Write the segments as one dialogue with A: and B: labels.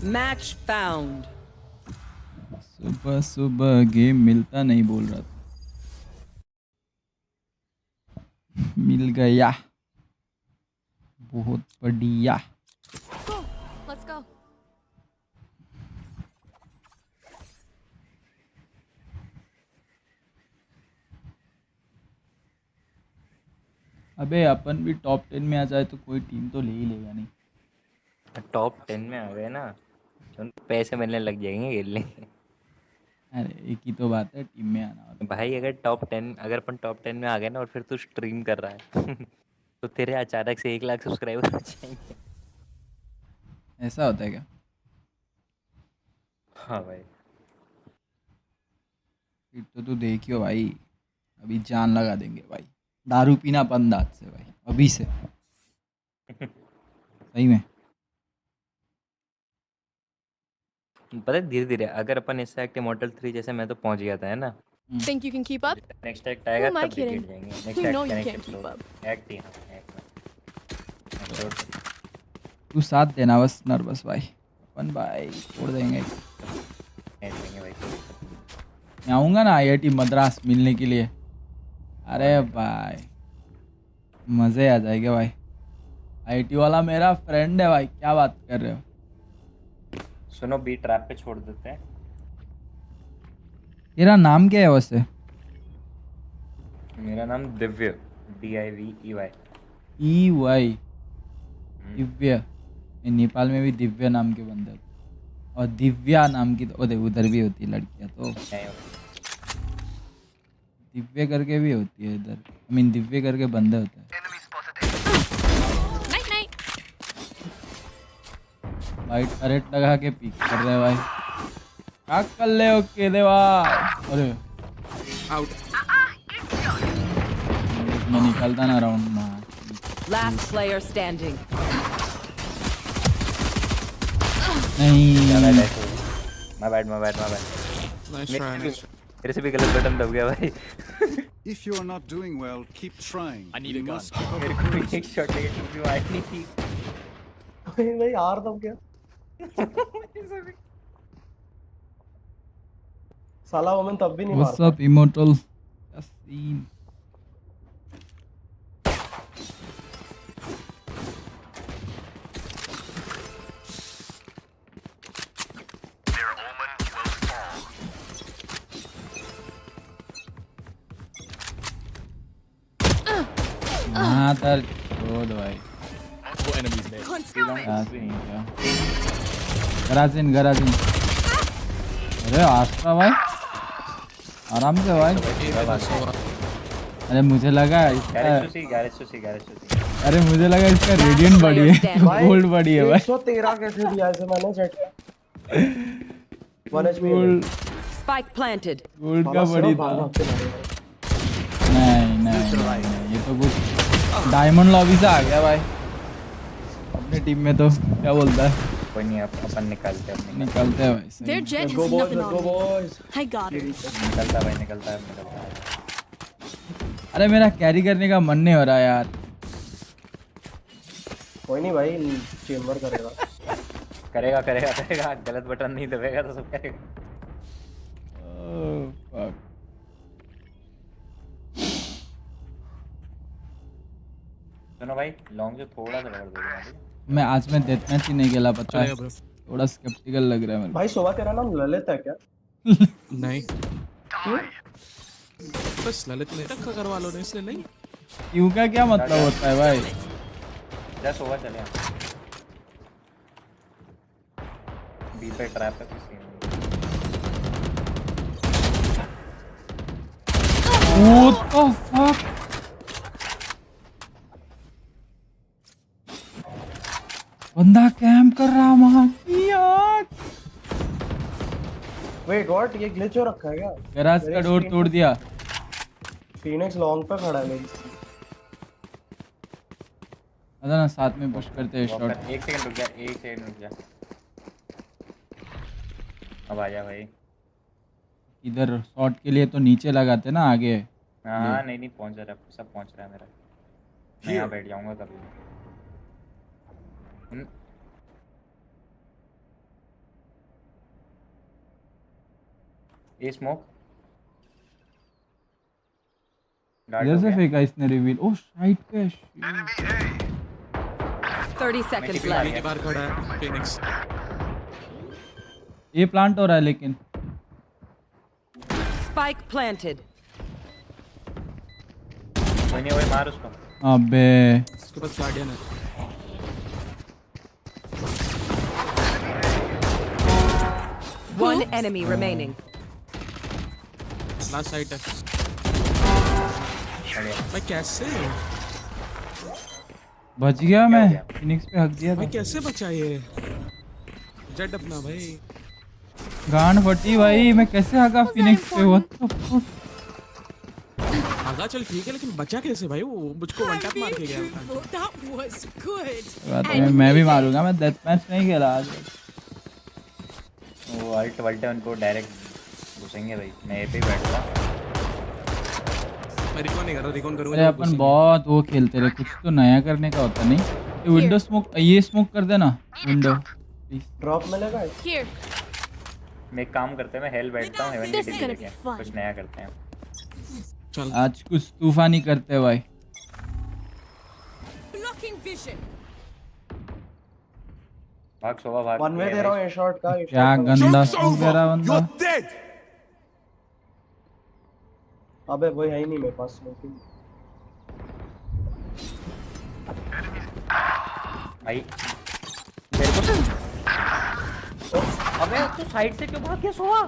A: Match found.
B: सुबह सुबह game मिलता नहीं बोल रहा था, मिल गया, बहुत बढ़िया।
C: Cool. Let's go.
B: अबे अपन भी टॉप 10 में आ जाए तो कोई टीम तो ले ही लेगा नहीं।
D: टॉप 10 में आ गए ना तो पैसे मिलने लग जाएंगे खेलने के।
B: अरे एक ही तो बात है, टीम में आना होता
D: भाई अगर अपन टॉप 10 में आ गए ना और फिर तू स्ट्रीम कर रहा है तो तेरे अचानक से 1 लाख सब्सक्राइबर हो जाएंगे।
B: है। ऐसा होता है क्या?
D: हाँ भाई।
B: फिर तो तू देखियो भाई, अभी जान लगा देंगे भाई, दारू पीना बंद आज से भाई, अभी से, सही में।
D: पता है धीरे धीरे अगर अपन इससे एक्टिव मॉडल 3 जैसे मैं तो पहुंच गया था है ना।
C: Think you can keep up?
D: Next act
C: Who
D: आएगा
C: am I
D: तब
C: kidding?
D: गिर जाएंगे। Next
C: You
D: act
C: know you
D: connect
C: can't keep up.
D: Act ही हाँ एक्ट
B: तू साथ देना बस नर्वस भाई, अपन भाई छोड़ देंगे।
D: देंगे भाई।
B: मैं आऊँगा ना आईआईटी मद्रास मिलने के लिए, अरे भाई मज़े आ जाएंगे भाई। आईआईटी वाला मेरा फ्रेंड है भाई, क्या बात कर रहे हो।
D: सुनो बी ट्रैप पे छोड़ देते हैं।
B: तेरा नाम क्या है वैसे?
D: मेरा नाम दिव्य, DIVEY।
B: EY दिव्य। ये नेपाल में भी दिव्य नाम के बंदे होते हैं। और दिव्या नाम की तो उधर भी होती है लड़कियां, तो दिव्य करके भी होती है इधर, आई मीन दिव्य करके बंदे होते हैं।
C: Night night.
B: भाई टरेट लगा के पिक कर रहे हैं भाई, क्या कर ले हो केदे भाई। अरे
E: Out.
B: मैं निकलता ना राउंड में।
A: Last player standing.
B: नहीं
D: मैं बैठ
E: Nice try. Nice try.
D: मेरे से भी गलत बटन दब गया भाई।
F: If you are not doing well, keep trying.
E: I need a gun.
D: मेरे को भी एक शॉट लेके टूपी मारनी थी।
G: भाई हार दब गया साला वोमेन तब भी नहीं
B: व्हाट्स
G: मारता।
B: अप इमोर्टल, क्या सीन। हाँ तर छोड़ भाई,
E: What enemies there?
B: गराजिन। अरे आस्था भाई आराम से भाई। अरे मुझे लगा इसका, अरे मुझे लगा इसका रेडियंट बड़ी है, गोल्ड बड़ी है भाई।
G: 113 कैसे दिया इसे मैंने jet 1 HP
B: gold,
A: Spike planted.
B: Gold का बड़ी था। नहीं, ये तो कुछ डायमंड लॉबी से आ गया भाई अपने टीम में, तो क्या बोलता है।
D: कोई नहीं अपन निकालते हैं
B: निकलते हैं भाई सही।
C: Their jet
G: Go
C: has
G: boys,
C: nothing
G: go
C: on me.
G: boys.
C: I got her.
D: निकलता है।
B: अरे मेरा कैरी करने का मन नहीं हो रहा यार।
G: कोई नहीं भाई, चेंबर
D: करेगा गलत बटन नहीं दबेगा तो सब करेगा।
B: Oh fuck.
D: सुनो भाई लॉन्ग से थोड़ा सा लड़ देगा।
B: मैं आज में डेथ मैच ही नहीं खेला, पता है,
E: चलेगा bro.
B: थोड़ा स्केप्टिकल लग रहा है मेरे
G: भाई सुबह तेरा नाम ललित है क्या?
E: नहीं.
G: क्यों?
E: बस ललित ने रखा घर वालों ने इसलिए नहीं.
B: को। क्यों का क्या मतलब होता है भाई?
D: जस्ट ओवर चले बी पे ट्रैप है किसी
B: What the fuck? बंदा कैंप कर रहा वहाँ यार।
G: वेट व्हाट, ये ग्लिच हो रखा है क्या?
B: गैराज का डोर तोड़ दिया।
G: फीनिक्स लॉन्ग पे खड़ा है मेरी।
B: अदा ना साथ में पुश करते हैं शॉट।
D: एक सेकंड रुक जा। अब आ जा भाई।
B: इधर शॉट के लिए तो नीचे लगाते ना आगे।
D: हाँ नहीं पहुंच रहा, सब पहुंच रहा है मेरा। मैं यहाँ बैठ जाऊंगा कभी। ये स्मोक
B: इधर से फेंका इसने रिवील। ओह साइड पे
A: 30 seconds
E: के
A: left.
E: बाहर खड़ा है फिनिक्स।
B: ये प्लांट हो रहा है लेकिन
A: Spike planted.
D: कोई नहीं, वही मार उसको।
B: अबे
E: उसके पास गार्डियन है।
A: One enemy remaining.
E: Last side है। भाई कैसे
B: बच गया मैं। फिनिक्स पे हक दिया
E: भाई
B: था।
E: कैसे बचा ये? जेट अपना भाई।
B: गांड फटी भाई। मैं कैसे हगा फिनिक्स पे? What the fuck.
E: आगा चल ठीक है, लेकिन बचा कैसे भाई? वो मुझको वन टैप मार के गया।
C: That was good.
B: बात है, मैं भी मारूंगा। मैं डेथ मैच नहीं खेला आज।
D: वो अल्ट वल्ट उनको डायरेक्ट घुसेंगे भाई। मैं ये पे ही बैठूंगा।
E: मैं रिकॉन नहीं कर रहा, रिकॉन करूंगा।
B: अरे अपन बहुत वो खेलते रहे। कुछ तो नया करने का होता नहीं। ये विंडो स्मोक, ये स्मोक कर देना विंडो प्लीज।
G: ड्रॉप मिलेगा?
C: Here.
D: मैं एक काम करते हैं, मैं हेल बैठता हूँ, हेवन
C: This
D: की
C: is
D: टीम
C: gonna
D: लेके
C: be fun.
D: कुछ नया करते हैं।
E: चल
B: आज कुछ तूफानी करते भाई।
C: Blocking vision.
D: भाग सोवा भाग।
G: वन वे दे रहा हूँ ये शॉट का। ये
B: क्या
G: shot का।
B: गंदा स्मोक दे रहा बंदा।
G: अबे वो है ही नहीं मेरे पास स्मोकिंग।
D: भाई तेरे को अबे तू साइड से क्यों भाग गया सोवा?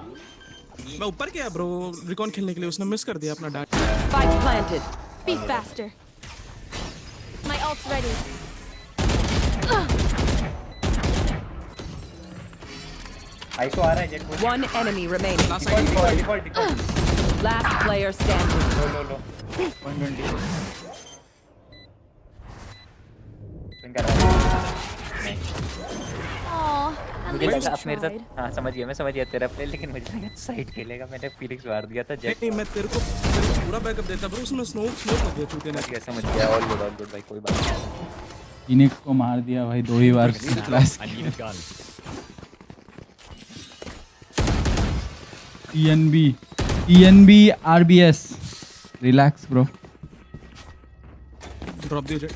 E: मैं ऊपर गया ब्रो रिकॉन खेलने के लिए, उसने मिस कर दिया अपना dart.
A: Spike planted.
C: Be faster. My ult's ready.
D: Iso आ रहा है जेट को।
A: One enemy remaining.
E: Last side
D: default
A: Last player standing.
D: लो 120 स्विंग कर रहा है।
C: Aw, at
D: मुझे
C: least
D: लगा
C: you
D: आप मेरे साथ
C: tried.
D: हाँ समझ गया, मैं समझ गया तेरा प्ले, लेकिन मुझे लगा साइड खेलेगा। मैंने फिनिक्स मार दिया था जेट।
E: नहीं, मैं तेरे को पूरा बैकअप देता ब्रो, उसने स्मोक कर दिया चूते ने।
D: समझ गया। ऑल गुड भाई, कोई बात नहीं।
B: फिनिक्स को मार दिया भाई 2 ही बार class. TNB RBS relax bro.
E: Drop दिया Jet.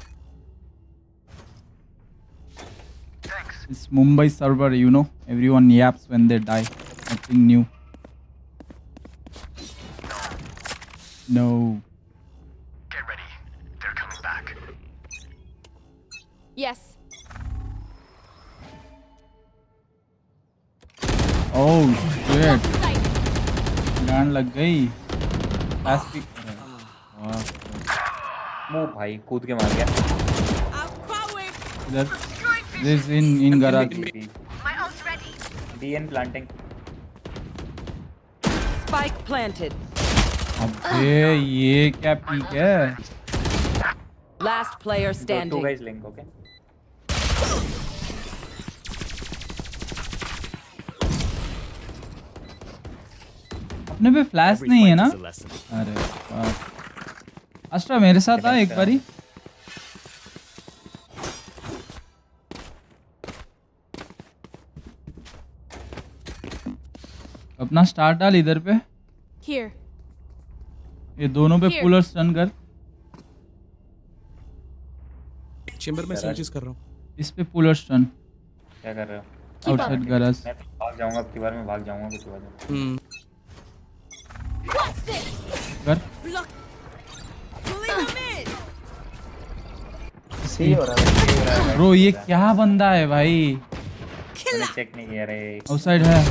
B: It's Mumbai server, you know. Everyone yaps when they die. Nothing new. No.
C: Yes.
B: Oh shit.
C: Sight.
B: गान लग गई। प्लास्टिक। वाह।
D: वो भाई कूद के मार गया।
B: इधर। This in garage.
D: DN planting।
A: Spike planted.
B: अबे ये क्या पीक है?
A: Last player
D: Two
A: standing.
D: guys link, okay?
B: अपने पे फ्लैश नहीं है ना? अरे वाह। अस्ट्रा मेरे साथ आ एक बारी। अपना स्टार डाल इधर पे।
C: Here.
B: ये दोनों पे
C: Here.
B: पुलर स्टन कर।
E: चेंबर में सेंचेस कर रहा हूं।
B: इस पे पुलर स्टन।
D: क्या कर रहे हो?
B: Outside garage.
D: मैं तो भाग जाऊंगा, अब की बार मैं भाग जाऊंगा कुछ वजह।
B: कर।
G: सी हो रहा है।
B: ब्रो ये क्या बंदा है भाई?
D: मैंने चेक नहीं किया रे।
B: आउटसाइड है।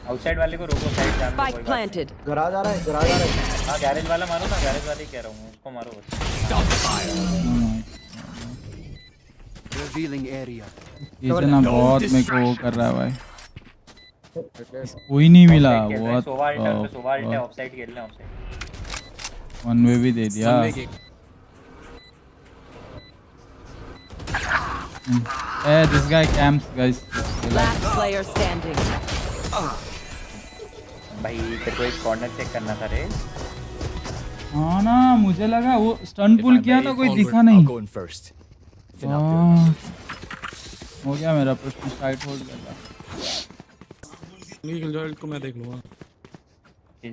D: आउटसाइड वाले को रोको, साइड जाने दो,
A: Spike
D: कोई बात
A: planted.
G: गराज आ रहा है, गराज आ रहा है।
D: नहीं। हाँ गैरेज वाला मारो ना, गैरेज वाले ही कह रहा हूँ, उसको मारो बस।
F: Revealing area.
B: ये जना बहुत मेरे को वो कर रहा है भाई। कोई नहीं मिला। बहुत
D: सोवा अल्ट है, ऑफसाइड खेलना है, ऑफसाइड।
B: वन वे भी दे दिया। This guy camps guys.
A: Last player standing.
D: भाई तेरे को एक कॉर्नर चेक करना था रे।
B: हाँ ना, मुझे लगा वो स्टन पुल किया था, कोई दिखा नहीं। हो गया मेरा प्रश्न साइड होल्ड कर रहा।
E: नहीं किलजॉय को मैं देख लूंगा।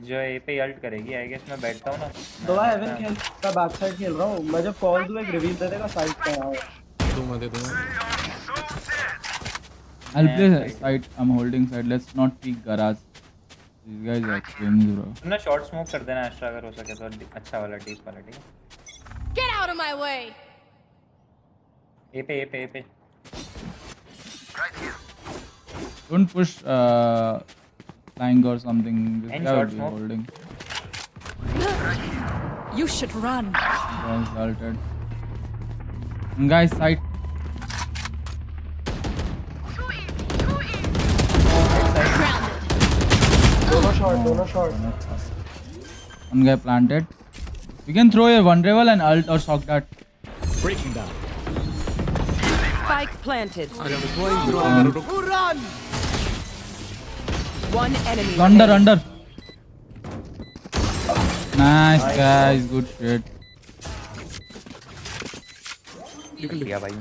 D: जो ए पे अल्ट करेगी आई गेस। मैं बैठता हूँ ना।
G: दो हेवन खेल का बैक साइड खेल रहा हूँ मैं। जब कॉल दूँ एक रिवील दे देगा साइड पे आओ।
E: दे दूंगा।
B: I'll play side. I'm holding side. Let's not peek garage. These guys are cringe, bro.
D: तुम ना शॉर्ट स्मोक कर देना एक्स्ट्रा अगर हो सके तो अच्छा वाला डीप वाला ठीक है।
C: Get out of my way!
D: ए पे
B: Don't push flank or something. This
D: And
B: guy will
D: short
B: be
D: smoke.
B: holding.
C: You should run.
B: Guys ulted. Guys side.
C: Grounded.
G: दोनों shot
B: One guy planted. You can throw your vulnerable and ult or shock dart.
A: Spike planted.
E: आजा बस।
A: One enemy.
B: Under.
A: remaining.
B: Nice guys. Good shit.
D: लिया भाई।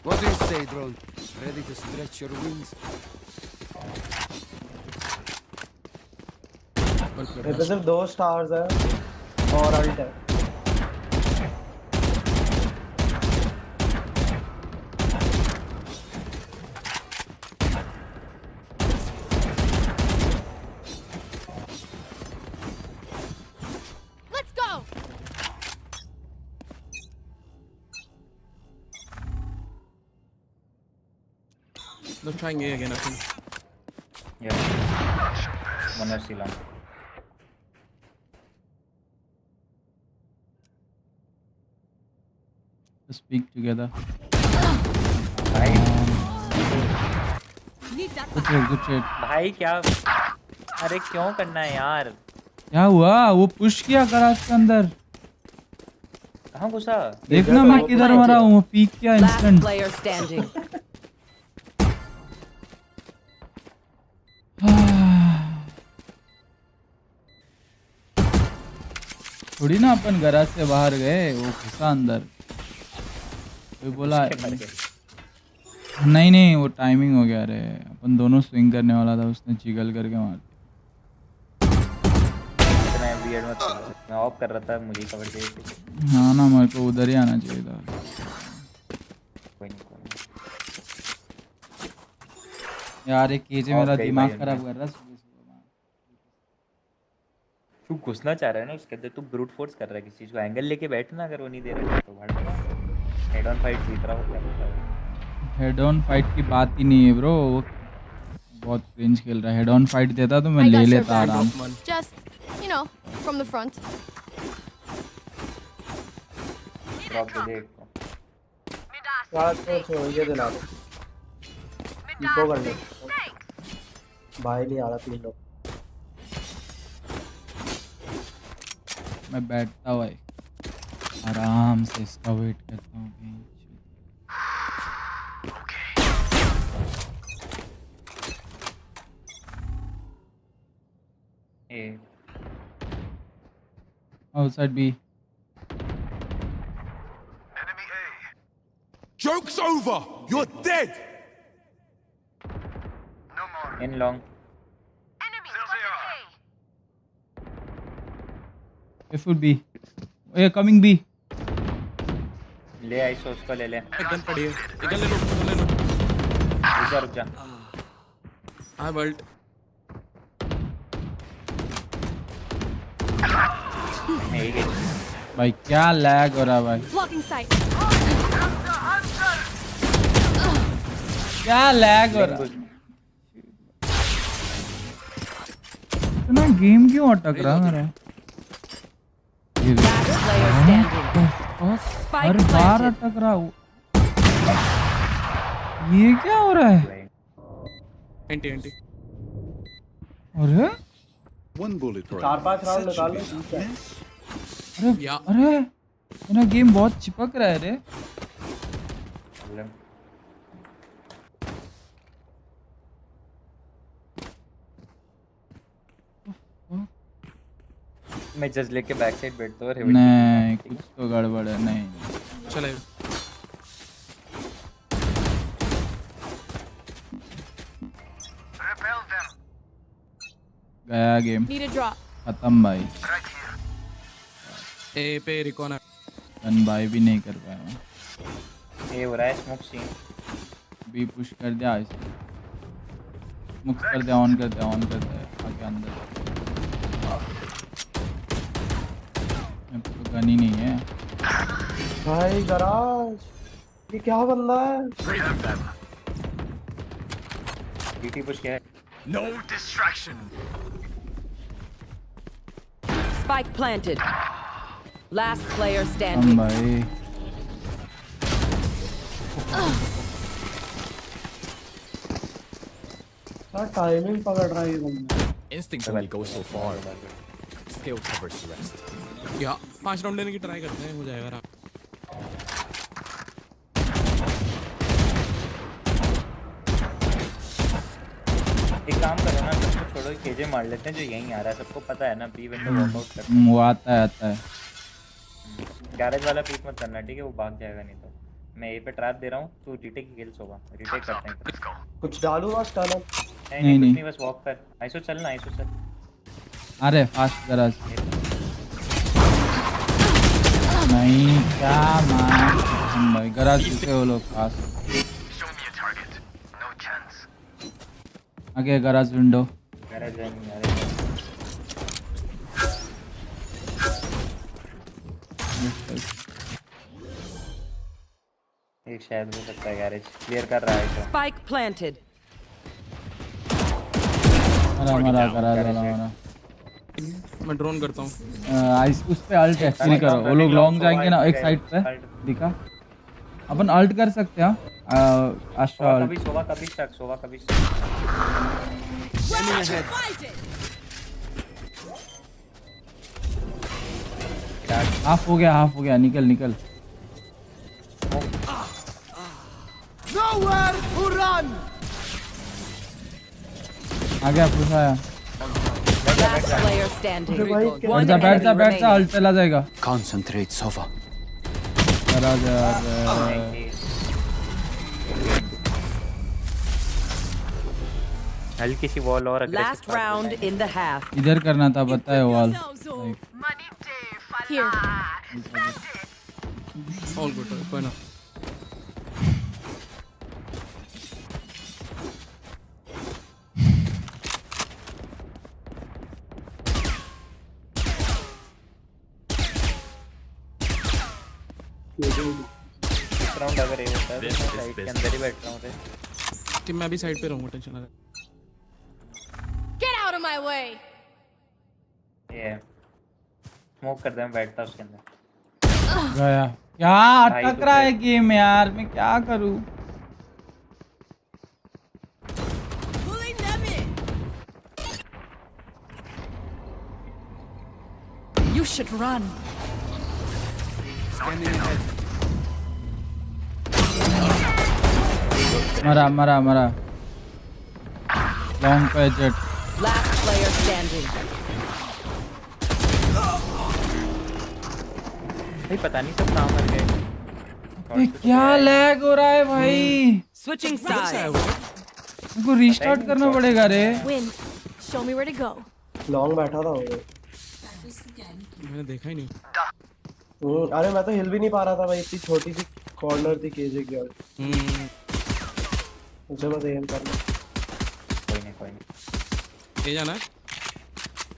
H: What do you say, drone? Ready to stretch your wings?
G: ये तो सिर्फ 2 stars है और alt है।
C: Let's go!
E: Let's try A again, I think.
D: Yeah. One or C long.
B: Let's speak together.
D: भाई
C: Need that.
B: Good shit. Good shit.
D: भाई क्या अरे क्यों करना है यार।
B: क्या हुआ? वो पुश किया गराज के अंदर।
D: कहाँ घुसा?
B: देखना मैं किधर मरा हूँ। वो पीक किया
A: Last
B: इंस्टेंट।
A: player standing.
B: थोड़ी ना अपन गराज से बाहर गए, वो घुसा अंदर। कोई बोला नहीं वो टाइमिंग हो गया रे। अपन दोनों स्विंग करने वाला था, उसने चिगल करके मार दिया।
D: मैं वियर्ड मत कर। मैं ऑफ कर रहा था, मुझे कवर चाहिए थी।
B: हाँ ना, मेरे को उधर ही आना चाहिए था।
D: कोई नहीं।
B: यार एक केजे मेरा
D: गई
B: दिमाग
D: भाई
B: खराब
D: उनने।
B: कर रहा है सुबह सुबह।
D: तू घुसना चाह रहा है ना उसके अंदर, तू ब्रूट फोर्स कर रहा है किसी चीज को। एंगल लेके बैठना, अगर वो नहीं दे रहा तो भाड़ हेड ऑन फाइट जीत रहा हो क्या पता है।
B: हेड ऑन फाइट की बात ही नहीं है ब्रो। वो बहुत क्रिंज खेल रहा है। हेड ऑन फाइट देता तो मैं
C: I
B: ले
C: got your
B: लेता
C: back.
B: आराम।
C: Just, you know, from the front.
D: Drop दे दे एक को।
G: रात को छोड़ के दिला दो। इको कर ले। भाई नहीं आ रहा 3 लोग।
B: मैं बैठता हुआ आराम से इसका वेट करता हूँ।
D: A
B: outside B.
H: Joke's over! You're dead!
D: In long.
B: Careful B. Hey, coming B.
D: ले आई सो उसको ले ले।
E: एक गन पड़ी है। एक गन ले लो।
D: रुक जा।
E: I vault.
D: मैं ही गई।
B: भाई क्या लैग हो रहा है भाई।
C: Blocking sight.
B: क्या लैग हो रहा है। इतना गेम क्यों अटक रहा है मेरा।
A: Last player standing.
B: हर बार अटक रहा हूँ। ये क्या हो रहा है?
E: एंटी
B: अरे
F: One bullet right.
G: 4-5 round
F: That should
G: निकाल लो
F: be
G: ठीक
F: enough.
G: है।
F: Yes.
B: अरे मेरा गेम बहुत चिपक रहा है रे।
D: मैं जस्ट लेके बैक साइड बैठता हूँ।
B: नहीं कुछ तो गड़बड़ है। नहीं
E: चलेगा।
B: गया गेम
C: Need a drop.
B: खत्म भाई।
E: ए पे रिकॉन है।
B: गन बाय भी नहीं कर पाया मैं।
D: ये हो रहा है स्मोक सीन।
B: बी पुश कर दिया इसे। स्मोक कर दिया, ऑन कर दिया, ऑन कर दिया आगे अंदर। तो गन ही नहीं है
G: भाई गराज, ये क्या बंदा है?
D: डीटी पुश क्या है?
A: Spike planted. Last player
B: हम
A: standing.
B: भाई।
G: क्या टाइमिंग पकड़ रहा है ये बंदा।
H: Instinct only goes so far. Skill covers the rest.
E: या 5 राउंड लेने की ट्राई करते हैं, हो जाएगा।
D: एक काम करो ना, सबको छोड़ो, केजे मार लेते हैं जो यहीं आ रहा है। सबको पता है ना बी विंडो वॉकआउट करते
B: वो आता है
D: हैं। गैरेज वाला पीक मत करना, ठीक है? वो भाग जाएगा नहीं तो। मैं ए पे ट्रैप दे रहा हूँ, तू रीटेक की किल्स होगा। रीटेक करते हैं।
G: कुछ डालू बस टाला।
D: नहीं कुछ नहीं, बस वॉक कर। आइसो चल ना, आइसो चल।
B: अरे फास्ट गराज नहीं क्या मार। हम भाई गराज से वो लोग फास्ट। आगे गराज विंडो।
D: गैरेज है नहीं यार। एक शायद हो सकता है गैरेज क्लियर कर रहा है तो।
A: Spike planted.
B: मरा मरा गराज वाला मरा।
E: मैं ड्रोन करता हूँ।
B: आइस उस पे अल्ट एक्चुअली करो। वो लोग लॉन्ग जाएंगे ना एक साइड पे। दिखा अपन अल्ट कर सकते हैं। आशा
D: कभी सोवा कभी स्टक, सोवा कभी
B: हाफ हो गया, हाफ हो गया। निकल निकल। आ गया पुश आया।
A: Last player standing.
G: भाई
A: One
B: बैठ जा बैठ जा
A: enemy
B: बैठ जा।
A: remaining.
B: अल्ट चला जाएगा।
H: Concentrate, Sova.
B: गराज यार।
D: हल्की सी वॉल और
A: Last round in the half.
B: इधर करना था पता है वॉल।
C: Here.
E: ऑल गुड, कोई ना।
D: राउंड अगर ये होता है तो मैं साइड के अंदर ही बैठ रहा हूँ रे।
E: कि मैं भी साइड पे रहूँगा, टेंशन ना ले।
C: Get out of my way.
D: ये स्मोक कर दे, मैं बैठता उसके अंदर।
B: गया क्या अटक रहा है गेम यार। मैं क्या करूं?
C: Pulling them in. You should run.
H: Scanning ahead.
B: मरा मरा मरा। लॉन्ग पे जेट।
A: Last player standing.
D: भाई पता नहीं सब कहाँ मर गए।
B: ये क्या लैग हो रहा है भाई?
A: Switching sides.
B: मेरे को रीस्टार्ट करना पड़ेगा रे।
C: Win. Show me where to go.
G: Long बैठा था वो।
E: मैंने देखा ही नहीं।
G: अरे मैं तो हिल भी नहीं पा रहा था भाई, इतनी छोटी सी कॉर्नर थी केजे की। मुझे बस एम करना।
D: कोई नहीं
E: ये जाना है।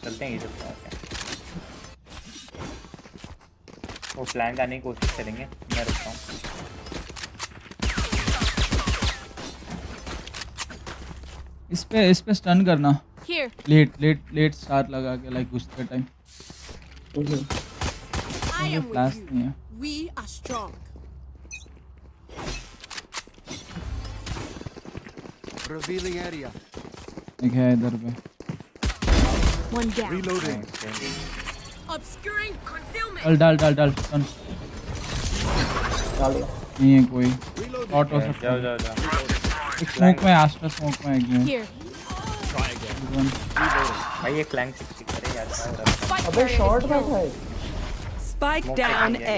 D: चलते हैं ये सब। वो फ्लैंक आने की कोशिश करेंगे, मैं रुकता हूँ।
B: इस पे स्टन करना।
C: Here.
B: लेट स्टार्ट लगा के लाइक उस पे time.
C: I am
B: flash
C: with
B: नहीं
C: you.
B: है।
C: We are strong.
H: Revealing area.
B: एक है इधर पे।
C: One down.
H: Reloading.
C: Obscuring concealment.
B: डाल स्टन। नहीं है कोई। शॉट हो सकता है।
D: जाओ
B: एक स्मोक में, आस्ट्रा स्मोक में एक है।
C: Here.
D: भाई ये फ्लैंक 60 करे। यार क्या हो रहा है?
C: Spike
G: अबे
C: carrier
G: शॉर्ट
C: is
G: में
C: killed.
G: था
A: Spike
D: Smoke
A: down
D: check किया
A: A.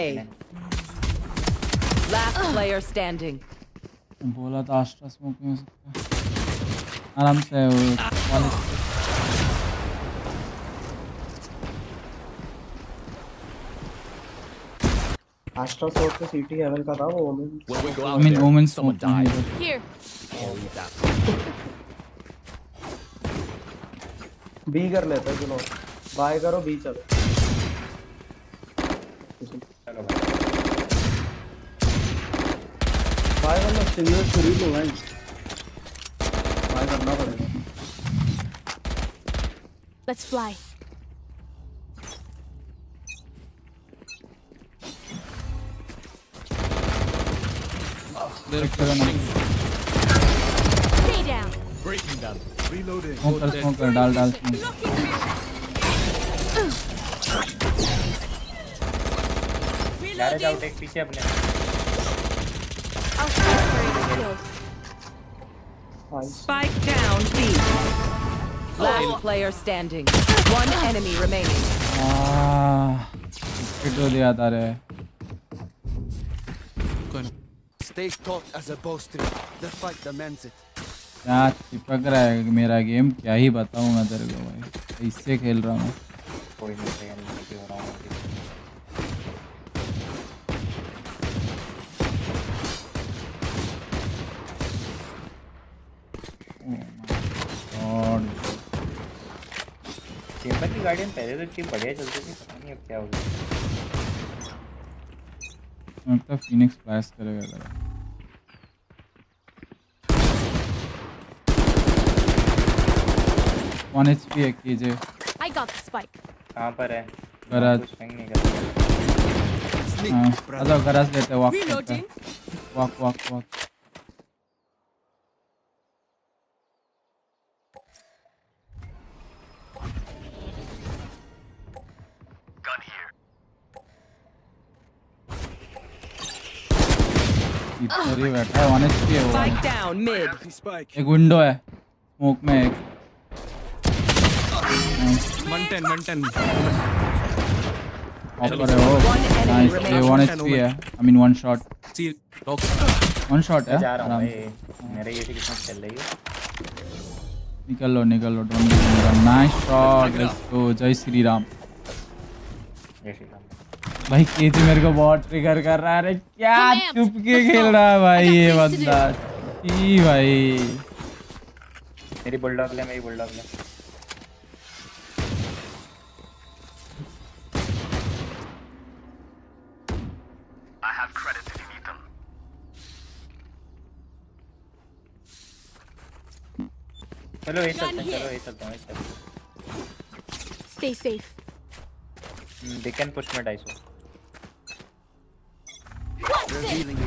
A: Last player standing.
B: बोला था आस्ट्रा स्मोक में हो सकता है आराम से वो वाले
G: एस्ट्रा सोर्स पे सीटी हेवन का था वो Omen
F: When we go
B: I
F: out
B: mean
F: there,
B: Omen
F: someone
B: smoke में
F: died.
C: Here.
G: बी कर लेते हैं चलो बाय करो बी चलो
D: चलो भाई
G: बाय करना सिंगल फ्री लो भाई बाय करना पड़ेगा
C: Let's fly. Stay down.
F: Breaking them. Reloading.
B: Smoke कर डाल स्मोक
D: गैरेज आउट एक पीछे अपने
C: Our spike carrier is killed.
A: Spike down B. Last player standing. One enemy remaining.
B: Hit हो दिया था रे
E: कोई ना
H: Stay taut as a bowstring. The fight demands it.
B: क्या चिपक रहा है मेरा गेम क्या ही बताऊं मैं तेरे को भाई इससे खेल रहा हूँ
D: कोई नहीं रहेगा नहीं हो रहा हूँ अभी।
B: और
D: चेंबर की गार्डियन पहले तो इतनी बढ़िया चलती थी पता नहीं अब क्या हो गया
B: लगता है फिनिक्स फ्लैश करेगा लगा 1 HP है कीजिए
C: I got the spike.
D: कहाँ पर है
B: गराज
D: कुछ नहीं निकल रहा
B: हाँ अच्छा गराज लेते हैं वॉक करते हैं वॉक वॉक वॉक इधर ही बैठा है 1 HP है वो
A: Spike down mid.
F: Spike.
B: एक विंडो है स्मोक में एक
E: 110
B: ऑफर है वो
A: One enemy
B: नाइस ये
A: remaining.
B: 1 HP है I mean 1 shot
E: C dog
B: 1 shot है
D: जा रहा हूँ
B: आराम
D: भाई
B: से
D: मेरे ये किस्मत चल रही है
B: निकल लो don't nice shot let's go जय श्री राम
D: जय श्री राम
B: भाई केजी मेरे को बहुत ट्रिगर कर रहा है अरे क्या
C: Hey, man,
B: चुप के
C: let's
B: खेल
C: go.
B: रहा है भाई
C: I got
B: ये
C: things to
B: बंदा ई भाई
D: मेरी बुलडॉग ले मेरी बुलडॉग ले चलो ये चलते हैं चलो ये चलते हैं
C: Stay safe.
D: they can push mid ISO
H: Revealing the enemy.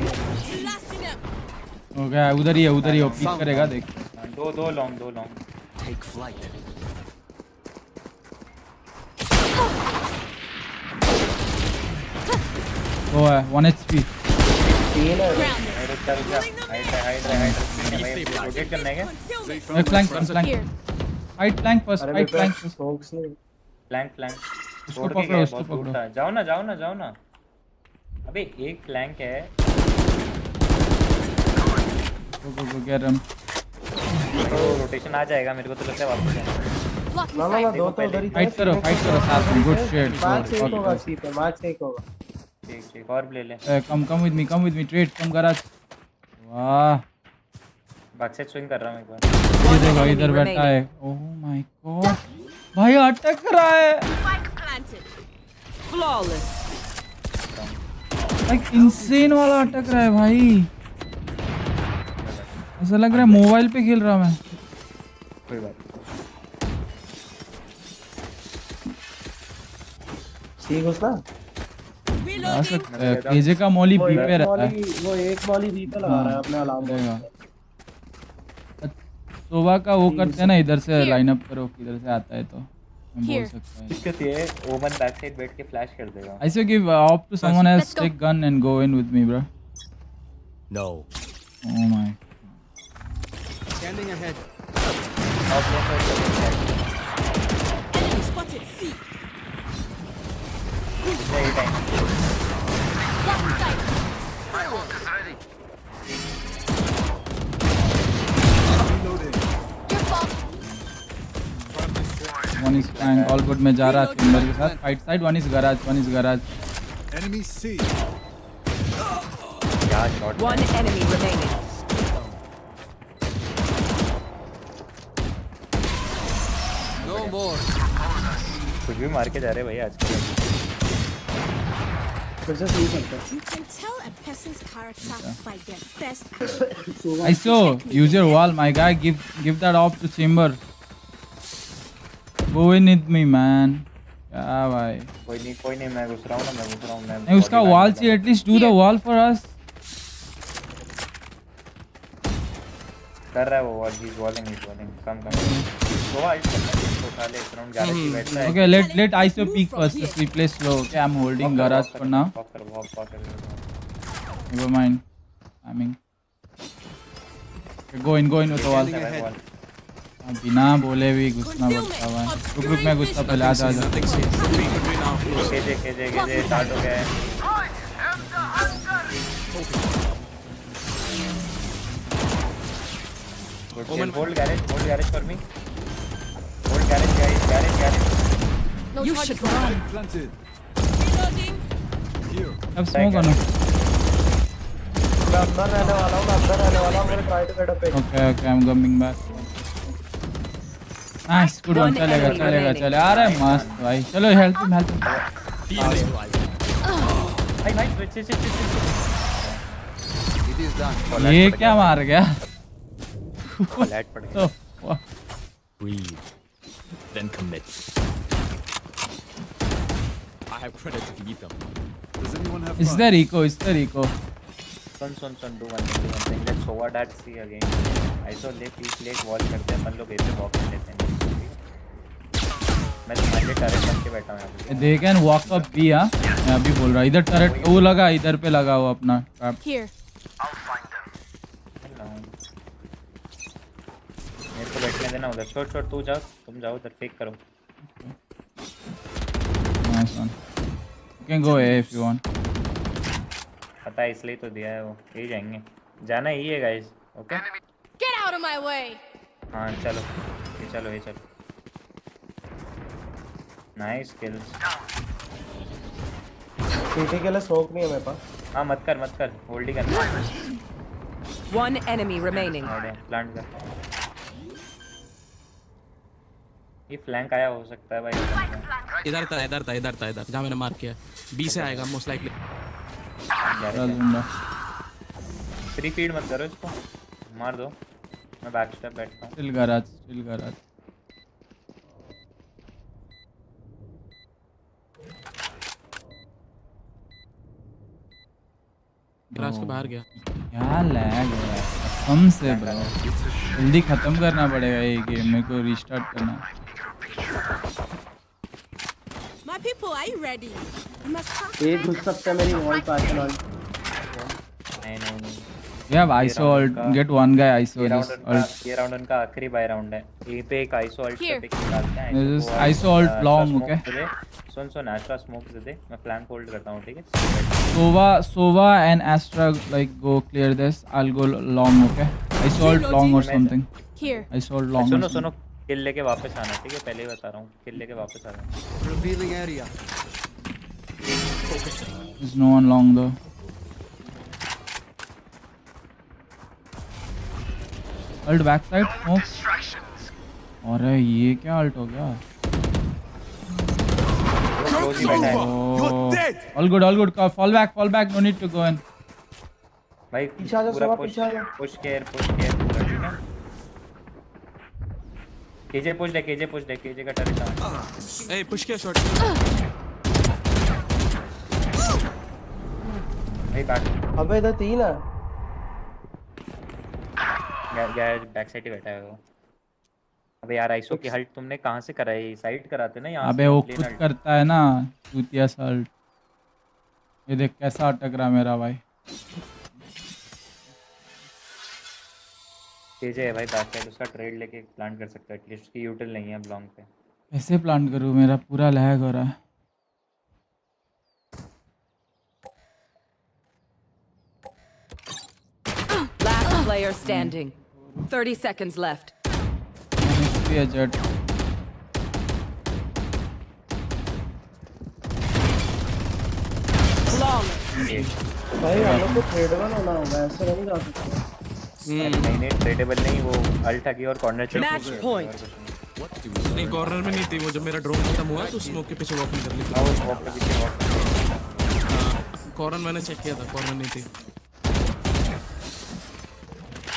C: Blasting them.
B: हो गया उधर ही है वो पीक करेगा देख
D: दो लॉन्ग
H: Take flight.
B: वो है 1 HP
G: तीन है
C: Ground.
D: हाइट रोटेट करना है क्या
B: एक flank
C: Here.
B: Height flank first
G: अरे
B: हाइट
G: मेरे
B: फ्लैंक
G: पे स्मोक्स नहीं
D: फ्लैंक
B: उसको पकड़ो उसको पकड़ो
D: जाओ ना अबे एक फ्लैंक है
B: गो गेट हिम
D: तो रोटेशन आ जाएगा मेरे को तो लगता है वापस आएगा।
C: Block
G: ना
C: the
G: ना
C: side.
G: दो तो उधर ही
B: फाइट करो साथ में गुड शेट
G: मैच एक होगा सी पे मैच एक होगा
D: ठीक और ले ले
B: कम विद मी ट्रेड कम करा वाह
D: बैक साइड स्विंग कर रहा हूं एक बार
B: ये देखो इधर बैठा है ओह माय गॉड भाई अटक रहा है
C: Spike planted.
A: Flawless.
B: Like insane वाला अटक रहा है भाई ऐसा लग रहा है मोबाइल पे खेल रहा मैं
D: कोई बात
G: सी घुसना
B: आ सकता है केजे का मॉली बी पे रहता है
G: वो एक मॉली बी पे लगा रहा है अपने अलार्म
B: देगा सुबह का वो करते हैं ना इधर से लाइन अप करो किधर से आता है तो मैं बोल
C: Here.
B: सकता है
D: दिक्कत ये है ओमन बैक साइड बैठ के फ्लैश कर देगा
B: I say give op to someone else
C: Let's go.
B: take gun and go in with me bro
F: No.
B: oh my
H: Scanning ahead.
D: और ये तो
C: Enemy spotted. Spotted C.
D: कितना ये time
C: Blocking sight.
F: Reloading.
C: Your fault.
B: One is flank. All good. मैं जा रहा chamber के साथ. Fight side. One is garage. One is garage.
F: Enemy C.
D: क्या shot
A: One enemy remaining.
H: No more.
D: कुछ भी मार के जा रहे भाई आजकल
G: फिर से सही चलता है।
C: You can tell a person's character by their first
B: I saw. Use your wall, my guy. Give that off to chamber. Go in with me, man. क्या भाई?
D: कोई नहीं मैं घुस रहा हूँ ना मैं
B: नहीं उसका wall चाहिए. At least do the wall for us.
D: कर रहा है वो वॉल ही वॉलिंग कम वो हाइट करना है तो खा ले इस राउंड गैरेज में बैठता है
B: Okay, let ISO peek first. Just we play slow. Okay, I'm holding garage for now.
D: Walk कर
B: Never mind. Timing. Okay, go in with the wall. बिना बोले भी घुसना पड़ता है. रुक मैं घुसता पहले. आजा.
E: Nothing safe. Be between our floors.
D: KJ start हो गया है hold garage for me hold garage guys
C: No
A: You
C: charges
A: should
C: left.
A: run.
F: Planted.
C: Reloading.
F: Here.
B: अब smoke on.
G: मैं अंदर रहने वाला हूँ मेरे try to get a pick.
B: Okay, I'm coming back. Nice, good one.
A: One enemy remaining.
B: चले. अरे मस्त भाई. चलो help him.
D: भाई
H: It is done.
B: ये क्या मार गया?
D: फ्लैट पड़ गया
B: Oh,
F: Breathe. Then commit. I have credit if you need them. Does anyone have
B: Is there eco?
D: Soon do one thing let's forward at C again ऐसा lake wall करते हैं अपन लोग ऐसे वॉक कर लेते हैं मैं तुम्हारे टर्रेट बन के बैठा हूं यहां पे
B: They can walk up B, हाँ. मैं अभी बोल रहा. इधर टर्रेट वो लगा. इधर पे लगा हुआ अपना trap.
C: Here.
D: मेरे को बैठने देना उधर छोड़ तुम जाओ उधर फेक करो
B: Nice one. You can go A if you want.
D: पता है इसलिए तो दिया है वो यही जाएंगे जाना ही है guys okay
C: Get out of my way.
D: हाँ चलो ये चलो नाइस किल्स
G: सीटी के लिए स्मोक नहीं है मेरे पास।
D: हाँ मत कर होल्ड ही करना
A: One enemy remaining.
D: प्लांट कर ये फ्लैंक आया हो सकता है भाई
E: इधर था जहाँ मैंने मार किया. B से आएगा most likely.
B: चल दूंगा.
D: 3 फीड मत करो इसको मार दो मैं बैक स्टेप बैठता हूँ
B: Still garage.
E: ग्रास के बाहर गया.
B: क्या लैग है कसम से ब्रो. जल्दी खत्म करना पड़ेगा ये गेम. मेरे को रीस्टार्ट करना.
C: My people, are you ready? You must come.
G: ये घुस सकता है मेरी वॉल पे आके लॉल।
D: नहीं
B: You have ISO ult. Get one guy ISO. Just ult.
D: ये राउंड उनका आखिरी बाय राउंड है यहीं पे एक आइसो अल्ट
C: Here.
D: पे पिक डालते हैं
B: This is ISO ult long, okay?
D: सुन एस्ट्रा स्मोक दे दे मैं फ्लैंक होल्ड करता हूँ ठीक है
B: Sova and Astra like go clear this. I'll go long, okay? ISO ult long or something.
C: Here.
B: ISO ult long. or
D: सुनो
B: something.
D: किल लेके वापस आना ठीक है पहले ही बता रहा हूँ किल लेके वापस आना
H: Revealing area.
B: There's no one long though. Ult backside smoke. अरे ये क्या ult हो गया?
D: क्लोज ही बैठा है
B: Oh. All good. Fall back. No need to go in.
D: भाई
G: पीछे आ जाओ,
D: पूरा
G: सवा पीछे आ जाओ।
D: पुश केयर पूरा ठीक है केजे पुश दे केजे का टर्रेट है
E: Hey, push किया shot.
D: भाई बैक
G: अबे इधर 3 है।
D: बैक साइड ही बैठा है वो अबे यार आइसो की हल्ट तुमने कहाँ से करा है साइड कराते ना यहाँ
B: अबे वो खुद करता है ना चूतिया सा ult. ये देख कैसा अटक रहा मेरा भाई.
D: केजे है भाई बैक साइड उसका ट्रेड लेके प्लांट कर सकता है एटलीस्ट उसकी यूटिल नहीं है ब्लॉन्ग पे
B: कैसे प्लांट करूँ, मेरा पूरा लैग हो रहा है।
A: Last player standing. 30 seconds left.
B: Jet
A: Flawless.
G: भाई हम लोग को ट्रेडेबल होना होगा, ऐसे नहीं जा सकते।
D: नहीं ट्रेडेबल नहीं, वो अल्ट की और कॉर्नर चेक
A: Match point.
E: नहीं कॉर्नर में नहीं थी वो, जब मेरा ड्रोन खत्म हुआ तो स्मोक के पीछे वॉकिंग कर ली थी।
D: वो वॉक के पीछे वॉक।
E: कॉर्नर मैंने चेक किया था, कॉर्नर नहीं थी।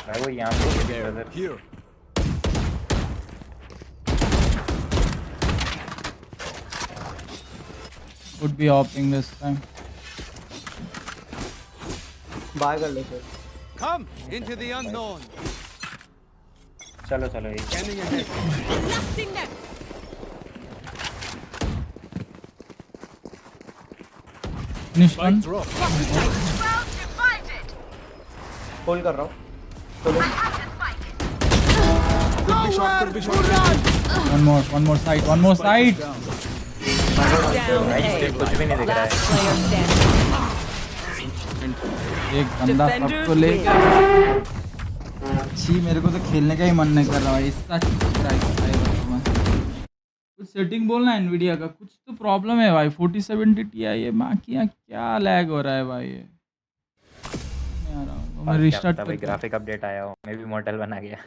D: भाई वो यहाँ पे brother
F: Here.
B: would be hopping this time.
G: Buy कर लेते।
H: Come into the unknown.
D: चलो चलो एक
H: Scanning ahead.
C: Blasting them.
B: Finish one.
F: Drop.
G: Hold कर रहा हूँ। चलो
B: One more side, one more side.
A: Down
D: भाई
A: A.
D: इससे कुछ भी नहीं दिख रहा
A: Last
D: है।
A: player standing.
B: एक बंदा
A: Defenders
B: सबको ले
A: win.
B: छी, मेरे को तो खेलने का ही मन नहीं कर रहा भाई, इसका कुछ सेटिंग बोलना एनवीडिया का, कुछ तो प्रॉब्लम है भाई। 4070 Ti है, माँ की यहाँ क्या लैग हो रहा है भाई ये। नहीं आ रहा हूँ, मैं रिस्टार्ट
D: भाई
B: करके
D: ग्राफिक अपडेट आया हो, मैं भी मॉडल बना गया।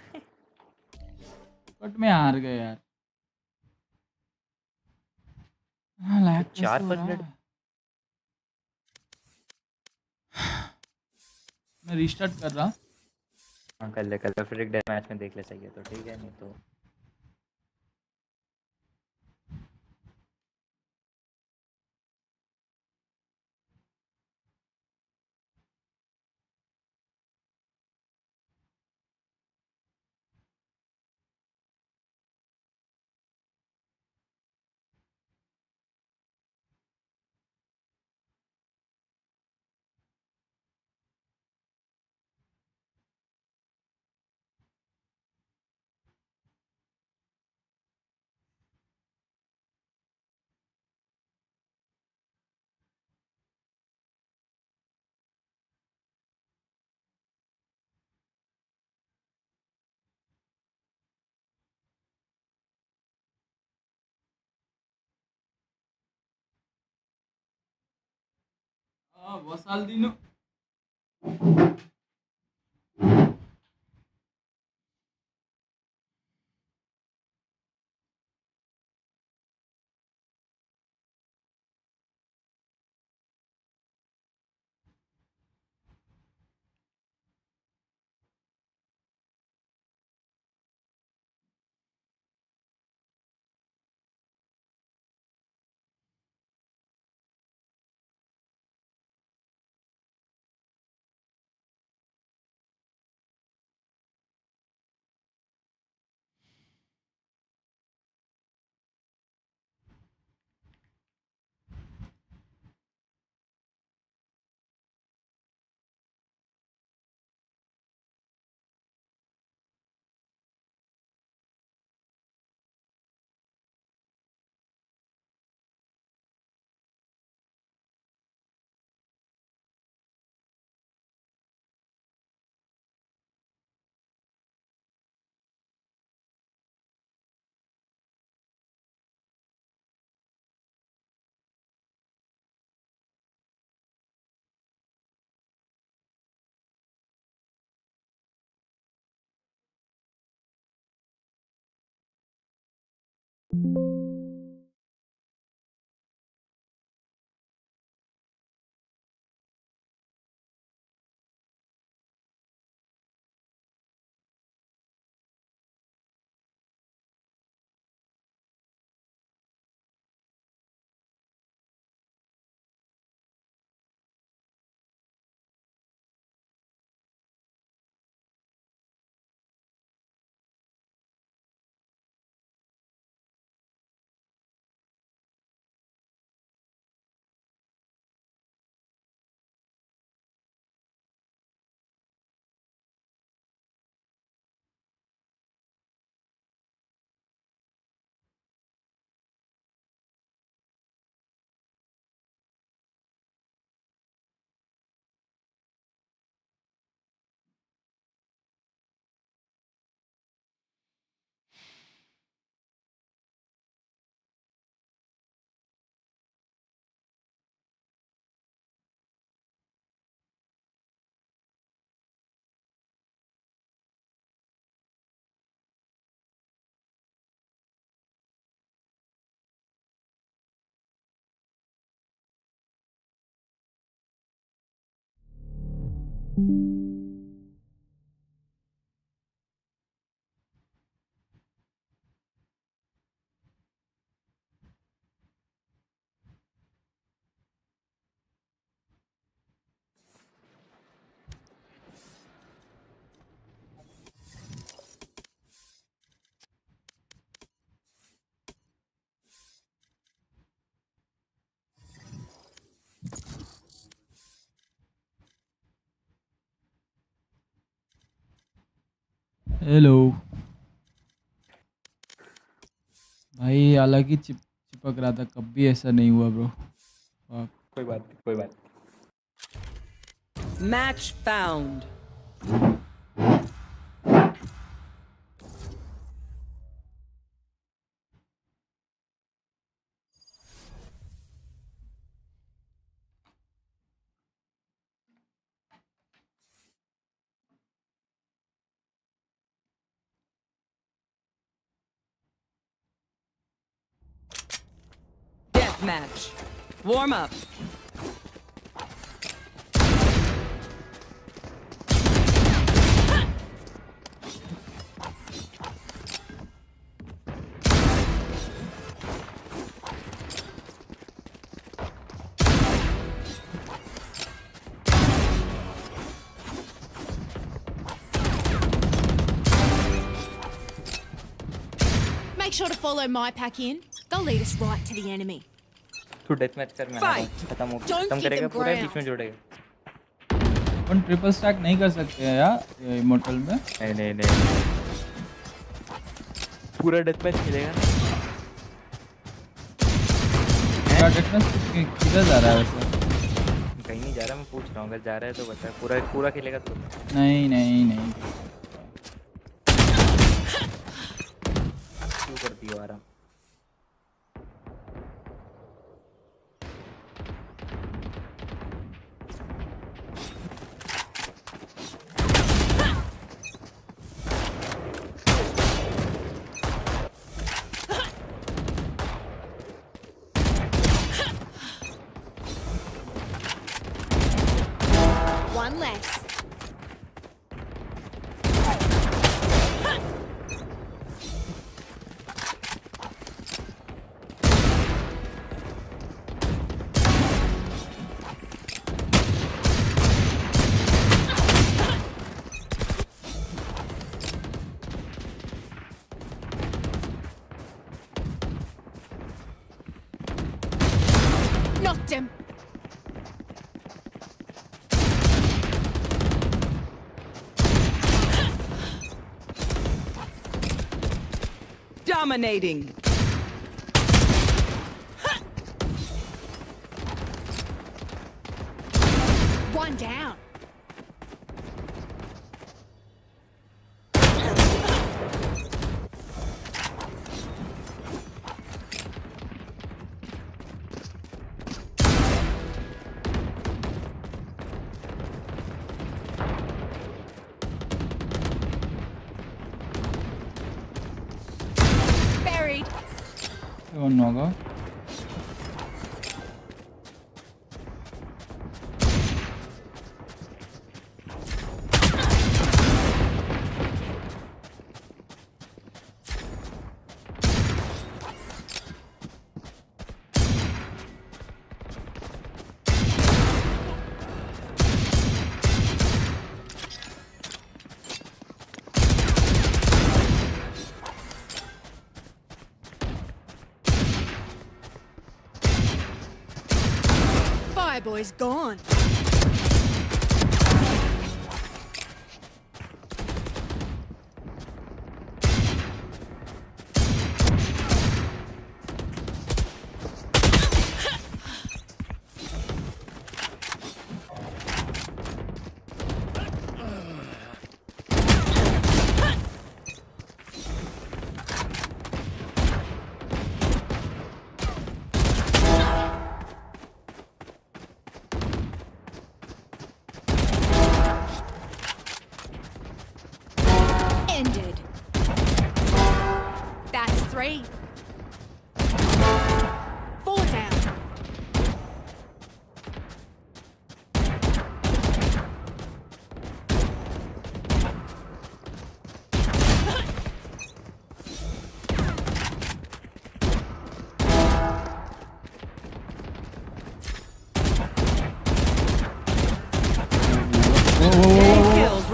B: बट मैं हार गया यार। हाँ लैग कैसे
D: 4
B: हो
D: पर
B: रहा
D: मिनट
B: है। मैं रिस्टार्ट कर रहा।
D: हाँ कर ले फिर एक डे मैच में देख ले, चाहिए तो ठीक है, नहीं तो
B: बहुत साल दिनों हेलो भाई, अलग ही चिपक रहा था, कभी ऐसा नहीं हुआ ब्रो।
D: कोई बात नहीं, कोई बात नहीं।
A: Match found. Death match. Warm up.
C: Make sure to follow my pack in. They'll lead us right to the enemy.
D: तू डेथ मैच कर, मैं आ रहा हूँ। खत्म हो,
C: Don't
D: खत्म
C: give
D: करेगा
C: them
D: पूरा,
C: ground.
D: बीच में जोड़ेगा।
B: अपन ट्रिपल स्टैक नहीं कर सकते हैं यार इमोर्टल में।
D: नहीं नहीं नहीं, पूरा डेथ मैच खेलेगा ना।
B: पूरा डेथ मैच किधर जा रहा है वैसे?
D: कहीं नहीं जा रहा, मैं पूछ रहा हूँ। अगर जा रहा है तो बता, पूरा पूरा खेलेगा तो बता।
B: नहीं नहीं नहीं,
D: क्यों करती हो आराम?
C: One less. Knocked him.
A: Dominating.
C: One down. Buried.
B: कौन होगा?
C: Fireboy's gone.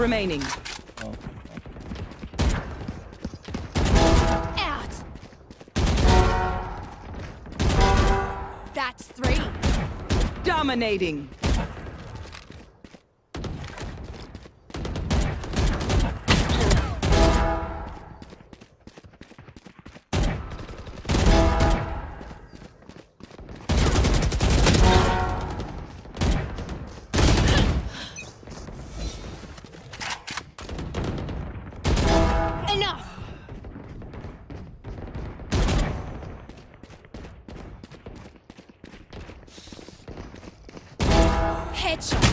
A: remaining.
C: Out. That's 3.
A: Dominating.
C: Enough. Headshot.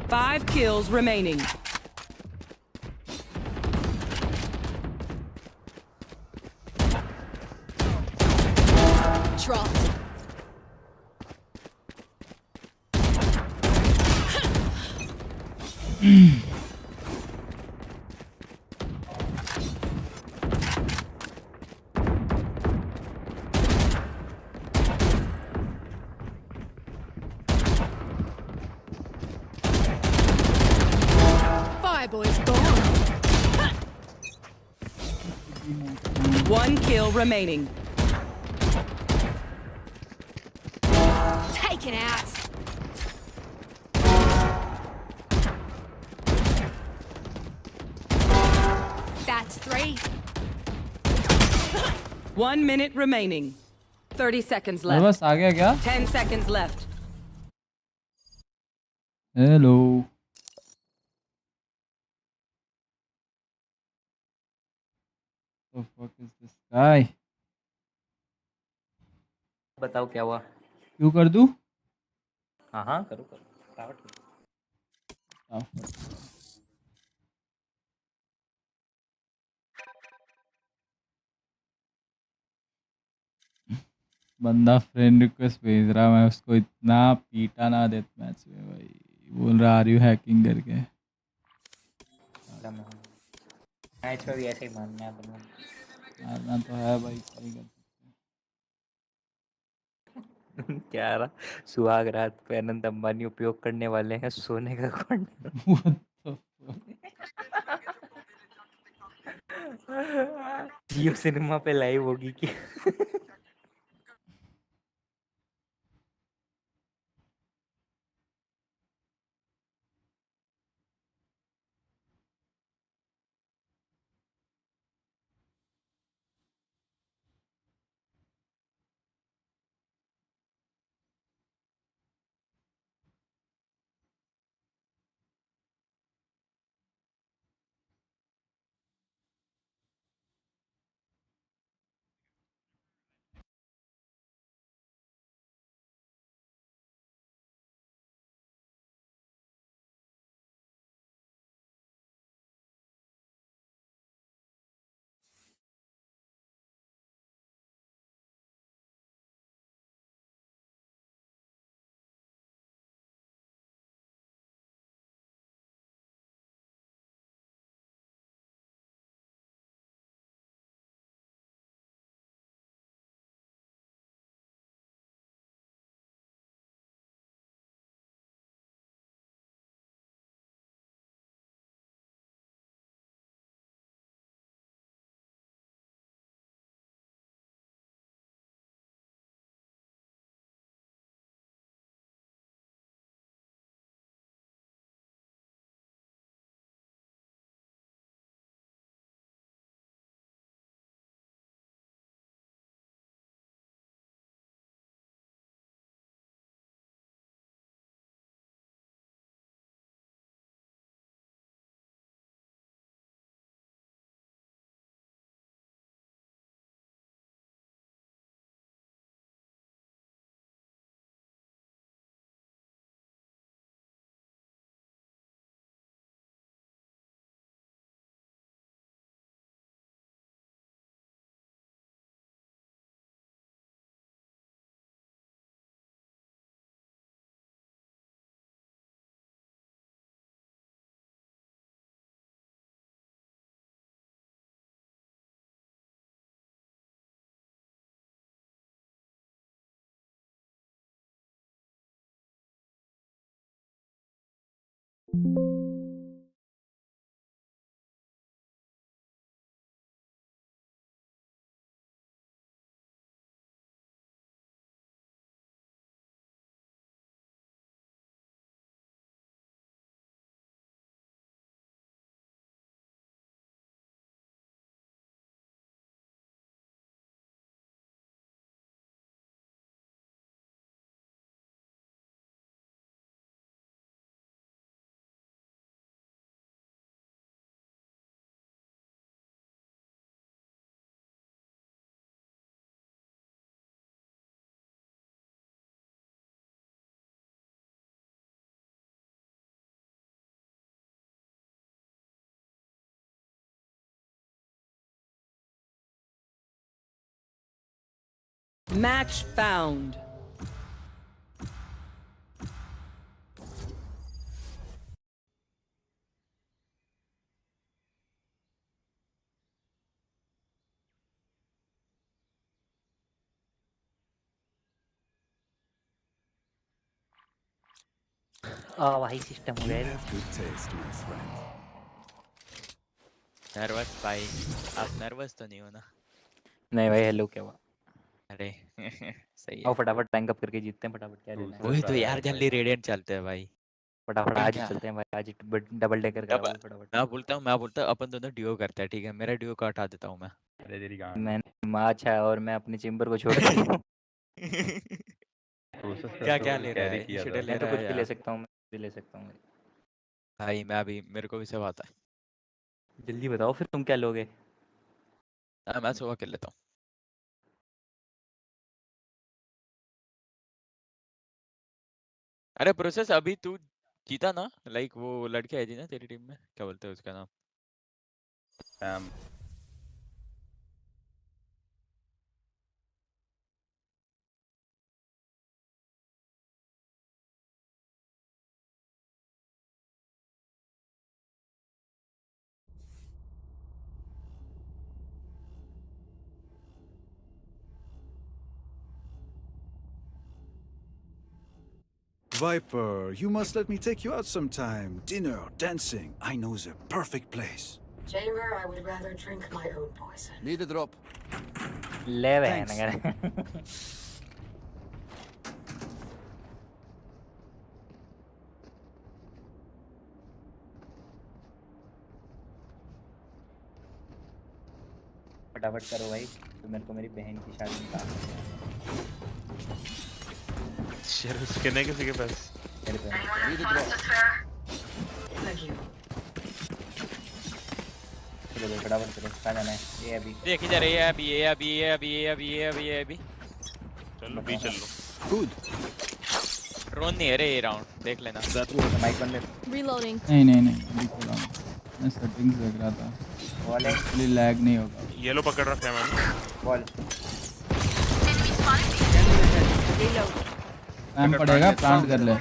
A: 5 kills remaining.
C: Dropped. Fireboy's gone.
A: 1 kill remaining.
C: Taken out. That's 3.
A: 1 minute remaining. 30 seconds
B: अरे
A: left.
B: बस आ गया क्या?
A: 10 seconds left.
B: Hello. The fuck is this guy?
D: बताओ क्या हुआ?
B: क्यों कर दूं?
D: हाँ हाँ करो करो फटाफट करो।
B: बंदा फ्रेंड रिक्वेस्ट भेज रहा, मैं उसको इतना पीटा ना डेथ मैच में भाई, बोल रहा आर यू हैकिंग करके।
D: मैच में भी ऐसे ही मारना है तुम्हें।
B: मारना तो है भाई, क्या ही कर सकते
D: क्या रहा? सुहाग रात पे अनंत अंबानी उपयोग करने वाले हैं सोने का कौन?
B: हैं। What the fuck?
D: Jio cinema पे लाइव होगी कि
A: Match found.
D: भाई सिस्टम हो गया
F: You
D: है।
F: have good taste, my friend.
I: Nervous भाई, आप नर्वस तो नहीं हो ना?
D: नहीं भाई, हेलो क्या हुआ?
I: अरे सही
D: आओ
I: है।
D: फटाफट रैंक अप करके जीतते हैं फटाफट, क्या लेना है?
I: वही तो यार, जल्दी रेडियंट चलते हैं भाई।
D: फटाफट आज ही
I: क्या?
D: चलते हैं भाई, आज डबल डेकर
I: अब
D: कराओ फटाफट।
I: मैं बोलता हूँ अपन दोनों ड्यूओ करते हैं, ठीक है? मेरा ड्यूओ का हटा देता हूँ मैं।
D: मैंने अच्छा, और मैं अपने चेम्बर को छोड़ दूँ?
I: क्या क्या ले रहा है? इनिशिएटिव ले
D: मैं तो
I: रहा
D: कुछ
I: है
D: भी ले
I: या?
D: सकता हूँ, मैं कुछ भी ले सकता हूँ।
I: भाई मैं भी, मेरे को भी सब आता है।
D: जल्दी बताओ फिर तुम क्या लोगे?
I: हाँ, मैं सुबह कर लेता हूँ। अरे प्रोसेस, अभी तू जीता ना? लाइक वो लड़की आई थी ना तेरी टीम में, क्या बोलते हैं उसका नाम?
F: Viper, you must let me take you out sometime. Dinner, dancing. I know the perfect place.
J: Chamber, I would rather drink my own poison.
H: Need a drop.
D: ले बहन
F: Thanks.
D: अगर फटाफट करो भाई, तो मेरे को मेरी बहन की शादी में काम है।
K: यार उसके नहीं किसी के पास।
D: मेरे पे
H: Need a drop.
J: Thank you.
D: चलो भाई फटाफट करो, कहाँ जाना है? ये अभी
I: देख इधर, ये अभी
K: चलो बी चल लो।
F: Good.
I: ड्रोन नहीं है रे ये राउंड, देख लेना।
F: That will
D: माइक बंद कर।
C: Reloading.
B: नहीं अभी खोला हूँ। मैं सेटिंग्स देख रहा था,
D: वॉल है,
B: इसलिए लैग नहीं होगा।
K: येलो पकड़ रखा है मैंने।
D: वॉल।
B: प्लान पड़ेगा, प्लांट कर ले।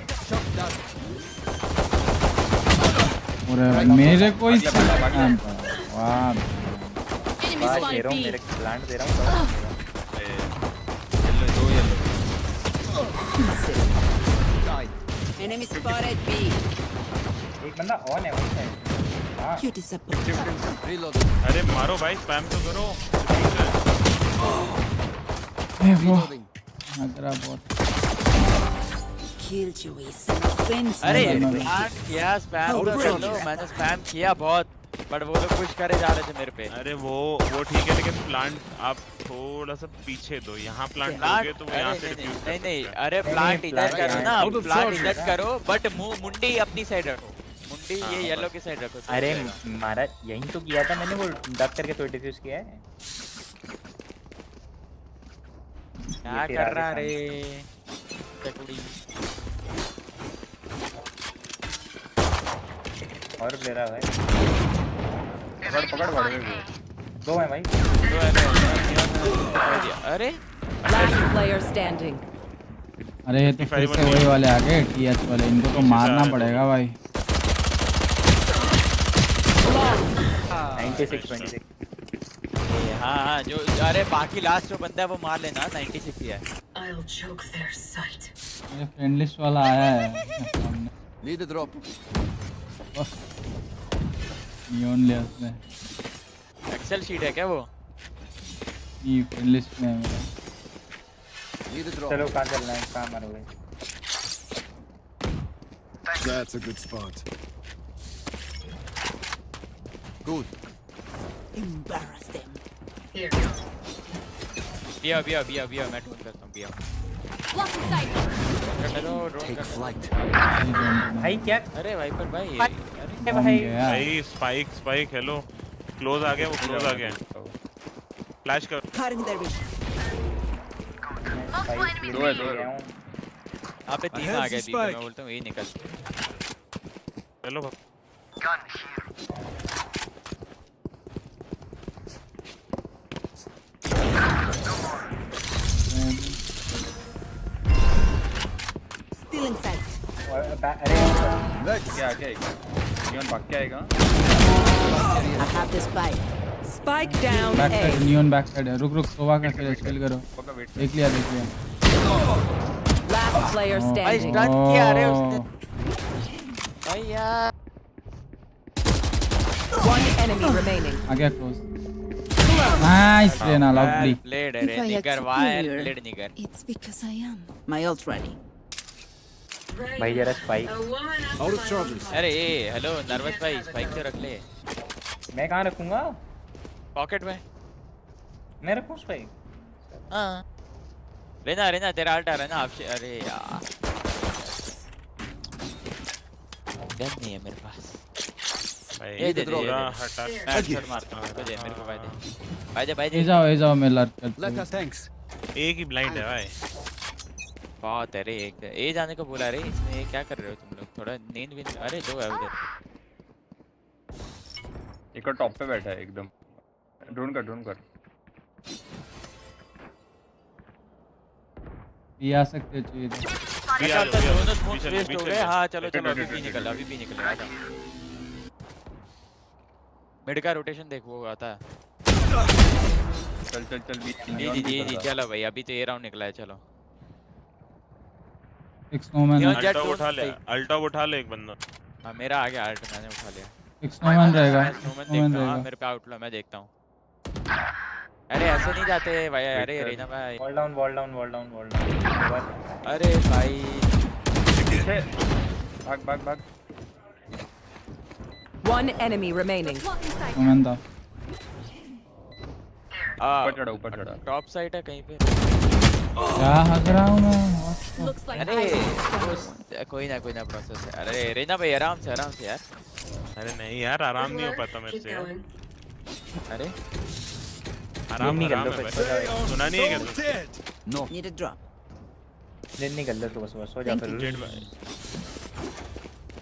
B: और मेरे को ही प्लान पड़ा। वाह
C: Enemy
D: बात दे
C: spotted
D: रहा हूँ,
C: B.
D: मेरे प्लांट दे रहा हूँ।
K: येलो दो येलो।
A: Enemy spotted B.
D: एक बंदा ऑन है वहीं साइड। हाँ
A: You disappoint.
H: Reload.
K: अरे मारो भाई, स्पैम तो करो।
B: वो
H: Reloading.
B: अगरा बहुत।
A: Killed you with self-defense.
I: अरे
B: no, no.
I: प्लांट किया, स्पैम तो कर लो। मैंने स्पैम किया बहुत, बट वो लोग पुश करे जा रहे थे मेरे पे।
K: अरे वो ठीक है, लेकिन प्लांट आप थोड़ा सा पीछे दो। यहाँ प्लांट दोगे तो वो यहाँ से रिफ्यूज कर
I: नहीं,
K: सकता है।
I: अरे प्लांट इधर
D: plant
I: करो ना,
F: Out of
I: प्लांट
F: charge.
I: इधर करो, बट मुंडी अपनी साइड रखो। मुंडी ये येलो की साइड रखो। तो
D: अरे
I: हो जाएगा।
D: मारा यहीं तो किया था मैंने, वो डक करके तो डिफ्यूज किया है।
I: क्या
D: ये तेरा
I: कर रहा
D: आगे
I: रे चकुड़ी?
D: और ले रहा है भाई, पकड़ पकड़ दो है भाई।
I: अरे
A: Last player standing.
B: अरे ये तो फिर से वही वाले आ गए, टीएच वाले। इनको तो मारना पड़ेगा भाई।
D: 96-26।
I: हाँ, जो अरे बाकी लास्ट जो बंदा है वो मार लेना। 96 ही है।
J: I'll choke their sight.
B: ये फ्रेंड लिस्ट वाला आया है सामने।
H: Need a drop.
B: नियॉन ले उसने
I: एक्सेल शीट है क्या वो?
B: ये फ्रेंड लिस्ट में है मेरा।
D: चलो कहाँ चलना है, कहाँ मारोगे?
F: That's a good spot.
H: Good.
J: Embarrass them. Here.
I: बिया मैं ढूंढ करता हूँ बिया।
C: Blocking sight.
I: Hello drone
H: Take flight.
D: भाई क्या?
I: अरे वाइपर भाई
D: अरे भाई
K: भाई स्पाइक हेलो क्लोज आ गया, वो क्लोज आ गया। फ्लैश कर।
A: Cutting their vision.
D: दो है
I: यहाँ पे 3 आ गए बीच में, मैं बोलता हूँ यही निकल।
K: चलो
A: Stealing sight.
D: अरे
F: क्या नियॉन भाग के आएगा।
A: I have this spike. Spike down
B: back
A: A.
B: Side neon back side है। रुक सोवा का फिर स्किल करो। देख लिया
A: Last player
I: भाई
A: standing.
I: स्टन किया रे उसने भाई यार।
A: One enemy remaining.
B: आ गया close. Nice Reyna lovely.
I: Played है रे निगर वायर प्लेड निगर।
A: It's because I am. My ult ready.
D: भाई जरा स्पाइक।
F: Out of charges.
I: अरे ए हेलो नर्वस भाई स्पाइक तो रख ले।
D: मैं कहाँ रखूँगा?
I: पॉकेट में
D: मैं रखूँ स्पाइक?
I: हाँ रेना तेरा अल्ट आ रहा है ना आपसे। अरे यार गन नहीं है मेरे पास। ये दे
K: पूरा हटा
I: मैं शॉट मारता हूँ मेरे को दे भाई दे
B: ए जाओ मैं लर्ट करता
H: Let
B: हूँ।
H: us thanks.
K: एक ही ब्लाइंड है भाई।
I: बहुत है रे एक ए जाने को बोला रे इसमें। ये क्या कर रहे हो तुम लोग? थोड़ा नींद भी अरे दो है उधर।
L: एक और टॉप पे बैठा है एकदम। ड्रोन कर
B: ये आ सकते चाहिए था।
I: दोनों स्मोक वेस्ट हो गए। हाँ चलो अभी भी निकल आजा। मिड का रोटेशन देख वो आता है।
L: चल
I: जी चलो भाई अभी तो ये राउंड निकला है। चलो
B: एक स्नोमैन
K: अल्टा उठा ले एक बंदा।
I: हाँ मेरा आ गया अल्ट मैंने उठा लिया।
B: एक स्नोमैन रहेगा।
I: हाँ मेरे पे आउट लो मैं देखता हूँ। अरे ऐसे नहीं जाते भाई। अरे रेना भाई
D: वॉल डाउन।
I: अरे भाई
L: भाग।
A: One enemy remaining.
B: स्नोमैन था।
L: ऊपर चढ़ा।
I: टॉप साइड है कहीं पे।
B: क्या हग रहा हूँ मैं?
I: अरे कोई ना प्रोसेस है। अरे रेना भाई आराम से यार।
K: अरे नहीं यार आराम नहीं हो पाता मेरे से यार।
I: अरे
K: आराम है भाई। सुना नहीं है क्या?
H: No.
A: Need a drop.
D: नहीं कर ले तो बस हो जा फिर।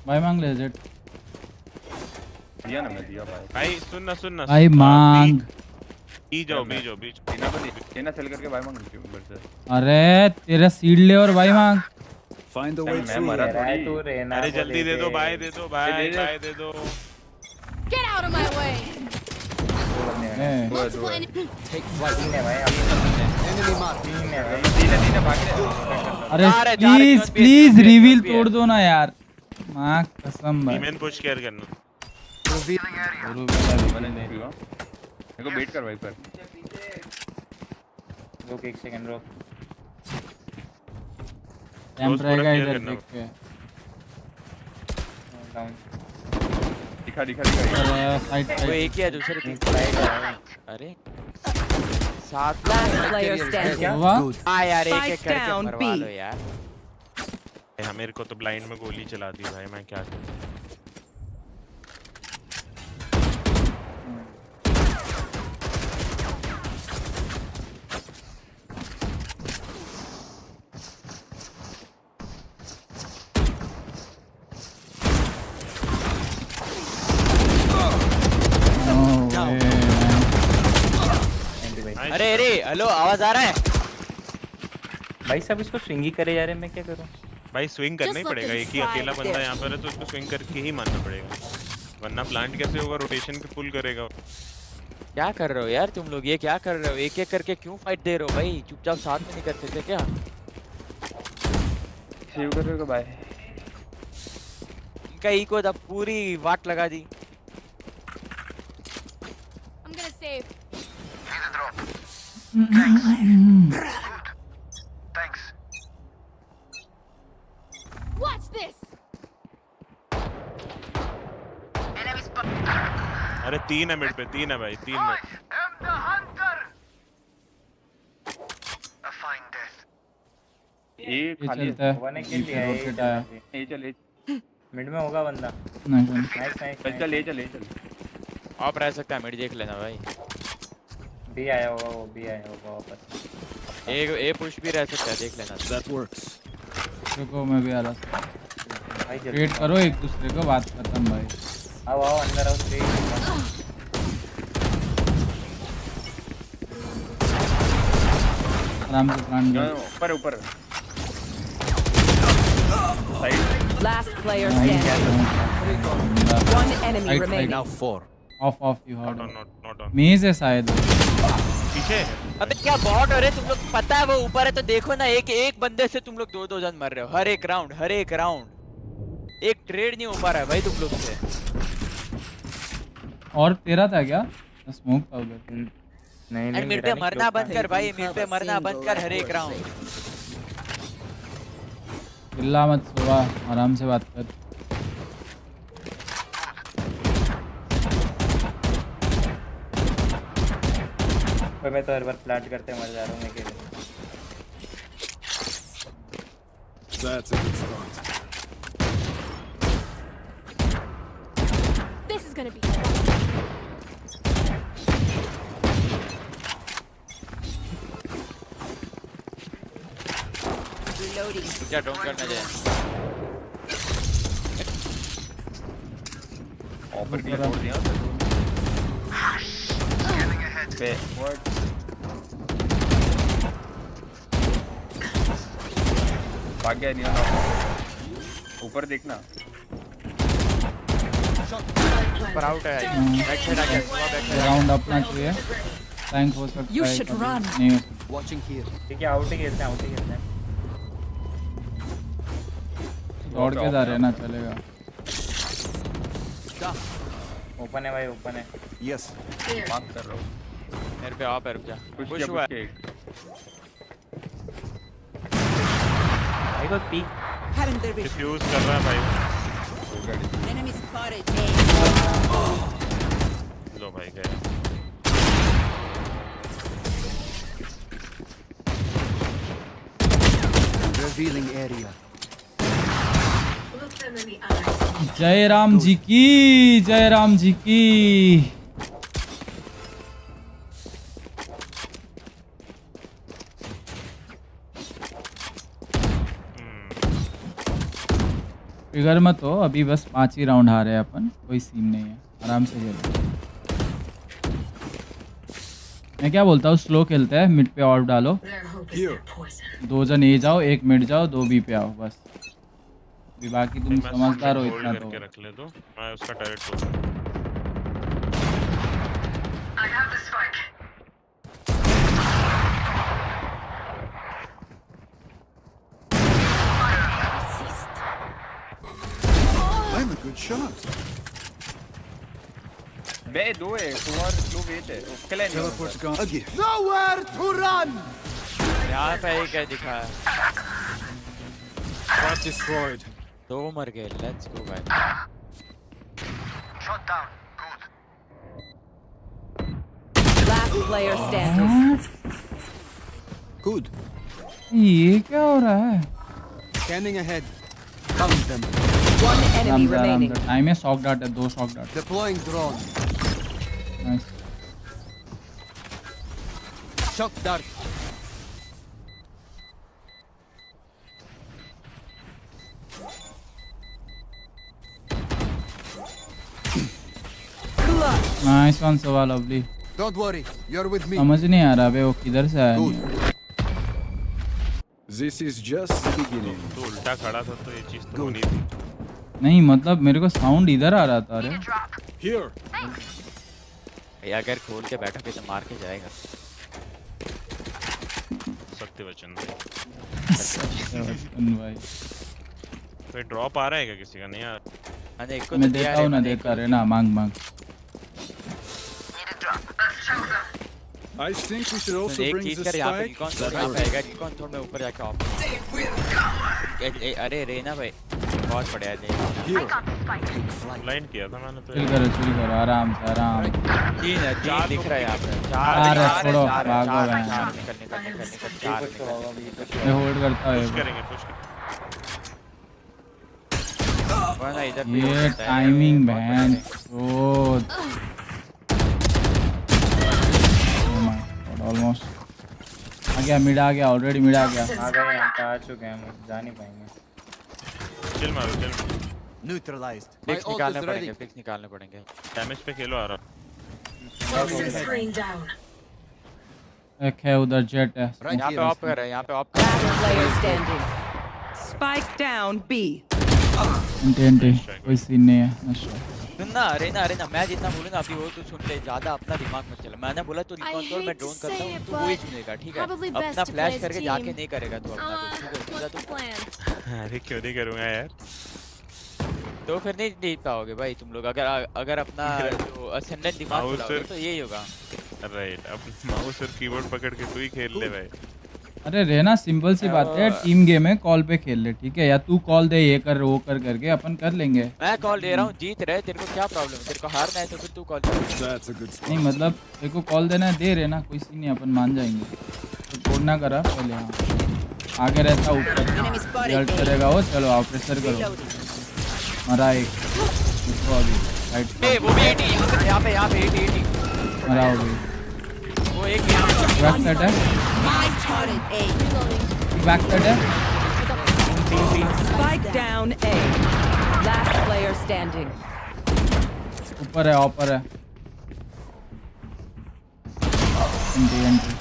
B: भाई मांग ले जेट।
L: दिया ना मैं दिया
K: भाई सुनना
B: भाई मांग।
K: बीच जाओ।
L: बिना सेल करके भाई मांग लेती हूँ ऊपर से।
B: अरे तेरा सीड ले और भाई मांग।
F: Find the way
L: मैं
F: through.
L: मरा थोड़ी।
D: तू रहना।
K: अरे जल्दी दे दो भाई दे दो।
C: Get out of my way. Multiple enemies.
H: Take flight. Enemy mark.
L: तीन भाग रहे।
B: अरे प्लीज रिवील तोड़ दो ना यार। माँ कसम भाई।
K: ईमेन पुश केयर करना।
L: मेरे को वेट कर भाई पर।
D: रुक एक सेकंड रुक।
B: कैंप रहेगा इधर देख के।
D: डाउन।
L: दिखा।
B: अरे साइड
I: वो एक ही है दूसरे तीन। अरे साथ
A: Player standing.
B: हुआ।
I: हाँ यार एक
A: Spike
I: करके
A: down,
I: मरवा
A: B.
I: लो यार।
K: हाँ मेरे को तो ब्लाइंड में गोली चला दी भाई। मैं क्या करूं?
I: अरे हेलो आवाज आ रहा है?
D: भाई सब इसको स्विंग ही करे जा रहे हैं। मैं क्या करूं?
K: भाई स्विंग करना ही पड़ेगा। एक ही अकेला बंदा यहाँ पर है तो उसको स्विंग करके ही मारना पड़ेगा, वरना प्लांट कैसे होगा? रोटेशन पे पुल करेगा।
I: क्या कर रहे हो यार तुम लोग? ये क्या कर रहे हो? एक एक करके क्यों फाइट दे रहे हो भाई? चुपचाप साथ में नहीं कर सकते क्या?
L: सेव कर रहे हो भाई?
I: का इको था पूरी वाट लगा दी।
C: I'm gonna save.
F: Thanks.
C: Watch this.
K: अरे 3 है मिड पे, 3 है भाई, 3 मिड।
L: ए खाली
B: चलता है।
D: वन किल लिया
B: रोटेट आया।
L: ए चल ए
D: मिड में होगा बंदा।
B: नहीं
D: नाइस नाइस
L: चल चल ए चल ए चल
I: आप रह सकता है, मिड देख लेना भाई।
D: बी आया होगा, वो भी आया होगा वापस।
I: ए पुश भी रह सकता है, देख लेना।
F: That works.
B: देखो मैं भी आ रहा था।
D: भाई जल्दी
B: वेट करो एक दूसरे को, बात खत्म भाई।
D: आओ आओ अंदर आओ, स्ट्रेट
B: आराम से प्लान कर।
L: ऊपर ऊपर
A: Last player standing. One enemy remaining.
F: Now 4.
B: Of you heard.
K: Not on.
B: मेज है शायद।
K: पीछे
I: अबे क्या बॉट हो रहे तुम लोग, पता है वो ऊपर है तो देखो ना। एक बंदे से तुम लोग 2-2 जन मर रहे हो हर एक राउंड। एक ट्रेड नहीं हो पा रहा है भाई तुम लोग से।
B: और तेरा था क्या स्मोक था उधर?
D: नहीं
I: अरे मिड पे मरना बंद कर भाई, मिड पे मरना बंद कर हर एक राउंड।
B: चिल्ला मत सोवा, आराम से बात कर।
D: मैं तो हर बार प्लांट करते मर जा रहा हूँ मैं अकेले।
F: That's a good start.
C: This is gonna be fun.
A: Reloading.
I: क्या डोंट करना जाए।
L: ऑफर के छोड़ दिया पे भाग गया नहीं। ऊपर देखना
I: पर आउट है। बैक साइड आ गया।
B: राउंड अपना चाहिए। थैंक हो सकता है।
A: You should run.
B: नहीं
H: Watching here.
D: ठीक है, आउट ही खेलते हैं, आउट ही खेलते हैं।
B: दौड़ के जा रहे हैं ना, चलेगा।
D: ओपन है भाई, ओपन है।
F: Yes.
L: बात कर रहा हूँ
I: मेरे पे आप है, रुक जा।
L: कुछ
I: पुश
L: क्या
I: हुआ
L: कुछ
I: है।
D: भाई को peek
J: Having their vision.
K: Defuse कर रहा है भाई।
J: Enemy spotted.
K: लो भाई गए।
H: Revealing area.
B: जय राम जी की, जय राम जी की। फिगर मत हो, अभी बस 5 ही राउंड हारे हैं अपन, कोई सीन नहीं है, आराम से खेलो। मैं क्या बोलता हूँ, स्लो खेलते हैं, मिड पे ऑर्ब डालो।
F: Here.
B: 2 जन ए जाओ, 1 मिड जाओ, 2 बी पे आओ, बस। अभी बाकी तुम समझदार हो इतना तो।
K: करके रख ले तो मैं उसका टैरेट तोड़।
F: I'm a good shot.
L: बे दो है, तू और स्लो वेट है उसके लिए नहीं
F: Teleport's gone. Again.
H: Nowhere to run.
I: यहाँ पे ही क्या दिखा है।
F: Bot destroyed.
I: 2 मर गए, लेट्स गो भाई।
F: Shot down.
A: Last player standing.
F: Good.
B: ये क्या हो रहा है?
H: Scanning ahead. Found them.
A: One enemy remaining.
B: Time है, शॉक डार्ट है, 2 shock dart.
H: Deploying drone.
B: Nice.
H: Shock dart.
B: Nice one सवा, lovely.
H: Don't worry. You're with me.
B: समझ नहीं आ रहा बे, वो किधर से आया नहीं है।
F: This is just the beginning.
K: तो उल्टा खड़ा था तो ये चीज तो होनी थी।
B: नहीं मतलब मेरे को साउंड इधर आ रहा था। अरे
F: Here.
I: भाई अगर खोल के बैठोगे तो मार के जाएगा।
K: सत्य वचन
B: भाई।
K: कोई ड्रॉप आ रहा है क्या किसी का? नहीं यार
I: मैंने एक को
B: मैं
I: तो दिया
B: देता हूँ ना,
I: मैंने एक
B: देता
I: को
B: रे ना, मांग मांग।
F: I think we should also
I: एक
F: bring
I: चीज
F: the
I: कर यहाँ पे
F: spike.
I: कौन थोड़ा यहाँ पे आएगा कौन थोड़ा मैं ऊपर जाके ऑफ अरे रेना भाई बहुत बढ़िया थे
K: लाइन किया था मैंने तो।
B: चिल करो आराम से आराम।
I: तीन है चार दिख रहा है यहाँ पे
B: चार है, छोड़ो, भागो बहन।
I: निकल चार
B: मैं होल्ड करता
K: पुश
B: हूँ।
K: करेंगे पुश
I: वरना इधर भी
B: ये
I: हो सकता है।
B: टाइमिंग बहन ऑलमोस्ट आ गया, मिड आ गया, ऑलरेडी मिड आ गया।
D: आ गए, हम तो आ चुके हैं, हम जा नहीं पाएंगे।
K: चिल मारो चिल।
H: Neutralized.
I: फिक्स निकालने पड़ेंगे, फिक्स निकालने पड़ेंगे।
K: डैमेज पे खेलो आ रहा।
B: एक है उधर, जेट है।
I: यहाँ पे ऑफ कर रहा है, यहाँ पे ऑफ कर रहा
A: Last player standing. Spike down B.
B: इंटेंटी कोई सीन नहीं है। अच्छा
I: सुनना रेना मैं जितना बोलूँ ना अभी वो तो सुन ले, ज्यादा अपना दिमाग मत चला। मैंने बोला तो रिकॉल कर, मैं ड्रोन करता हूँ तो वही सुनेगा, ठीक है? अपना फ्लैश करके जाके नहीं करेगा तो अपना कुछ।
K: अरे क्यों नहीं करूँगा यार।
I: तो फिर नहीं जीत पाओगे भाई तुम लोग। अगर अपना जो असेंडेंट दिमाग चलाओगे तो यही होगा।
K: राइट, अब माउस और कीबोर्ड पकड़ के तू ही खेल ले भाई।
B: अरे रहना, सिंपल सी बात है, टीम गेम है, कॉल पे खेल ले, ठीक है? या तू कॉल दे, ये कर वो कर करके अपन कर लेंगे।
I: मैं कॉल दे रहा हूँ, जीत रहे, तेरे को क्या प्रॉब्लम है? तेरे को हारना है तो फिर तू कॉल दे।
B: नहीं मतलब तेरे को कॉल देना है, दे रहना, कोई सीन नहीं, अपन मान जाएंगे। तो छोड़ना करा पहले। हाँ आगे रहता ऊपर रिजल्ट करेगा वो। चलो आओ प्रेशर करो। मरा एक इसको अभी राइट
I: वो भी 80 यहाँ पे 80
B: मरा हो गई।
I: वो एक यहाँ पे
B: बैक साइड है, बैक साइड है।
A: Spike down A. Last player standing.
B: ऊपर है, ऊपर है। एंट्री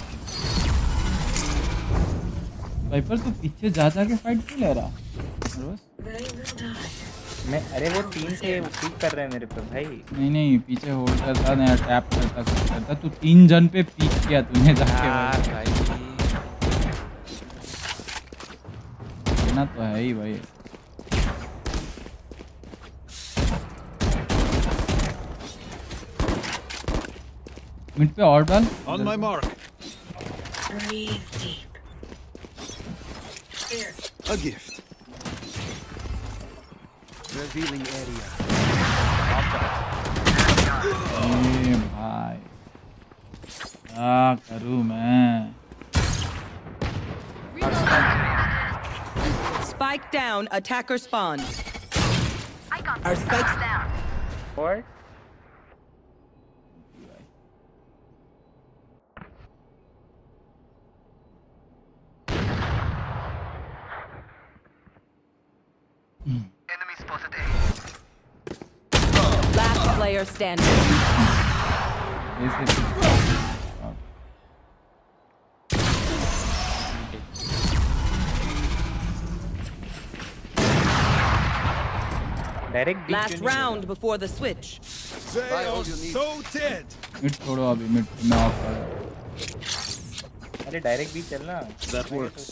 B: वाइपर तू पीछे जा के फाइट क्यों ले रहा?
D: मैं अरे वो 3 से पीक कर रहे हैं मेरे पे भाई।
B: नहीं पीछे होल्ड करता नहीं, टैप करता कुछ करता। तू 3 जन पे पीक किया तूने जाके भाई। ना तो है ही भाई। मिड पे और डाल।
F: On my mark. A gift.
H: Revealing area.
B: ए भाई क्या करूं मैं?
A: Spike down. Attacker spawn. Our spikes down.
D: What?
A: Last player standing.
D: Direct
A: Last round before the switch.
F: They are so dead.
B: Mid छोड़ो अभी, मिड में ऑफ कर।
D: अरे direct भी चलना।
F: That works.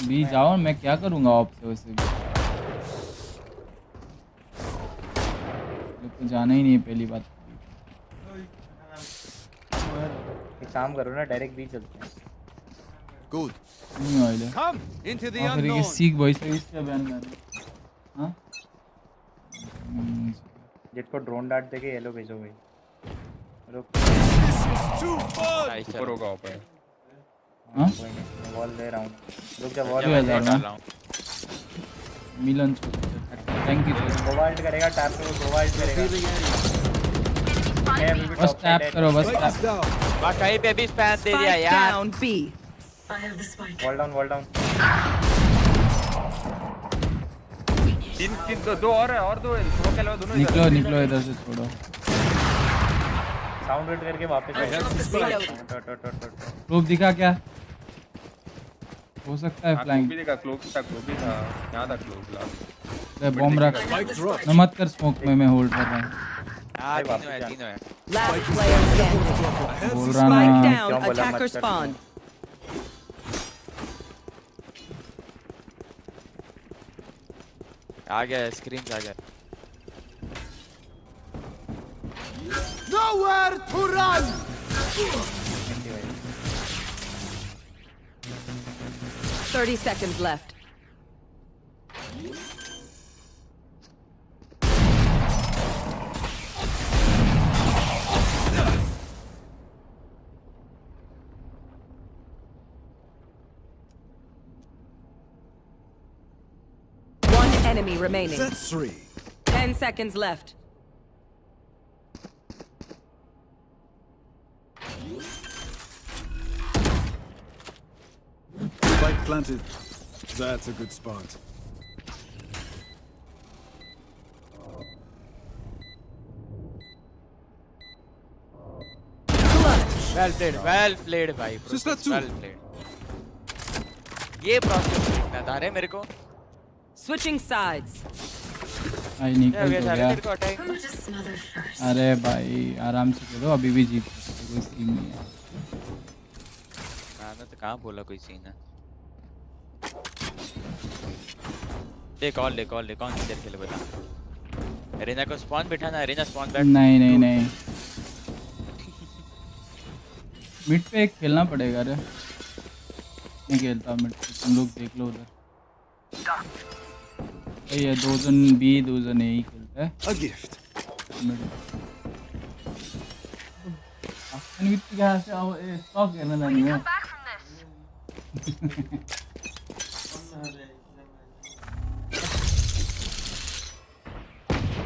B: बी जाओ, मैं क्या करूंगा ऑफ से वैसे भी। तो जाना ही नहीं है पहली बात।
D: एक काम करो ना, डायरेक्ट भी चलते हैं।
H: Good.
B: नहीं वाले
H: Come into the
B: फिर ये
H: unknown.
B: सीख वही से इससे बैन कर। हां
D: जेट को ड्रोन डाट देके येलो भेजो भाई। रुक
F: Too fun.
L: ऊपर होगा ऊपर।
B: हां
D: कोई नहीं, वॉल दे रहा हूँ। रुक जा, वॉल
B: दे
D: दे
B: रहा
D: रहा
B: हूँ। मिलन थैंक यू।
D: गोवाल्ट करेगा, टैप करो, गोवाल्ट करेगा।
B: बस टैप करो, बस टैप।
I: बस कहीं पे भी स्पैम दे दिया
A: Spike
I: यार।
A: down B.
D: Wall down, wall down.
L: तीन दो और है, और दो है। थोड़ा खेलो दोनों इधर।
B: निकलो इधर से, छोड़ो।
D: साउंड रेड करके वापस आओ।
B: प्रूफ दिखा क्या? हो सकता है
L: क्लोक
B: फ्लाइंग।
L: भी देखा, क्लोक था यहाँ था क्लोक लास्ट।
B: ले बॉम्ब रख न मत कर स्मोक में, मैं होल्ड कर रहा हूं।
I: हाँ तीनों है।
A: Last player standing.
B: बोल रहा
A: Spike
B: ना।
A: down. Attacker spawn.
I: आ गया, स्क्रीन आ गया।
H: Nowhere to run.
A: 30 seconds left. One enemy remaining.
F: That's 3.
A: 10 seconds left.
F: Spike planted. That's a good spot.
I: Well played भाई.
F: Sister two.
I: Well played. ये process देखना था रे मेरे को.
A: Switching sides.
B: भाई निकल तो गया.
I: तेरे को अटैक.
B: अरे भाई आराम से खेलो, अभी भी जीत सकते, कोई सीन नहीं है.
I: मैंने तो कहाँ बोला कोई सीन है. ले कॉल कौन सी देर खेले बता. एरेना को स्पॉन बिठाना. एरेना स्पॉन बैठ.
B: नहीं मिड पे एक खेलना पड़ेगा रे. नहीं खेलता मिड पे, तुम लोग देख लो उधर. ये 2 जन बी 2 जन ए ही खेलता है.
F: A gift.
B: मिड विथ क्या से आओ ए स्टॉक करना नहीं है.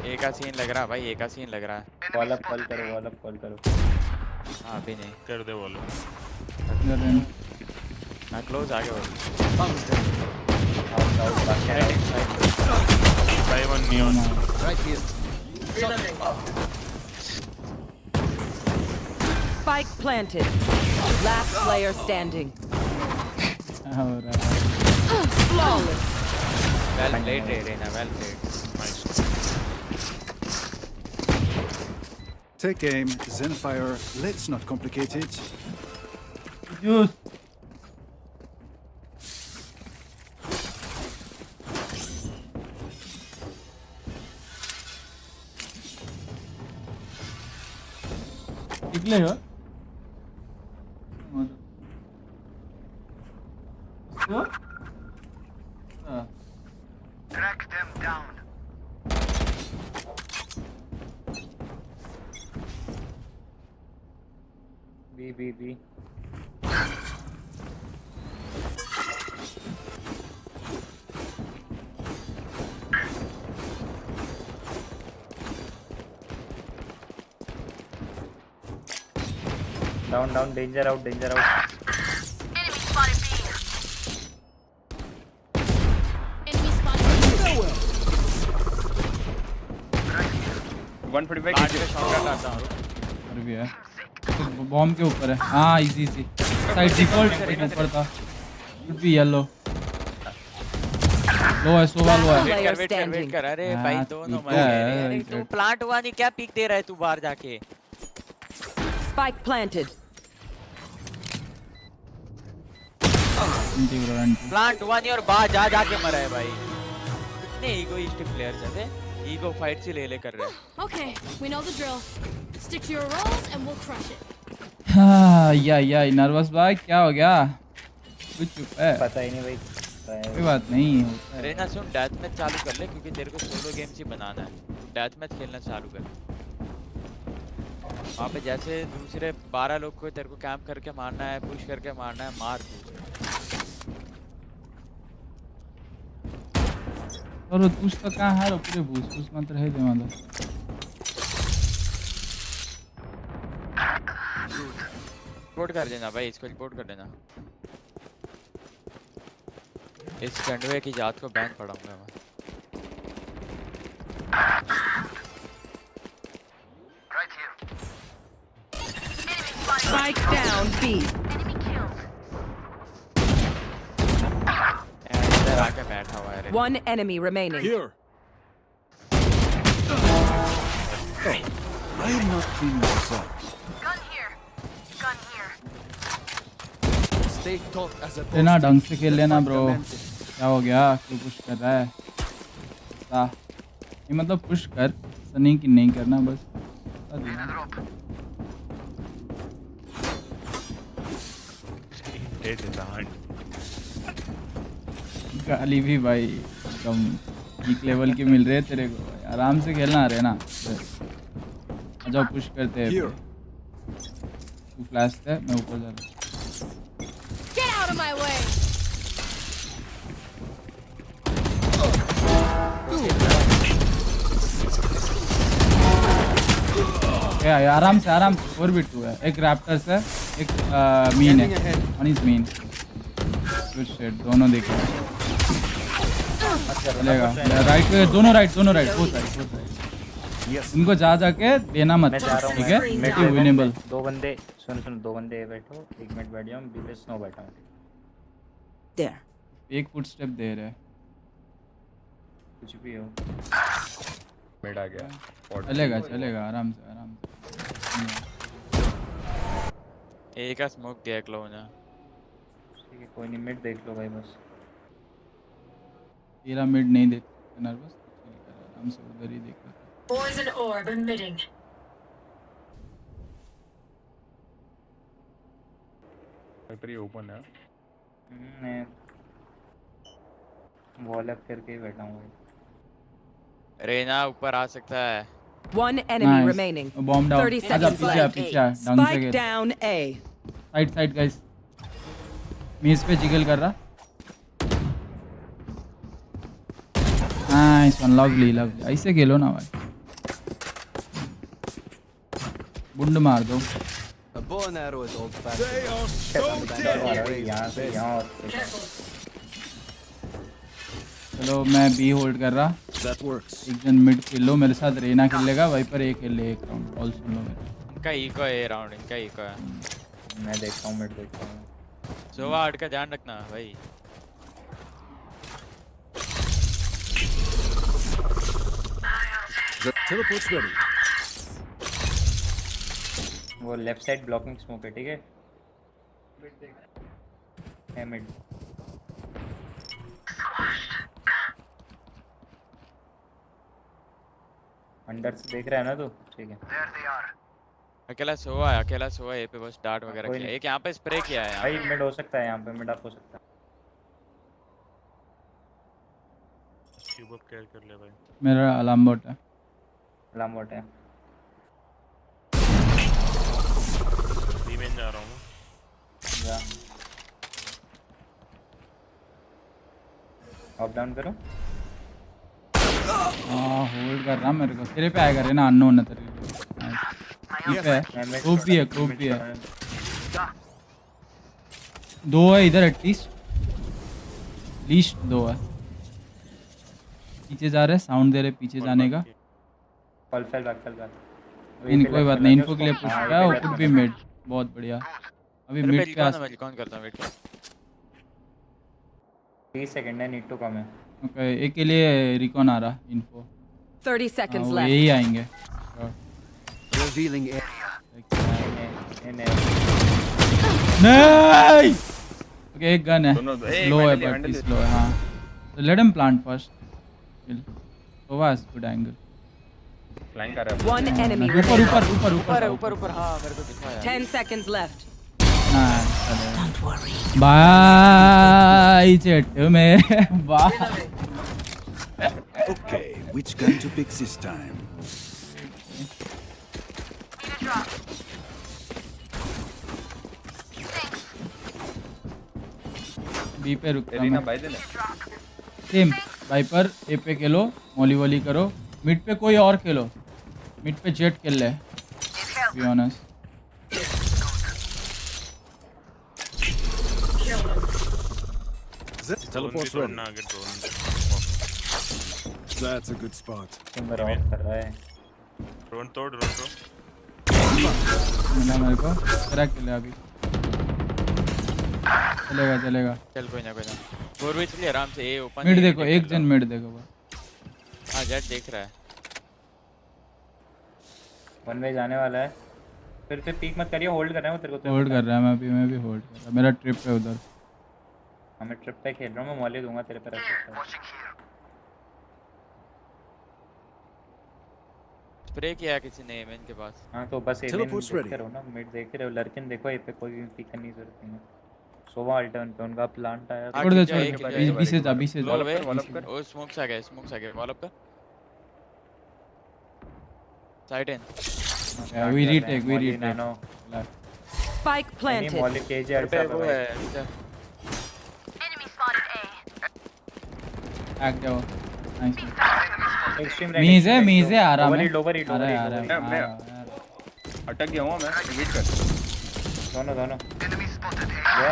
I: एक का सीन लग रहा भाई. एक का सीन लग रहा है.
D: वॉल अप कॉल करो.
I: हाँ अभी नहीं
K: कर दे बोलो.
I: मैं क्लोज आ गया.
K: Try one neon.
H: Right here.
A: Spike planted. Last player standing. Flawless.
I: Well played Reina. Well played.
K: Nice.
F: Take aim, Zenfire. Let's not complicate it.
B: Juice. निकले हो?
H: Track them down.
D: B. Down, danger out.
C: Enemy spotted B. Enemy spotted B.
L: 145
I: आज का shot डालता हूँ.
B: और भी है. Bomb के ऊपर है. हाँ इजी साइड डिफॉल्ट ऊपर था. Should be yellow. लो है सोवा लो है.
I: वेट कर. अरे भाई दोनों मर गए. तू प्लांट हुआ नहीं क्या पीक दे रहा है तू बाहर जाके.
A: Spike planted.
I: प्लांट हुआ नहीं और बाहर जाके मरा है भाई. इतने ईगोइस्टिक प्लेयर्स हैं. ईगो फाइट से ले कर रहे हैं.
C: Okay, we know the drill. Stick to your roles and we'll crush it.
B: हाँ या नर्वस भाई क्या हो गया? कुछ चुप है.
D: पता ही नहीं भाई.
B: कोई बात नहीं होता है.
I: रेना सुन डेथ मैच चालू कर ले क्योंकि तेरे को सोलो गेम्स ही बनाना है. डेथ मैच खेलना चालू कर. वहाँ पे जैसे दूसरे 12 लोग को तेरे को कैंप करके मारना है, पुश करके मारना है, मार तू.
B: और तूस तो कहाँ है? पूरे भूस मत रहे दे मतलब.
I: रिपोर्ट कर देना भाई. इसको रिपोर्ट कर देना. इस गंडवे की जात को बैन पढ़ाऊंगा मैं.
A: Spike down B.
I: इधर आके बैठा हुआ है.
A: One enemy remaining.
F: Here. Oh, I am not cleaning this up.
C: Gun here.
H: Stay taut as a
B: लेना ढंग से खेल लेना ब्रो. क्या हो गया? क्यों पुश कर रहा है? ये मतलब पुश कर, सनी की नहीं करना बस.
K: hit is a hunt.
B: गाली भी भाई कम पीक लेवल की मिल रही है तेरे को भाई, आराम से खेलना रहे ना। आजा पुश करते हैं
F: Here.
B: तू फ्लैश है, मैं ऊपर जा रहा हूँ।
C: Get out of my way!
B: आराम से 4v2 है। एक रैप्टर्स है, एक मीन है, one is mean. Good shit, दोनों देखे चलेगा। राइट पे दोनों राइट बोथ राइट। उनको जा जाके देना मत, ठीक है? विनेबल।
D: दो बंदे सुन दो बंदे बैठो, एक मिनट बैठ जाओ, बी पे स्नो बैठा हूं।
J: There.
B: एक फुट स्टेप दे रहे,
D: कुछ भी हो।
L: मिड आ गया।
B: चलेगा आराम से।
I: एक का स्मोक देख लो ना।
D: ठीक है, कोई नहीं, मिड देख लो भाई बस।
B: तेरा मिड नहीं देख सकते नर्वस, आराम से उधर ही देख लो।
A: Poison orb emitting.
L: वाइपर ये ओपन है।
D: मैं वॉल अप करके ही बैठा हूं।
I: रेना ऊपर आ सकता है।
A: One enemy remaining.
B: Bomb down.
A: 30 seconds left. Spike down A.
B: Side guys. मेज पे जिगल कर रहा। Nice one, lovely. ऐसे खेलो ना भाई, बुंड मार दो।
H: A bow and arrow is old fashioned.
F: They are so dead.
D: यहाँ से यहाँ।
B: चलो मैं बी होल्ड कर रहा।
F: That works.
B: एक जन मिड खेल लो मेरे साथ, रेना खेलेगा, वाइपर ए खेल ले एक राउंड। ऑल सुन लो मेरा।
I: इनका इको है राउंड, इनका इको है।
D: मैं देखता हूँ, मिड देखता हूँ।
I: सोवा हट का ध्यान रखना भाई।
F: The teleport's ready.
D: वो लेफ्ट साइड ब्लॉकिंग स्मोक है, ठीक है? है मिड। अंदर से देख रहा है ना तू? ठीक है।
I: अकेला सोवा है पे बस डार्ट वगैरह किया। एक यहाँ पे स्प्रे किया है।
D: भाई मिड हो सकता है, यहाँ पे मिड अप हो सकता है।
K: क्यूब अप केयर कर ले भाई।
B: मेरा अलार्म बॉट है।
K: रीमेन जा रहा हूँ
D: जा। अप डाउन करो।
B: होल्ड कर रहा मेरे को। तेरे पे आएगा ना, अननोन है तेरे पे। खूब भी है। दो है इधर, एटलीस्ट दो है। पीछे जा रहे, साउंड दे रहे पीछे जाने का।
D: फल
B: कोई बात नहीं, इन्फो के लिए पुश किया। वो कुछ भी मिड, बहुत बढ़िया। अभी मिड पे
I: कौन करता है वेट।
D: 30 सेकंड है, नीड टू कम है।
B: ओके, एक के लिए रिकॉन आ रहा इन्फो।
A: 30 seconds left.
B: यही आएंगे।
H: Revealing area.
B: नहीं। ओके, एक गन है, लो है बट स्लो है। हाँ, तो लेट हिम प्लांट फर्स्ट। तो बस गुड एंगल।
L: फ्लैंक कर रहा है।
A: One enemy
B: ऊपर।
I: हाँ मेरे को दिखा यार।
A: 10 seconds left.
J: Don't worry.
B: Buy chat में buy.
F: Okay, which gun to pick this time?
B: B पे रुक रहा
L: एलिना
B: मैं।
L: भाई देने।
B: सेम वाइपर ए पे खेलो, मॉली वॉली करो। मिड पे कोई और खेलो, मिड पे जेट खेल ले। Be honest.
F: Teleport's ready.
K: ना आगे drone.
F: That's a good spot.
D: सुंदर आउट कर रहा है।
K: ड्रोन तोड़।
B: मिला मेरे को, क्रैक खेले अभी। चलेगा।
I: चल कोई ना। फोर चलिए आराम से। ए ओपन।
B: मिड देखो, एक जन मिड देखो बस।
I: हाँ जेट देख रहा है।
D: वन वे जाने वाला है। फिर से पीक मत करिए, होल्ड कर रहा है वो तेरे को।
B: होल्ड कर रहा है, मैं भी होल्ड कर रहा। मेरा ट्रिप है उधर।
D: मैं ट्रिप पे खेल रहा हूँ, मैं मॉली दूंगा तेरे पे।
I: स्प्रे किया किसी ने एमएन के पास।
D: हाँ तो बस
F: Teleport's ready.
D: करो ना, मिड देख रहे हो। लर्किन देखो, ए पे कोई पिक करने की जरूरत नहीं है। सोवा अल्टर्न पे उनका प्लांट आया
B: छोड़ दे बी से जा
I: लो वे ओ स्मोक्स आ गए वॉल अप कर side in
B: we retake
D: nano
A: Spike planted.
D: मॉलिक केजे अल्टा
I: वो है
B: टैग जाओ नाइस
D: एक्सट्रीम
B: मीज है आ रहा मैं
D: ओवर हीट
L: मैं अटक गया हूं मैं वेट कर
D: दोनों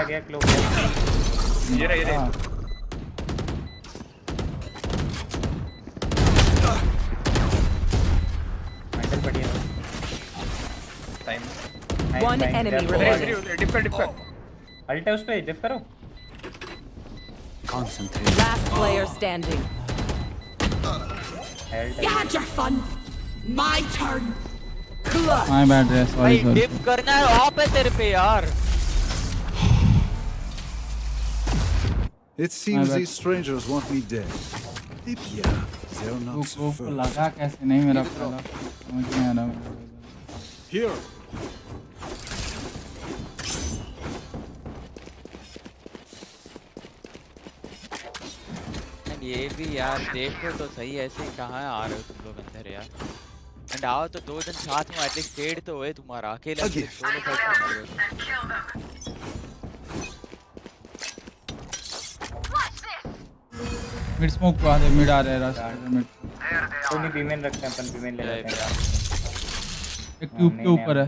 D: गया क्लो गया
L: ये रहे
D: मेंटल पड़ी है
L: time
A: One enemy remaining.
L: Dip कर
D: अल्टा उस पे डिफ करो
H: Concentrate.
A: Last player standing.
C: You had your fun. My turn.
B: my bad रे
I: भाई
B: sorry
I: डिप करना है ऑफ है तेरे पे यार
F: It seems these strangers want me dead. Yeah, they're not so
B: को
F: first.
B: लगा कैसे नहीं मेरा पहला समझ नहीं आ रहा
F: Here.
I: ये भी यार देखो तो सही ऐसे कहाँ आ रहे हो तुम लोग अंदर यार एंड आओ तो 2 जन साथ में एटलीस्ट ट्रेड तो हुए तुम्हारा अकेला सोलो फाइट कर रहे हो
B: मिड स्मोक को आ दे मिड आ रहा है रास्ते मिड
D: कोई नहीं बीमेन रखते हैं अपन बीमेन ले लेते हैं
B: एक ट्यूब के ऊपर है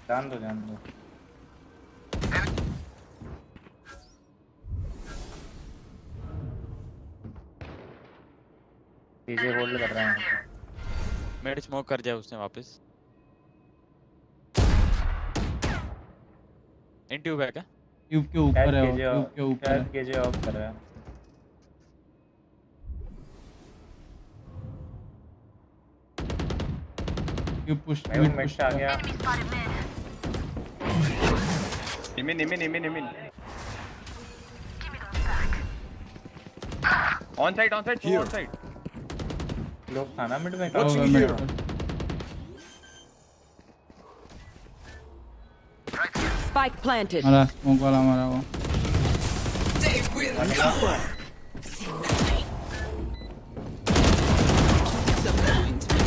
D: जान दो पीछे होल्ड कर रहा है
I: मिड स्मोक कर दिया उसने वापस इन ट्यूब है क्या
B: ट्यूब के ऊपर है ट्यूब के ऊपर है
D: केजे ऑफ कर रहा है
B: ट्यूब पुश
D: मिड आ गया
L: निमिन ऑन साइड ऑन साइड
D: लोग खाना मिड में
A: Spike planted.
B: मारा स्मोक वाला मारा वो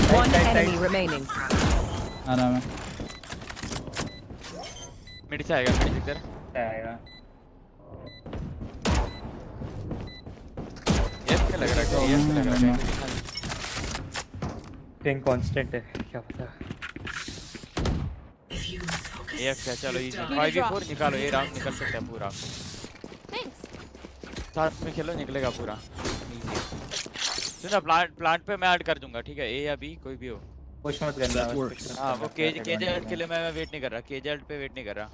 A: One enemy remaining.
B: आ रहा मैं
I: मिड से आएगा मिड इधर
D: आएगा
I: यस क्या लग रहा है यस लग रहा है
D: पिंग कांस्टेंट है क्या पता
I: ये क्या चलो इजी 5v4 निकालो ये राउंड निकल सकता है पूरा साथ में खेलो निकलेगा पूरा सुना प्लांट पे मैं ऐड कर दूंगा ठीक है ए या बी कोई भी हो
D: पुश मत करना
I: हां वो केजे ऐड के लिए मैं वेट नहीं कर रहा केजे ऐड पे वेट नहीं कर रहा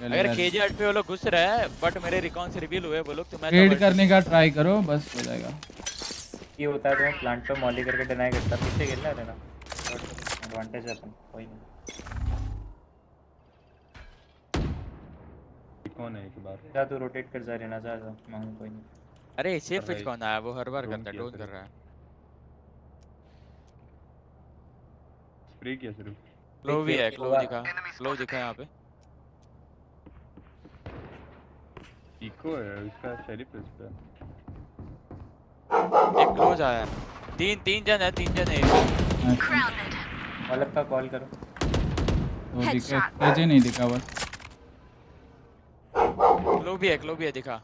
I: अगर केजे ऐड पे वो लोग घुस रहे हैं बट मेरे रिकॉन से रिवील हुए वो लोग तो मैं
B: ट्रेड करने का ट्राई करो बस हो जाएगा
D: ये होता है तो प्लांट पे मॉली करके डिनाई करता पीछे खेलना है ना एडवांटेज है अपन कोई नहीं
L: कौन है एक बार
D: जा तू रोटेट कर जा रहना जा मांग कोई नहीं
I: अरे सेफ पिच कौन आया वो हर बार करता है ड्रोन कर रहा है
L: स्प्रे किया सिर्फ
I: क्लो भी है क्लो दिखा यहां पे
L: इको है उसका शेरिफ इस पे
I: एक क्लोज आया तीन जन है
D: अलग का कॉल करो
B: तो दिखे केजे नहीं दिखा बस
I: क्लो भी है दिखा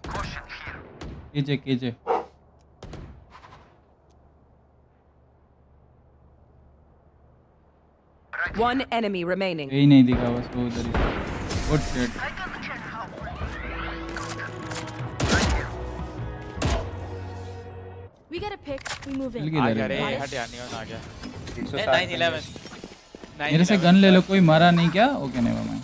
B: केजे
A: One enemy remaining.
B: यही नहीं दिखा बस वो उधर ही good shit
C: We get a pick. We move in.
B: आ
I: गया रे हट यार नियॉन आ गया 911
B: मेरे से गन ले लो कोई मारा नहीं क्या ओके नहीं मैं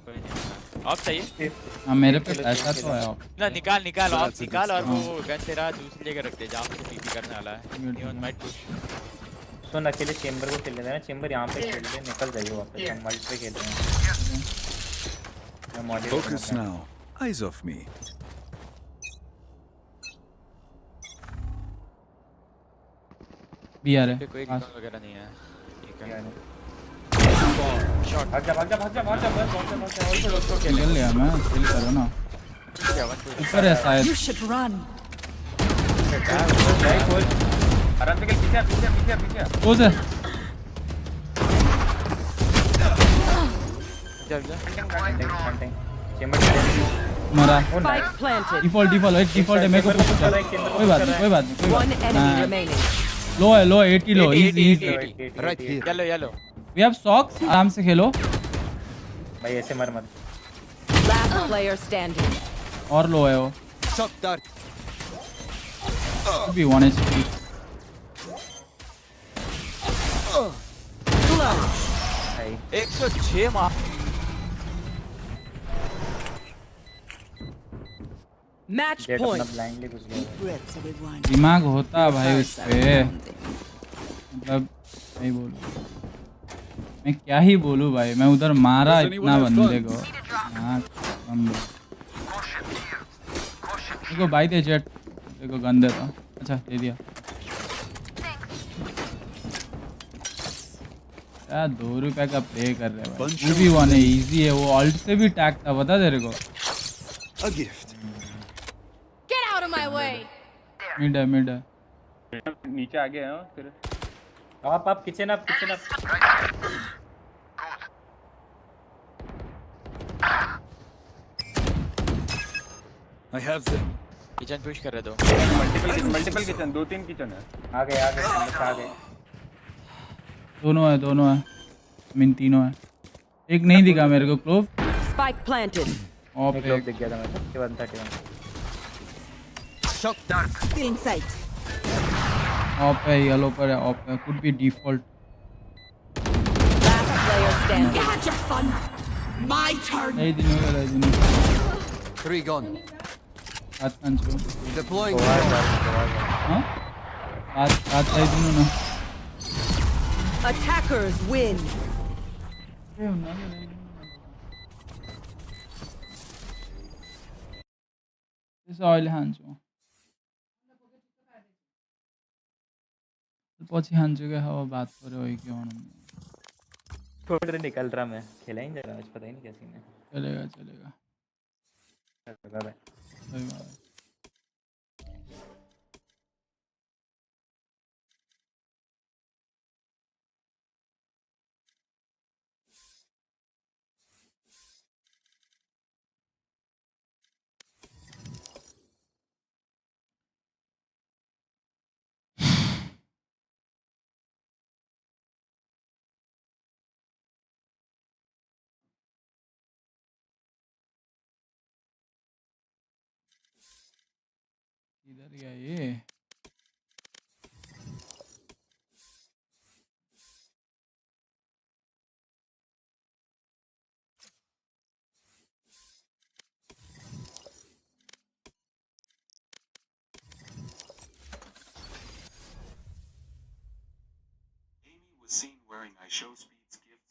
I: कोई नहीं ऑफ चाहिए
B: हां मेरे पे पैसा तो है ऑफ
I: ना निकाल ऑफ निकाल और वो गन तेरा दूसरी जगह रख दे जहां पे पीपी करने वाला है नियॉन माइट पुश
D: सुन अकेले चेंबर को खेल लेते हैं चेंबर यहां पे खेल ले निकल जाइए वापस हम मल्टी पे खेल रहे हैं
F: Focus now. Eyes off me.
B: भी आ रहे
I: कोई रिकॉल वगैरह नहीं है ठीक है
D: भाग जा बस भाग जा और
B: निकल लिया मैं, चिल करो ना। ऊपर है शायद।
J: You should run.
L: आराम से खेल, पीछे
B: वो से मरा।
A: Spike planted.
B: डिफॉल्ट है मेरे को push कर। कोई बात नहीं
A: One enemy remaining.
B: लो है 80 लो, easy।
H: Right here.
I: Yellow
B: We have socks, आराम से खेलो।
D: भाई ऐसे मर मत।
A: Last player standing.
B: और लो है वो।
H: Shock dart.
B: भी 1 HP।
D: भाई
I: 106 मार।
A: Match
D: जेट अपना
A: point.
D: ब्लाइंडली घुस गया।
J: Breaths, everyone.
B: दिमाग होता है भाई उस पे, मतलब नहीं बोलूं मैं, क्या ही बोलूं भाई। मैं उधर मारा इतना बंदे को। हाँ देखो भाई दे जेट, देखो गन देता। अच्छा दे दिया। क्या 2 रुपए का प्ले कर रहे हैं भाई। 2v1 है, इजी है। वो ऑल्ट से भी टैग था, बता तेरे को।
F: A gift.
C: Get out of my way.
B: Mid है।
L: नीचे आ गए हैं फिर।
D: आप kitchen up
F: I have them.
I: Kitchen push कर रहे दो।
L: मल्टीपल किचन, 2-3 किचन है।
D: आ गए
B: दोनों है मीन तीनों है। एक नहीं दिखा मेरे को क्लोव।
A: Spike planted.
B: ऑफ
D: एक
B: है।
D: लोग दिख गया था मेरे को 131।
H: Shock dart.
J: Still in sight.
B: Of है, येलो पर है, ऑफ है। Could be default.
A: Last player standing.
J: Had your fun. My turn.
B: नहीं दिन होगा
H: 3 gone.
B: बात कंचो।
H: Deploying.
B: हाँ बात सही दिन ना।
A: Attackers win.
B: इस ऑयल हांचो पहुंची हांचो के हवा बात कर रहे हो क्यों ना।
D: थोड़ा निकल रहा मैं, खेला ही नहीं जा रहा आज, पता ही नहीं क्या सीन है।
B: चलेगा
D: बाय।
B: सही बात है। इधर गया ये।
F: Seen wearing I show speeds gift.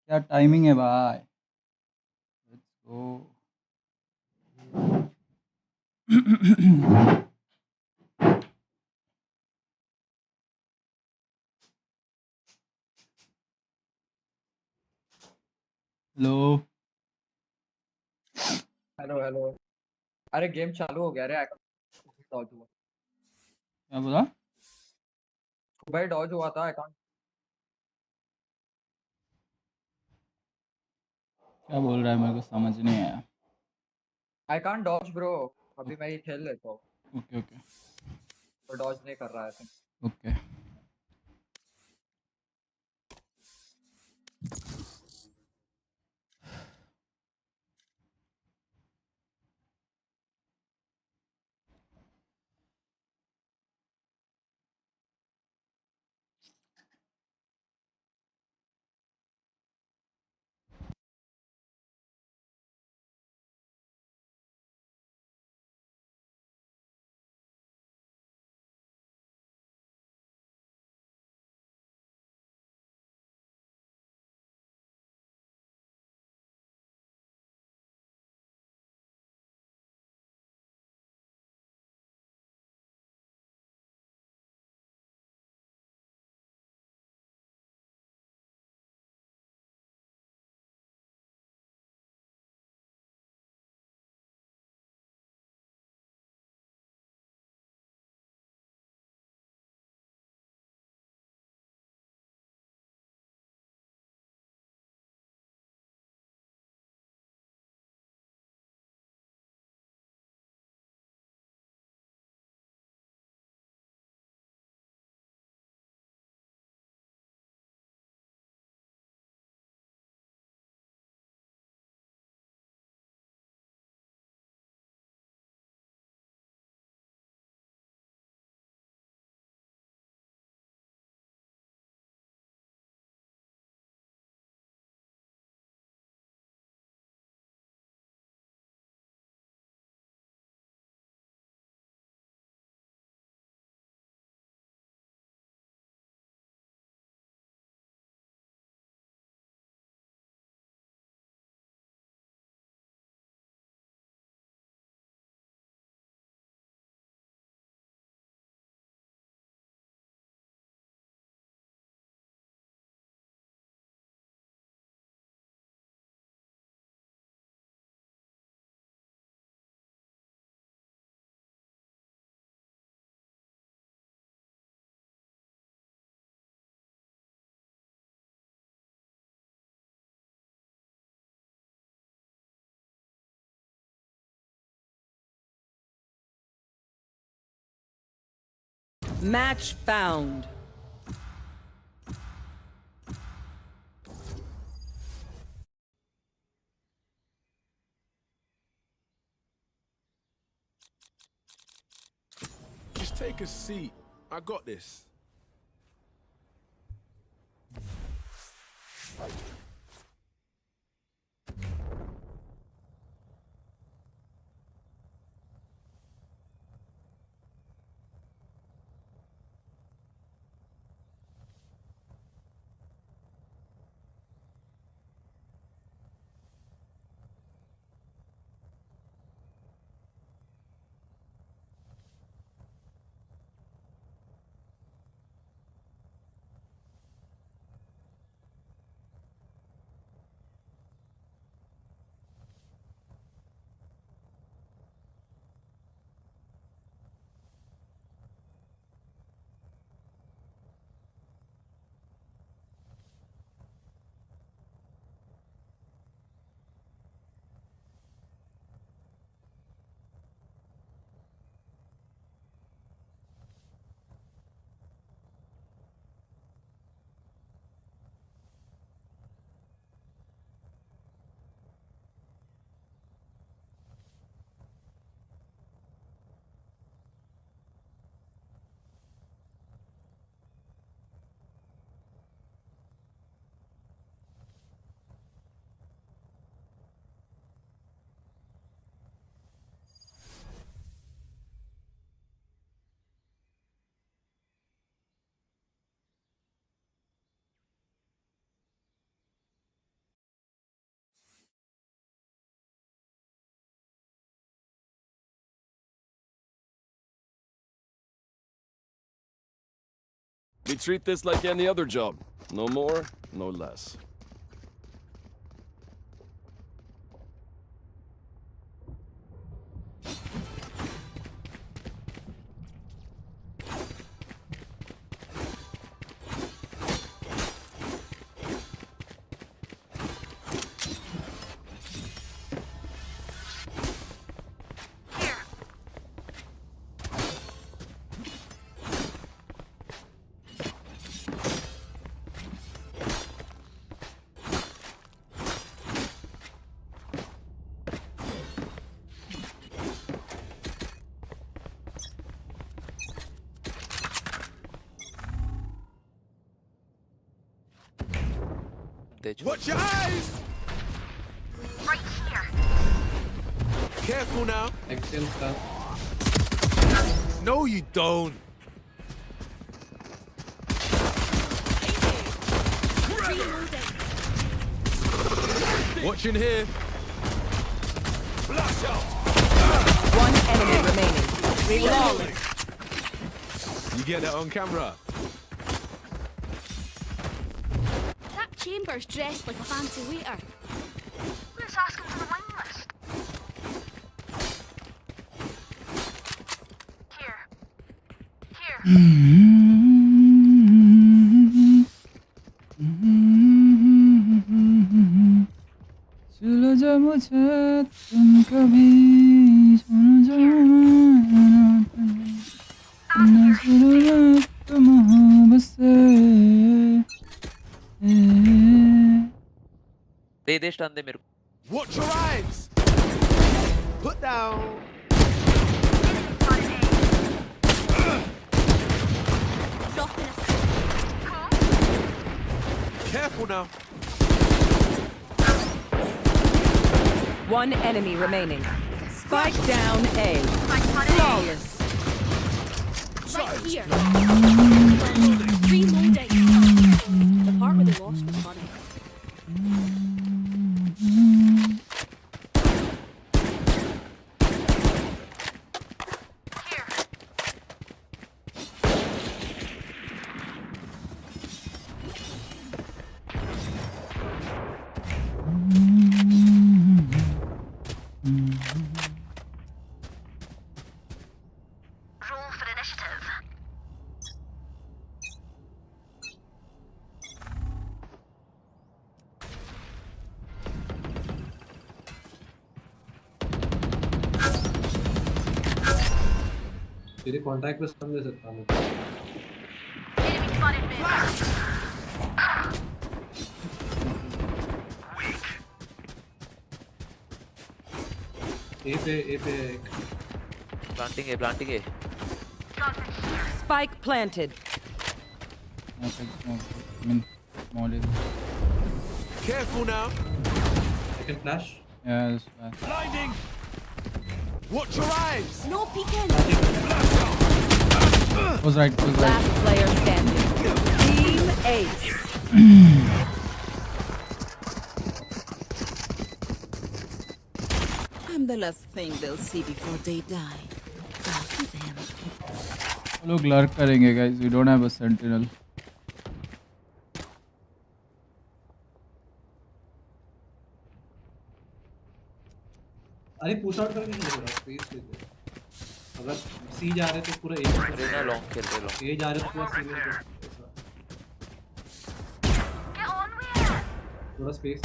B: क्या टाइमिंग है भाई. Let's go. Hello.
L: Hello hello. अरे गेम चालू हो गया रे। डॉज हुआ।
B: क्या बोला?
L: भाई डॉज हुआ था अकाउंट।
B: क्या बोल रहा है मेरे को समझ नहीं आया.
L: I can't dodge bro. अभी मैं ये खेल लेता हूँ।
B: ओके ओके
L: तो डॉज नहीं कर रहा है।
B: Okay.
A: Match found.
M: Just take a seat. I got this. We treat this like any other job. No more, no less. Watch your eyes!
J: Right here.
M: Careful now.
G: Excel stuff.
M: No, you don't. Watching here. Flash out.
A: One enemy remaining. Reload.
M: You get that on camera.
C: That chamber's dressed like a fancy waiter.
J: Let's ask him for the wine list. Here. Here.
B: चलो जा मुझे तुम कभी सुनो जा तुम मोहब्बत से
I: दे स्टन दे मेरे को.
M: Watch your eyes. Put down. Careful now.
A: One enemy remaining. Spike down A. Flawless.
C: Right here. Reloading. The part where they lost was funny.
J: Roll for initiative.
G: तेरे कॉन्ट्रैक्ट पे कम दे सकता हूँ.
J: Enemy spotted mid.
G: ए पे
I: planting है.
A: Spike planted.
M: Careful now.
G: Second flash.
B: Yeah, that's fine.
M: Blinding. Watch your eyes.
C: No peeking.
B: Was right.
A: Last player standing. Team Ace.
J: I'm the last thing they'll see before they die. Lucky them.
B: लोग lurk करेंगे guys. We don't have a sentinel.
G: अरे push out करके नहीं हो रहा. Space पे अगर सी जा रहे तो पूरा ए
I: रेना लॉन्ग खेल रहे लोग.
G: ए जा रहे तो पूरा सी में
J: Get on with it.
G: थोड़ा space.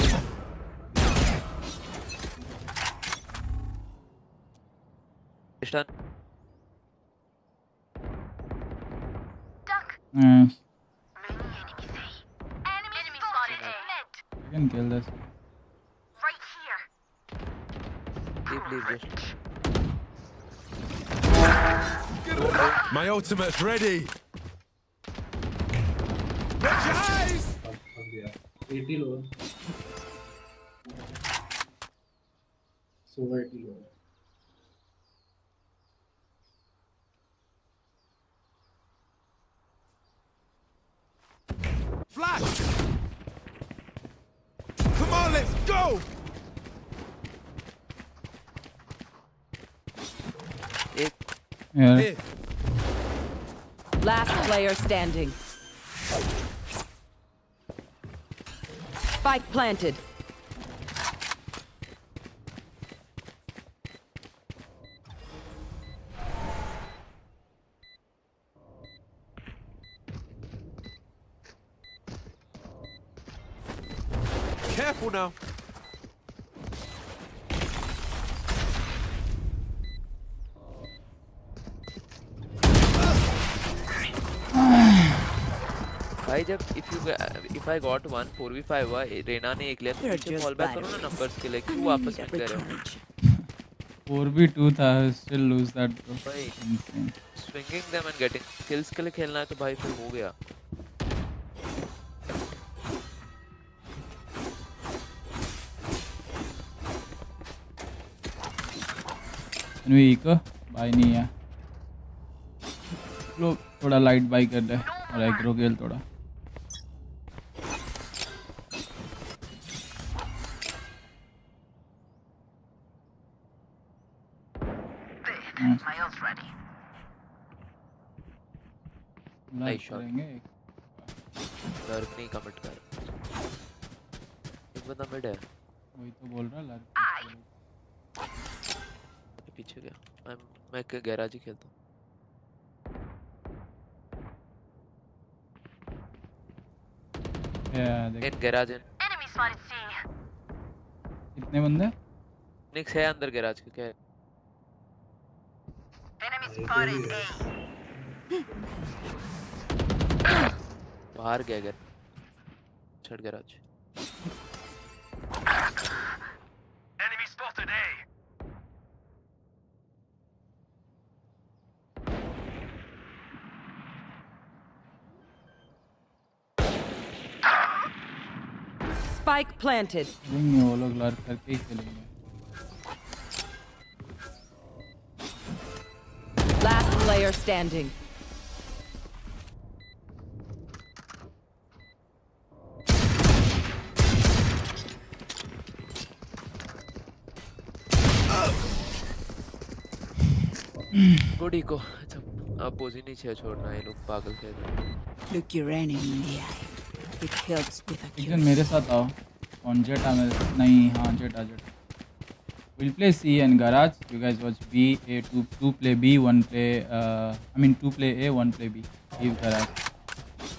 I: Stun.
J: Duck.
B: Yeah,
J: Enemy spotted mid.
B: I can kill this.
J: Right here.
I: Please just.
M: My ultimate's ready. Watch your eyes.
G: 80 low. So 80 low.
M: Flash. Come on, let's go.
B: Yeah.
M: Here.
A: Last player standing. Spike planted.
M: Careful now.
N: भाई जब if I got 1 4v5 हुआ रेना ने एक लिया तो पीछे fall back करो ना नंबर्स के लिए क्यों वापस विन कर रहे हो
B: 4v2 था still lose that bro
N: भाई
B: insane
N: swinging them and getting kills के लिए खेलना है तो भाई फिर हो गया
B: anyway eco buy नहीं है लोग थोड़ा लाइट बाई कर ले और एग्रो खेल थोड़ा
N: नाइस शॉट लर्क नहीं कमिट कर एक बंदा मिड है
B: वही तो बोल रहा लर्क
N: पीछे गया मैं गैराज ही खेलता हूँ
B: देख
N: गैराज है
B: कितने बंदे
N: निक्स है अंदर गैराज के क्या है बाहर गया गैर छड़ गैराज
A: Spike planted.
B: वो लोग लर्क करके ही खेलेंगे
A: Last player standing.
N: Good eco अब पोजी नहीं छे छोड़ना ये लोग पागल खेल रहे हैं
J: Look your enemy in the eye. It helps with a
B: लेकिन मेरे साथ आओ ऑन जेट आ मेरे नहीं हाँ jet uh jet we'll play C and garage you guys watch B A 2 play B 1 play I mean 2 play A 1 play B leave garage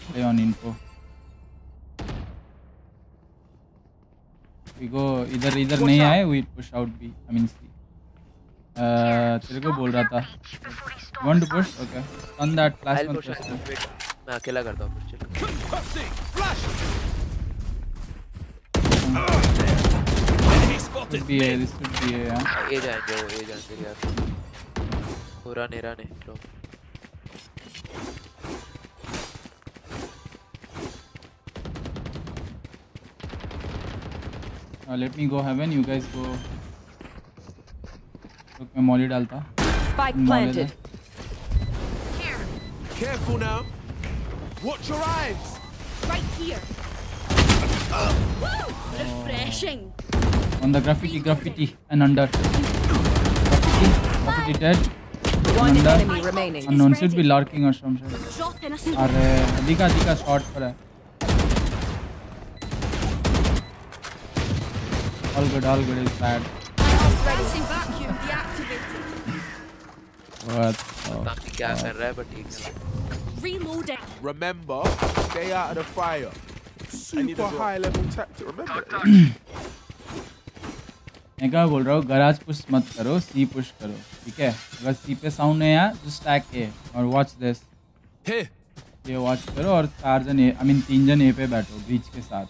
B: play on info we go इधर नहीं आए we push out B I mean C तेरे को बोल रहा था you want to push okay on that flash
N: I'll push मैं अकेला करता हूँ फिर
B: should be A this should be A yeah
N: ए जाएंगे यार पूरा नेरा ने लो
B: let me go heaven you guys go look मैं मॉली डालता
A: Spike planted.
M: Careful now. Watch your eyes.
C: Right here. Woo! Refreshing.
B: on the graffiti and under graffiti dead
A: One
B: under
A: enemy remaining.
B: unknown should be lurking or something
C: Drop in a smoke.
B: अरे दिखा shot पर है all good is bad
C: Bouncing vacuum deactivated.
B: what
N: काफी क्या कर रहा है but ठीक है
C: Reloading.
M: Remember, stay out of the fire. Super high level tactic. Remember that.
B: मैं क्या बोल रहा हूँ गराज पुश मत करो सी पुश करो ठीक है अगर सी पे साउंड नहीं आया तो स्टैक ए और वॉच दिस ये वॉच करो और 4 जन ए आई मीन 3 जन ए पे बैठो ब्रीच के साथ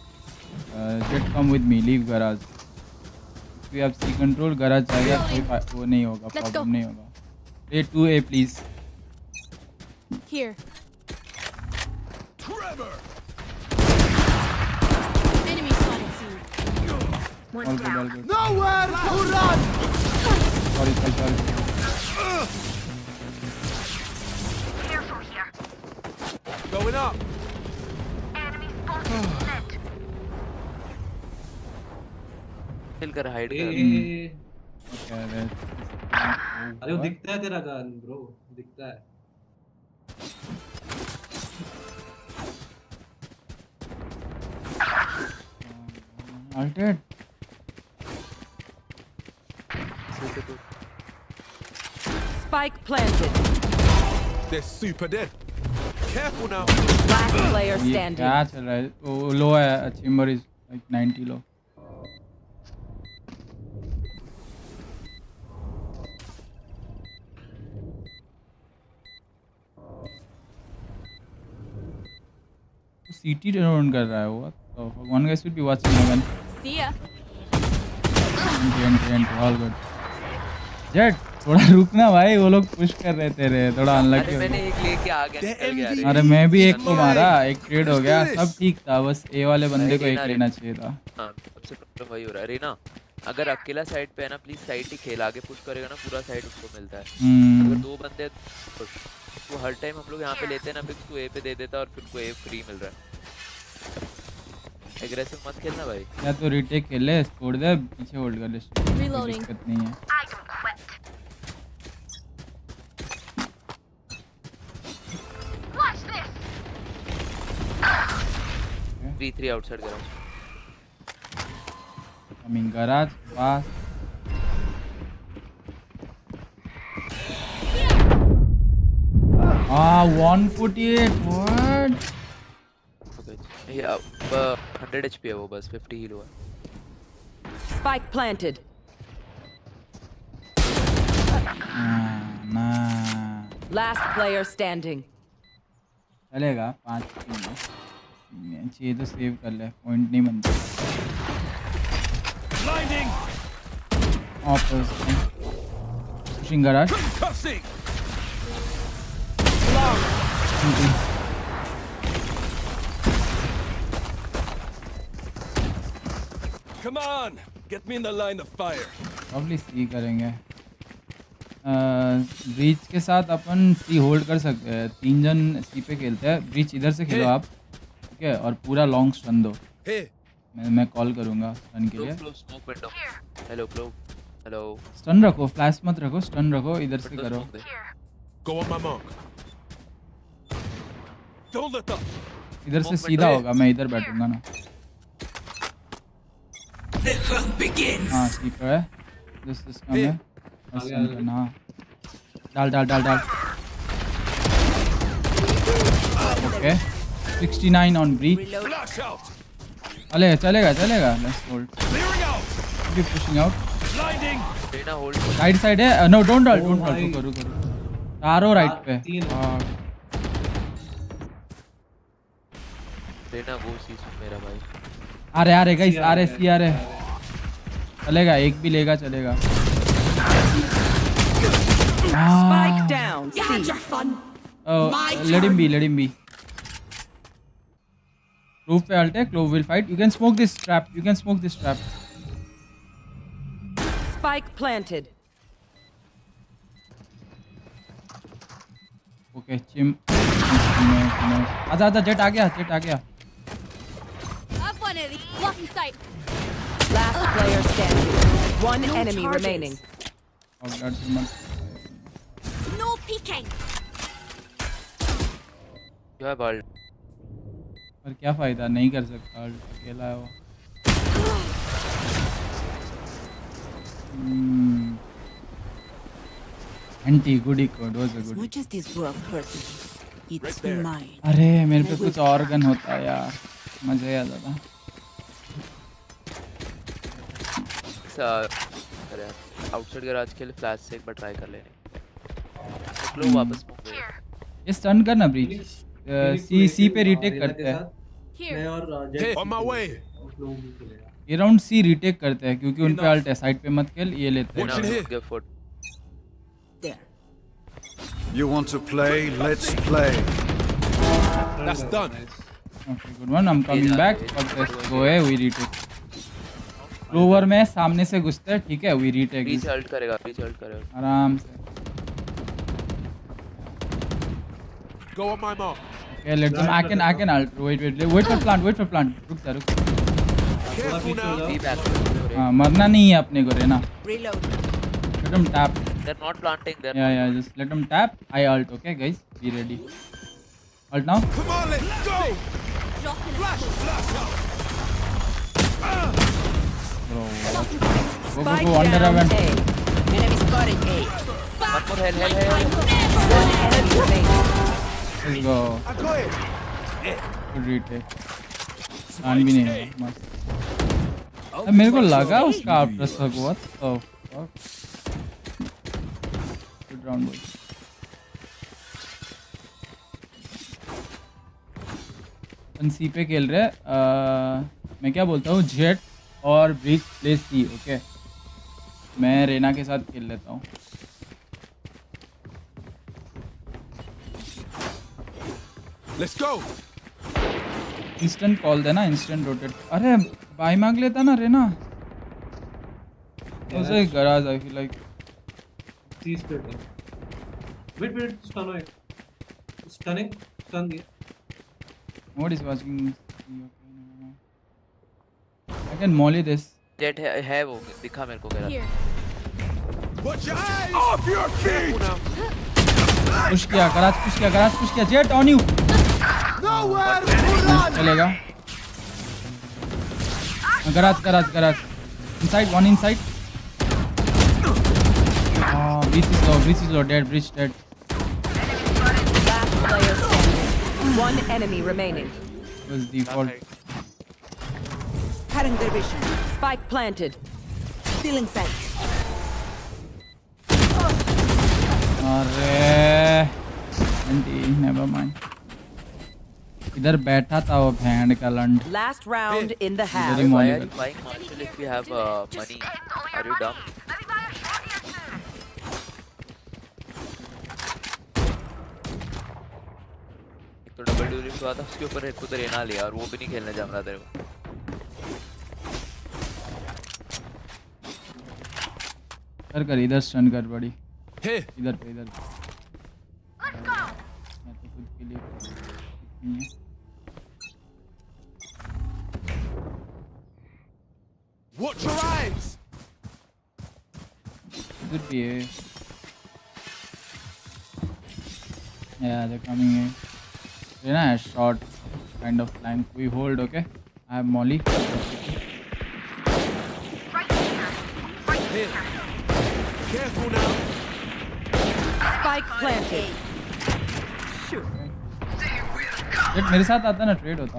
B: Jett come with me leave garage we have C control garage जाएगा कोई वो नहीं होगा प्रॉब्लम नहीं होगा A 2 A please
C: Here.
M: Trevor.
C: Enemy spotted C.
B: all good
M: Nowhere to run.
B: sorry
M: Going up.
N: किल कर हाइड कर
G: अरे वो दिखता है तेरा गन ब्रो दिखता है
B: Ulted.
A: Spike planted.
M: They're super dead. Careful now.
A: Last player
B: ये
A: standing.
B: क्या चल रहा है? वो low है. Chamber is like 90 low. CT run कर रहा है वो. So one guy should be watching heaven.
C: See ya.
B: All good. Jet, थोड़ा रुकना भाई, वो लोग पुश कर रहे तेरे, थोड़ा अनलकी हो
N: मैंने
B: गया.
N: एक लेके आ गया निकल गया
B: अरे मैं भी एक को मारा, एक ट्रेड हो गया, सब ठीक था, बस ए वाले बंदे को एक लेना चाहिए था.
N: हाँ सबसे प्रॉब्लम वही हो रहा है. रीना अगर अकेला साइड पे है ना, प्लीज साइड ही खेल, आगे पुश करेगा ना पूरा साइड उसको मिलता है. अगर दो बंदे पुश वो हर टाइम हम लोग यहाँ पे लेते हैं ना, पिक्स को ए पे दे देता है और फिर को ए फ्री मिल रहा है. एग्रेसिव मत खेलना भाई.
B: या तो रीटेक खेल ले, छोड़ दे, पीछे होल्ड कर ले,
C: Reloading.
B: दिक्कत नहीं है.
N: 3-3 outside garage.
B: Coming garage pass. Ah, 148. What?
N: Okay. Yeah, 100 HP है वो, बस 50 हील हुआ.
A: Spike planted.
B: Nah.
A: Last player standing.
B: चलेगा 5 में चाहिए तो सेव कर ले, पॉइंट नहीं बनता. Pushing garage.
M: Come on, get me in the line of fire.
B: Probably सी करेंगे. ब्रीच के साथ अपन सी होल्ड कर सकते हैं. 3 जन सी पे खेलते हैं. ब्रीच इधर से खेलो आप, ठीक है, और पूरा लॉन्ग स्टन दो. मैं कॉल करूंगा स्टन के लिए.
N: Smoke window. हेलो क्लो. हेलो.
B: स्टन रखो, फ्लैश मत रखो, स्टन रखो, इधर से करो.
M: Go on my mark. Don't let up.
B: इधर से सीधा होगा, मैं इधर बैठूंगा ना. हाँ सी पे है. दिस सिस्टम है. ना डाल डाल डाल डाल. Okay 69 on breach. अरे चलेगा चलेगा. Let's hold. Keep pushing out.
N: Reyna hold.
B: Right side है. नो डोंट डाल, डोंट डाल. रुको रुको. चारों राइट पे.
N: रेना वो सी मेरा भाई.
B: आ रहे गाइस, आ रहे सी आ रहे. चलेगा, एक भी लेगा चलेगा.
A: Spike down. C.
B: Let him be. Clove पे ult है. Clove will fight. You can smoke this trap.
A: Spike planted.
B: Okay, chim. आजा जेट आ गया.
C: I've won it. Blocking sight.
A: Last player standing. One enemy remaining.
C: No peeking.
N: क्या है बाल?
B: पर क्या फायदा, नहीं कर सकता, अकेला है वो. एंटी गुडी कोड was a good.
J: Much as this world hurt me, it's mine.
B: अरे मेरे पे कुछ और गन होता है यार, मजा आ जाता.
N: अरे आउटसाइड गैराज के लिए फ्लैश से एक बार ट्राई कर लेने. लो वापस मूव.
B: ये स्टन करना ब्रीच. सी पे रीटेक करते हैं.
G: मैं और
M: On my way.
B: ये राउंड सी रीटेक करते हैं क्योंकि उन पे अल्ट है. साइड पे मत खेल, ये लेते हैं.
F: You want to play? Let's play.
M: That's done.
B: Okay, good one. I'm coming back. Go away. We retake. Clover में सामने से घुसते हैं, ठीक है. We retake.
N: बीच अल्ट करेगा.
B: आराम से.
M: Go on my mark.
B: Okay, let them. I can ult. Wait for plant. रुक जा.
M: Careful now.
B: हाँ, मरना नहीं है अपने को, Raina.
J: Reload.
B: Let them tap.
N: They're not planting.
B: Yeah. Just let them tap. I ult. Okay, guys. Be ready. Ult now.
M: Come on, let's go.
C: Dropping.
M: Flash.
B: bro. Go
A: Spike
B: under
A: down
B: event.
A: A.
J: Enemy spotted A.
N: One more hell.
A: One enemy remaining.
B: Let's go.
M: I got it.
B: Good retake. कान भी नहीं है मस्त। मेरे को लगा उसका after सब what the fuck. Good round boys. सी पे खेल रहे मैं क्या बोलता हूँ जेट और ब्रीच प्ले सी ओके मैं रेना के साथ खेल लेता हूँ
M: Let's go.
B: इंस्टेंट कॉल देना इंस्टेंट रोटेट अरे बाई मांग लेता ना रेना उसे गराज आई फील लाइक
O: 30 पे वेट स्टन है स्टन दिया
B: What is watching? I can molly this.
N: Jet है वो दिखा मेरे को कह रहा
M: Watch your eyes. Off your feet.
B: Push किया गराज पुश किया jet on you
M: Nowhere to run.
B: चलेगा garage inside one inside breach is low dead breach dead
A: Last player standing. One enemy remaining.
B: was default
J: Cutting their vision.
A: Spike planted.
J: Stealing sight.
B: अरे never mind इधर बैठा था वो भैंड का लंड
A: Last round in the half.
B: Very
N: Why
B: molly
N: are you buying Marshall if you have money? Are you dumb? एक तो double during हुआ था उसके ऊपर एक तो रेना लिया और वो भी नहीं खेलने जम रहा तेरे को
B: कर इधर स्टन कर बड़ी इधर पे मैं तो खुद के लिए नहीं है
M: Watch your eyes.
B: Could be a. Yeah, they're coming in. Then I short kind of flank. We hold, okay? I have Molly.
M: Careful now.
A: Spike planted.
B: But मेरे साथ आता ना ट्रेड होता.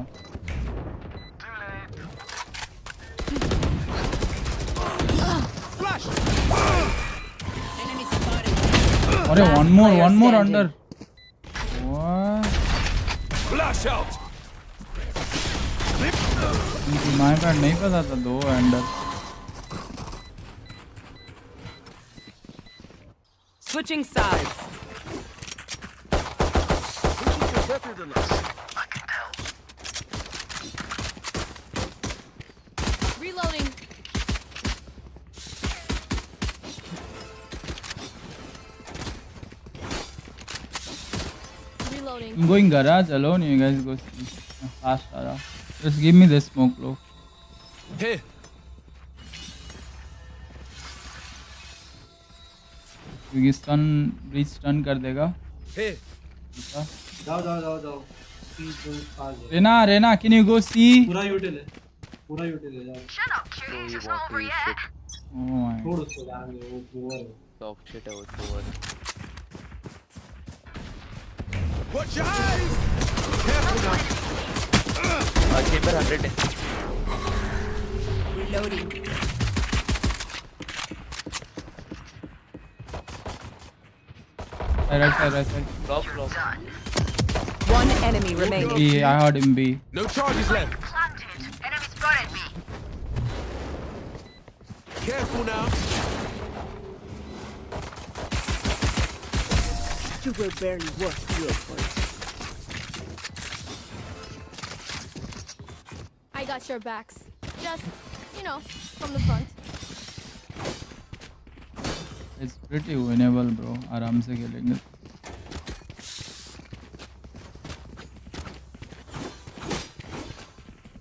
M: Flash.
J: Enemy spotted.
B: अरे one more under. What?
M: Flash out.
B: My card नहीं पता था दो under.
A: Switching sides.
C: Reloading. Reloading.
B: I'm going garage alone. You guys go fast. Just give me this smoke, bro.
M: Here.
B: क्योंकि stun breach stun कर देगा.
M: Here.
O: जाओ
B: Raina can you go see?
O: पूरा यूटिल है जाओ
N: So you want to eat shit.
B: Oh my.
O: छोड़ उसको जाने दे, वो है
N: Soft shit है वो तो
M: Watch your eyes. Careful now.
N: chamber 100
J: Reloading.
B: Right side.
N: Drop.
A: One enemy remaining.
B: B, I heard him B.
M: No charges left. Careful now.
J: You were barely worth the effort.
C: I got your backs. Just, from the front.
B: It's pretty winnable, bro. आराम से खेलेंगे.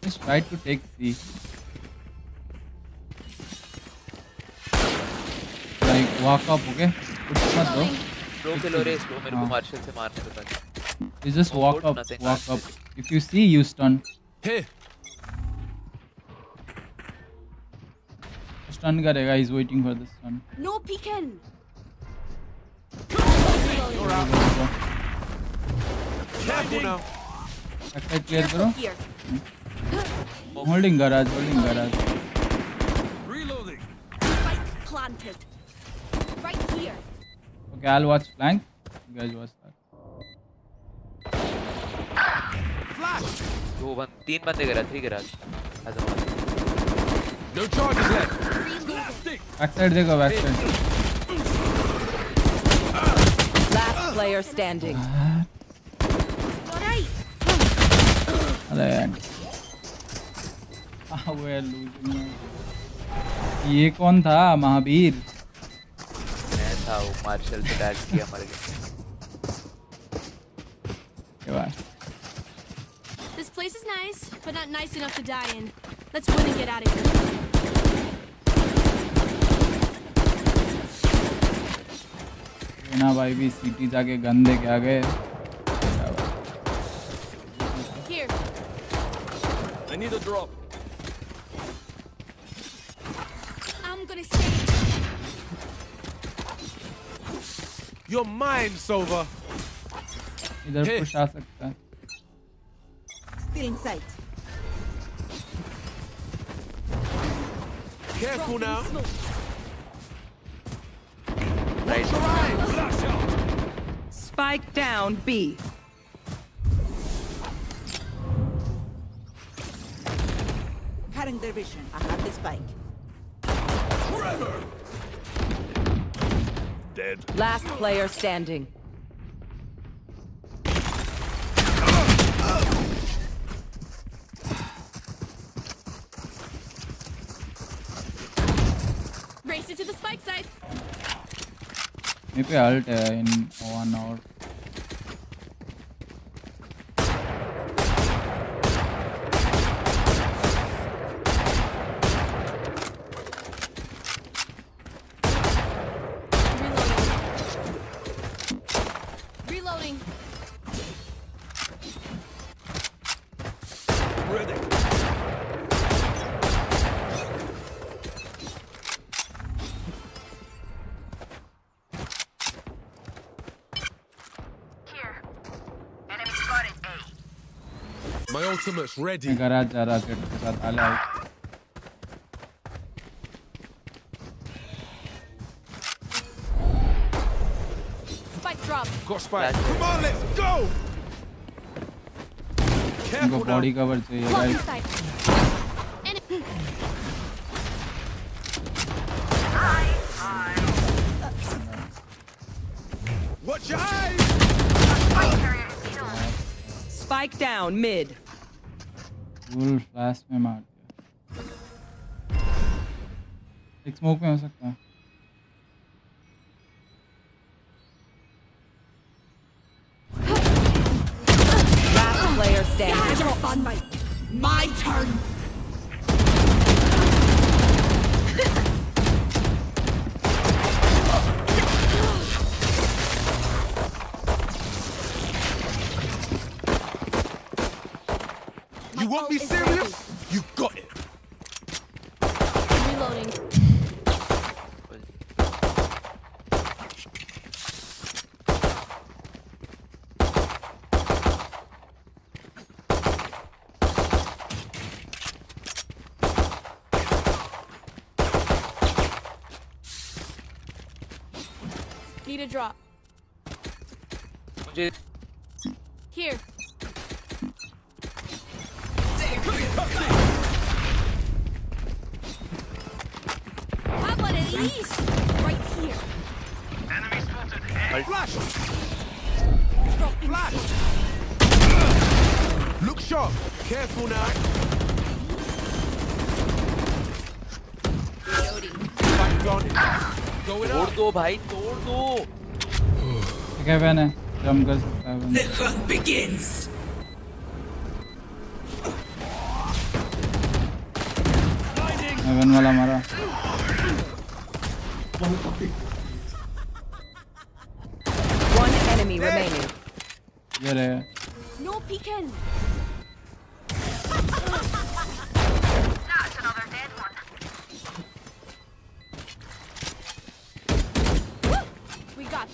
B: Just try to take C. Like walk up, okay? Push मत दो.
N: Slow kill हो रहे slow मेरे को martial से मारने दो ताकि.
B: You just walk up. If you see, you stun.
M: Here.
B: stun करेगा. He's waiting for the stun.
C: No peeking.
M: You're out. Careful now.
B: Backside clear करो.
C: Here.
B: Holding garage.
M: Reloading.
C: Spike planted. Right here.
B: Okay, I'll watch flank. You guys watch that.
M: Flash.
N: 3 बंदे garage, 3 garage.
M: No charges left.
B: Backside देखो backside.
A: Last player standing.
C: Alright.
B: We are losing. ये कौन था महावीर?
N: मैं था वो martial पे dash किया मर गया.
C: This place is nice, but not nice enough to die in. Let's win and get out of here.
B: ना भाई भी सिटी जाके गंदे के आ गए.
C: Here.
M: I need a drop.
C: I'm gonna save.
M: You're mine, Sova.
B: इधर पुश आ सकता है.
J: Still in sight.
M: Careful now.
N: Right.
A: Spike down B.
J: Cutting their vision. I have the spike.
M: Dead.
A: Last player standing.
C: Race it to the spike sites.
B: मेरे पे alt है in 1 hour.
C: Reloading.
M: Ready. My ultimate's ready.
B: मैं garage जा रहा jet के साथ आले out.
C: Spike drop.
M: Got spike. Come on, let's go.
B: इनको
M: Careful now.
B: बॉडी कवर चाहिए
C: Blocking
B: guys.
C: sight. Enemy.
M: Watch your eyes.
A: Spike down mid.
B: Full flash में मार दिया. एक स्मोक में हो सकता है.
A: Last player standing.
J: My turn.
M: You want me serious? You got it.
C: Reloading. Need a drop.
N: मुझे
C: Here. How about at least right here?
M: Flash.
C: Drop in.
M: Flash. Look sharp. Careful now. Spike gone. Going
N: तोड़
M: up.
N: दो भाई, तोड़ दो.
B: क्या बहन है जम कर सकता है बहन.
J: The hunt begins.
B: हेवन वाला मारा.
A: One enemy remaining.
B: ये रहे.
C: No peeking.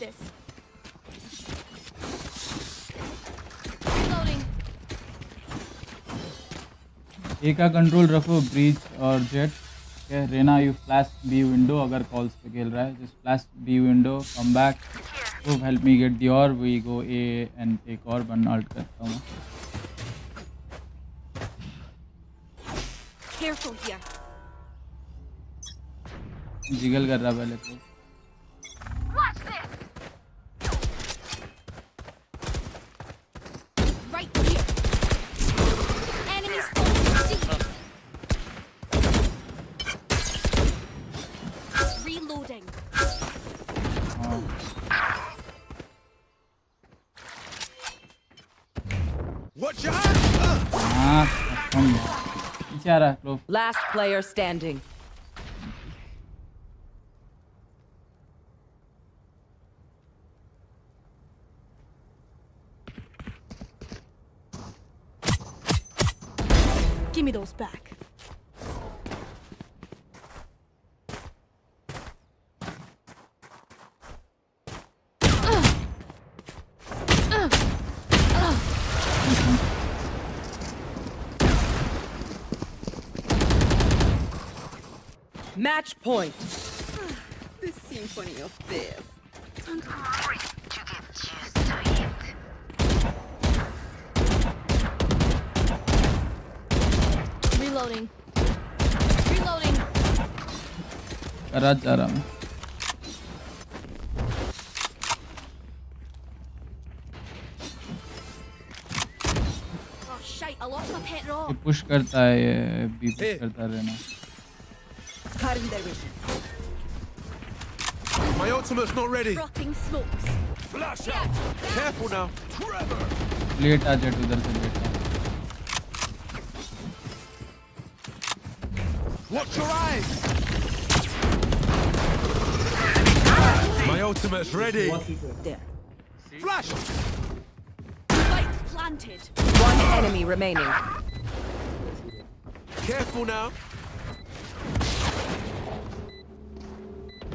C: this. Reloading.
B: ए का कंट्रोल रखो ब्रीच और Jett. Okay, Reyna you flash B window अगर कॉल्स पे खेल रहा है just flash B window come back to help me get the और we go A and take और वन अल्ट करता हूँ।
C: Careful here.
B: जिगल कर रहा पहले तो
C: Watch this. Right here. Enemy spotted. Reloading.
F: Watch out!
B: हाँ पीछे आ रहा है clove.
A: Last player standing.
C: Give me those back.
A: Match point.
J: The symphony of death.
C: Reloading. Reloading.
B: करा जा रहा मैं।
C: Oh shite, I lost my pet rock.
B: ये push करता है ये बी पुश करता है Raina.
M: My ultimate's not ready.
C: Dropping smokes.
M: Flash out. Careful now. Trevor.
B: Late आ जेट उधर से लेट आ।
M: Watch your eyes. My ultimate's ready.
J: There.
M: Flash.
C: Spike planted.
A: One enemy remaining.
M: Careful now.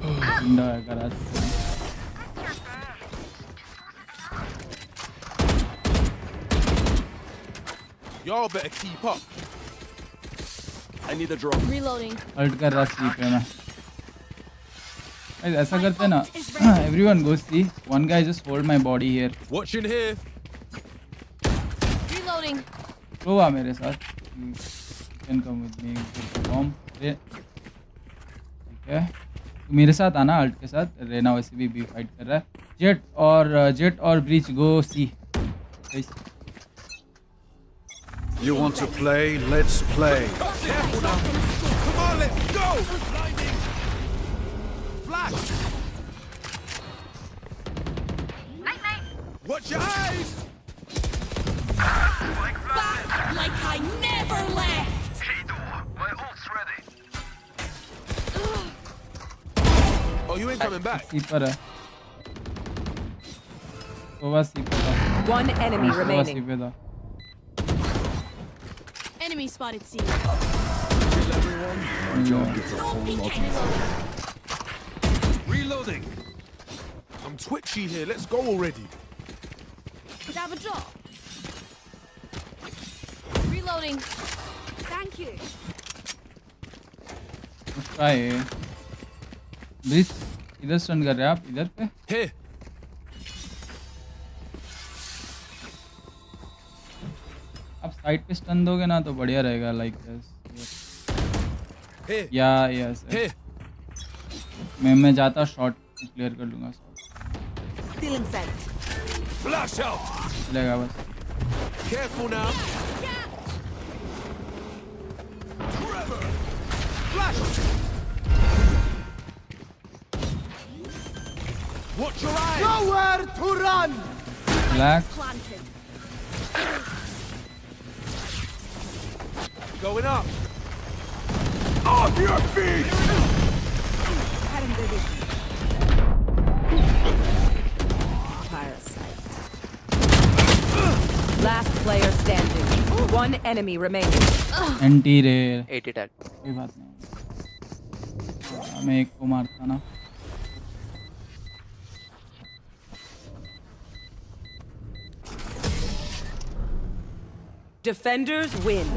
B: जिंदा है करा।
M: Y'all better keep up. I need a drop.
C: Reloading.
B: Ult कर रहा सी पे मैं। Guys, ऐसा करते हैं ना everyone go see one guy just hold my body here।
M: Watching here।
C: Reloading.
B: तो आ मेरे साथ you can come with me perform ठीक है मेरे साथ आना अल्ट के साथ। रेना वैसे भी फाइट कर रहा है। जेट और Breach go C.
F: You want to play? Let's play.
M: Careful now. Come on, let's go. Blinding. Flash. Watch your eyes.
C: Back like I never left.
F: My ult's ready.
M: Oh, you ain't coming back.
B: सी पर है। तो सी पे था।
A: One enemy
B: सी
A: remaining.
B: पे था।
C: Enemy spotted C.
F: Kill everyone. My job gets a whole lot easier.
M: Reloading. I'm twitchy here. Let's go already.
C: Could I have a drop? Reloading. Thank you.
B: उसका है। Breach इधर stun कर रहे हैं आप इधर पे।
M: Here.
B: आप साइड पे स्टन दोगे ना तो बढ़िया रहेगा लाइक
M: Here.
B: या यस
M: Here.
B: मैं जाता शॉट क्लियर कर लूंगा।
J: Still in sight.
M: Flash out.
B: चलेगा बस।
M: Careful now. Trevor. Flash. Watch your eyes. Nowhere to run.
B: Relax.
C: Planted.
M: Going up. Off your feet.
A: Last player standing. One enemy remaining.
B: एंटी रेयर
N: 80 tag
B: कोई बात नहीं। मैं एक को मारता ना।
A: Defenders win.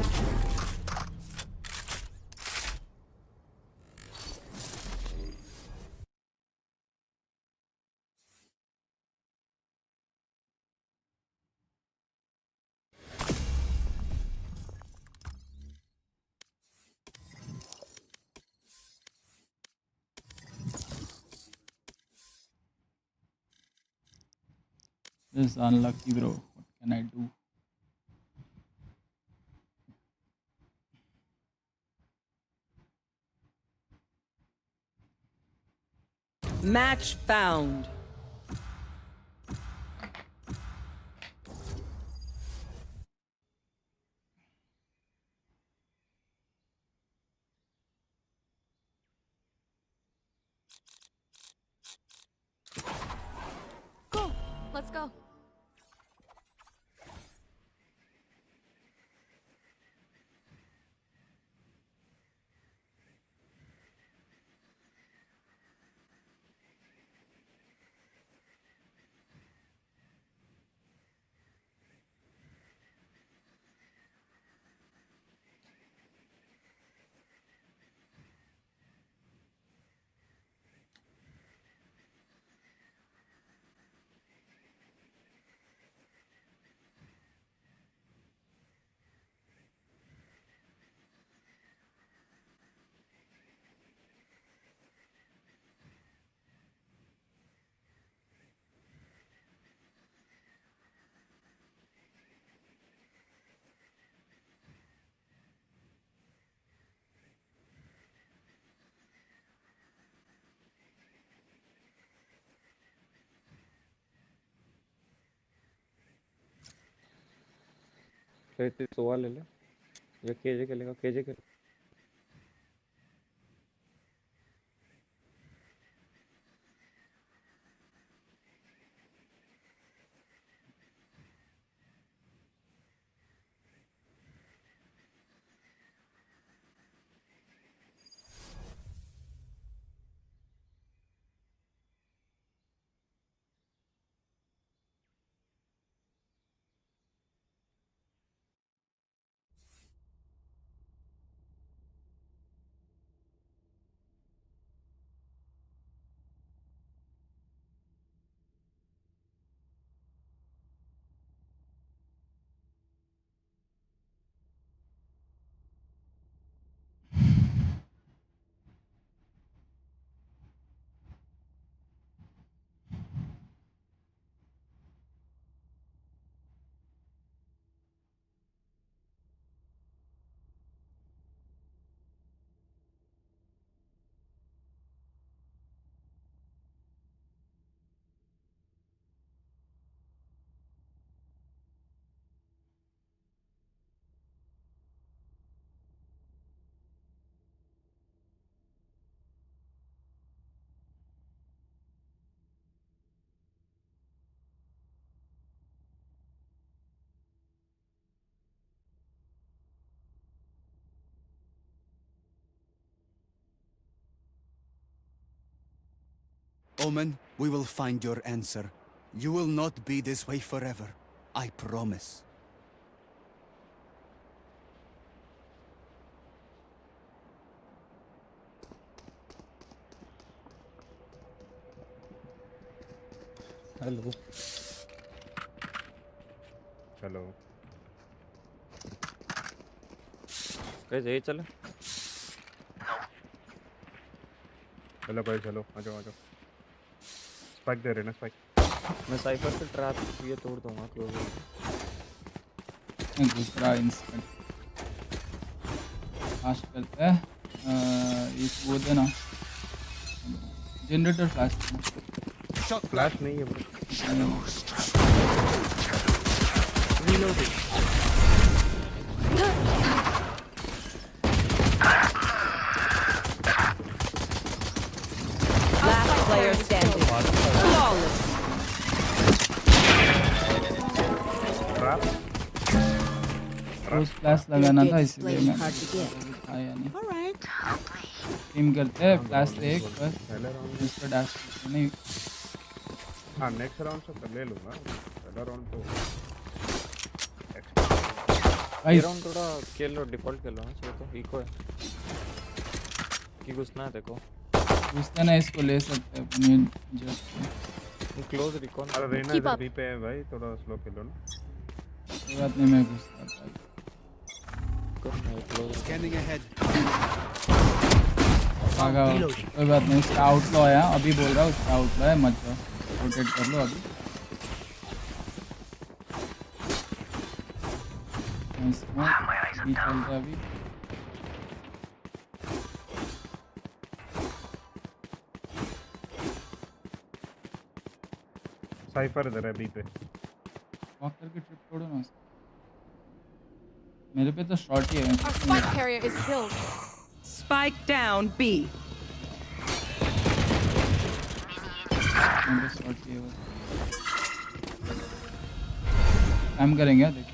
B: This is unlucky, bro. What can I do?
A: Match found.
C: Cool. Let's go.
D: तो सोवा ले ले या केजे खेलेगा केजे खेल
H: Omen, we will find your answer. You will not be this way forever. I promise.
D: Hello
K: hello
D: कैसे यही चले
K: चलो भाई चलो आ जाओ स्पाइक दे रहे ना स्पाइक
D: मैं साइफर से ट्रैप ये तोड़ दूंगा क्लोज
B: दूसरा इंस्टेंट फास्ट करते हैं इस वो देना जनरेटर फ्लैश
K: फ्लैश नहीं है
A: Last player standing. Flawless.
B: रोज फ्लैश लगाना था इसलिए मैं आया नहीं टीम करते हैं फ्लैश एक बस इस पर डैश नहीं
K: हाँ नेक्स्ट राउंड से कर ले लूँगा पहला राउंड तो
B: गाइस
D: राउंड थोड़ा खेल लो, डिफॉल्ट खेल लो ना, चलो तो इको है कि घुसना है देखो,
B: घुसते ना इसको ले सकते हैं अपने जस्ट
D: क्लोज रिकॉन।
K: अरे रेना इधर बी पे है भाई, थोड़ा स्लो खेलो ना।
B: कोई बात नहीं, मैं घुसता भाई।
H: Scanning ahead.
B: आगा कोई बात नहीं, उसका आउटलॉ है, अभी बोल रहा हूँ उसका आउटलॉ है, मत जाओ, रोटेट कर लो अभी। भी चलता है अभी।
K: साइफर इधर है बी पे,
B: वॉक करके ट्रिप छोड़ो ना उसको। मेरे पे तो शॉट ही है।
C: Our spike carrier is killed.
A: Spike down B.
B: मेरे पे शॉट ही है वो। काम करेंगे देख।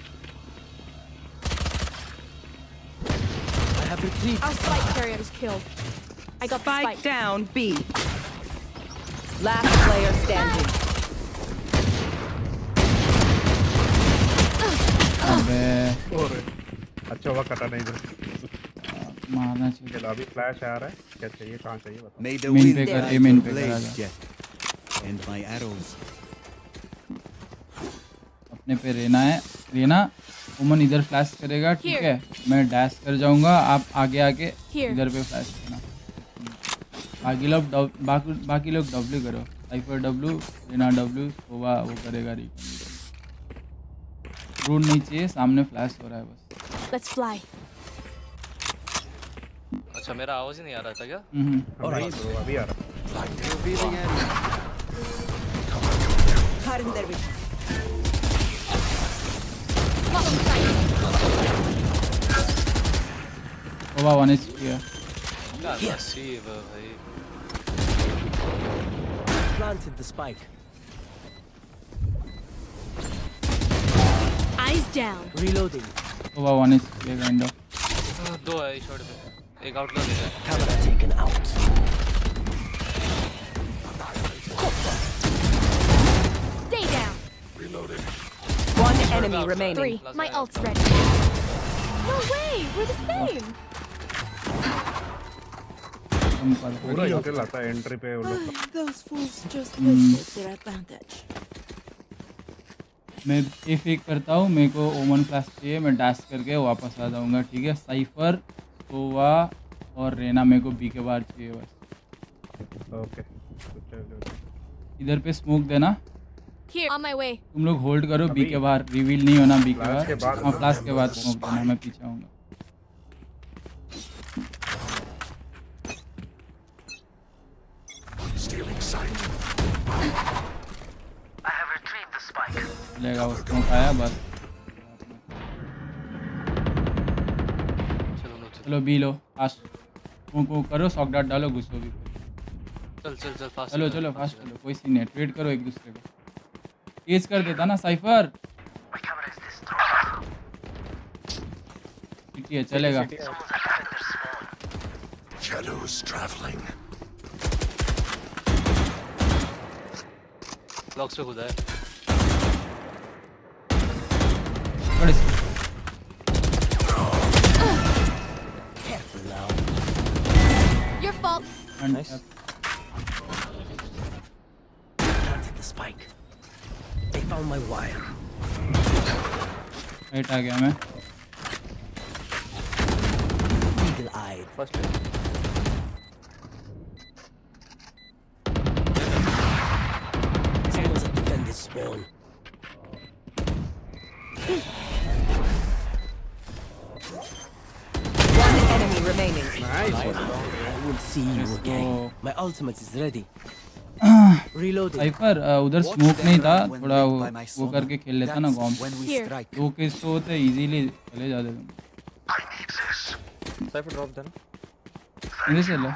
C: Our spike carrier is killed. I got the
A: Spike
C: spike.
A: down B. Last player standing.
B: अबे
K: अच्छा हुआ कटा नहीं इधर,
B: मारना चाहिए।
K: चलो अभी फ्लैश आ रहा है, क्या चाहिए, कहाँ चाहिए बताओ।
H: May the
B: Main
H: wind
B: पे कर,
H: guide
B: main
H: your
B: पे करा
H: blades,
B: जा।
H: Jet, and my arrows.
B: अपने पे रेना है, रेना ओमन इधर फ्लैश करेगा, ठीक है, मैं डैश कर जाऊंगा, आप आगे आके इधर पे फ्लैश करना। बाकी लोग डब्ल्यू करो, साइफर डब्ल्यू, रेना डब्ल्यू, सोवा वो करेगा रिकॉन। ड्रोन नहीं चाहिए, सामने फ्लैश हो रहा है बस।
C: Let's fly.
N: अच्छा मेरा आवाज ही नहीं आ रहा था क्या?
K: ऑलराइट ब्रो, अभी आ रहा है।
H: Revealing area.
J: Cutting their vision.
B: Sowa 1 HP है।
N: क्या नसीब है भाई।
J: Planted the spike.
C: Eyes down.
J: Reloading.
B: Sowa 1 HP है काइंड ऑफ।
N: दो है शॉट पे, एक आउटलॉ दे रहा है।
J: Camera taken out.
C: Stay down.
A: One enemy remaining.
C: 3. My ult's ready. No way. We're the same.
K: पूरा यूटिल आता है एंट्री पे वो लोग।
J: Those fools just wasted their advantage.
B: मैं ए फेक करता हूँ, मेरे को ओमन फ्लैश चाहिए, मैं डैश करके वापस आ जाऊँगा, ठीक है। साइफर, सोवा और रेना मेरे को बी के बाहर चाहिए बस।
K: ओके,
B: इधर पे स्मोक देना।
C: Here. On my way.
B: तुम लोग होल्ड करो, बी के बाहर रिवील नहीं होना, बी के
K: फ्लैश के
B: बाहर।
K: बाद
B: हाँ फ्लैश के बाद स्मोक देना, मैं पीछे आऊँगा। चलेगा, वो स्मोक आया बस। चलो बी लो, फास्ट स्मोक वो करो, शॉक डार्ट डालो, घुसो भी।
N: चल फास्ट
B: चलो चलो फास्ट चलो, कोई सीन नहीं, ट्रेड करो एक दूसरे को। तेज कर देता ना साइफर। ठीक है चलेगा।
N: ब्लॉक्स पे खुदा है।
B: बड़े से
J: Careful now.
C: Your fault.
B: Nice.
J: Planted the spike. They found my wire.
B: Right आ गया मैं।
J: Eagle-eyed.
D: First
J: Someone's at defended spawn.
A: One enemy remaining.
J: I will see you again. My ultimate is ready. Reloading.
B: Cipher उधर smoke नहीं था, थोड़ा वो करके खेल लेता ना गॉम। दो केस तो होते, इजीली चले जाते तुम।
D: साइफर ड्रॉप देना।
B: इधर से लो।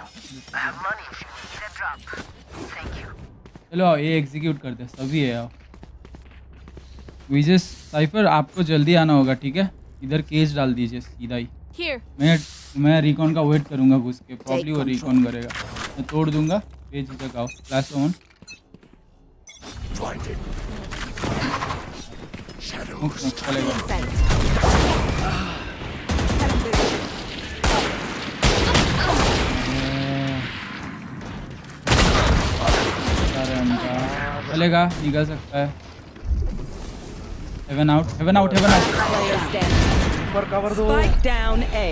B: चलो ये एग्जीक्यूट करते हैं, सभी है आओ। विजय साइफर आपको जल्दी आना होगा, ठीक है। इधर केस डाल दीजिए सीधा ही।
C: Here.
B: मैं रिकॉन का वेट करूंगा घुस के, प्रॉब्ली वो रिकॉन करेगा, मैं तोड़ दूंगा। पेज तक आओ, फ्लैश ऑन। चलेगा। चलेगा, निकल सकता है। Heaven out, heaven out, heaven out.
A: ऊपर कवर दो। Spike down A.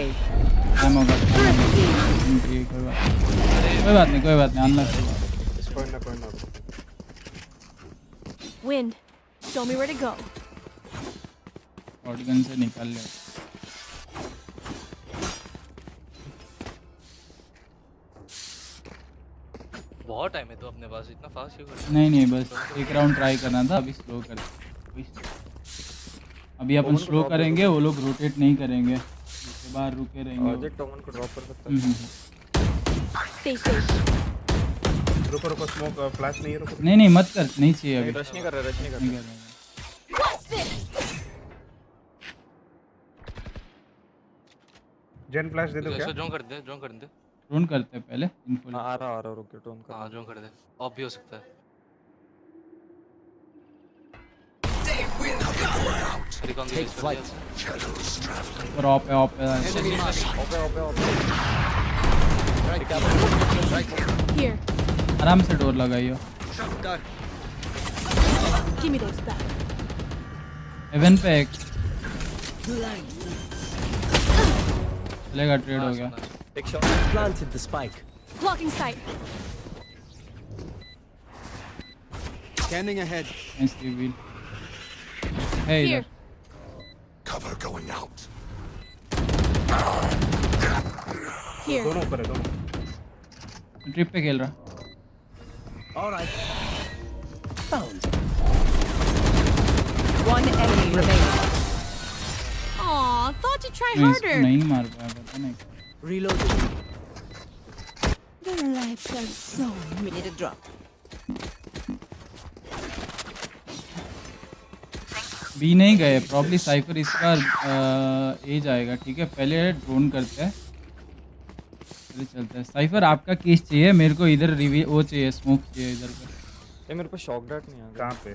B: टाइम होगा। कोई बात नहीं, unlock.
C: Wind, show me where to go.
B: Shotgun से निकाल ले।
P: बहुत टाइम है तो अपने पास, इतना फास्ट क्यों कर रहा है?
B: नहीं बस एक राउंड ट्राई करना था, अभी स्लो कर। अभी अपन स्लो करेंगे, वो लोग रोटेट नहीं करेंगे, उसके बाद रुके रहेंगे।
D: प्रोजेक्ट टोमन को ड्रॉप कर सकता है।
C: Stay safe.
K: रुको स्मोक फ्लैश नहीं है, रुको।
B: नहीं मत कर, नहीं चाहिए अभी।
D: रश नहीं कर रहा।
K: जेन फ्लैश दे दो क्या?
P: ड्रोन कर दे।
B: ड्रोन करते हैं पहले इनको।
D: आ रहा रुको ड्रोन कर।
P: हां ड्रोन कर दे, ऑफ भी हो सकता है।
J: Take flight.
B: और ऑफ है।
C: Here.
B: आराम से डोर लगाइयो।
C: Give me those back.
B: Heaven पे एक चलेगा, ट्रेड हो गया।
D: एक shot
J: Planted the spike.
C: Blocking sight.
H: Scanning ahead.
B: Nice reveal. Hey
C: Here.
F: Cover going out.
C: Here.
K: दोनों ऊपर है, दोनों।
B: ट्रिप पे खेल रहा।
J: All right. Found.
A: One enemy remaining.
C: Aw, thought you'd try
B: मैं इसको
C: harder.
B: नहीं मार पाया, पता नहीं।
J: Reloading.
C: Their lives are so
A: Need a drop.
B: B नहीं गए, प्रॉब्ली साइफर इसका ए जाएगा। ठीक है, पहले ड्रोन करते हैं, पहले चलते हैं। साइफर आपका केस चाहिए मेरे को, इधर रिवी वो चाहिए, स्मोक चाहिए इधर पे।
D: ये मेरे पे शॉक डॉट नहीं आ रहा।
K: कहां पे?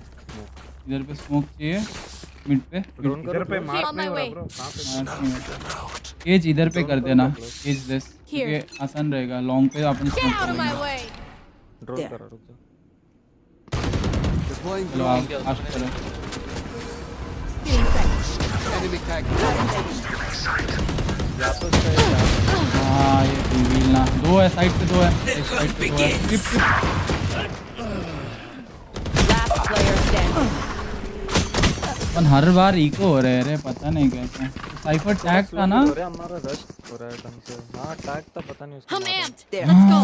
B: इधर पे स्मोक चाहिए, मिड पे।
K: इधर पे मार्क नहीं हो रहा ब्रो, कहां पे?
B: केज इधर पे कर देना, केज दिस, ठीक है, आसान रहेगा। लॉन्ग पे अपन smoke
C: Get out of my
B: करेंगे।
C: way.
D: ड्रोन कर रहा, रुक जा।
H: Deploying
B: चलो
H: drone.
B: आप फास्ट करो।
H: Enemy tag.
B: हाँ ये रिवील ना, दो है साइड पे, दो है साइड पे, दो है।
A: Last player standing.
B: अपन हर बार इको हो रहे हैं, पता नहीं कैसे। साइफर टैग था ना,
D: अरे हमारा रश हो रहा है ढंग से। हां टैग था, पता नहीं उसका।
C: I'm amped. Let's go.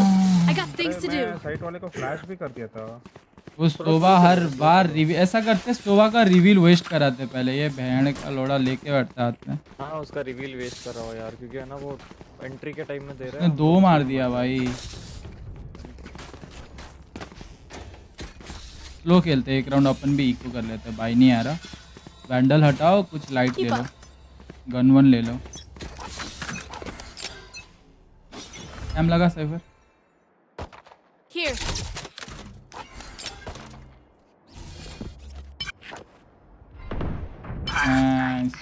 C: I got things to do.
K: मैं साइट वाले को फ्लैश भी कर दिया था।
B: वो सोवा हर बार रिवील ऐसा करते, सोवा का रिवील वेस्ट कराते पहले। ये बहन का लोड़ा लेके बैठता हाथ में।
D: हां उसका रिवील वेस्ट कर रहा हो यार, क्योंकि है ना वो एंट्री के टाइम में दे रहा
B: है। दो मार दिया भाई। स्लो खेलते, एक राउंड अपन भी इको कर लेते। भाई नहीं आ रहा, वैंडल हटाओ, कुछ लाइट ले लो, गन वन ले लो। टाइम लगा साइफर।
C: Here.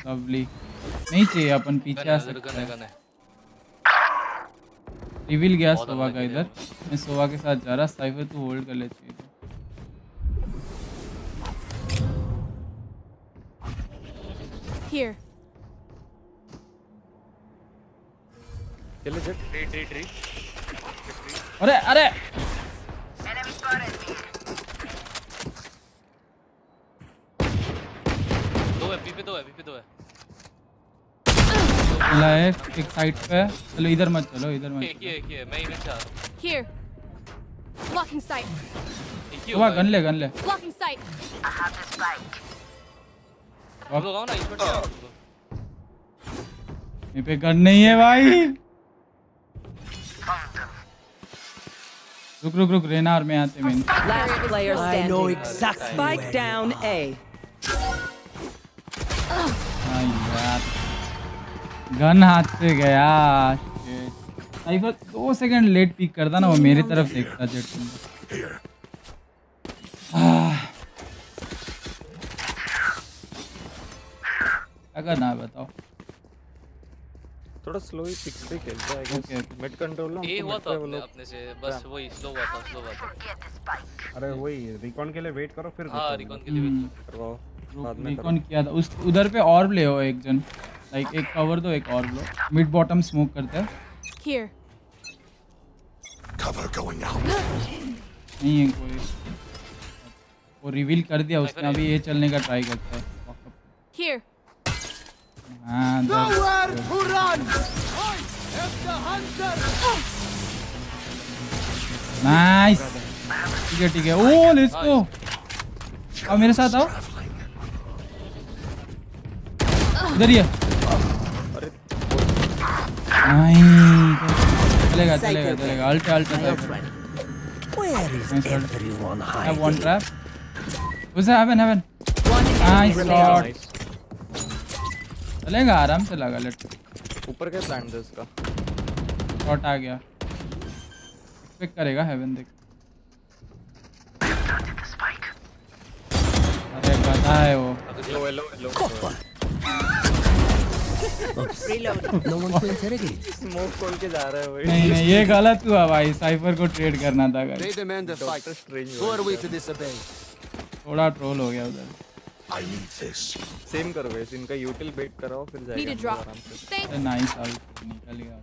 B: लवली। नहीं चाहिए, अपन पीछे आ सकते हैं। रिवील गया सोवा का इधर, मैं सोवा के साथ जा रहा। साइफर तू होल्ड कर ले चाहिए।
C: Here.
D: चले जेट।
P: ट्री।
B: अरे
P: दो है, पी पे दो है।
B: एक साइड पे। चलो इधर मत चलो, इधर मत।
P: एक ही है, मैं इवेंट से आ रहा हूं।
C: Here. Blocking sight.
B: वाह, गन ले।
C: Blocking sight.
P: हम लोग आओ ना, इस पर क्या?
B: मेरे पे गन नहीं है भाई। रुक रेना और मैं आते। मैं
A: Last player
J: I
A: standing.
J: know exactly.
A: Spike down A.
B: यार गन हाथ से गया। साइफर 2 सेकंड लेट पिक करता ना, वो मेरी तरफ देखता जेट। क्या करना है बताओ।
D: थोड़ा स्लो ही 6 पे खेलता है
B: ओके
D: मिड कंट्रोल ना
P: ए हुआ था अपने से बस वही स्लो हुआ था
L: अरे वही रिकॉन के लिए वेट करो फिर
P: हाँ रिकॉन के लिए वेट
D: करवाओ बाद में
B: रिकॉन किया था उस उधर पे और ले हो एक जन लाइक एक कवर दो एक और लो मिड बॉटम स्मोक करते हैं
C: Here.
F: Cover going out.
B: नहीं है कोई वो रिवील कर दिया उसने अभी ये चलने का ट्राई करता है
C: Here.
B: हाँ
J: Nowhere to run. I am the hunter.
B: Nice ठीक है ओ लेट्स गो आओ मेरे साथ आओ इधर ही है नाइस चलेगा alt
J: Where is everyone
B: I have
J: hiding?
B: one trap. Who's heaven? Nice shot. चलेगा आराम से लगा लेट
D: ऊपर के प्लांट दे इसका
B: शॉट आ गया एक्सपेक्ट करेगा हेवन देख अरे गधा है वो
D: लो
J: No one to interrogate.
D: Smoke खोल के जा रहा है भाई
B: नहीं ये गलत हुआ भाई साइफर को ट्रेड करना था
H: They demand a fight. Who are we to disobey?
B: थोड़ा ट्रोल हो गया उधर
F: I need this.
D: सेम करो वैसे इनका यूटिल बेट कराओ फिर
C: Need a
D: जाएगा
C: drop.
D: आराम से
C: Thanks.
B: नाइस आउट निकल गया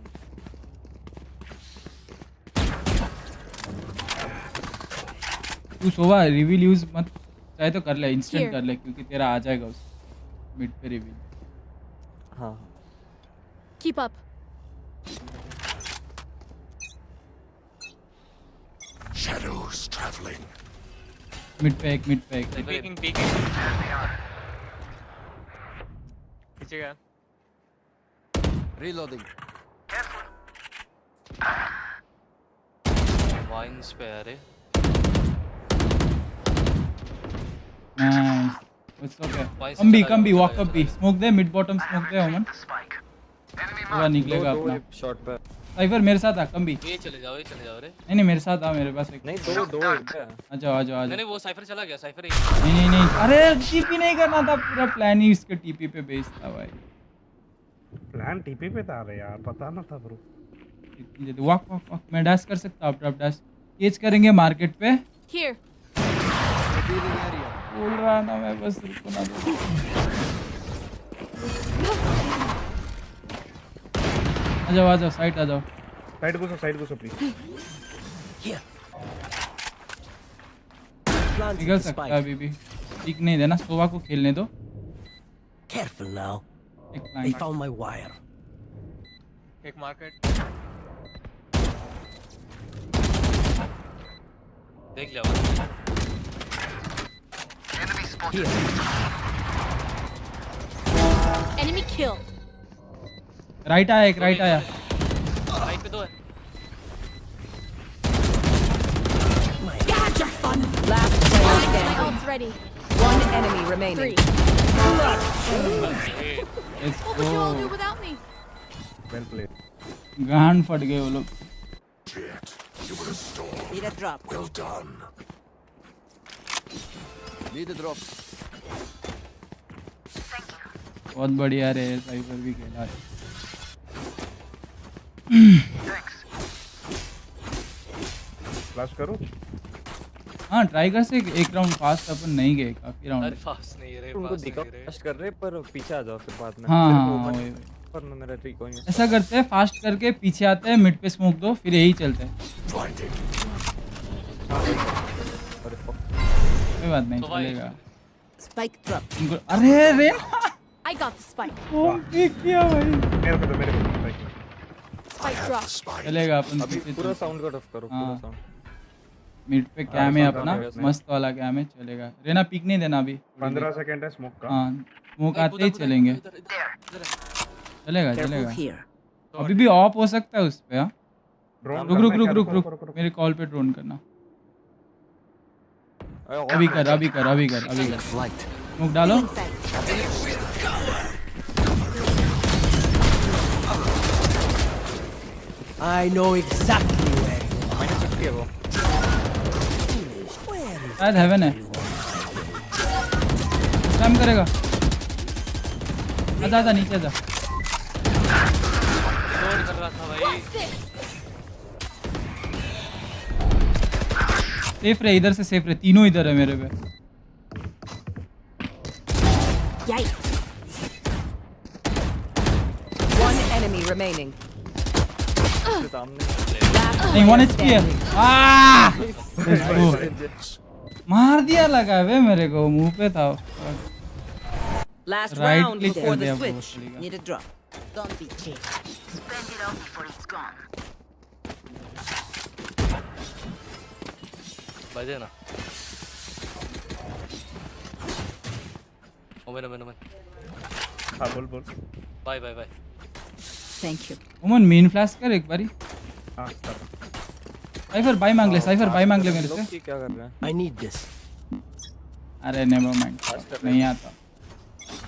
B: तू सोवा रिवील यूज मत चाहे तो कर ले इंस्टेंट कर ले क्योंकि तेरा आ जाएगा उस मिड पे रिवील
D: हाँ
C: Keep up.
F: Shadows traveling.
B: Mid पे एक
P: पीकिंग पीछे गया
H: Reloading.
P: वाइन्स पे अरे
B: नाइस इट्स ओके
P: Wise
B: कम भी
P: चला गया,
B: वॉक
P: चला
B: अप भी स्मोक दे मिड बॉटम स्मोक दे ओमन पूरा निकलेगा अपना
D: शॉट पे
B: साइफर मेरे साथ आ कम भी
P: ये चले जाओ रे
B: नहीं मेरे साथ आ मेरे पास एक
D: नहीं दो
B: आ जाओ
P: नहीं वो साइफर चला गया साइफर
B: नहीं अरे टीपी नहीं करना था पूरा प्लान ही इसके टीपी पे बेस था भाई
L: प्लान टीपी पे था रे यार पता ना था ब्रो
B: वॉक मैं डैश कर सकता हूं ड्रॉप डैश केज करेंगे मार्केट पे
C: Here.
B: बोल रहा ना मैं बस रुको ना आ जाओ साइड आ जाओ
L: साइड घुसो प्लीज
B: निकल सकता है अभी भी ठीक नहीं देना सोवा को खेलने दो
J: Careful now.
B: एक
J: They
B: plan
J: found my wire.
P: एक मार्केट देख लिया
J: Here.
C: Enemy kill.
B: राइट आया
P: राइट पे दो है
C: Gotcha, fun.
A: Last player
C: My
A: standing.
C: ult's ready.
A: One enemy remaining.
C: 3.
B: Let's
C: What would you all do
B: go
C: without me?
L: Well played
B: गांड फट गए वो लोग
F: Shit, you were a storm.
J: Need a drop.
F: Well done.
H: Need a drop.
B: बहुत बढ़िया रे cipher भी खेला है
L: फ्लैश करो
B: हाँ ट्राई कर से एक राउंड फास्ट अपन नहीं गए काफी राउंड
P: अरे फास्ट नहीं रे
D: उनको
P: फास्ट
D: दिखाओ
P: नहीं रे
D: फास्ट कर रहे पर पीछे आ जाओ फिर बाद में
B: हाँ
D: फिर
B: हाँ
D: वो
B: वही
D: पर मेरा ट्रिक कोई नहीं
B: ऐसा करते हैं फास्ट करके पीछे आते हैं मिड पे स्मोक दो फिर यही चलते हैं
F: Blinding.
B: कोई बात नहीं
P: तो भाई-
B: चलेगा
J: Spike drop.
B: इनको अरे रे
C: I got the spike.
B: कौन ठीक किया भाई
L: मेरे को
C: Spike drop.
B: चलेगा अपन
D: अभी
B: पीछे
D: पूरा
B: चलते
D: साउंड कट ऑफ करो पूरा
B: हाँ।
D: साउंड
B: मिड पे कैम है
D: साउंड
B: अपना
D: आ गया इसमें।
B: मस्त वाला कैम है चलेगा रेना पिक नहीं देना अभी
L: 15 सेकंड है स्मोक का
B: हाँ स्मोक आते ही चलेंगे चलेगा
J: Careful here.
B: अभी भी ऑफ हो सकता है उस पे हाँ
L: ड्रोन
B: रुक मेरे कॉल पे ड्रोन करना अभी कर
J: Flight.
B: स्मोक डालो
J: I know exactly where you are.
D: मैंने 50 है वो
B: शायद हेवन है स्पैम करेगा आजा नीचे जा सेफ रहे, इधर से सेफ रहे, तीनों इधर है मेरे पे।
A: One enemy remaining.
B: नहीं 1 HP है। मार दिया लगा वे मेरे को, मुंह पे था।
A: Last
B: Right
A: round
B: click
A: before
B: कर
A: the
B: दिया
A: switch.
B: बोतली का।
A: Need a drop. Don't be cheap. Spend it all before it's gone.
P: बजे ना ओमेन ओमेन ओमेन
L: हाँ बोल बोल
P: bye bye bye
A: Thank you.
B: Omen main flash कर एक बारी।
L: हाँ
B: साइफर बाई मांग ले, साइफर बाई मांग ले मेरे से।
J: क्या कर रहे हैं? I need this.
B: अरे नेवर माइंड, नहीं आता।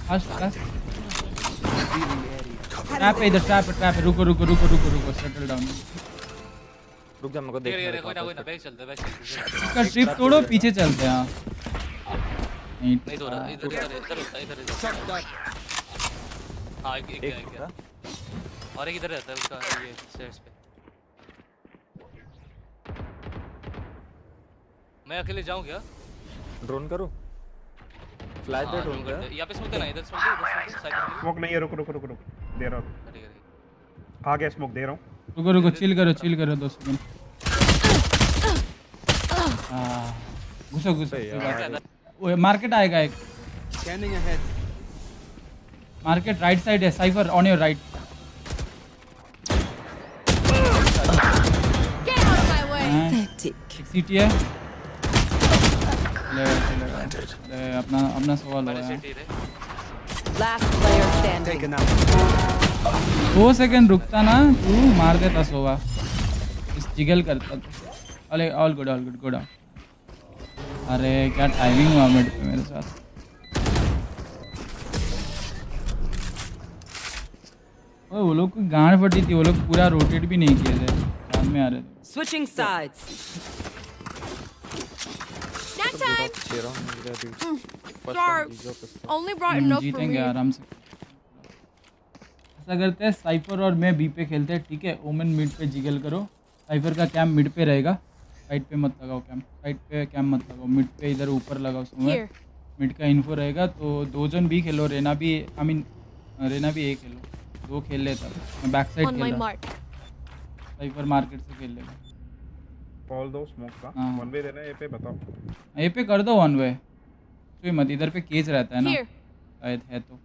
B: फर्स्ट क्लास ट्रैप है इधर, ट्रैप है। रुको सेटल डाउन।
J: रुक जा, मेरे को
P: कोई
J: देखना
P: ना बैक चलते बैक चलते
B: इसका ट्रिप तोड़ो, पीछे चलते हैं। हाँ
P: नहीं तो इधर हाँ एक और एक इधर रहता है उसका, ये स्टेयर्स पे। मैं अकेले जाऊं क्या?
J: ड्रोन करो, फ्लैश दे ड्रोन का।
P: यहाँ पे स्मोक देना, इधर स्मोक दे,
L: स्मोक नहीं है, रुक दे रहा हूँ। आ गया स्मोक, दे रहा हूँ।
B: रुको चिल करो 2 सेकंड। घुसो मार्केट आएगा एक।
H: Scanning ahead.
B: Market right side है, साइफर ऑन योर राइट। सीटी है। ले अपना सवाल है।
A: Last player standing.
B: 2 सेकंड रुकता ना तू, मार देता सोवा। इस जिगल करता। अरे ऑल गुड गुड। अरे क्या टाइमिंग हुआ मिड पे मेरे साथ। वो लोग को गांड फटी थी, वो लोग पूरा रोटेट भी नहीं किए थे, बाद में आ रहे थे।
A: Switching sides.
C: Nap time. Sorry. Only brought enough for
B: जीतेंगे
C: me.
B: आराम से। ऐसा करते हैं, साइफर और मैं बी पे खेलते हैं, ठीक है? ओमन मिड पे जिगल करो, साइफर का कैंप मिड पे रहेगा, साइड पे मत लगाओ कैंप, साइड पे कैंप मत लगाओ, मिड पे इधर ऊपर लगाओ। समझ? मिड का इन्फो रहेगा तो 2 जन बी खेलो, रेना भी रेना भी ए खेलो, 2 खेल लेता। मैं बैक साइड खेल रहा, साइफर मार्केट से खेल लेगा।
L: कॉल दो स्मोक का, वन वे देना है, ए पे बताओ।
B: ए पे कर दो वन वे, कोई मत, इधर पे केज रहता है ना, शायद है तो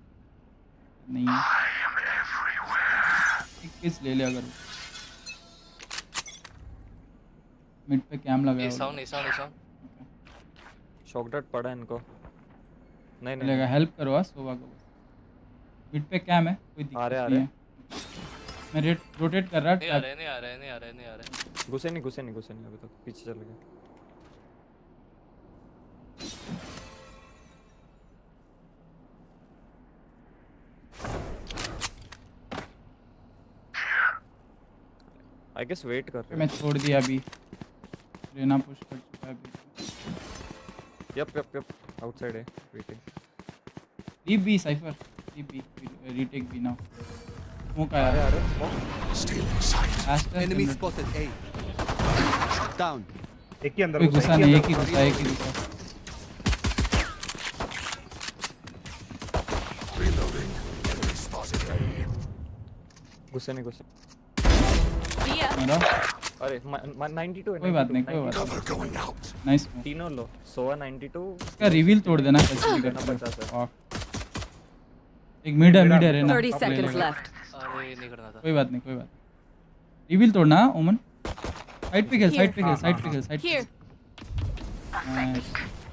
B: नहीं है। एक केज ले ले अगर मिड पे कैम लगाओ।
P: साउंड
J: शॉक डॉट पड़ा है इनको। नहीं
B: लेगा, हेल्प करो सोवा को। मिड पे कैम है, कोई दिक्कत नहीं है। मैं रोटेट कर रहा।
P: नहीं आ रहे।
J: घुसे नहीं अभी तक, पीछे चले गए। आई गेस वेट कर रहे हैं।
B: मैं छोड़ दिया अभी, रेना पुश कर चुका है अभी।
J: यप आउटसाइड है, waiting.
B: Leave B Cypher, leave B, retake B now. Smoke आया। Smoke
H: enemy spotted A down.
L: एक ही अंदर
B: कोई घुसा नहीं, एक ही घुसा।
J: घुसे नहीं
B: मेरा।
J: अरे 92 है।
B: कोई बात नहीं। नाइस।
J: तीनों लो, सोवा 92।
B: इसका रिवील तोड़ देना कैसे भी करके। एक मिड है रेना।
A: 30 seconds left.
P: अरे नहीं करना था।
B: कोई बात नहीं। रिवील तोड़ना ओमन। साइड पे खेल।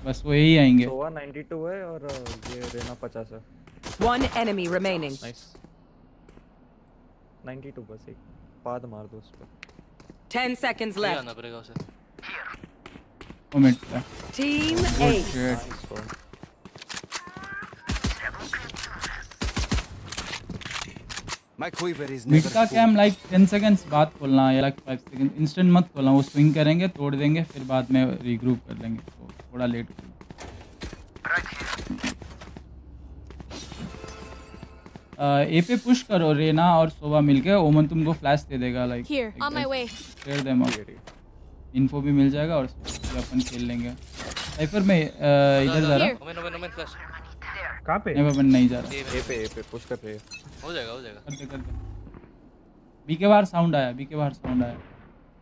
B: बस वो यही आएंगे।
J: सोवा 92 है और ये रेना 50 है।
A: One enemy remaining.
J: नाइस। 92 बस एक पाद मार दो उस पे।
A: 10 seconds left.
P: आना पड़ेगा उसे।
B: मोमेंट पे।
A: Team A.
H: My quiver is
B: mid
H: never
B: का
H: full.
B: कैम लाइक 10 सेकंड्स बाद खोलना या लाइक 5 सेकंड, इंस्टेंट मत खोलना। वो स्विंग करेंगे, तोड़ देंगे, फिर बाद में रीग्रुप कर लेंगे, तो थोड़ा लेट खोलना। ए पे पुश करो, रेना और सोवा मिलके। ओमन तुमको फ्लैश दे देगा like.
C: Here, on my way.
B: Share them, info भी मिल जाएगा और कि अपन खेल लेंगे साइफर में इधर जा रहा
P: ओमेन फ्लैश
L: कहां पे?
B: नहीं अपन नहीं जा रहा
L: ए पे पुश कर रहे हैं।
P: हो जाएगा
B: कर दे बी के बाहर साउंड आया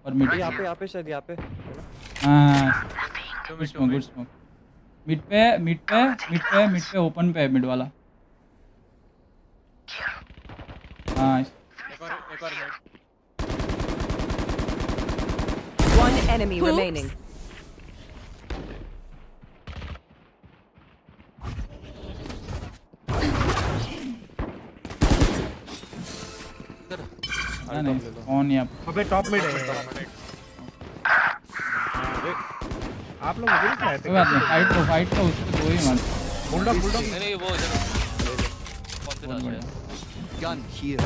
B: और मिड
D: यहाँ पे शायद यहाँ पे
B: हां गुड स्मोक मिड पे ओपन पे मिड वाला हां
P: एक और मिड
A: One enemy remaining.
B: कौन है
L: अबे टॉप मिड है। आप लोग मुझे क्या है?
B: कोई बात नहीं फाइट तो उसको दो ही मान
L: बुलडॉग
P: नहीं वो कौन से डाल
H: Gun here.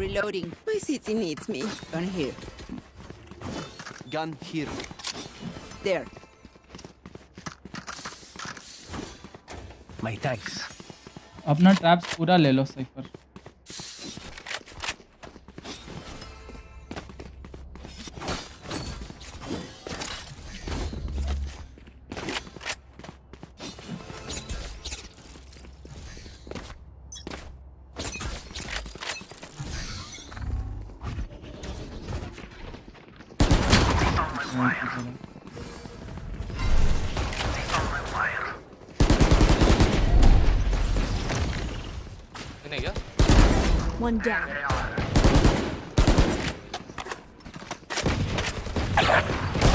Q: Reloading. My city needs me. Gun here.
H: Gun here.
Q: There.
J: My thanks.
B: अपना ट्रैप्स पूरा ले लो साइफर
P: नहीं क्या
C: One down.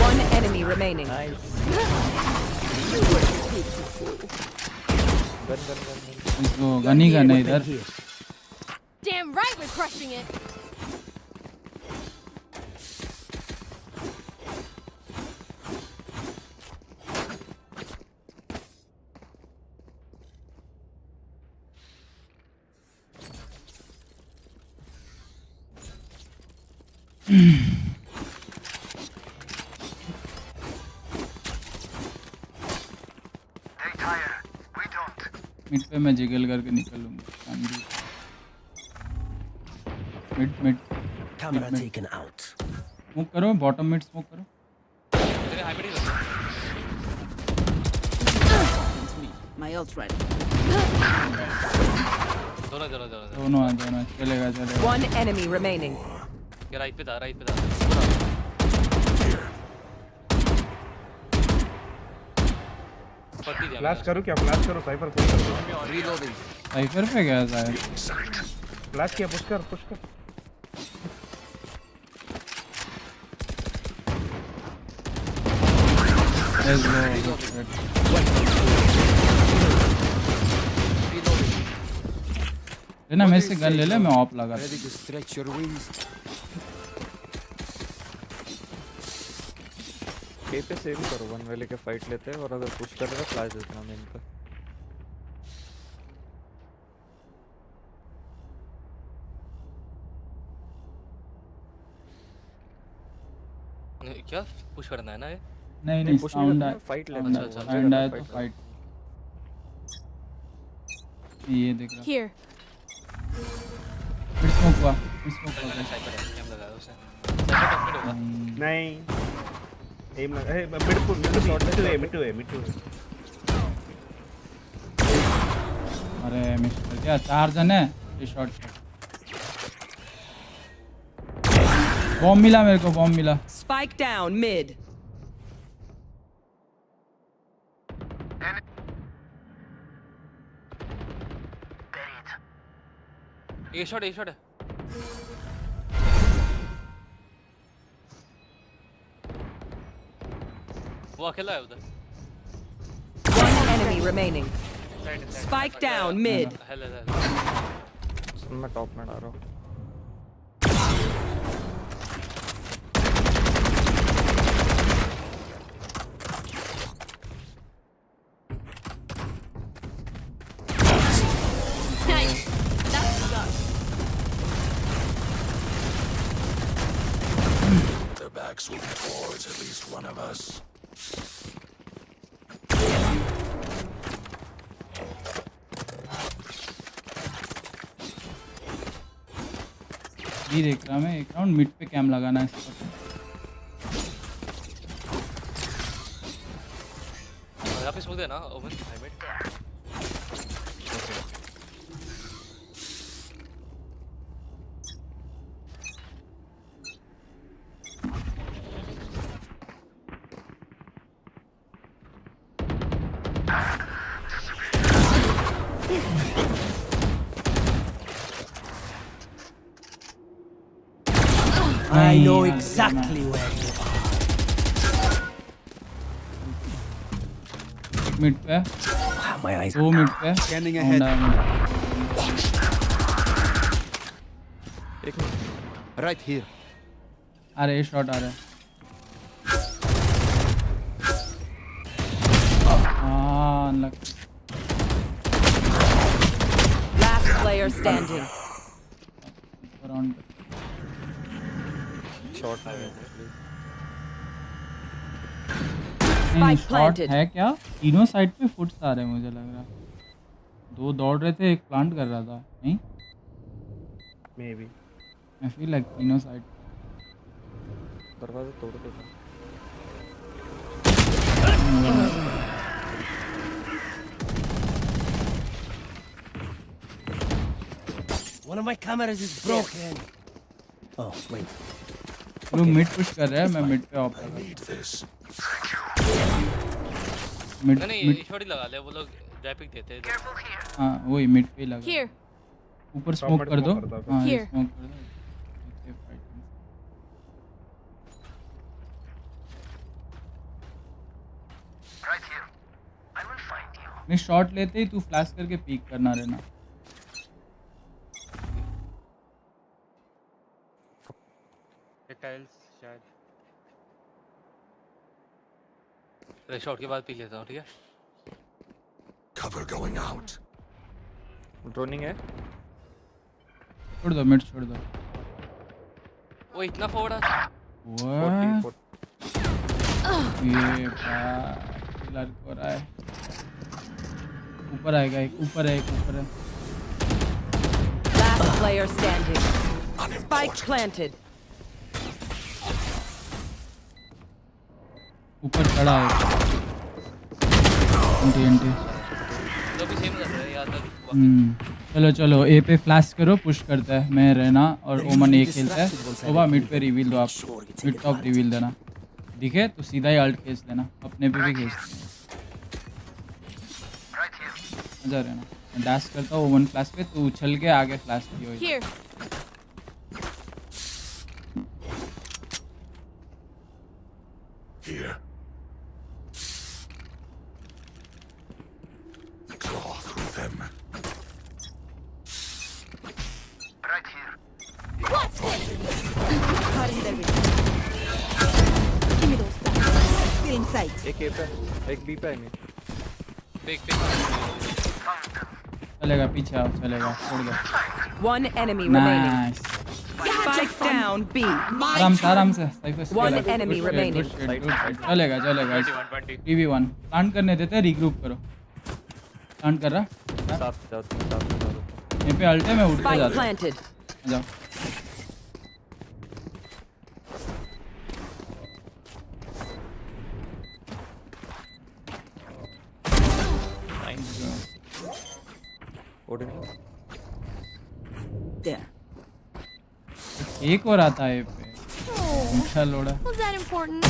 A: One enemy remaining.
B: इसको गनी करना इधर
C: Damn right we're crushing it.
B: Mid पे मैं जिगल करके निकलूंगा mid
J: Camera taken out.
B: Smoke करो बॉटम मिड स्मोक करो
P: तेरे हाइब्रिड ही
Q: My ult ready.
B: दोनों चलेगा
A: One enemy remaining.
P: ये राइट पे था
L: फ्लैश करूं क्या? फ्लैश करो साइफर पुश कर।
H: Reloading.
B: साइफर पे गया था
L: फ्लैश किया पुश कर।
B: ना मैं से गन ले ले मैं ऑफ लगा
H: Ready to stretch your wings.
D: ए पे सेव करो वन वे लेके फाइट लेते हैं और अगर पुश कर रहे तो फ्लैश देते हैं मेन पे
P: क्या पुश करना है ना ये
B: नहीं साउंड है
D: फाइट ले
B: साउंड है तो फाइट ये देख रहा
C: Here.
B: स्मोक हुआ
P: साइपर है कैम लगाया उसे साइपर टॉप होगा
L: नहीं एम लगा ए मिड टू ए
B: अरे मिस्टर क्या 4 जन है ये शॉट बॉम्ब मिला मेरे को
A: Spike down mid.
P: ये शॉट है वो अकेला है उधर
A: One enemy remaining. Spike down mid.
D: मैं टॉप में डाल रहा हूँ
C: Nice. That sucks.
F: Their backs will be towards at least one of us.
B: ये देख रहा मैं एक राउंड मिड पे कैम लगाना है इस पर
P: स्मोक देना open I mid
J: I know exactly where you are.
B: Mid पे
J: My eyes.
B: 2 मिड पे
H: Scanning ahead. Right here.
B: आ रहे शॉट आ रहा है
A: Last player standing.
D: शॉट
B: नहीं शॉट है क्या तीनों साइड पे फुट्स आ रहे हैं मुझे लग रहा 2 दौड़ रहे थे एक प्लांट कर रहा था नहीं
D: maybe
B: I feel like तीनों साइड
D: दरवाजा तोड़ देता
J: One of my cameras is broken. Oh wait.
B: लोग मिड पुश कर रहे हैं मैं मिड पे ऑफ कर रहा हूं
P: नहीं ये शॉट ही लगा ले वो लोग रैपिंग देते हैं
B: हां वही मिड पे ही लगा
C: Here.
B: ऊपर स्मोक कर दो हां
C: Here.
B: स्मोक कर दो नहीं शॉट लेते ही तू फ्लैश करके पीक करना रहना
P: टाइल्स शायद अरे शॉट के बाद पी लेता हूं ठीक है
F: Cover going out.
D: ड्रोनिंग है
B: छोड़ दो मिड छोड़ दो
P: वो इतना फोड़ा
B: व्हाट ये लड़क हो रहा है ऊपर आएगा एक ऊपर है
A: Last player standing. Spike planted.
B: ऊपर खड़ा है एंटी
P: तो भी सेम कर रहा है यार
B: चलो चलो ए पे फ्लैश करो पुश करता है मैं रहना और ओमन ए खेलता है ओबा मिड पे रिवील दो आप मिड टॉप रिवील देना दिखे तो सीधा ही अल्ट खींच लेना अपने पे भी खींच मजा रहना मैं डैश करता हूँ ओमन फ्लैश पे तो उछल के आगे फ्लैश किया
C: Here.
F: Here. Claw through them. Right here.
C: What's this? Cutting their vision. Give me those back. Still in sight.
D: एक ए पे एक बी पे है मैं
P: पिक
B: चलेगा पीछे आओ चलेगा छोड़ दो
A: One enemy remaining.
B: Nice
A: Spike down B.
B: आराम से साइफर
A: One enemy remaining.
B: चलेगा 3v1 प्लांट करने देते रीग्रुप करो प्लांट कर रहा
D: साथ जाओ तुम साथ जाओ
B: यहीं पे अल्टे में उठ के
A: Spike
B: जाता
A: planted.
B: जाओ
Q: There.
B: एक और आता है पे ऊंचा लोड़ा
C: Was that important?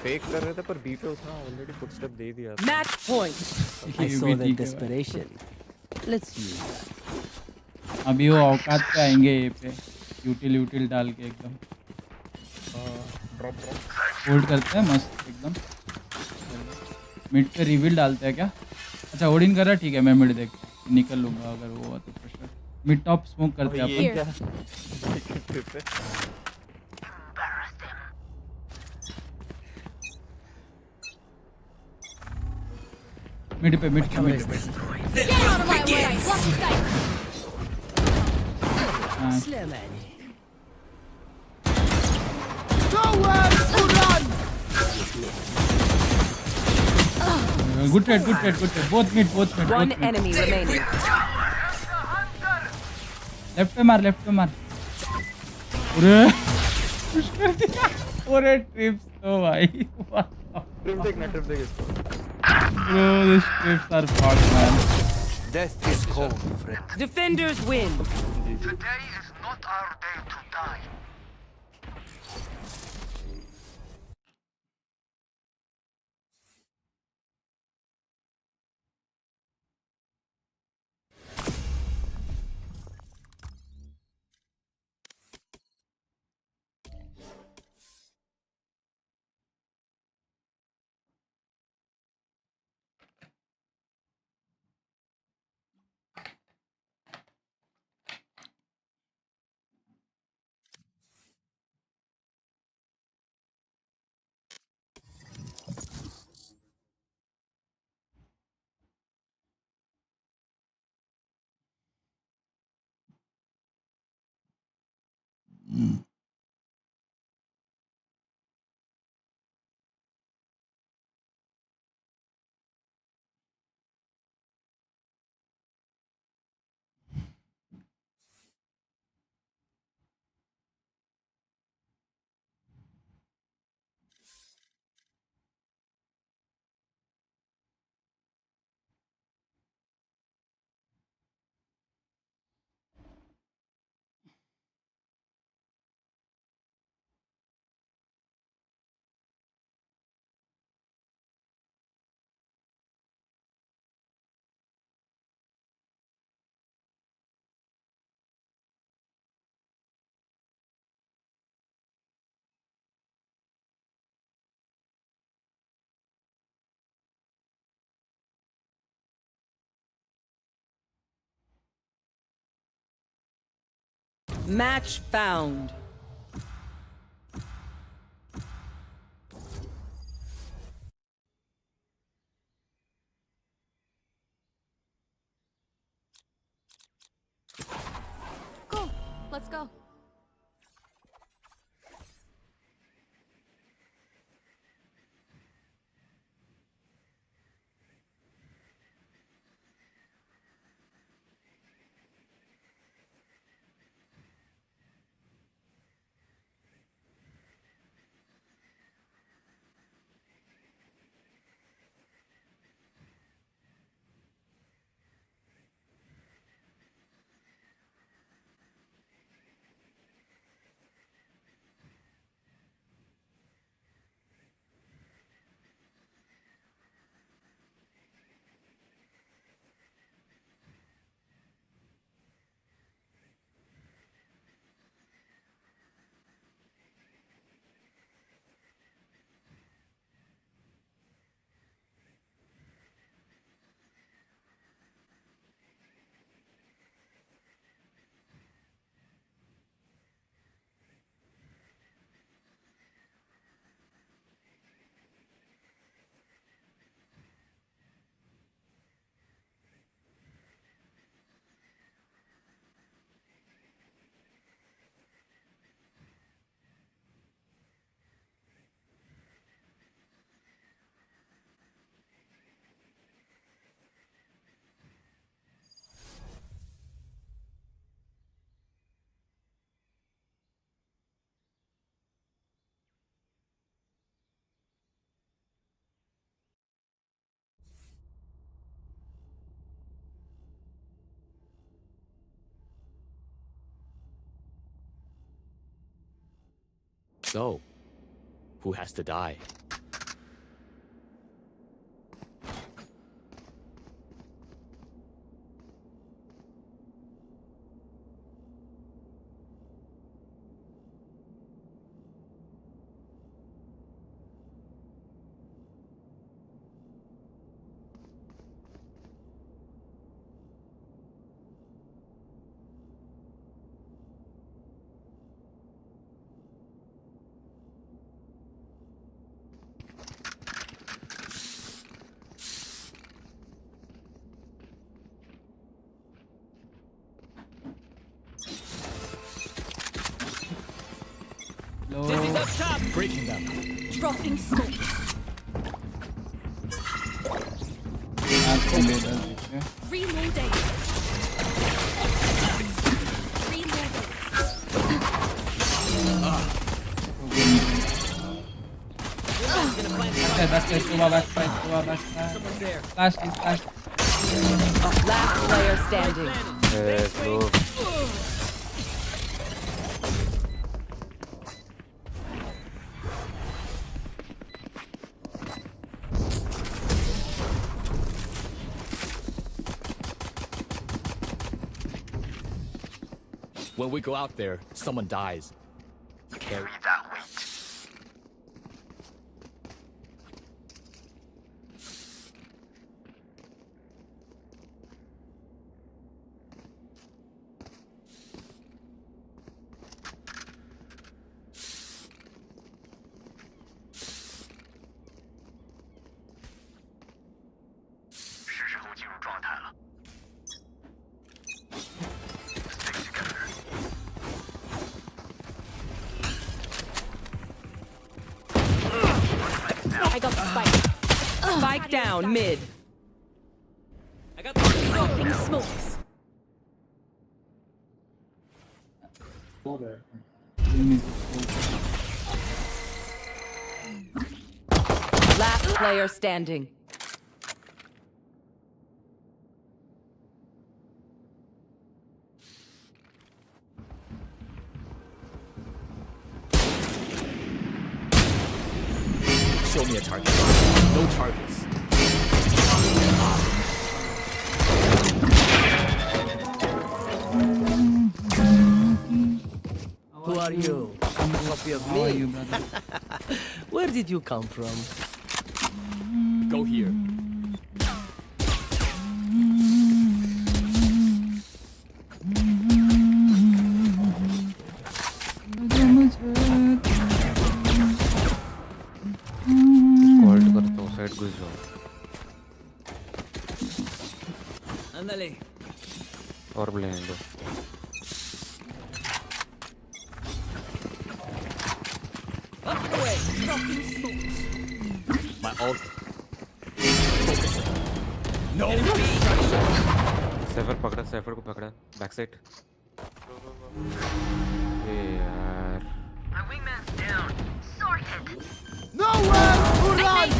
D: फेक कर रहे थे पर बी पे उसने ऑलरेडी फुटस्टेप दे दिया था
A: Match point.
J: I saw that desperation. Let's use that.
B: अभी वो औकात पे आएंगे ये पे यूटिल डाल के एकदम
D: ड्रॉप
B: होल्ड करते हैं मस्त एकदम मिड पे रिवील डालते हैं क्या अच्छा ओडिन कर रहा ठीक है मैं मिड देख निकल लूंगा अगर वो हुआ तो प्रेशर मिड टॉप स्मोक करते हैं अपन मिड पे
C: Get out of my way. Block sight.
J: Slow man.
B: Good trade both mid
A: One enemy remaining.
B: Left पे मार अरे पुश कर दिया अरे ट्रिप्स तो भाई
L: ट्रिप देख इसको।
B: Bro, these trips are fun, man.
H: Death is cold, friend.
A: Defenders win.
F: Today is not our day to die.
A: Match found.
C: Cool. Let's go.
R: So, who has to die?
P: This is up top.
R: Breaking them.
C: Dropping smokes. Reloading.
B: That's Flash is flash.
A: Last player standing.
D: Slow.
R: When we go out there, someone dies.
J: Carry that weight.
A: I got the spike. Spike down mid.
P: I got the
A: Smokes. Last player standing.
R: Show me a target. No targets.
J: Who are you? Copy of me?
B: How are you, brother?
J: Where did you come from?
R: Go here.
D: Hold करता हूँ side घुस जाओ
J: Ándale.
D: और blend दो
J: Up the way. Dropping smokes.
R: My ult. Focus. No.
D: सैफर को पकड़ा back side ए यार
C: Nowhere to run!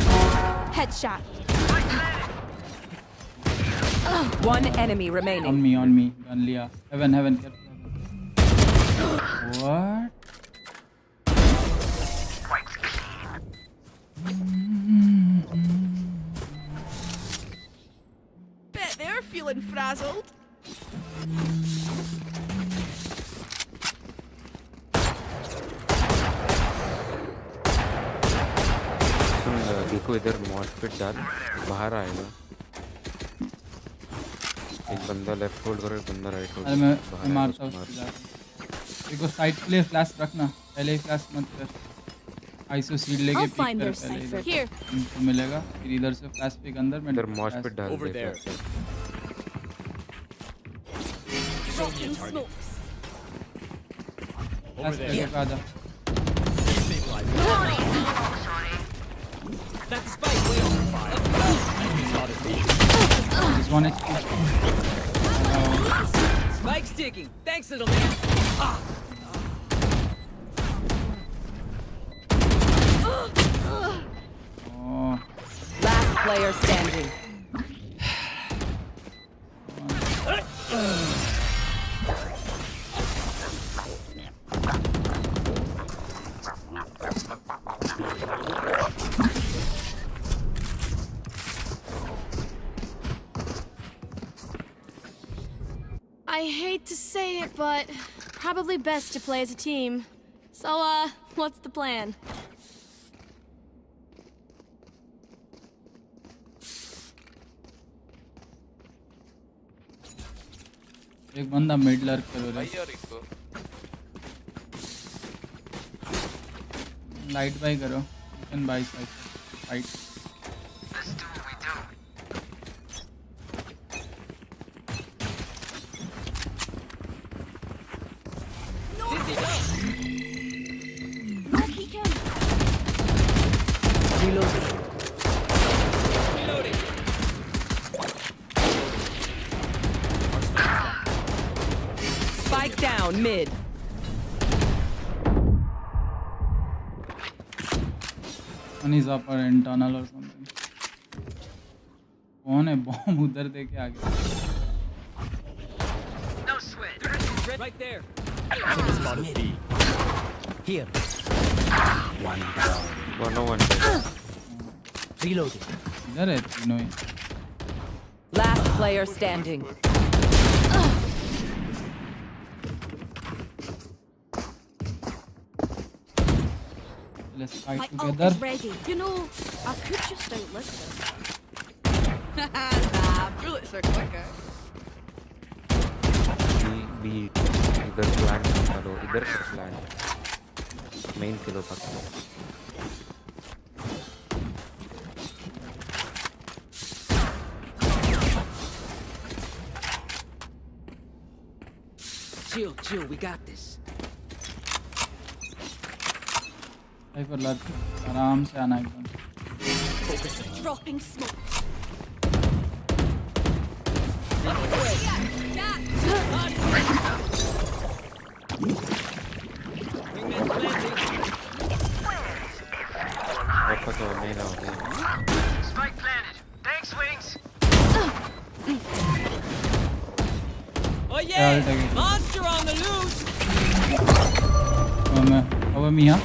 C: Headshot.
A: One enemy remaining.
B: On me. Gun liya. Heaven. What?
C: Bet they're feeling frazzled.
D: देखो इधर MOSFET डाल बाहर आएगा एक बंदा लेफ्ट होल्ड करो एक बंदा राइट होल्ड
B: अरे मैं मारता हूँ देखो साइड के लिए फ्लैश रखना पहले ही फ्लैश मत कर आईसो सीड लेके पिक कर पहले इधर इनको मिलेगा फिर इधर से फ्लैश पिक अंदर में
D: इधर मॉस्फेट डाल
R: Over
D: they
R: there.
C: Dropping smokes.
B: Flash लेके आ जा
J: That's spike way over fire.
B: This one HP.
J: Spike's ticking. Thanks, little man. Ah.
B: Oh.
A: Last player standing.
C: I hate to say it, but probably best to play as a team. So, what's the plan?
B: एक बंदा mid lurk करो रे light by करो you can by side
A: Spike down mid.
B: One is upper internal or something. कौन है bomb उधर दे के आगे
J: Right there.
R: Spotted B.
J: Here. One down.
K: 101
J: Reloading.
B: इधर है तीनों ही
A: Last player standing.
B: Let's
C: My
B: fight
C: ult
B: together.
C: is ready. You know, I could just outlive them.
Q: Nah, bullets are quicker.
K: B इधर plant मारो इधर पर plant main किलो तक
J: Chill, we got this.
B: Cypher लग आराम से आना एकदम
C: Dropping smoke.
K: रखो तो नहीं ना
S: Spike planted. Thanks, Wings.
J: Oh
B: Yeah, I'll take it.
J: Monster on the loose.
B: cover me huh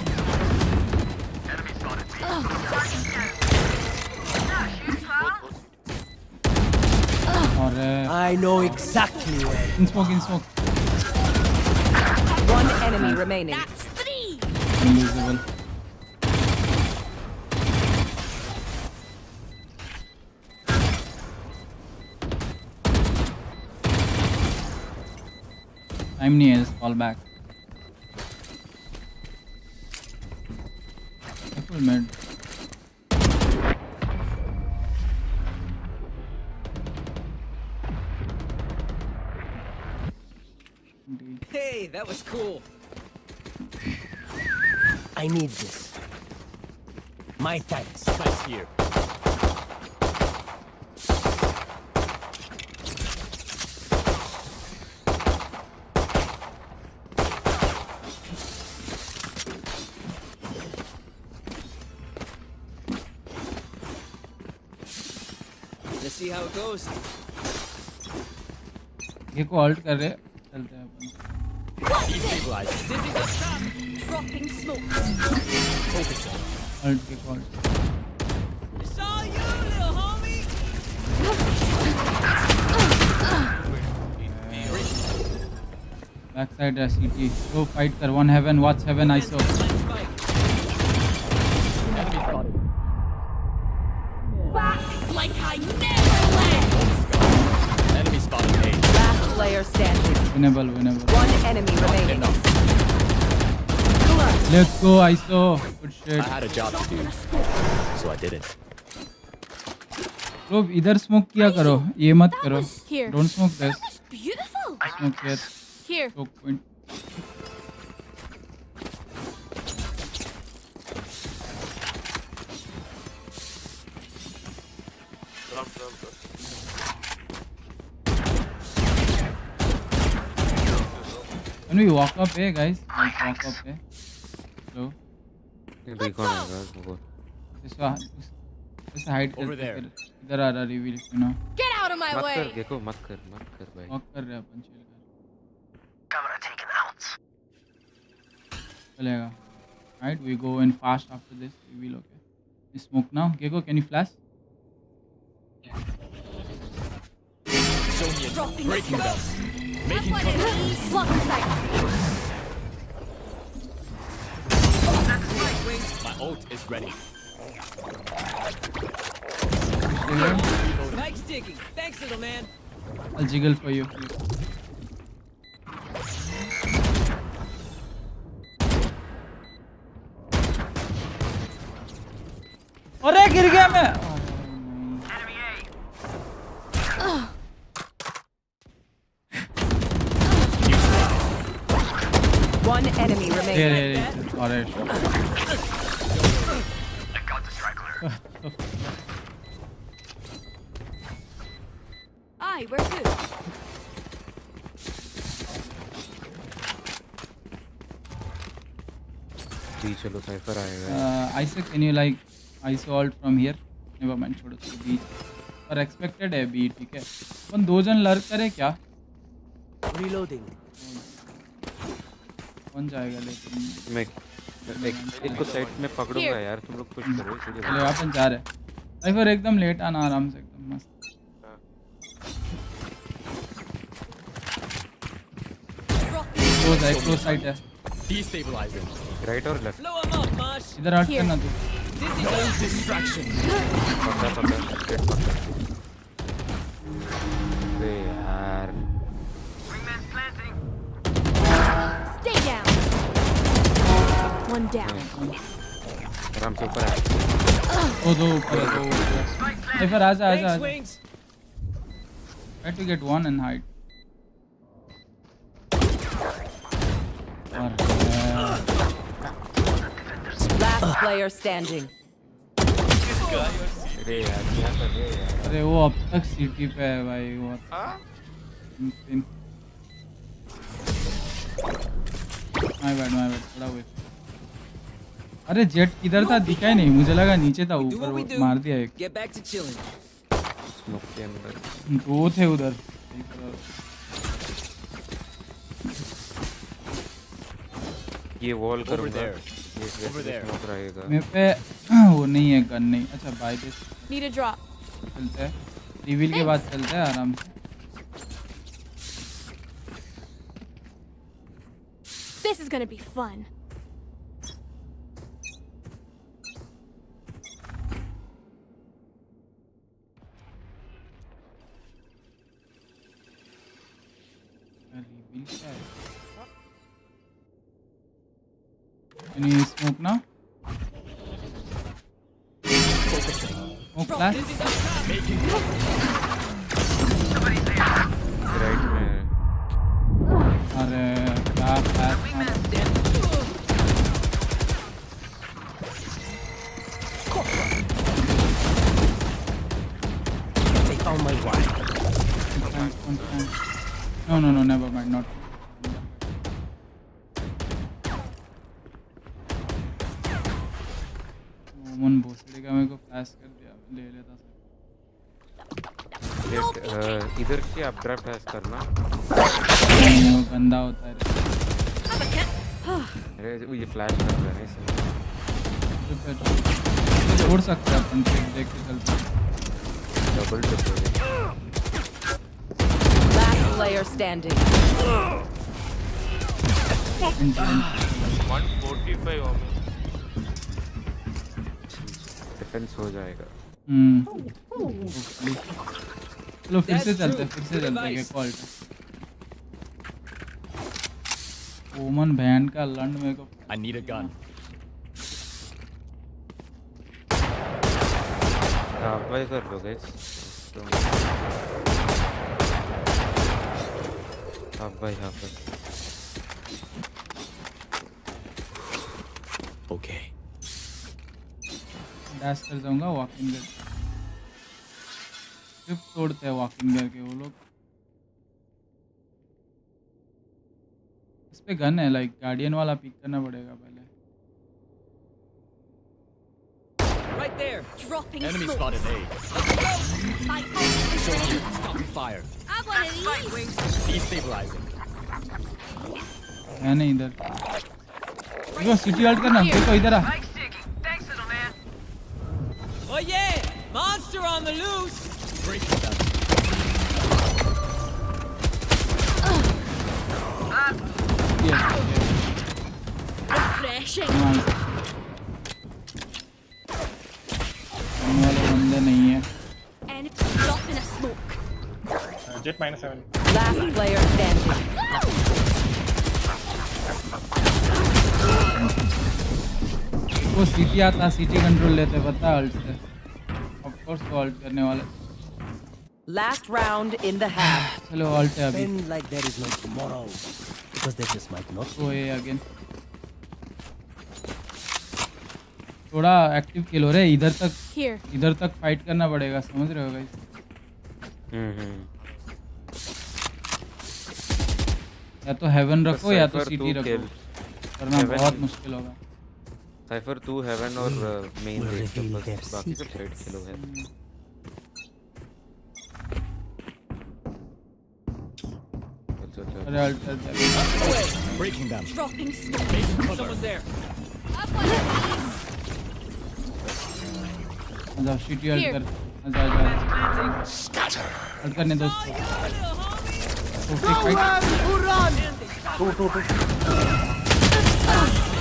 B: और
J: I know exactly where.
B: in smoke
A: One enemy remaining.
C: That's 3.
B: invisible time नहीं है fall back full mid
J: Hey, that was cool. I need this. My thanks.
R: Spike's here.
J: Let's see how it goes.
B: ये को alt कर रहे चलते हैं अपन
R: Destabilized.
J: Dizzy's up top.
C: Dropping smoke.
R: Focusing.
B: alt के को alt
J: It's all you, little homie.
B: backside CT go fight कर one heaven watch heaven ISO
C: Back like I never left.
R: Enemy spotted A.
A: Last player standing.
B: winnable
A: One enemy remaining.
B: let's go ISO good shit
R: I had a job to do, so I didn't.
B: bro इधर smoke किया करो ये मत करो
C: Here.
B: don't smoke this
C: Beautiful.
B: smoke here
C: Here.
B: choke point Can we walk up here, guys? Like walk up here. So,
K: recon आएगा इसको
B: this hide
R: Over there.
B: इधर आ रहा reveal you know.
C: Get out of my
K: मत
C: way.
K: कर देखो मत कर भाई
B: Walk कर रहे हैं अपन chill कर
S: Camera taken out.
B: चलेगा. Right, we go in fast after this reveal okay. You smoke now. Gecko, can you flash?
R: Show me a breaking belts. Making
C: What
R: cover.
C: it is. Block the sight.
R: My ult is ready.
J: Mike's digging. Thanks, little man.
B: I'll jiggle for you. अरे गिर गया मैं
A: One enemy remaining.
B: Alright.
S: I got the straggler.
C: Aye, we're good.
K: B चलो Cypher आएगा
B: Isaac, can you like iso alt from here? Never mind, छोड़ो तो beach. पर expected है बी, ठीक है। अपन 2 जन लर्क करे क्या?
J: Reloading.
B: कौन जाएगा लेकिन
T: मैं एक को साइड में पकड़ूंगा यार, तुम लोग पुश करो इसीलिए।
B: चलो अपन जा रहे हैं। साइफर एकदम लेट आना, आराम से एकदम मस्त। क्लोज साइड है।
J: Destabilizing.
T: राइट और left.
J: Blow 'em up, Marsh.
B: इधर हट करना तू।
J: Distraction.
T: पकड़ अरे यार
C: Stay down. One down.
T: आराम से ऊपर आ।
B: दो ऊपर है, दो ऊपर। साइफर आजा। Try to get one and hide.
A: Last player standing.
T: अरे यार क्या कर रहे हो यार?
B: अरे वो अब तक सिटी पे है भाई वो। माय बैड थोड़ा वेट। अरे जेट किधर था दिखा ही नहीं, मुझे लगा नीचे था, ऊपर मार दिया एक।
J: Get back to chilling.
T: Smoke के अंदर
B: 2 थे उधर।
T: ये वॉल करूंगा, ये स्मोक रहेगा।
B: मेरे पे वो नहीं है, गन नहीं। अच्छा by this
C: Need a drop.
B: चलते हैं, रिवील के बाद चलते हैं आराम से।
C: This is gonna be fun.
B: Reveal क्या है? Any smoke now? Smoke flash?
T: Right में।
B: अरे क्या flash?
J: They found my wife.
B: No, never mind, not. मन भोसड़ी का मेरे को फ्लैश कर दिया, ले लेता सर।
T: इधर से अपड्राफ्ट फ्लैश करना।
B: वो गंदा होता है।
T: अरे ये फ्लैश कर रहा है इसमें।
B: छोड़ सकते हैं अपन, देख के चलते हैं।
T: Double tap.
A: Last player standing.
K: 145 हो गया।
T: डिफेंस हो जाएगा।
B: चलो फिर से चलते हैं कॉल। ओमन बहन का लंड मेरे को।
J: I need a gun.
T: Half buy कर लो guys. Half buy.
J: Okay.
B: Dash कर जाऊंगा वॉकिंग करके। सिर्फ तोड़ते हैं वॉकिंग करके वो लोग। इस पे गन है, लाइक गार्डियन वाला पिक करना पड़ेगा पहले।
J: Right there.
C: Dropping
J: Enemy
C: smoke.
J: spotted A.
C: My ult is ready.
J: Stopping fire.
C: I want to leave.
J: Destabilizing.
B: है नहीं इधर। देखो सिटी अल्ट करना, देखो इधर आ।
J: Oh yeah! Monster on the loose! Breaking them.
C: Refreshing.
B: वाले बंदे नहीं है।
C: And drop in a smoke.
K: Jet -7.
A: Last player standing.
B: वो सिटी आता, सिटी कंट्रोल लेते पता अल्ट से। ऑफ कोर्स वो अल्ट करने वाले।
A: Last round in the half.
B: चलो अल्ट है अभी।
J: Spend like there is no tomorrow, because there just might not.
B: वो ये अगेन थोड़ा एक्टिव किल हो रहे हैं। इधर तक फाइट करना पड़ेगा, समझ रहे हो गाइस? या तो हेवन रखो या तो सिटी रखो, वरना बहुत मुश्किल होगा।
T: साइफर 2 हेवन और मेन बाकी सब साइड किलो है।
B: अरे alter they
J: Breaking them.
C: Dropping smoke.
R: Someone's there.
B: आजा शिटी अल्टर आजा अल्टर करने दो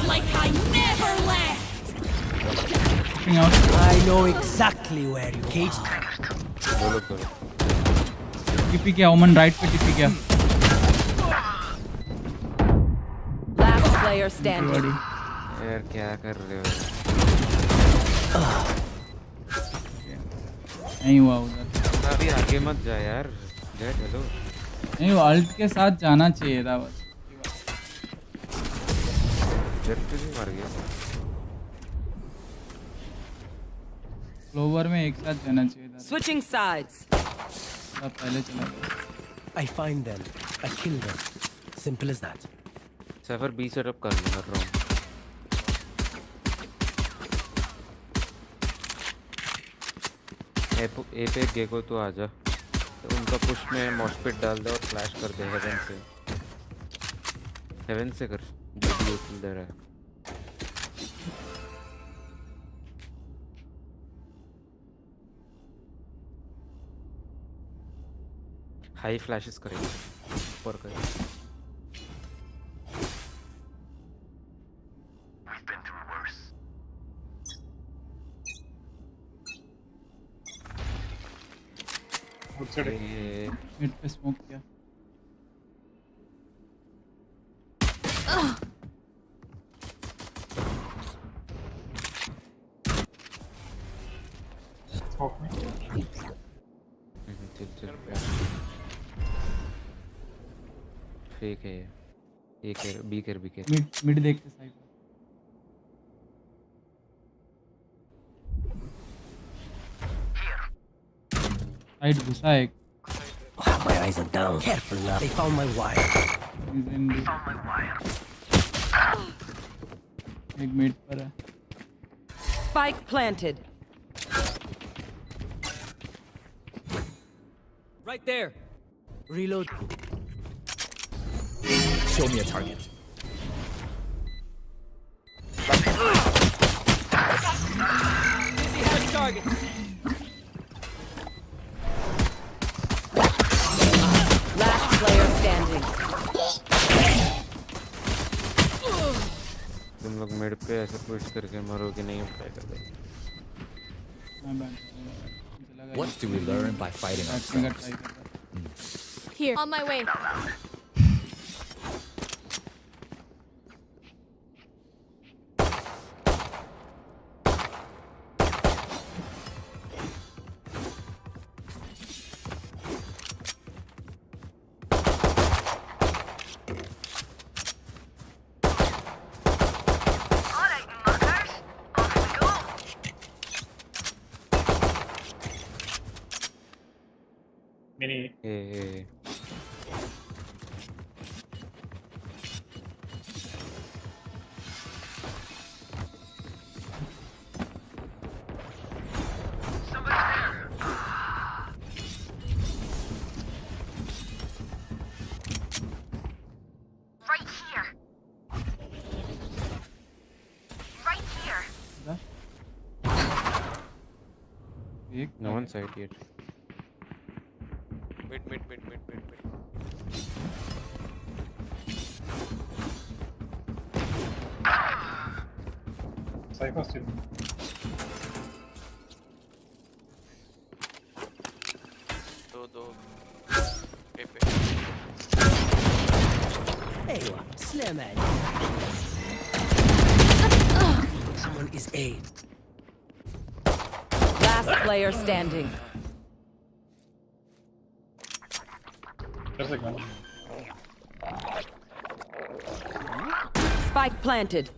C: Like I never left.
J: I know exactly where you caged me.
B: TP क्या ओमन राइट पे टीपी क्या
A: Last player standing.
T: यार क्या कर रहे हो
B: नहीं हुआ उधर
T: अभी आगे मत जा यार जेट हेलो
B: नहीं वो अल्ट के साथ जाना चाहिए था बस
T: जेट पे भी मर गया
B: क्लोवर में एक साथ जाना चाहिए था
A: Switching sides.
B: अब पहले चला गया
J: I find them. I kill them. Simple as that.
T: Cypher B setup कर रहा हूँ ए पे गेको तो आजा तो उनका पुश में मॉस्पिट डाल दे और फ्लैश कर दे हेवन से कर जो भी उछल दे रहा है हाई फ्लैशेस करेंगे ऊपर करेंगे
B: मिड पे स्मोक किया
T: चल फेक है ये कर बी कर
B: मिड देखते साइड साइड घुसा एक
J: My eyes are down. Careful now. They found my wire.
B: एक मिड पर है
A: Spike planted.
R: Right there.
J: Reload.
R: Show me a target. Busy having targets.
A: Last player standing.
T: तुम लोग मिड पे ऐसे पुश करके मरोगे नहीं ट्राई कर दो
R: What do we learn by fighting ourselves?
C: Here, on my way.
O: Mini.
T: No one side yet.
N: Mid.
O: Cypher still.
N: दो
J: Hey, slam at Someone is A.
A: Last player standing.
O: There's a gun.
A: Spike planted.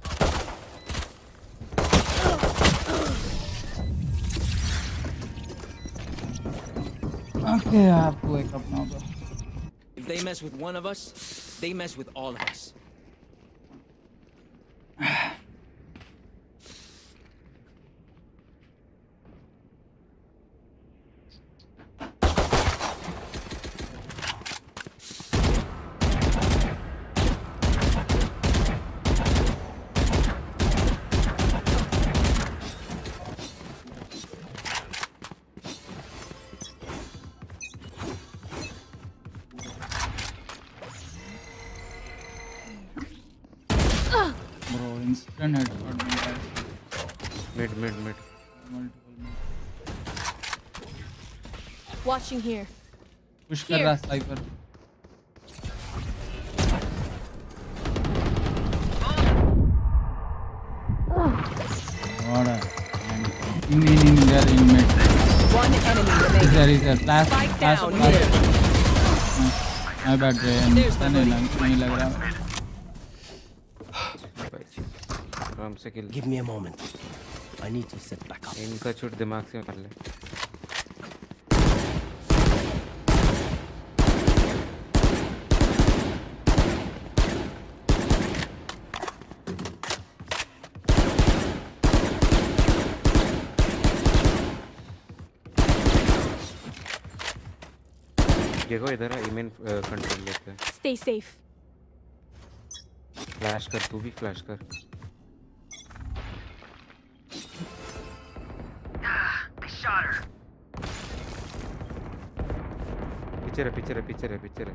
B: Okay, आपको एक अपना होगा
R: If they mess with one of us, they mess with all of us.
B: instant headshot मिला है.
T: Mid.
B: Multiple mid.
C: Watching here.
B: Push कर रहा Cypher. What a in there in mid.
A: One enemy remaining.
B: Is there flash.
A: Down mid.
B: My bad Jay. नहीं लग रहा.
T: आराम से kill.
J: Give me a moment. I need to sit back up.
T: इनका shoot दिमाग से कर ले. देखो इधर है इमेन कंट्रोल लेते हैं.
C: Stay safe.
T: फ्लैश कर तू भी फ्लैश कर.
S: I shot her.
T: पीछे रहे.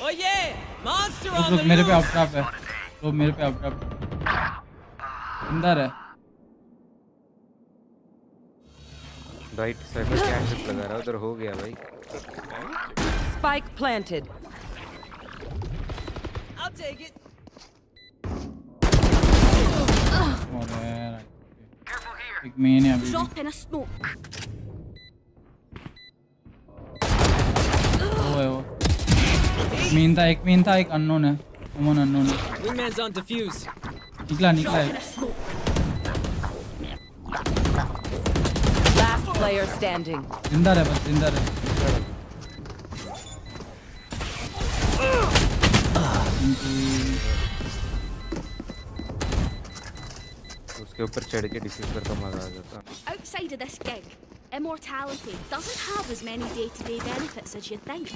R: Oh yeah! Monster on
B: लोग
R: the
B: मेरे पे
R: loose!
B: अप ट्रैप है. लोग मेरे पे अप ट्रैप. अंदर है.
T: राइट साइड पे क्या ट्रिप लगा रहा है उधर हो गया भाई.
A: Spike planted.
R: I'll take it.
B: एक मेन है अभी.
C: Drop in a smoke.
B: वो एक मेन था एक अननोन है. कॉमन अननोन है.
R: Wingman's on defuse.
B: निकला है.
A: Last player standing.
B: जिंदा रहे.
T: उसके ऊपर चढ़ के डिफीट करता मजा आ जाता.
C: Outside of this gig, immortality doesn't have as many day-to-day benefits as you'd think.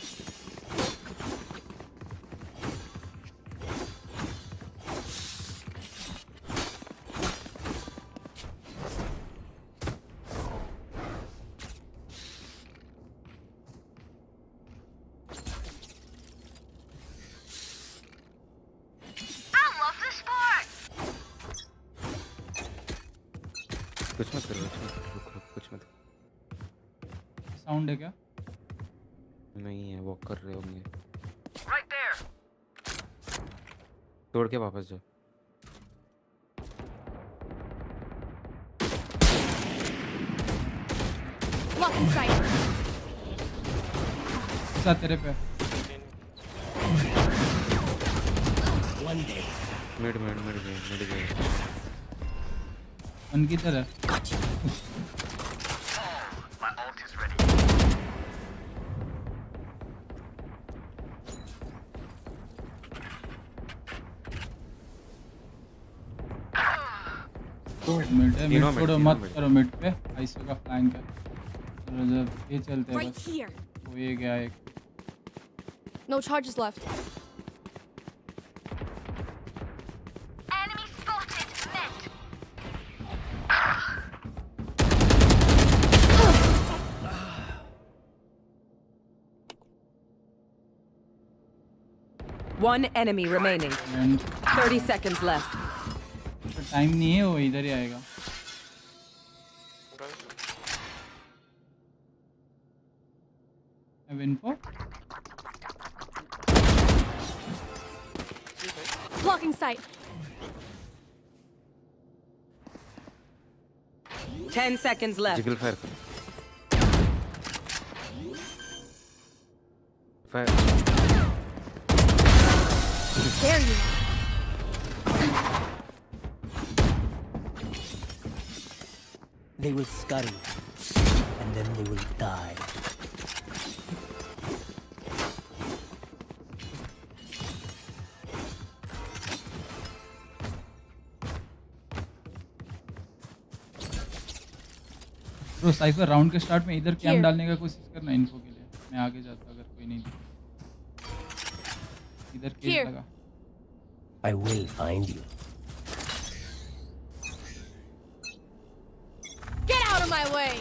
T: कुछ मत.
B: साउंड है क्या?
T: नहीं है वॉक कर रहे होंगे.
S: Right there.
T: तोड़ के वापस जाओ.
C: Lock in sight.
B: साथ तेरे पे.
J: One day.
T: मिड गए.
B: वन की तरह.
S: My ult is ready.
B: Mid छोड़ो मत करो मिड पे. आईसीयू का फ्लैंक है. चलो जब ये चलते हैं
C: Right
B: बस.
C: here.
B: वो ये गया एक.
C: No charges left.
S: Enemy spotted. Mid.
A: One enemy remaining. 30 seconds left.
B: Time नहीं है वो इधर ही आएगा. अब इनको
C: Blocking sight.
A: 10 seconds left.
T: Jiggle fire.
C: There you are.
J: They will scurry, and then they will die.
B: Bro cipher round के start में इधर कैम डालने का कोशिश करना इन्फो के लिए. मैं आगे जाता अगर कोई नहीं इधर केस लगा.
J: I will find you.
C: Get out of my way.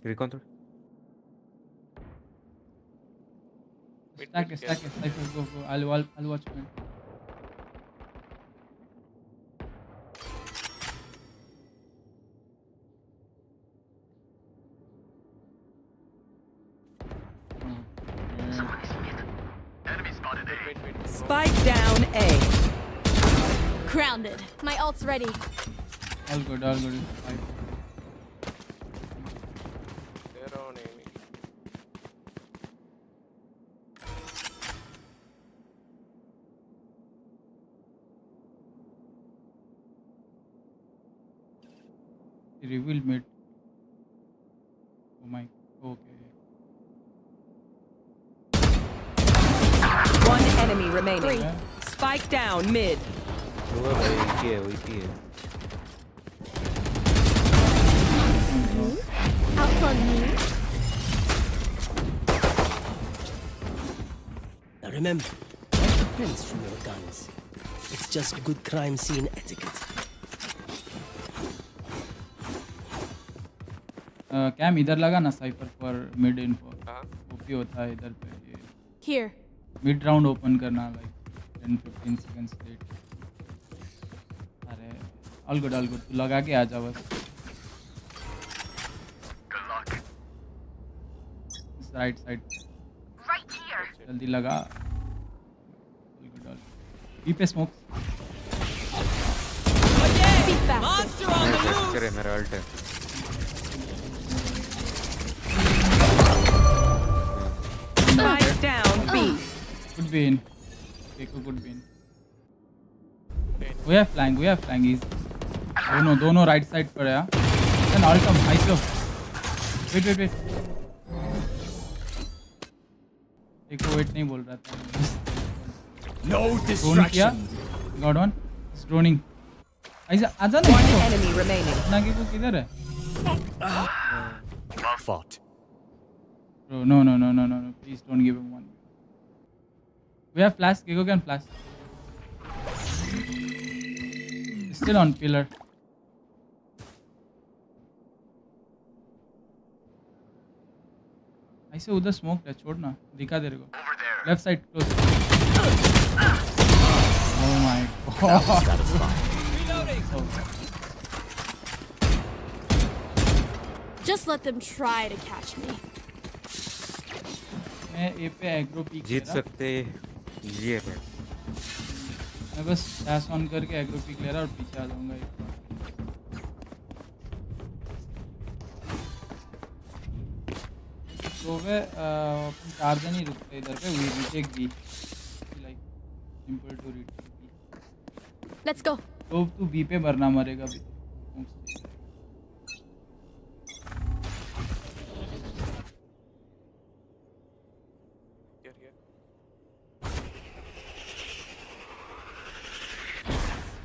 T: Recon through.
B: Stack it. Cypher, go. I'll watch mid.
A: Spike down A.
C: Grounded. My ult's ready.
B: All good. Fine.
M: They're on aiming.
B: He revealed mid. Oh my. Okay.
A: One enemy remaining.
B: Yeah.
A: Spike down mid.
T: वो है भाई एक ही है
C: Outrun me.
J: Now remember, not the prince from your guns. It's just good crime scene etiquette.
B: Cam इधर लगा ना साइपर पर mid info OP होता है इधर पे ये
C: Here.
B: मिड राउंड ओपन करना लाइक 10-15 सेकंड्स लेट अरे ऑल गुड तू लगा के आ जा बस राइट साइड जल्दी लगा ऑल गुड बी पे smoke
C: Monster on the loose.
T: करे मेरा अल्ट है
A: Spike down B.
B: Good bean. Take a good bean. We have flank. He's दोनों right side पर है. Then all come. Nice look. Wait. एक को wait नहीं बोल रहा था.
J: No
B: Drone किया. Got one. He's droning. ऐसा आजा नहीं.
A: One enemy remaining.
B: ना कि वो किधर है?
J: Well fought.
B: Bro, no. Please don't give him one. We have flash. Gigo can flash. Still on pillar. ऐसे उधर स्मोक है छोड़ना दिखा तेरे को left side close oh my God
C: Just let them try to catch me.
B: मैं ए पे agro peak
T: जीत सकते ये है
B: मैं बस डैश ऑन करके एग्रो पीक ले रहा और पीछे आ जाऊंगा एक बार तो वे अपन 4 जन ही रुकते इधर पे we take B like simple to read
C: Let's go.
B: तो तू बी पे मरना मरेगा भी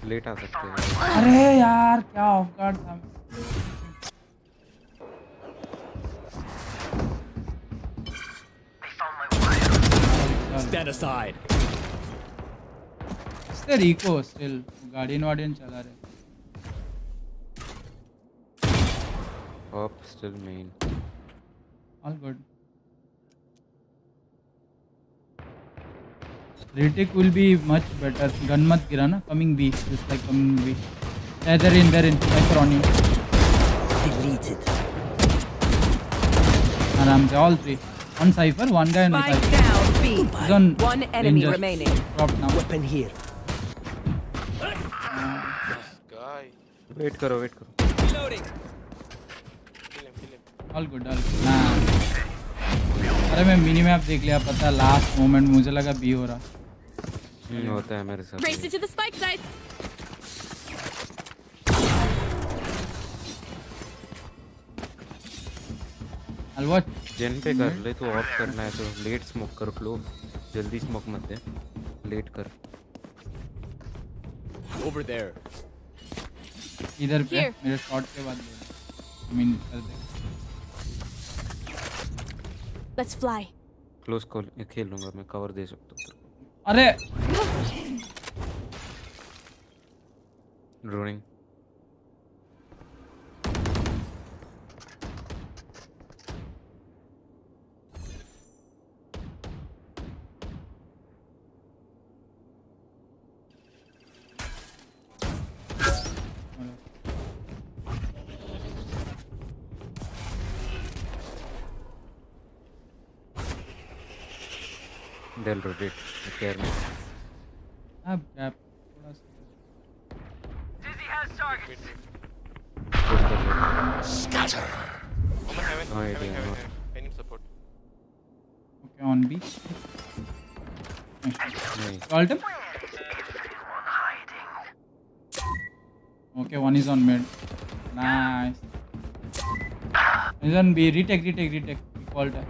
T: लेट आ सकते हैं
B: अरे यार क्या ऑफ गार्ड था
J: Stand aside.
B: इससे रिको स्टिल गार्डियन चला रहे
T: Up still main.
B: All good. Retake will be much better. Gun mat gira na. Coming B. Just like coming B. Yeah, they're in. Sniper on you.
J: Deleted.
B: Aram se all three. One cypher, one guy and a
A: Spike
B: cypher.
A: down B.
B: He's on
A: One enemy
B: danger.
A: remaining.
B: Drop now.
J: Weapon here.
M: Guy.
T: Wait करो.
M: Reloading.
B: All good. हाँ. अरे मैं mini map देख लिया पता last moment मुझे लगा B हो रहा
T: होता है मेरे साथ
C: Race it to the spike sites.
B: अलवा
T: जेन पे कर ले तो ऑफ करना है तो लेट स्मोक कर फ्लो जल्दी स्मोक मत दे लेट कर
J: Over there.
B: इधर पे
C: Here.
B: मेरे शॉट के बाद मीन कर दे
C: Let's fly.
T: क्लोज कॉल खेल लूंगा मैं कवर दे सकता हूं
B: अरे
T: droning they'll rotate. Care me.
B: Ab gap. थोड़ा सा.
S: Dizzy has targets.
K: Scatter.
T: No idea. No.
K: I need support.
B: Okay, on B.
T: Nice.
B: Called him. Okay, one is on mid. Nice. He's on B. Retake. He called her.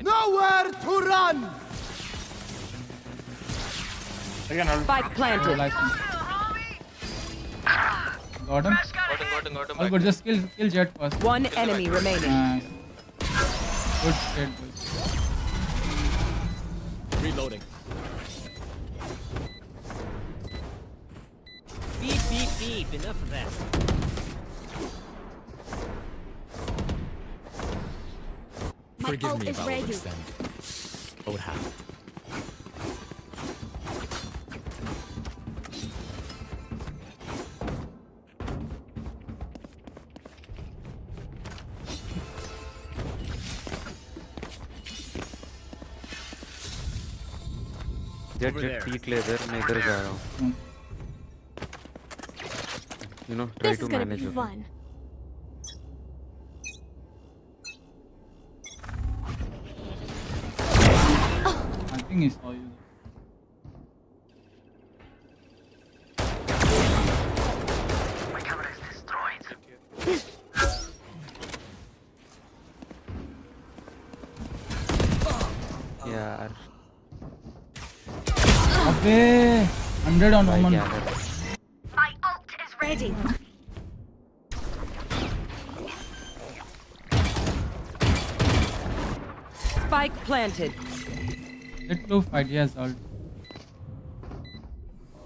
M: Nowhere to run!
A: Spike planted.
B: Got him.
P: Got him.
B: All good. Just kill Jet first.
A: One enemy remaining.
B: Nice. Good shit.
R: Reloading. Beep. Enough of that.
C: Forgive me if I overextend.
R: What would happen?
T: Jet peek ले इधर मैं इधर जा रहा हूँ. You know, try
C: This
T: to
C: is gonna
T: manage
C: be
T: it.
C: fun.
B: I think he saw you.
S: My camera is destroyed.
T: यार.
B: अबे 100 on woman.
S: My ult is ready.
A: Spike planted.
B: Let Blue fight. He has ult.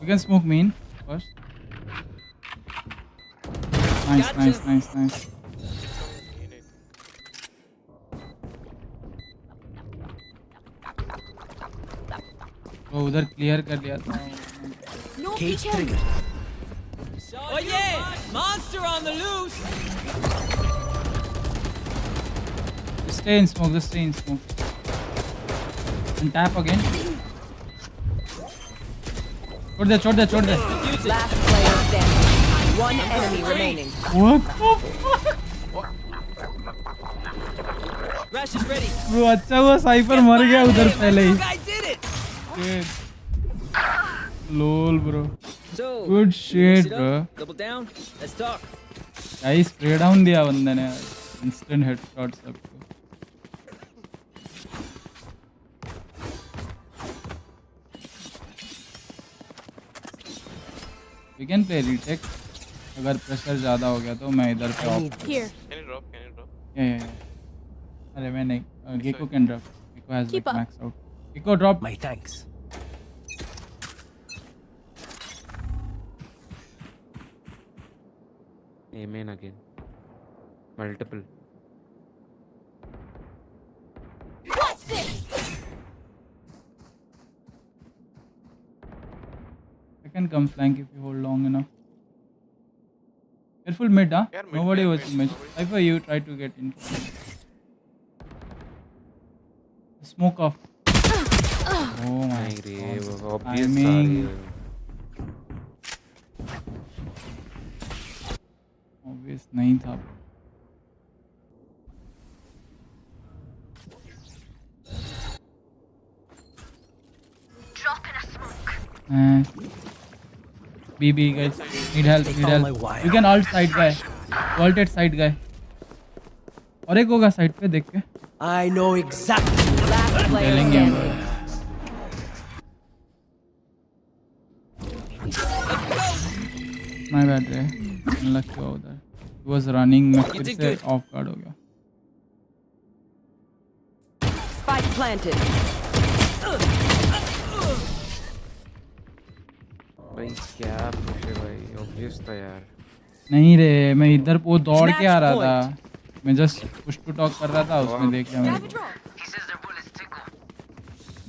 B: You can smoke main first. Nice. वो उधर clear कर लिया था.
C: No
R: Cage
C: peeking.
R: trigger. Oh yeah! Monster on the loose!
B: Stay in smoke. And tap again. छोड़ दे.
A: Last player standing. One enemy remaining.
B: What the fuck?
R: Rash is ready.
B: Bro, अच्छा हुआ साइपर मर गया उधर पहले ही.
R: I did it!
B: Good. Lol, bro.
R: So,
B: Good shit, bro.
R: double down. Let's talk.
B: Guys, spray down दिया बंदे ने. Instant headshot सबको. We can play retake. अगर प्रेशर ज़्यादा हो गया तो मैं इधर पे of.
C: Here.
K: Can you drop?
B: Yeah. अरे मैं नहीं. Gecko can drop. Gecko has
C: Keep
B: like
C: up.
B: max out. Gecko drop.
R: My thanks.
T: Amen again. Multiple.
C: What's this?
B: I can come flank if you hold long enough. Careful mid, huh?
K: Yeah, mid,
B: Nobody
K: yeah,
B: was
K: mid,
B: mid.
K: nobody.
B: Cypher, you try to get in. Smoke off. Oh my
T: नहीं रे,
B: god.
T: वो obvious
B: Timing. Obvious नहीं था.
S: Drop in a smoke.
B: BB guys, need help. You can alt side guy. Vaulted side guy. और एक होगा side पे देख के.
R: I know exactly.
A: Last player
B: Telling him.
A: standing.
B: My bad रे. Unlucky हुआ उधर. He was running. मैं फिर से off guard हो गया.
A: Spike planted.
T: भाई क्या push है भाई, obvious था यार.
B: नहीं रे, मैं इधर वो दौड़ के आ रहा था. मैं जस्ट पुश टू टॉक कर रहा था, उसमें देख लिया मैंने.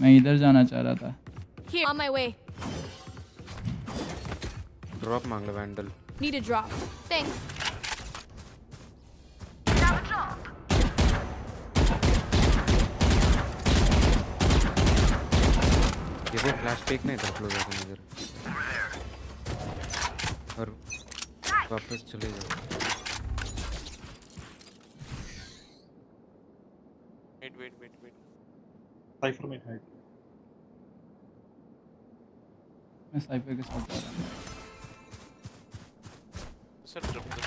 B: मैं इधर जाना चाह रहा था.
C: Here. On my way.
T: Drop मांग लो Vandal.
C: Need a drop. Thanks.
T: देखो फ्लैश टेक नहीं था क्लोज आके इधर और वापस चले जाओ।
K: वेट
O: साइफर में है।
B: मैं साइफर के साथ जा रहा हूँ।
K: Sir triple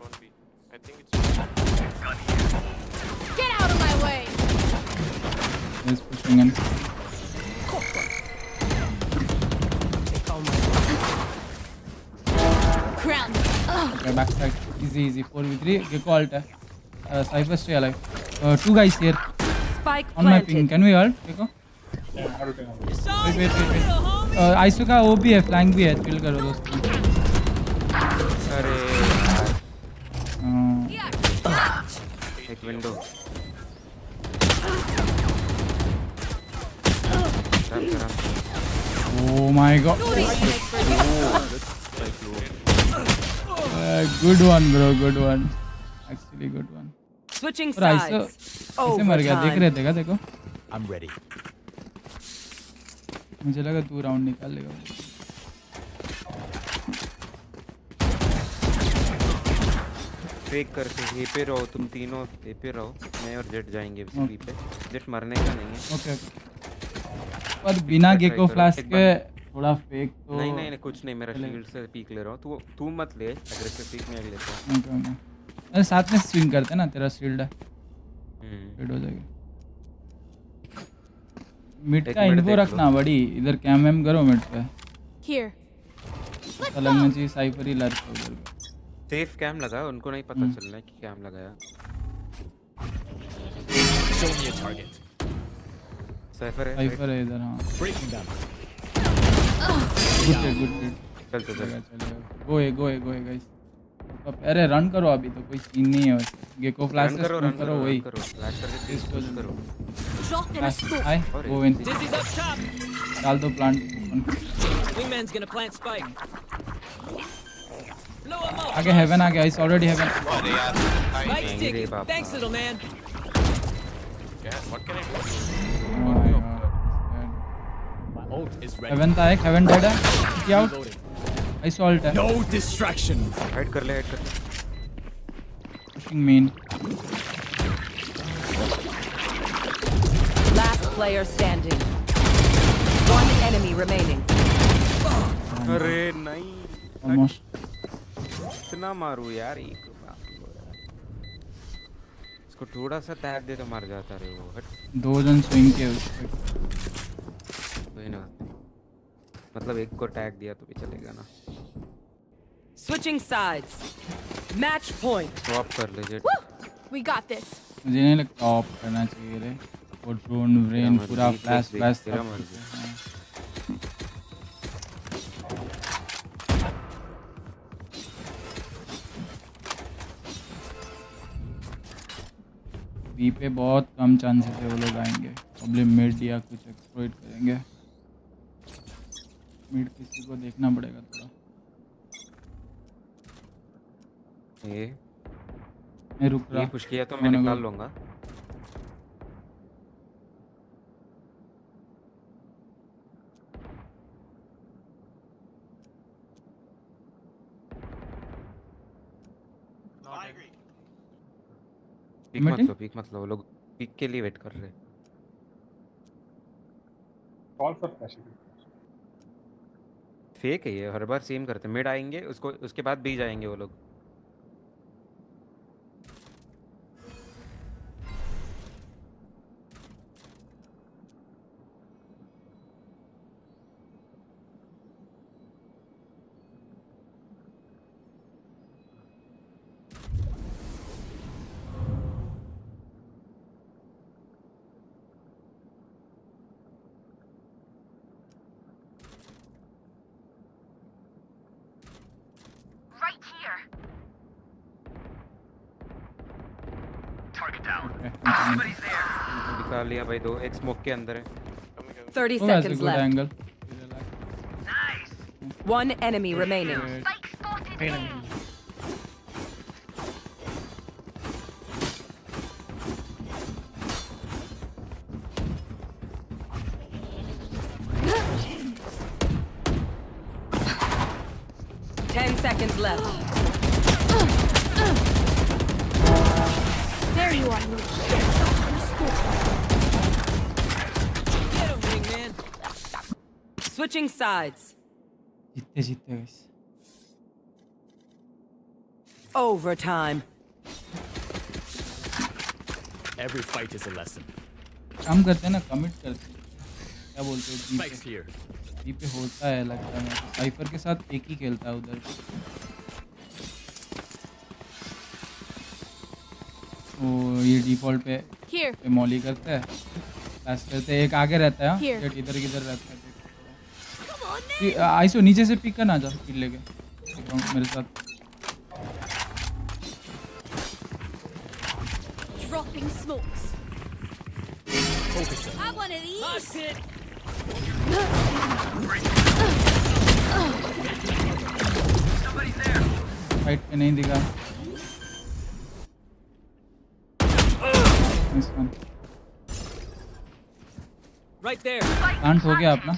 K: on B I think it's
C: Get out of my way.
B: He's pushing in.
C: Ground.
B: Okay, backside. Easy. 4v3. Gecko ult hai. Cypher stay alive. Two guys here.
A: Spike
B: On my ping.
A: planted.
B: Can we ult? Gecko? Wait. Iso का वो भी है, flank भी है. Chill करो दोस्तों.
T: अरे एक window
B: Oh my god. Good one bro, good one. Actually good one.
A: Switching
B: और आइसो ऐसे मर गया, देख रहे थे क्या? देखो.
J: I'm ready.
B: मुझे लगा तू राउंड निकाल लेगा.
T: फेक करके ए पे रहो तुम तीनों, ए पे रहो, मैं और जेट जाएंगे बी पे. जेट मरने का नहीं है.
B: ओके. पर बिना गेको फ्लैश के थोड़ा फेक तो
T: नहीं कुछ नहीं, मेरा शील्ड से पीक ले रहा हूँ. तू मत ले एग्रेसिव पीक, मैं लेता हूँ.
B: अरे साथ में स्विंग करते ना, तेरा शील्ड है. हिट हो जाएगा. मिड का इन्फो रखना बड़ी, इधर कैम एम करो मिड पे.
C: Here.
B: अलग में जी साइफर ही लड़का उधर.
T: सेफ कैम लगा, उनको नहीं पता चलना है कि कैम लगाया.
J: Show me a target.
T: Cipher है
B: इधर. हाँ.
J: Breaking them.
B: गुड चल. Go guys. अरे रन करो, अभी तो कोई सीन नहीं है. गेको फ्लैश करो वही.
T: फ्लैश करके पुश करो.
C: Drop in a scoop.
B: Hi go in.
R: Dizzy's up top.
B: डाल दो plant.
R: Wingman's gonna plant spike. Blow him up.
B: आगे हेवन आ गया. It's already heaven.
R: Spike's taken. Thanks, little man.
K: What can I do?
J: My ult is ready.
B: Heaven था एक. Heaven dead है. क्या out. Ice ult है.
J: No distraction.
T: Hide कर ले.
B: Pushing main.
A: Last player standing. One enemy remaining.
T: अरे नहीं.
B: Almost.
T: इतना मारू यार एक बात. इसको थोड़ा सा टैग दे तो मर जाता रे वो. हट.
B: 2 जन स्विंग के उस पे.
T: कोई ना, मतलब एक को टैग दिया तो भी चलेगा ना.
A: Switching sides. Match point.
T: Swap कर ले जेट.
C: We got this.
B: मुझे नहीं लगता ऑफ करना चाहिए रे. वो ड्रोन ब्रेन पूरा फ्लैश
T: तेरा मर गया.
B: बी पे बहुत कम चांसेस है वो लोग आएंगे. प्रॉब्ली मिड या कुछ एक्सप्लॉइट करेंगे. मिड किसी को देखना पड़ेगा थोड़ा.
T: ये
B: मैं रुक रहा.
T: ये पुश किया तो मैं निकाल लूंगा. पीक मत लो, वो लोग पीक के लिए वेट कर रहे.
O: Call for flash.
T: फेक है ये, हर बार सेम करते. मिड आएंगे उसको, उसके बाद बी जाएंगे वो लोग. निकाल लिया भाई. 2 एक स्मोक के अंदर है.
A: 30 seconds left. One enemy remaining. 10 seconds left.
C: There you are.
J: Get him, wingman.
A: Switching sides.
B: जीतते guys.
A: Overtime.
R: Every fight is a lesson.
B: काम करते हैं ना, कमिट करते हैं, क्या बोलते हो
R: Spikes here.
B: बी पे होता है लगता है, साइफर के साथ एक ही खेलता है उधर। वो ये डिफॉल्ट पे मॉली करता है, फ्लैश करते हैं, एक आगे रहता है,
C: Here.
B: जेट इधर किधर रहता है। आइसो नीचे से पिक करना, जा किल लेके मेरे साथ।
C: Dropping smokes.
R: Focus it.
C: Have one of these.
B: Fight पे नहीं दिखा। Nice one.
J: Right there.
B: Plant हो गया अपना।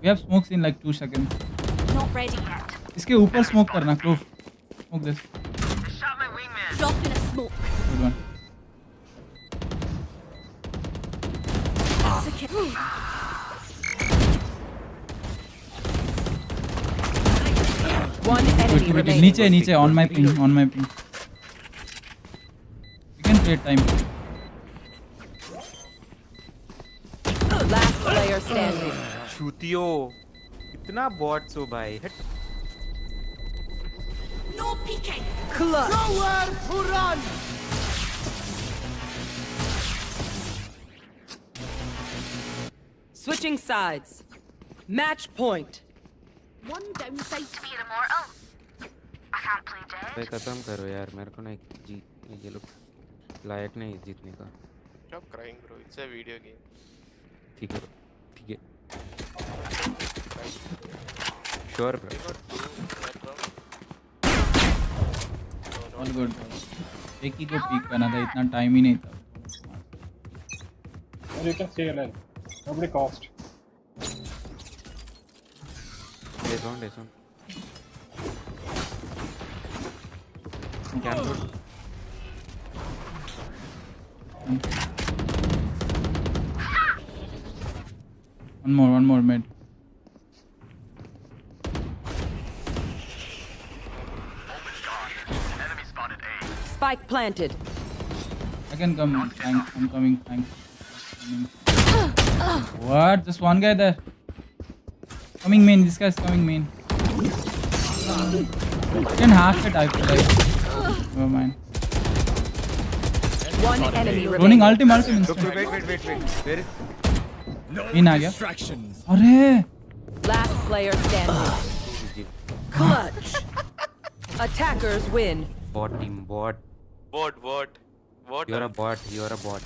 B: We have smokes in like 2 seconds.
C: Not ready yet.
B: इसके ऊपर स्मोक करना, clove smoke this.
C: Drop in a smoke.
B: Good one.
C: That's a kill.
A: One enemy remaining.
B: नीचे नीचे on my ping, on my ping. We can trade time.
A: Last player standing.
T: छूतियो इतना bots हो भाई, हट।
C: No peeking.
A: Clutch.
J: Nowhere to run.
A: Switching sides. Match point.
C: One downside to be
S: immortal. I can't play dead.
T: भाई खत्म करो यार, मेरे को ना ये लोग लायक नहीं जीतने का।
K: Stop crying bro, it's a video game.
T: ठीक है ठीक है, श्योर ब्रो।
B: All good. एक ही को पीक करना था, इतना टाइम ही नहीं था।
O: Or you can stay alive. Nobody cost.
T: Days on. Can put.
B: One more mid.
A: Spike planted.
B: I can come. Thanks. I'm coming. Thanks. What? Just one guy there. Coming main. This guy's coming main. You can half it, I feel like. Never mind.
A: One enemy
B: Running
A: remaining.
B: ultim instant.
T: Wait. Where is?
B: Main आ गया।
R: Distractions.
B: अरे
A: Last player standing. Clutch. Attackers win.
T: Bot team, bot.
K: What?
T: You're a bot.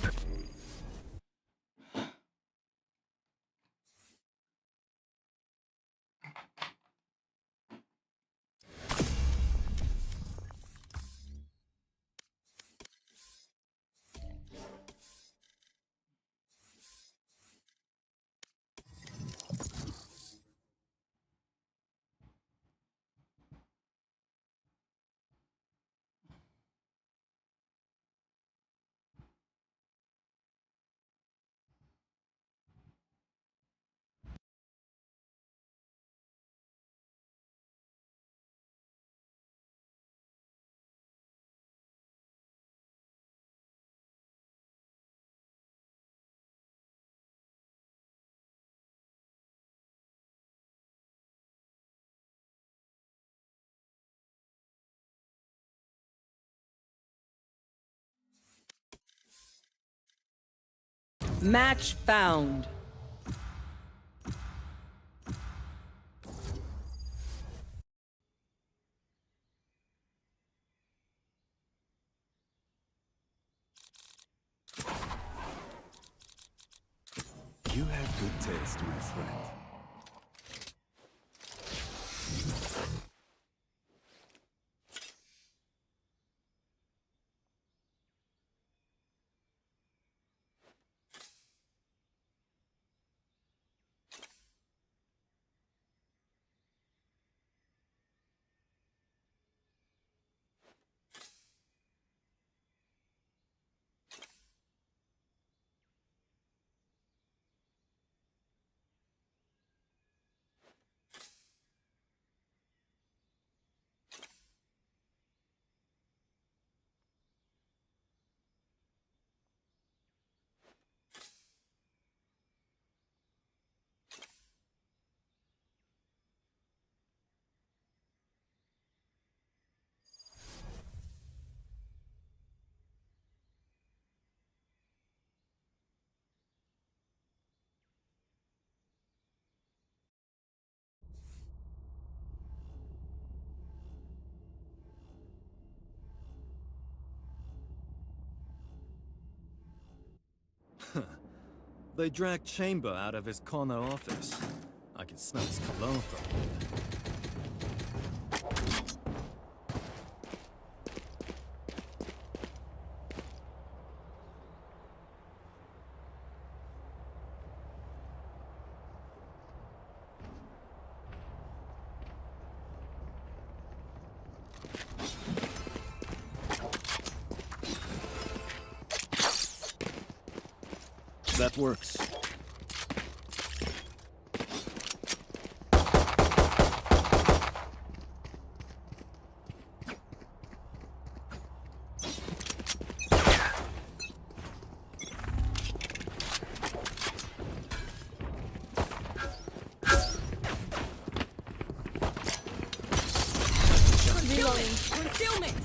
A: Match found.
F: You have good taste, my friend. They dragged Chamber out of his corner office. I can smell his cologne from here. That works.
R: Reloading. Concealment.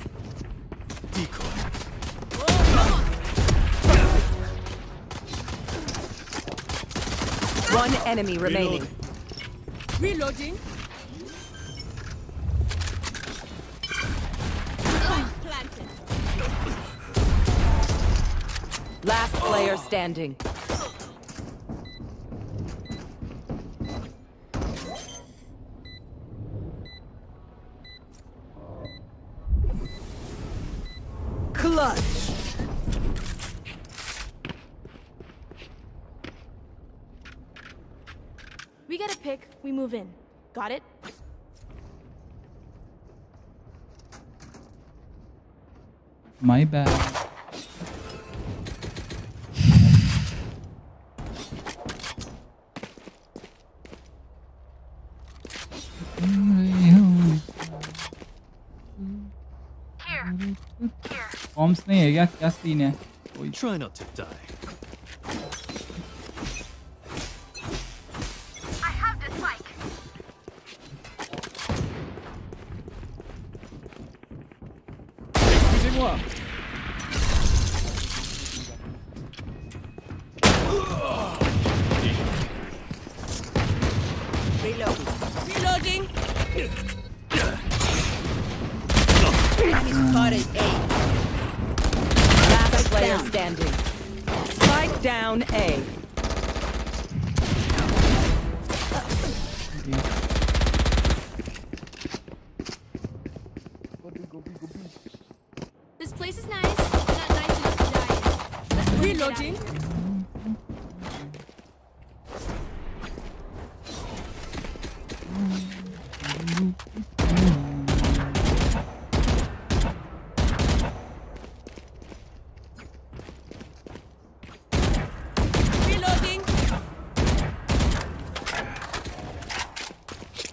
F: Decoy.
A: One enemy remaining.
R: Reloading. Planted.
A: Last player standing. Clutch.
C: We get a pick, we move in. Got it?
B: My bad. Bombs नहीं है क्या scene है?
F: Try not to die.
S: I have the spike.
F: Excusez-moi.
R: Reloading.
Q: Enemy spotted A.
A: Last player standing. Spike down A.
C: This place is nice, but not nice enough to die in. Let's go
R: Reloading. Reloading.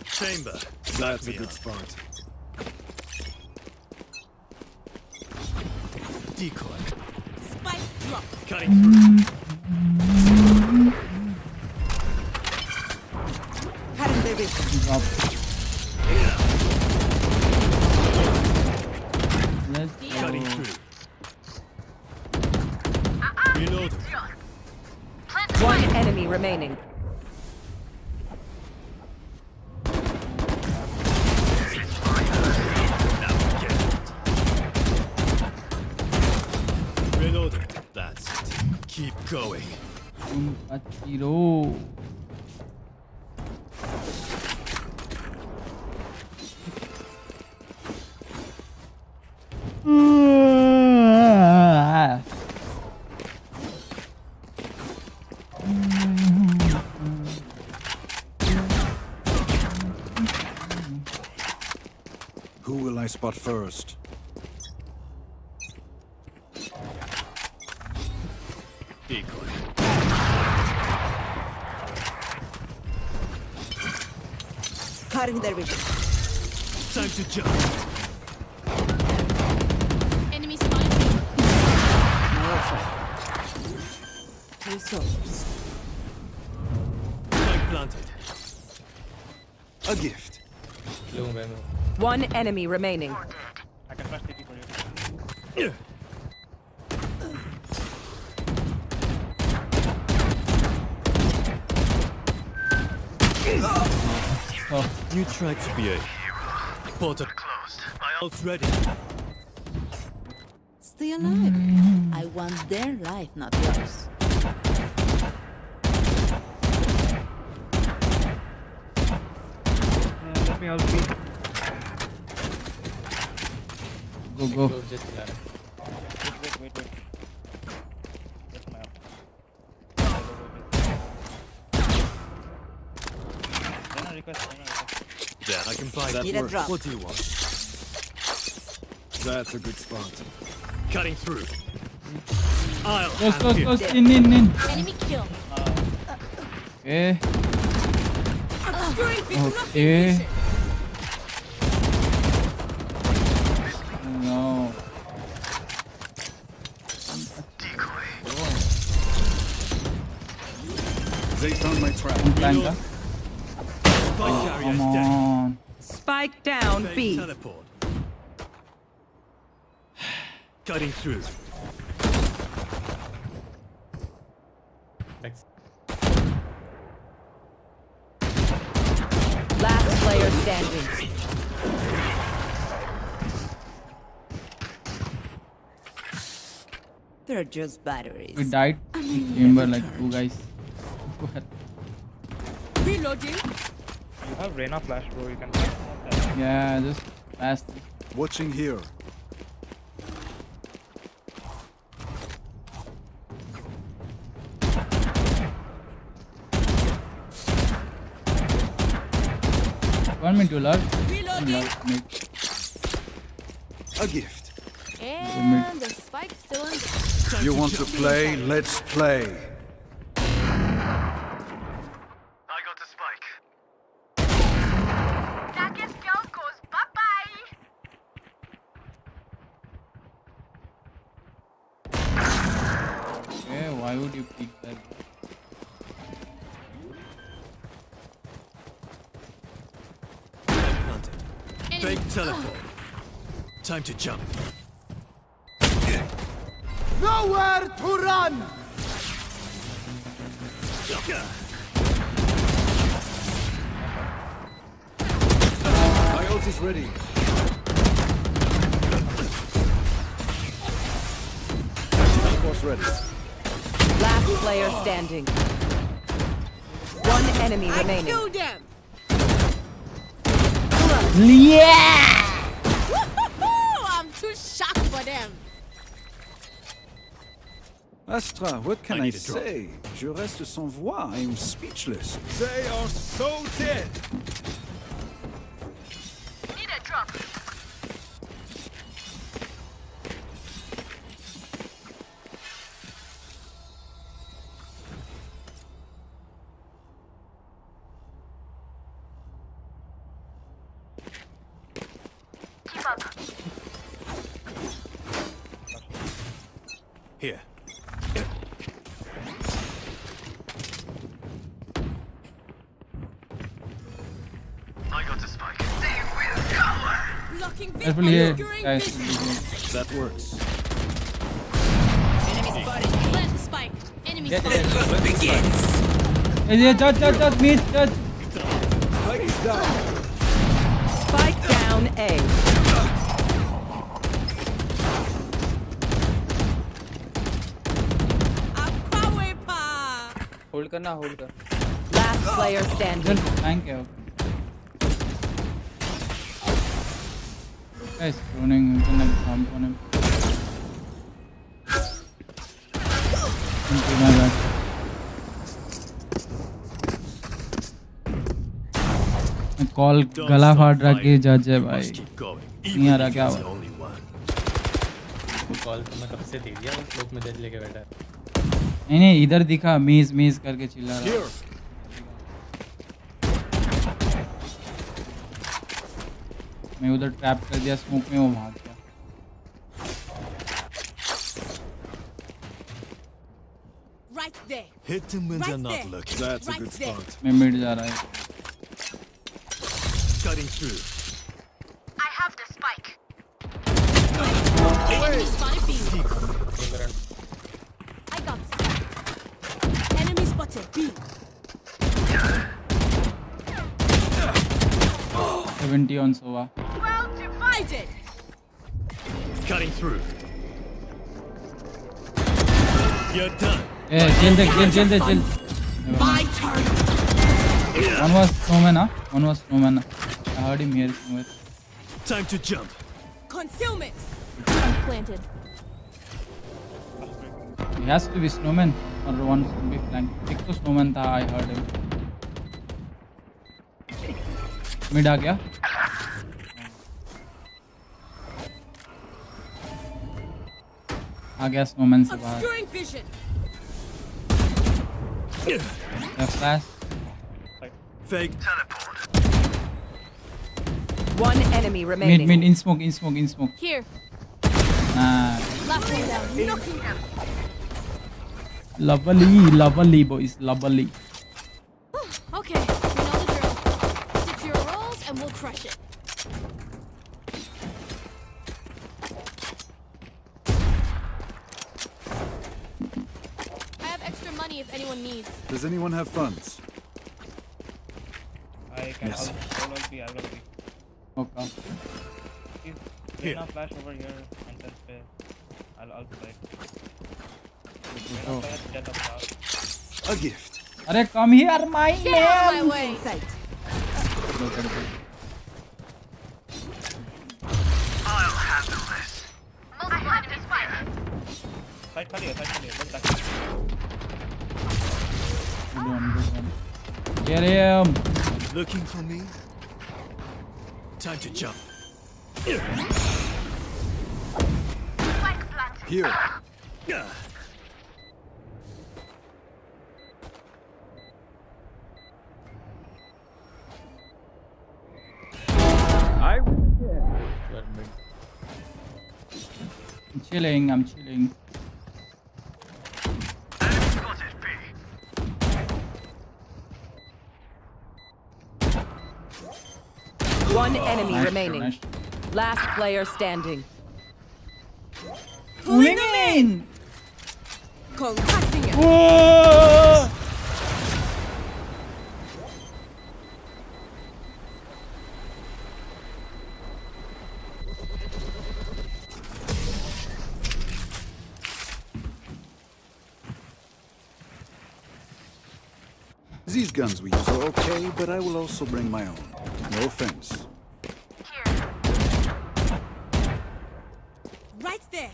F: Chamber. That's a good spot. Decoy.
R: Spike dropped.
F: Cutting through.
Q: Cutting their vision.
B: Let's
F: Cutting
B: go.
F: through. Reload.
A: One enemy remaining.
F: Reloaded. That's it. Keep going.
B: Hero.
F: Who will I spot first? Decoy.
Q: Cutting their vision.
F: Time to jump.
C: Enemy spotted.
Q: Resource.
F: Flag planted. A gift.
A: One enemy remaining.
P: I can flash TP for you.
B: Oh.
F: You tried to be a portal closed. My ult's ready.
Q: Stay alive. I want their life, not yours.
L: Let me help you.
B: Go.
L: Wait. That's my request.
R: There, I can buy
Q: Need a
R: that.
Q: drop.
R: What do you want?
F: That's a good spot.
R: Cutting through. I'll
B: Close. In.
C: Enemy kill.
B: Okay.
C: Obscuring vision.
B: Okay. No.
F: They found my trap.
B: Planka. Come on.
A: Spike down B.
R: Teleport. Cutting through.
A: Last player standing.
Q: They're just batteries.
B: We died. Remember, like 2 guys. Go ahead.
C: Reloading.
L: You have Reyna flash, bro. You can flash that.
B: Yeah, just fast.
F: Watching here.
B: Want me to love?
C: Reloading.
F: A gift.
C: And the spike still in.
F: You want to play? Let's play.
S: I got the spike. Darkest girl goes bye-bye.
B: Okay, why would you pick that?
R: Fake teleport. Time to jump.
H: Nowhere to run!
F: My ult is ready. Force ready.
A: Last player standing. One enemy remaining.
C: Kill them.
B: Yeah!
C: I'm too shocked for them.
F: Astra, what can I
R: need a drop.
F: say? Je reste sans voix. I'm speechless.
M: They are so dead.
S: Need a drop. Keep up.
R: Here.
S: I got the spike. They will cover.
C: Blocking
B: Careful here,
C: obscuring
B: guys.
C: vision.
F: That works.
C: Enemy spotted. Plant the spike. Enemy spotted.
B: Hey, judge, miss, judge.
F: Spike is down.
A: Spike down A.
T: Hold करना hold कर
A: Last player standing.
B: Thank you. Guys, running into the jump on him. Into my back. Call गला फाड़ रहा के जज है भाई नहीं आ रहा क्या हुआ
D: कॉल तो मैं कब से दे दिया उस लोग में जज लेके बैठा है
B: नहीं इधर दिखा मीज करके चिल्ला रहा मैं उधर ट्रैप कर दिया स्मोक में वो भाग गया
C: Right there.
R: Hit them when
C: Right
R: they're not
C: there.
R: looking.
F: That's a
C: Right
F: good
C: there.
F: spot.
B: मैं मिड जा रहा है
R: Cutting through.
S: I have the spike.
C: Enemy spotted B. I got the spike. Enemy spotted B.
B: 70 on Sova.
S: Well divided.
R: Cutting through. You're done.
B: Eh, chill.
C: My turn.
B: One was snowman, huh? I heard him here somewhere.
R: Time to jump.
C: Concealment. Planted.
B: He has to be snowman or one should be flank. एक तो snowman था, I heard him. Mid आ गया. आ गया snowman से बाहर.
C: Obscuring vision.
B: The flash.
R: Fake.
A: One enemy remaining.
B: Mid, in smoke.
C: Here.
B: Nah.
C: Last one down. Knocking down.
B: Lovely boys, lovely.
C: Okay, we know the drill. Stick to your roles and we'll crush it. I have extra money if anyone needs.
F: Does anyone have funds?
L: I can.
F: Yes.
L: I will be.
B: Okay.
L: If now flash over here and then spare, I'll play.
F: A gift.
B: अरे come here, my
C: Get out of my
B: man.
C: way.
S: I'll handle this. Multiple enemies fighting.
L: Side खाली है. One back.
B: Good one. Get him.
R: Looking for me? Time to jump.
S: Spike planted.
F: Here.
B: I'm chilling.
S: Enemy spotted B.
A: One enemy
B: Nice,
A: remaining.
B: nice.
A: Last player standing.
B: Pulling in.
C: Concussing it.
B: Whoa.
F: These guns we use are okay, but I will also bring my own. No offense.
C: Right there.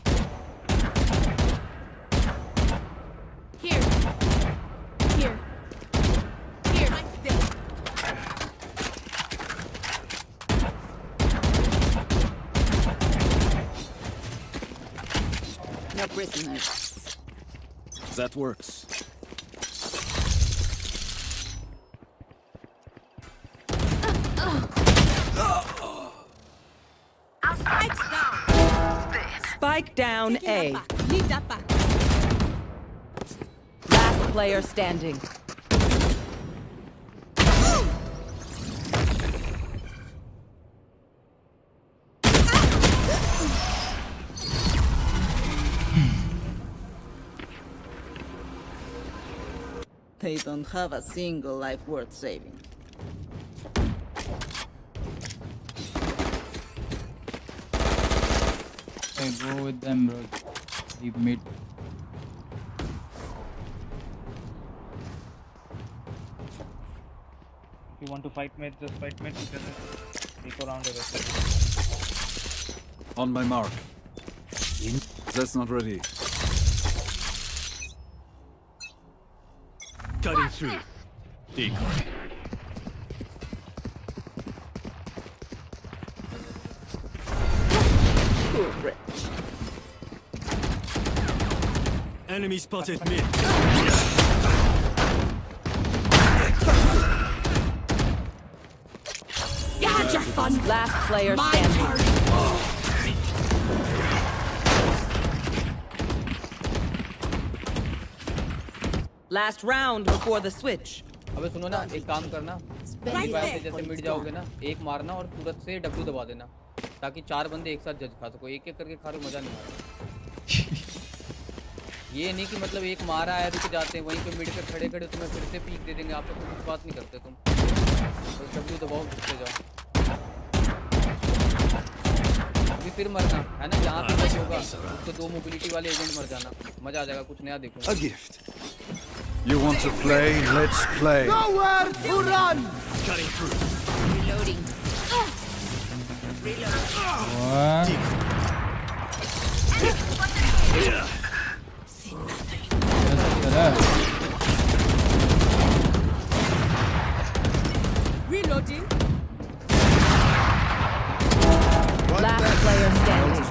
C: Here. Right there.
Q: No prisoners.
F: That works.
A: Spike down A.
C: Need that back.
A: Last player standing.
Q: They don't have a single life worth saving.
B: Okay, go with them, bro. Leave mid.
L: If you want to fight mid, just fight mid together. Take around the rest.
F: On my mark. That's not ready.
R: Cutting through. Decoy. Enemy spotted mid.
C: You had your fun.
A: Last player
C: My
A: standing.
C: turn.
A: Last round before the switch.
U: अबे सुनो ना, एक काम करना, जैसे mid जाओगे ना, एक मारना और तुरंत से W दबा देना, ताकि 4 बंदे एक साथ जज खा सको। एक एक करके खा रहे मजा नहीं आ रहा। ये नहीं कि मतलब एक मारा है रुक जाते हैं वहीं पे मिड पे खड़े खड़े तुम्हें फिर से पीक दे देंगे। आप तो कुछ बात नहीं करते तुम, तो W दबाओ घुसते जाओ। अभी फिर मरना है ना, जहाँ पे जज होगा उसको 2 मोबिलिटी वाले एजेंट मर जाना, मजा आ जाएगा, कुछ नया देखो।
F: A gift. You want to play? Let's play.
R: Nowhere to run. Cutting through.
Q: Reloading.
B: What?
Q: Reloading.
A: Last player standing.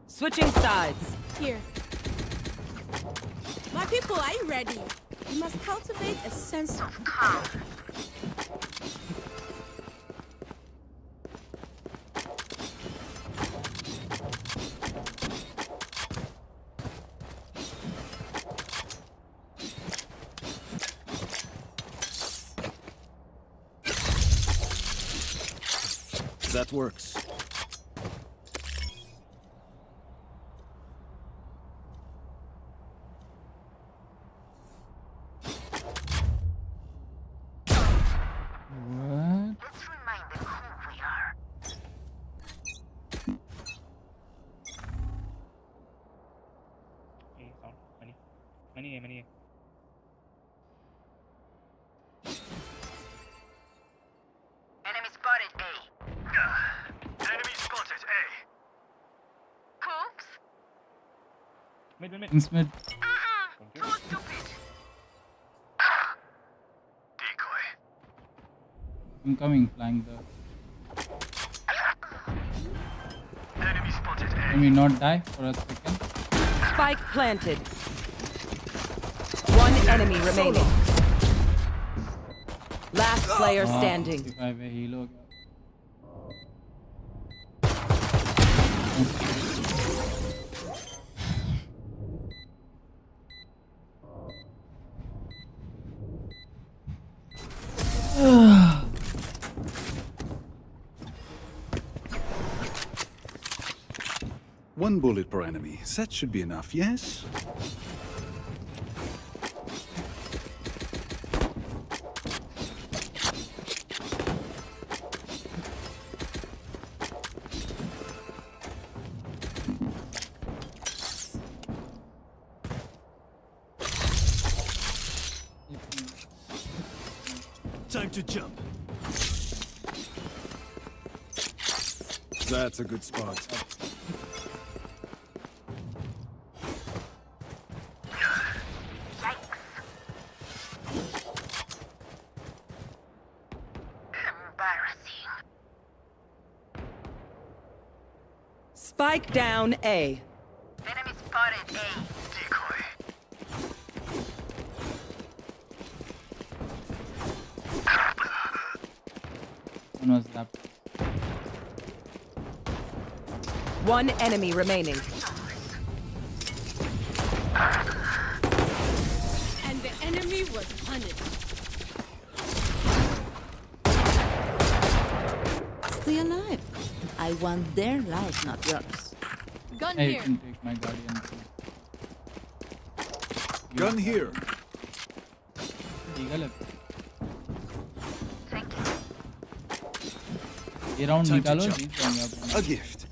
A: Switching sides.
C: Here.
Q: My people, are you ready? You must cultivate a sense of calm.
F: That works.
B: What?
D: Money.
S: Enemy spotted A. Enemy spotted A. Oops.
D: Mid.
B: Mid.
S: Too stupid. Decoy.
B: I'm coming, flying the.
S: Enemy spotted A.
B: Let me not die for a second.
A: Spike planted. One enemy remaining. Last player standing.
B: 65 पे heal हो गया.
F: One bullet per enemy. That should be enough, yes?
S: Time to jump.
F: That's a good spot.
A: Spike down A.
S: Enemy spotted A. Decoy.
B: One was left.
A: One enemy remaining.
C: And the enemy was punished.
Q: Stay alive. I want their life, not yours.
C: Gun
B: Hey, you
C: here.
B: can take my guardian.
F: Gun here.
B: Eagle है. ये round निकालो जीत जाएंगे आप.
F: A gift.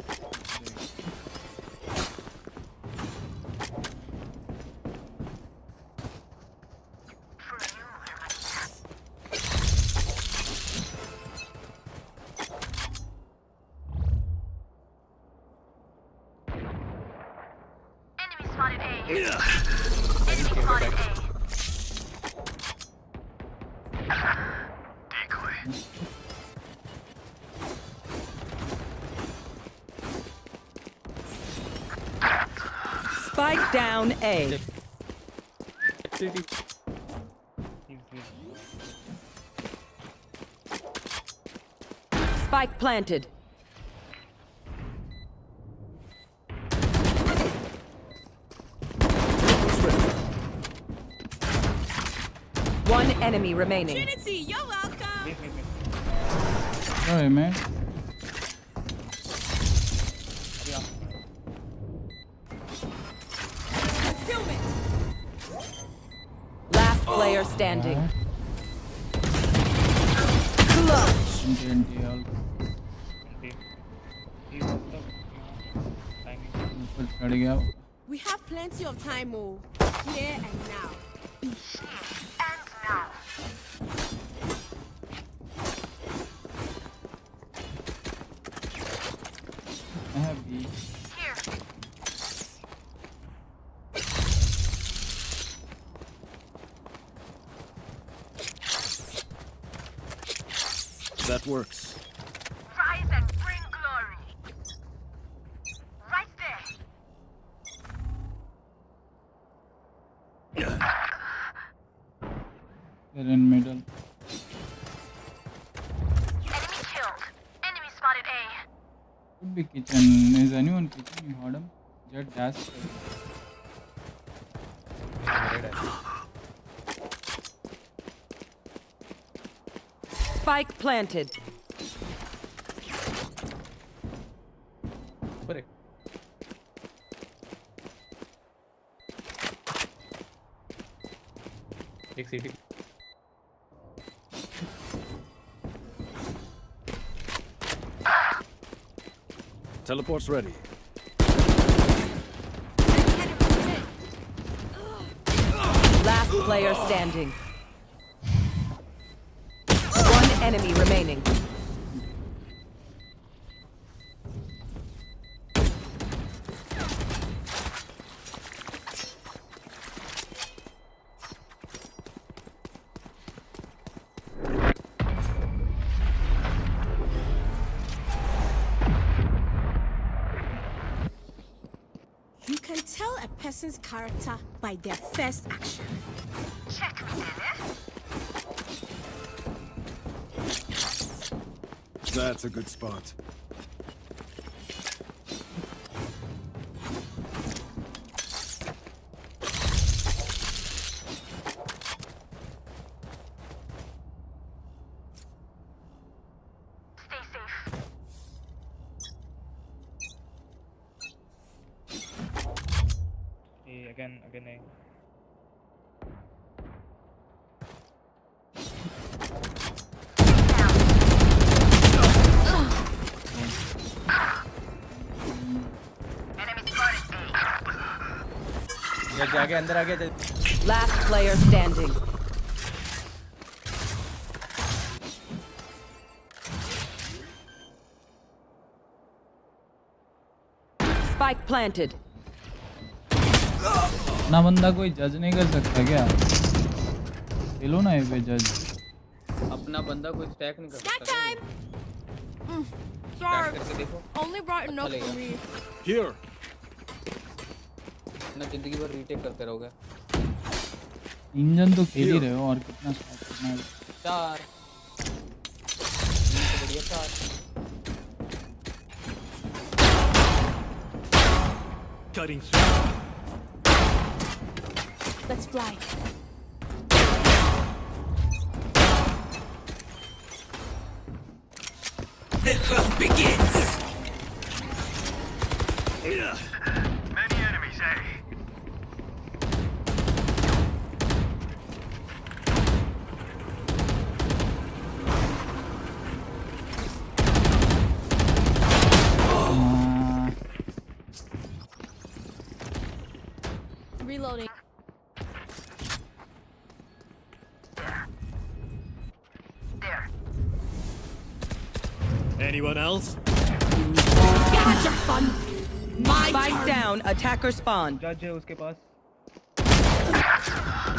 S: Enemy spotted A. Enemy spotted A. Decoy.
A: Spike down A. Spike planted. One enemy remaining.
C: Trinity, you're welcome.
B: Sorry, man.
C: Concealment.
A: Last player standing.
B: NT all. ऊपर चढ़ गया.
Q: We have plenty of time, oh. Here and now. be.
S: And now.
B: I have B.
S: Here.
F: That works.
S: Rise and bring glory. Right there.
B: They're in middle.
S: Enemy killed. Enemy spotted A.
B: Could be kitchen. Is anyone kitchen? You heard him? Jet dash.
A: Spike planted.
P: एक सीटी
F: Teleport's ready.
A: Last player standing. One enemy remaining.
C: You can tell a person's character by their first action.
S: Check me, Dennis.
F: That's a good spot.
S: Stay safe.
P: again A.
U: जाके अंदर आ गया.
A: Last player standing. Spike planted.
B: ना बंदा कोई जज नहीं कर सकता क्या? खेलो ना ये पे जज.
U: अपना बंदा कोई स्टैक नहीं कर सकता.
C: Sorry.
U: करके देखो.
C: Only brought enough for me.
F: Here.
U: ना जिंदगी भर रीटेक करते रहोगे.
B: इंजन तो खेल ही रहे हो और कितना स्टार्ट करना है.
U: 4 बढ़िया 4.
R: Cutting through.
C: Let's fly.
J: The hunt begins.
S: Many enemies, eh?
C: Reloading.
S: There.
R: Anyone else?
C: Gotcha, fun. My
A: Spike
C: turn.
A: down. Attacker spawn.
P: जज है उसके पास.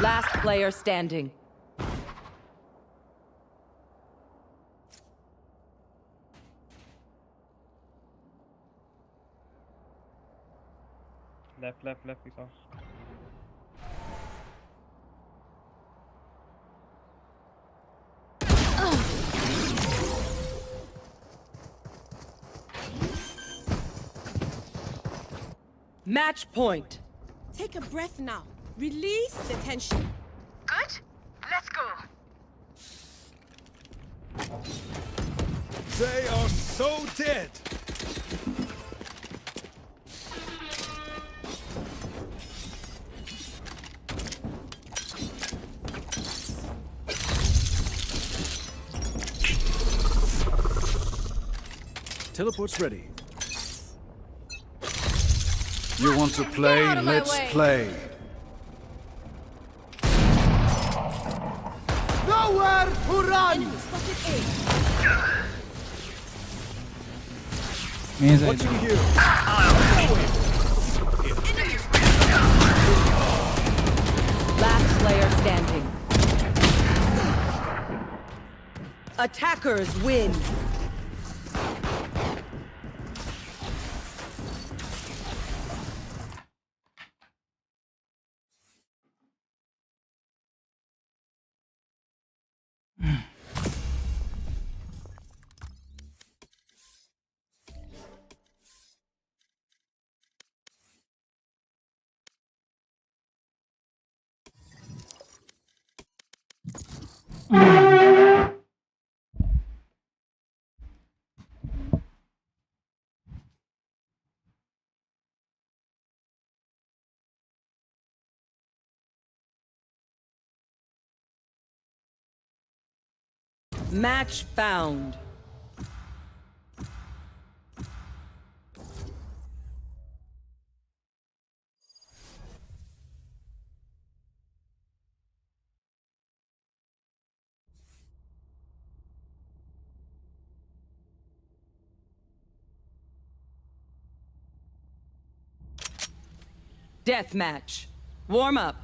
A: Last player standing.
P: Left we saw.
A: Match point.
C: Take a breath now. Release the tension.
S: Good? Let's go.
F: They are so dead. Teleport's ready. You want to play?
C: out of my
F: Let's
C: way.
F: play.
M: Nowhere to run.
B: Amazing.
M: Watching here.
A: Last player standing. Attackers win. Match found. Death match. Warm up.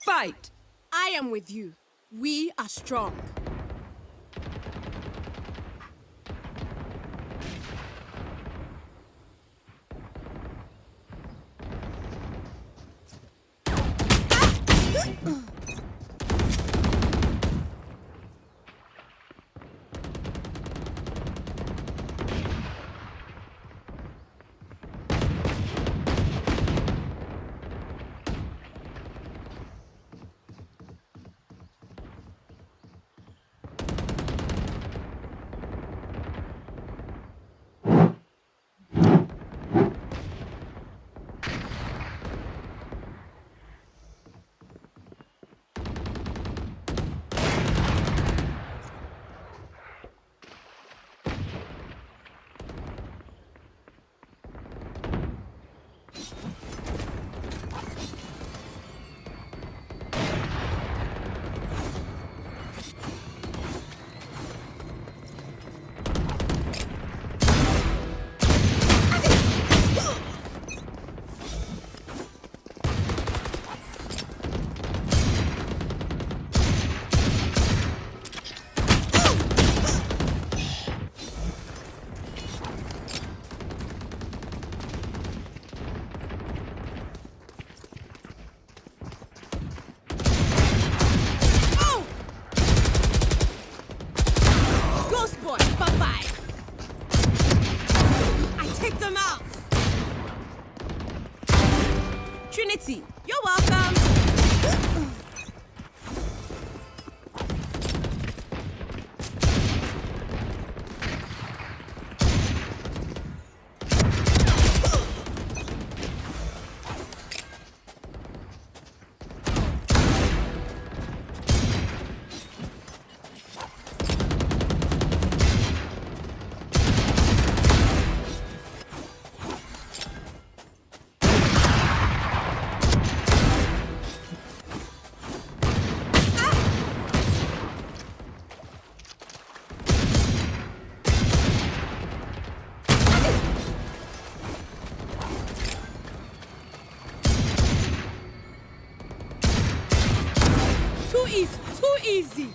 A: Fight!
Q: I am with you. We are strong.
C: easy, too easy.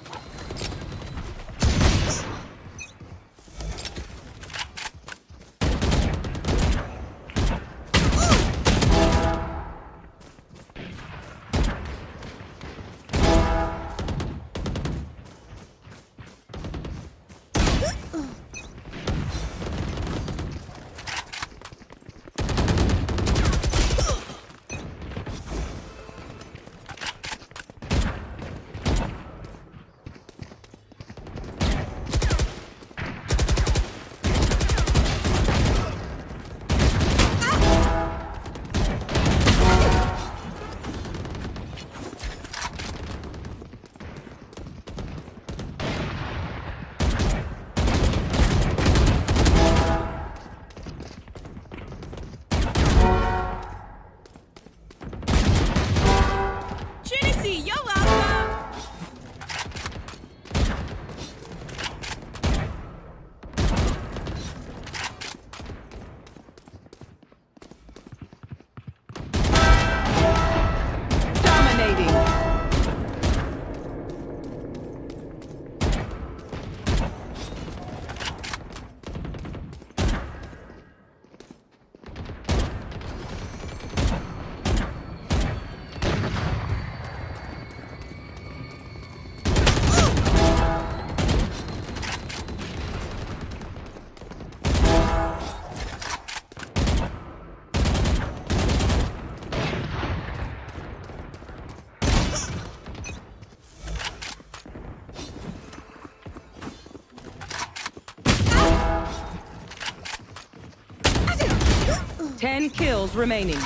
A: Ten kills remaining.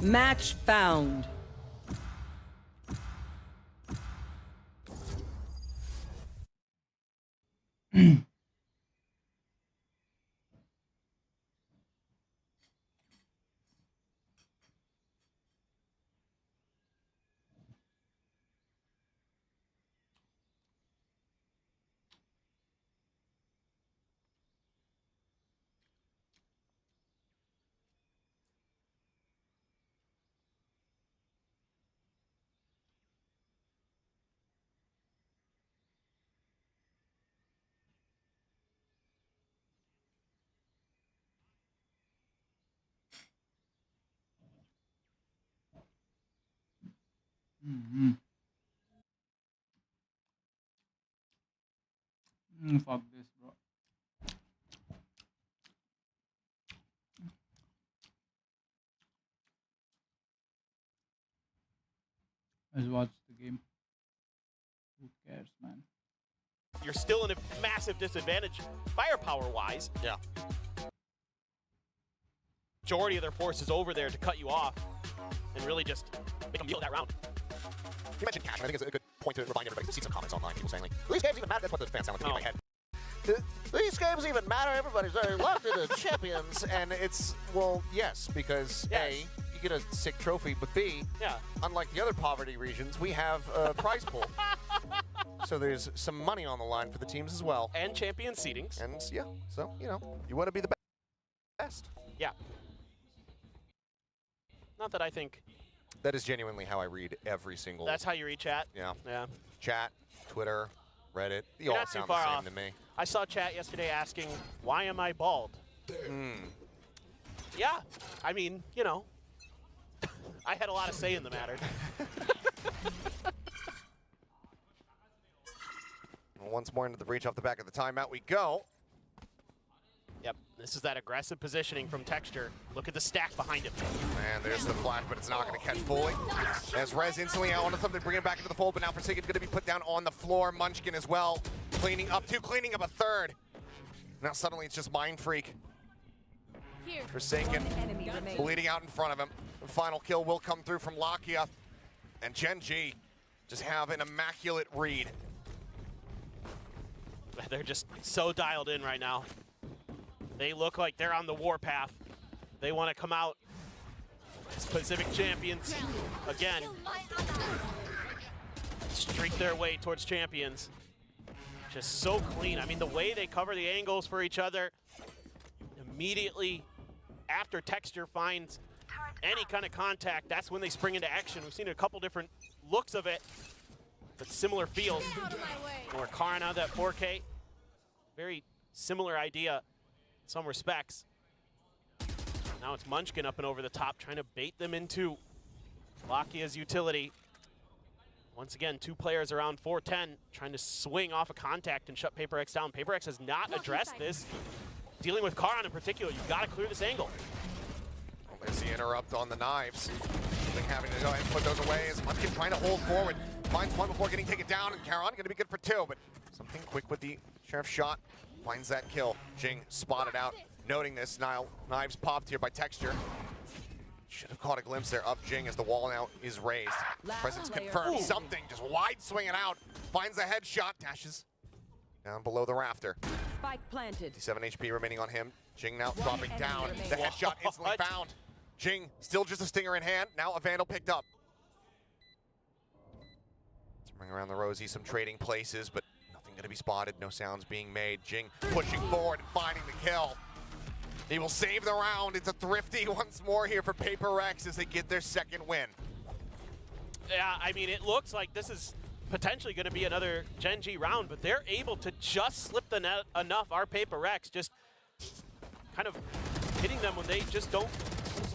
A: Match found.
B: Fuck this, bro. Let's watch the game. Who cares, man?
E: You're still in a massive disadvantage firepower-wise.
V: Yeah.
E: Majority of their force is over there to cut you off and really just make them deal with that round.
V: You mentioned cash, and I think it's a good point to remind everybody to see some comments online. People saying, like, these games even matter. That's what the fans sound like to me in my head. These games even matter. Everybody's very locked into champions. And it's, well, yes, because A, you get a sick trophy, but B, unlike the other poverty regions, we have a prize pool. So there's some money on the line for the teams as well.
E: And champion seedings.
V: And yeah, so, you know, you want to be the best.
E: Yeah. Not that I think.
V: That is genuinely how I read every single.
E: That's how you read chat?
V: Yeah.
E: Yeah.
V: Chat, Twitter, Reddit, they
E: You're
V: all
E: not too
V: sound
E: far
V: the same
E: off.
V: to me.
E: I saw chat yesterday asking, why am I bald? Yeah. I mean, you know, I had a lot of say in the matter.
V: Once more into the breach off the back of the timeout we go.
E: Yep, this is that aggressive positioning from Texture. Look at the stack behind him.
V: And there's the flash, but it's not going to catch fully. As Rez instantly out onto something to bring him back into the fold, but now Forsaken's going to be put down on the floor. Munchkin as well, cleaning up two, cleaning up a third. Now suddenly it's just Mind Freak. Forsaken bleeding out in front of him. The final kill will come through from Lakia. And Gen G just have an immaculate read.
E: They're just so dialed in right now. They look like they're on the warpath. They want to come out as Pacific champions again. Streak their way towards champions. Just so clean. I mean, the way they cover the angles for each other, immediately after Texture finds any kind of contact, that's when they spring into action. We've seen a couple different looks of it, but similar feels. Or Karin out that 4K. Very similar idea in some respects. Now it's Munchkin up and over the top, trying to bait them into Lakia's utility. Once again, 2 players around 410, trying to swing off a contact and shut PaperXx down. PaperXx has not addressed this. Dealing with Karin in particular, you've got to clear this angle.
V: Well, there's the interrupt on the knives. They're having to go ahead and put those away as Munchkin trying to hold forward. Finds one before getting taken down, and Karin going to be good for 2, but something quick with the Sheriff shot. Finds that kill. Jing spotted out. Noting this, knives popped here by Texture. Should have caught a glimpse there of Jing as the wall now is raised. Presence confirmed. Something just wide swinging out. Finds the headshot. Dashes down below the rafter.
A: Spike planted.
V: 7 HP remaining on him. Jing now dropping down. The headshot instantly found. Jing still just a stinger in hand. Now a Vandal picked up. Let's bring around the Rosie, some trading places, but nothing going to be spotted. No sounds being made. Jing pushing forward and finding the kill. He will save the round. It's a thrifty once more here for PaperXx as they get their second win.
E: Yeah, I mean, it looks like this is potentially going to be another Gen G round, but they're able to just slip the net enough. Our PaperXx just kind of hitting them when they just don't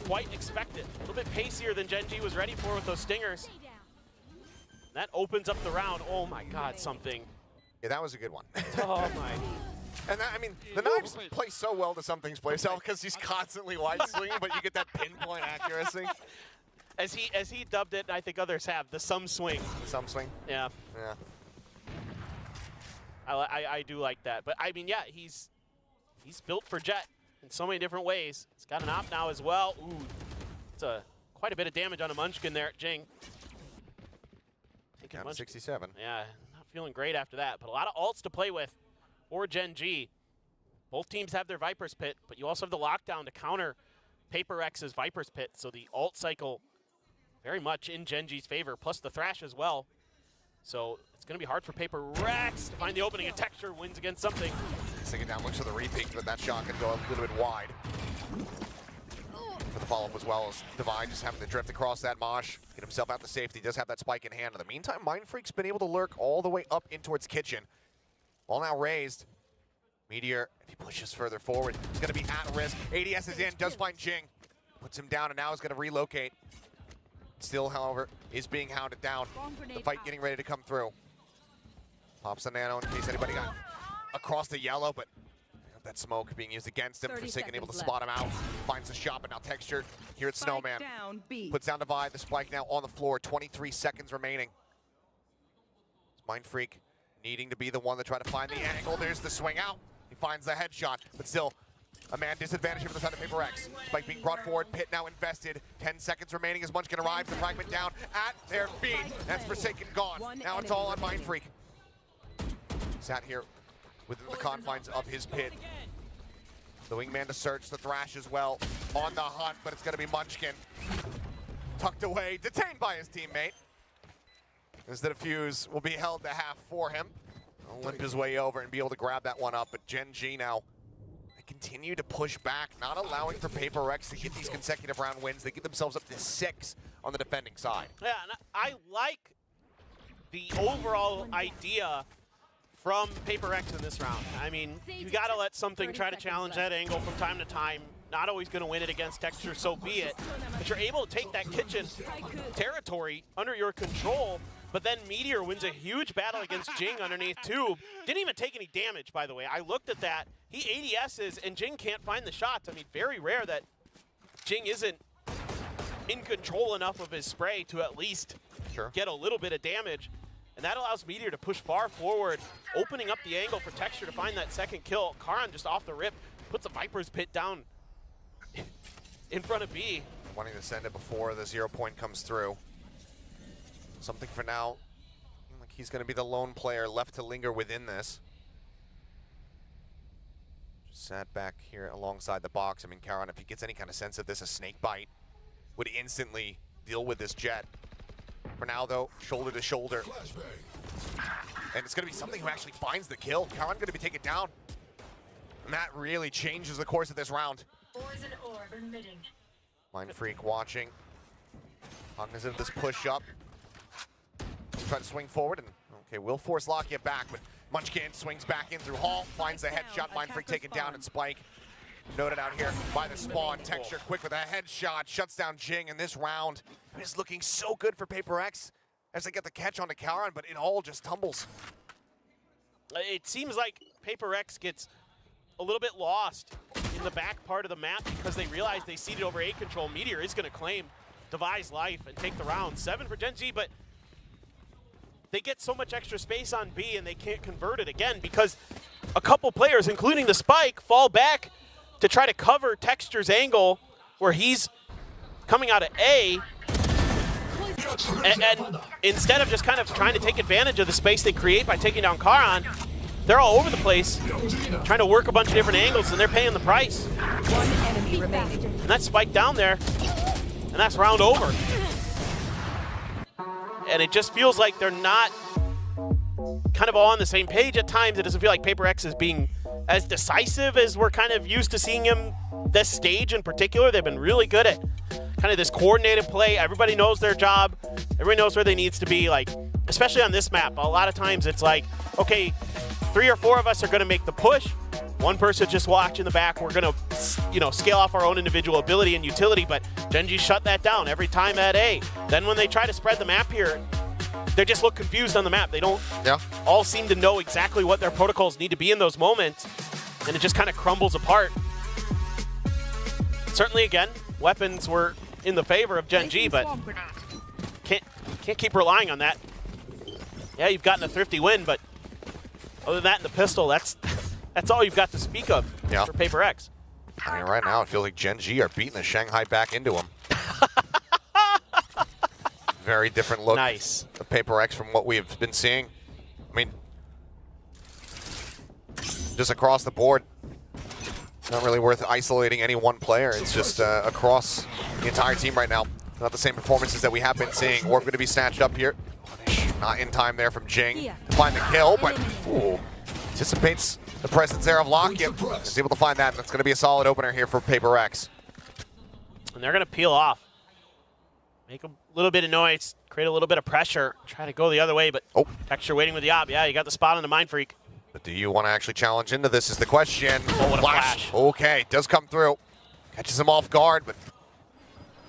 E: quite expect it. A little bit pacier than Gen G was ready for with those stingers. That opens up the round. Oh my God, something.
V: Yeah, that was a good one.
E: Oh my.
V: And that, I mean, the knives play so well to Something's playstyle because he's constantly wide swinging, but you get that pinpoint accuracy.
E: As he dubbed it, I think others have, the sum swing.
V: The sum swing?
E: Yeah.
V: Yeah.
E: I do like that. But I mean, yeah, he's built for Jett in so many different ways. He's got an op now as well. Ooh, it's quite a bit of damage on a Munchkin there at Jing.
V: Down to 67.
E: Yeah, not feeling great after that, but a lot of ults to play with for Gen G. Both teams have their Viper's Pit, but you also have the lockdown to counter PaperX's Viper's Pit, so the ult cycle very much in Gen G's favor, plus the Thrash as well. So it's going to be hard for PaperXx to find the opening, and Texture wins against Something.
V: Sticking down, looks for the repeat, but that shot can go a little bit wide. For the follow-up as well as Divine just having to drift across that mosh, get himself out to safety, does have that spike in hand. In the meantime, Mindfreak's been able to lurk all the way up in towards Kitchen. Ball now raised. Meteor, if he pushes further forward, he's going to be at risk. ADS is in, does find Jing. Puts him down and now is going to relocate. Still, however, is being hounded down. The fight getting ready to come through. Pops the nano in case anybody got across the yellow, but that smoke being used against him. Forsaken able to spot him out. Finds the shot, but now Texture here at Snowman. Puts down Divide, the spike now on the floor. 23 seconds remaining. Mindfreak needing to be the one to try to find the angle. There's the swing out. He finds the headshot, but still a man disadvantage from the side of PaperXx. Spike being brought forward, Pit now invested. 10 seconds remaining as Munchkin arrives. The fragment down at their feet. That's Forsaken gone. Now it's all on Mindfreak. Sat here within the confines of his pit. The wingman to search, the Thrash as well. On the hunt, but it's going to be Munchkin. Tucked away, detained by his teammate. Instead of Fuse will be held to half for him. He'll limp his way over and be able to grab that one up, but Gen G now, they continue to push back, not allowing for PaperXx to get these consecutive round wins. They get themselves up to 6 on the defending side.
E: Yeah, and I like the overall idea from PaperXx in this round. I mean, you gotta let Something try to challenge that angle from time to time. Not always gonna win it against Texture, so be it. But you're able to take that Kitchen territory under your control, but then Meteor wins a huge battle against Jing underneath Tube. Didn't even take any damage, by the way. I looked at that. He ADS's and Jing can't find the shots. I mean, very rare that Jing isn't in control enough of his spray to at least get a little bit of damage. And that allows Meteor to push far forward, opening up the angle for Texture to find that second kill. Karin just off the rip, puts a Viper's Pit down in front of B.
V: Wanting to send it before the 0 point comes through. Something for now Like he's going to be the lone player left to linger within this. Just sat back here alongside the box. I mean, Karan, if he gets any kind of sense of this, a snake bite would instantly deal with this Jet. For now, though, shoulder to shoulder. And it's going to be something who actually finds the kill. Karan going to be taken down. And that really changes the course of this round.
S: Poison orb emitting.
V: Mind Freak watching. Cognizant of this push up. Try to swing forward and, okay, will force Lakia back, but Munchkin swings back in through Hall, finds the headshot. Mind Freak taken down, and Spike noted out here by the spawn. Texture quick with a headshot, shuts down Jing, and this round is looking so good for PaperX as they get the catch onto Karan, but it all just tumbles.
E: It seems like PaperX gets a little bit lost in the back part of the map because they realize they seeded over A control. Meteor is going to claim Devi's life and take the round. 7 for Gen G, but they get so much extra space on B and they can't convert it again because a couple players, including the Spike, fall back to try to cover Texture's angle where he's coming out of A. And instead of just kind of trying to take advantage of the space they create by taking down Karan, they're all over the place, trying to work a bunch of different angles, and they're paying the price.
A: One enemy remaining.
E: And that's Spike down there, and that's round over. And it just feels like they're not kind of all on the same page at times. It doesn't feel like PaperX is being as decisive as we're kind of used to seeing him this stage in particular. They've been really good at kind of this coordinated play. Everybody knows their job. Everybody knows where they needs to be. Like, especially on this map, a lot of times it's like, okay, 3 or 4 of us are going to make the push. One person just watch in the back. We're going to, you know, scale off our own individual ability and utility, but Gen G shut that down every time at A. Then when they try to spread the map here, they just look confused on the map. They don't all seem to know exactly what their protocols need to be in those moments, and it just kind of crumbles apart. Certainly, again, weapons were in the favor of Gen G, but can't keep relying on that. Yeah, you've gotten a thrifty win, but other than that and the pistol, that's all you've got to speak of for PaperX.
V: I mean, right now it feels like Gen G are beating the Shanghai back into them. Very different look of PaperX from what we have been seeing. I mean, just across the board, not really worth isolating any one player. It's just across the entire team right now. Not the same performances that we have been seeing. Orb going to be snatched up here. Not in time there from Jing to find the kill, but anticipates the presence there of Lakia. Is able to find that, and that's going to be a solid opener here for PaperX.
E: And they're going to peel off. Make a little bit of noise, create a little bit of pressure, try to go the other way, but Texture waiting with the op. Yeah, you got the spot on the Mind Freak.
V: But do you want to actually challenge into this is the question.
E: Oh, what a flash.
V: Okay, does come through. Catches him off guard, but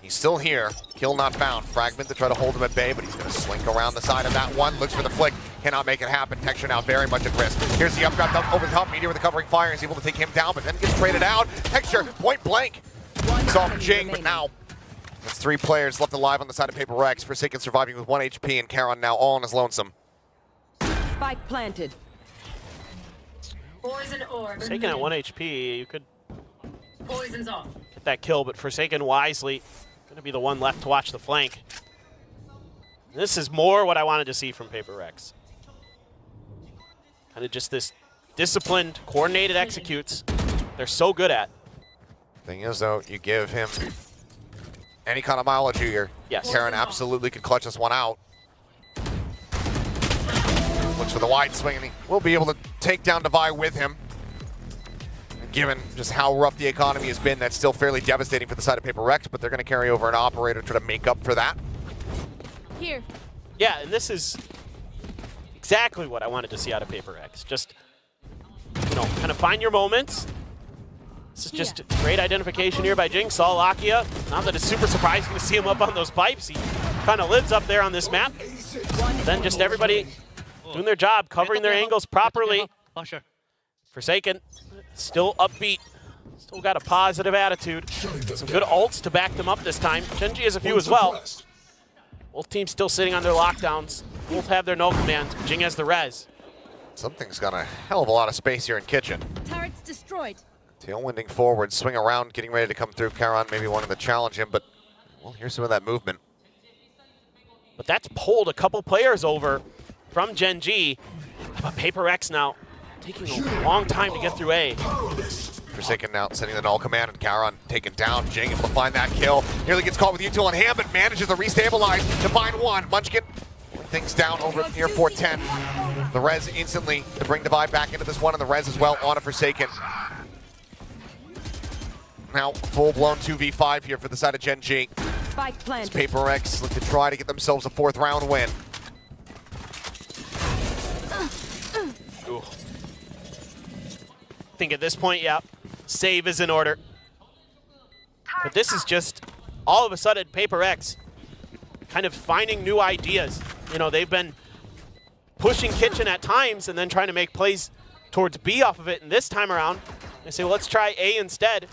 V: he's still here. Kill not found. Fragment to try to hold him at bay, but he's going to slink around the side of that one. Looks for the flick. Cannot make it happen. Texture now very much at risk. Here's the updraft up over the top. Meteor with the covering fire. He's able to take him down, but then gets traded out. Texture, point blank. He's off Jing, but now there's 3 players left alive on the side of PaperX. Forsaken surviving with 1 HP, and Karan now all on his lonesome.
A: Spike planted.
S: Poison orb.
E: Forsaken at 1 HP, you could
S: Poison's off.
E: get that kill, but Forsaken wisely going to be the one left to watch the flank. This is more what I wanted to see from PaperX. Kind of just this disciplined, coordinated executes they're so good at.
V: Thing is, though, you give him any kind of mileage here.
E: Yes.
V: Karan absolutely could clutch this one out. Looks for the wide swing, and he will be able to take down Devi with him. And given just how rough the economy has been, that's still fairly devastating for the side of PaperX, but they're going to carry over an operator to try to make up for that.
C: Here.
E: Yeah, and this is exactly what I wanted to see out of PaperX. Just, you know, kind of find your moments. This is just great identification here by Jing. Saw Lakia. Not that it's super surprising to see him up on those pipes. He kind of lives up there on this map. Then just everybody doing their job, covering their angles properly. Forsaken, still upbeat. Still got a positive attitude. Some good ults to back them up this time. Gen G has a few as well. Both teams still sitting on their lockdowns. Both have their no commands. Jing has the res.
V: Something's got a hell of a lot of space here in Kitchen.
C: Turret's destroyed.
V: Tailwinding forward, swing around, getting ready to come through. Karan maybe wanting to challenge him, but well, here's some of that movement.
E: But that's pulled a couple players over from Gen G. But PaperXx now taking a long time to get through A.
V: Forsaken now sending the null command, and Charon taken down. Jing able to find that kill. Nearly gets caught with util on hand, but manages to restabilize to find one. Munchkin things down over near 410. The res instantly to bring Divide back into this one, and the res as well on a Forsaken. Now full-blown 2v5 here for the side of Gen G.
A: Spike planted.
V: PaperXx look to try to get themselves a 4th round win.
E: Ooh. I think at this point, yeah, save is in order. But this is just, all of a sudden, PaperXx kind of finding new ideas. You know, they've been pushing Kitchen at times and then trying to make plays towards B off of it. And this time around, they say, well, let's try A instead.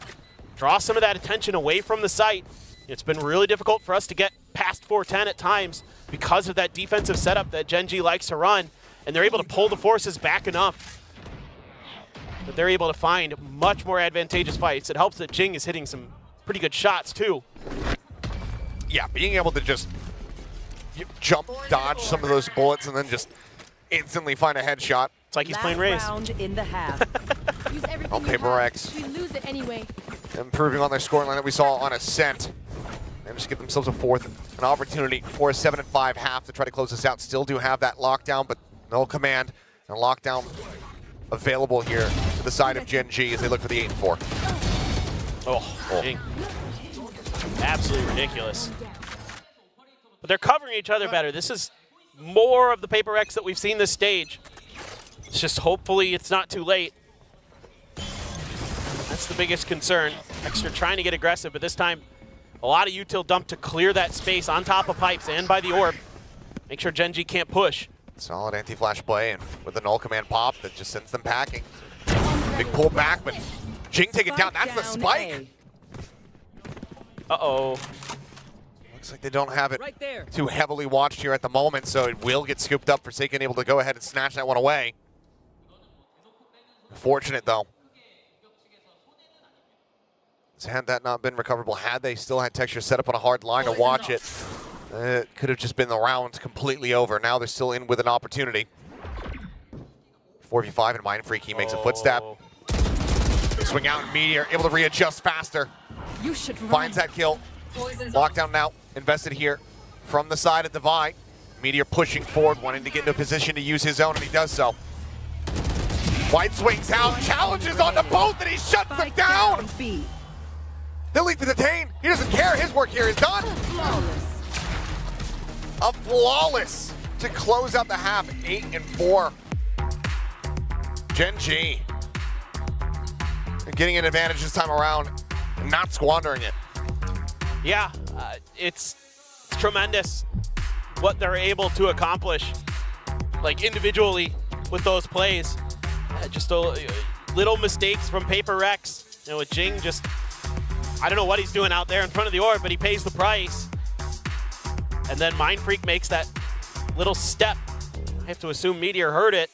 E: Draw some of that attention away from the site. It's been really difficult for us to get past 410 at times because of that defensive setup that Gen G likes to run. And they're able to pull the forces back enough that they're able to find much more advantageous fights. It helps that Jing is hitting some pretty good shots too.
V: Yeah, being able to just jump, dodge some of those bullets, and then just instantly find a headshot.
E: It's like he's playing Raze.
A: Round in the half.
V: Oh, PaperXx.
C: We lose it anyway.
V: Improving on their scoring line that we saw on Ascent. And just get themselves a 4th, an opportunity for a 7-5 half to try to close this out. Still do have that lockdown, but no command and lockdown available here to the side of Gen G as they look for the 8-4.
E: Oh, Jing. Absolutely ridiculous. But they're covering each other better. This is more of the PaperXx that we've seen this stage. It's just hopefully it's not too late. That's the biggest concern. Extra trying to get aggressive, but this time a lot of util dumped to clear that space on top of pipes and by the orb. Make sure Gen G can't push.
V: Solid anti-flash play, and with the null command pop that just sends them packing. Big pull back, but Jing taken down. That's the spike.
E: Uh-oh.
V: Looks like they don't have it too heavily watched here at the moment, so it will get scooped up. Forsaken able to go ahead and snatch that one away. Fortunate, though. Had that not been recoverable, had they still had Texture set up on a hard line to watch it, it could have just been the round completely over. Now they're still in with an opportunity. 4v5 and Mindfreak, he makes a footstep. Swing out and Meteor, able to readjust faster. Finds that kill. Lockdown now, invested here from the side of Divide. Meteor pushing forward, wanting to get into a position to use his own, and he does so. White swings out, challenges on the both, and he shuts them down! They'll leave to detain. He doesn't care. His work here is done. A flawless to close out the half, 8-4. Gen G getting an advantage this time around and not squandering it.
E: Yeah, it's tremendous what they're able to accomplish, like individually with those plays. Just little mistakes from PaperXx. You know, with Jing just, I don't know what he's doing out there in front of the orb, but he pays the price. And then Mindfreak makes that little step. I have to assume Meteor heard it.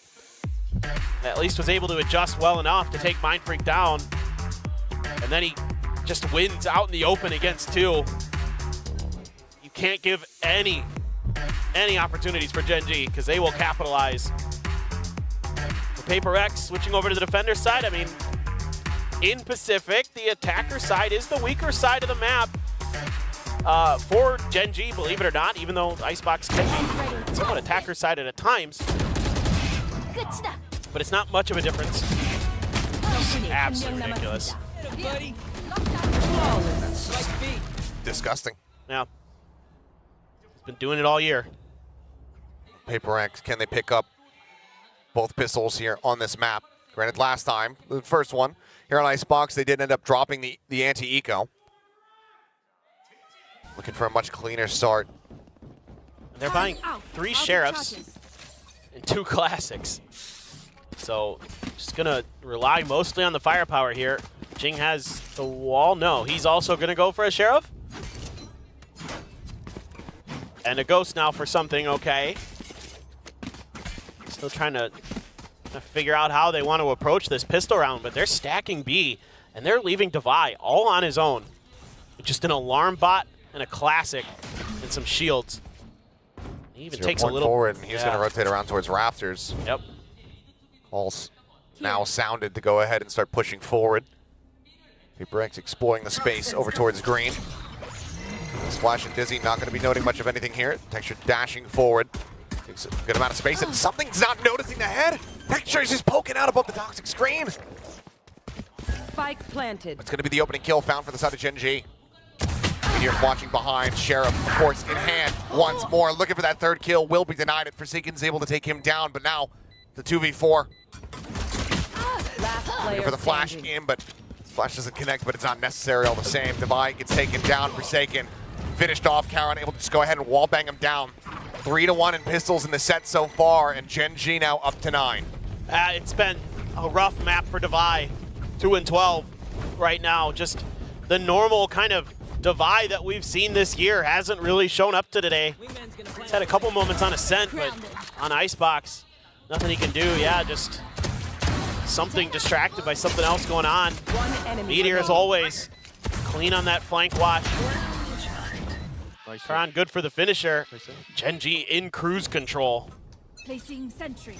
E: At least was able to adjust well enough to take Mindfreak down. And then he just wins out in the open against 2. You can't give any opportunities for Gen G because they will capitalize. For PaperXx switching over to the defender side, I mean, in Pacific, the attacker side is the weaker side of the map for Gen G, believe it or not, even though Icebox can be somewhat attacker sided at times. But it's not much of a difference. Absolutely ridiculous.
V: Disgusting.
E: Yeah. He's been doing it all year.
V: PaperXx, can they pick up both pistols here on this map? Granted, last time, the first one, here on Icebox, they did end up dropping the anti-eco. Looking for a much cleaner start.
E: They're buying 3 Sheriffs and 2 Classics. So, just gonna rely mostly on the firepower here. Jing has the wall. No, he's also gonna go for a Sheriff. And a Ghost now for something, okay. Still trying to figure out how they want to approach this pistol round, but they're stacking B, and they're leaving Divide all on his own. Just an alarm bot and a Classic and some shields. He even
V: 0
E: takes a
V: point
E: little
V: forward, and he's going to rotate around towards rafters.
E: Yep.
V: All's now sounded to go ahead and start pushing forward. PaperX exploring the space over towards green. Splash and Dizzy not going to be noting much of anything here. Texture dashing forward. Takes a good amount of space, and something's not noticing the head. Texture is just poking out above the toxic screen.
A: Spike planted.
V: It's going to be the opening kill found for the side of Gen G. Here watching behind, Sheriff, of course, in hand once more. Looking for that third kill, will be denied it. Forsaken's able to take him down, but now the 2v4. Looking for the flash in, but flash doesn't connect, but it's not necessary all the same. Divine gets taken down, Forsaken finished off. Karen able to just go ahead and wallbang him down. 3-1 in pistols in the set so far, and Gen G now up to 9.
E: It's been a rough map for Devi. 2-12 right now. Just the normal kind of Devi that we've seen this year hasn't really shown up to today. He's had a couple moments on Ascent, but on Icebox, nothing he can do. Yeah, just something distracted by something else going on. Meteor, as always, clean on that flank watch. Tron good for the finisher. Gen G in cruise control.
C: Placing sentry.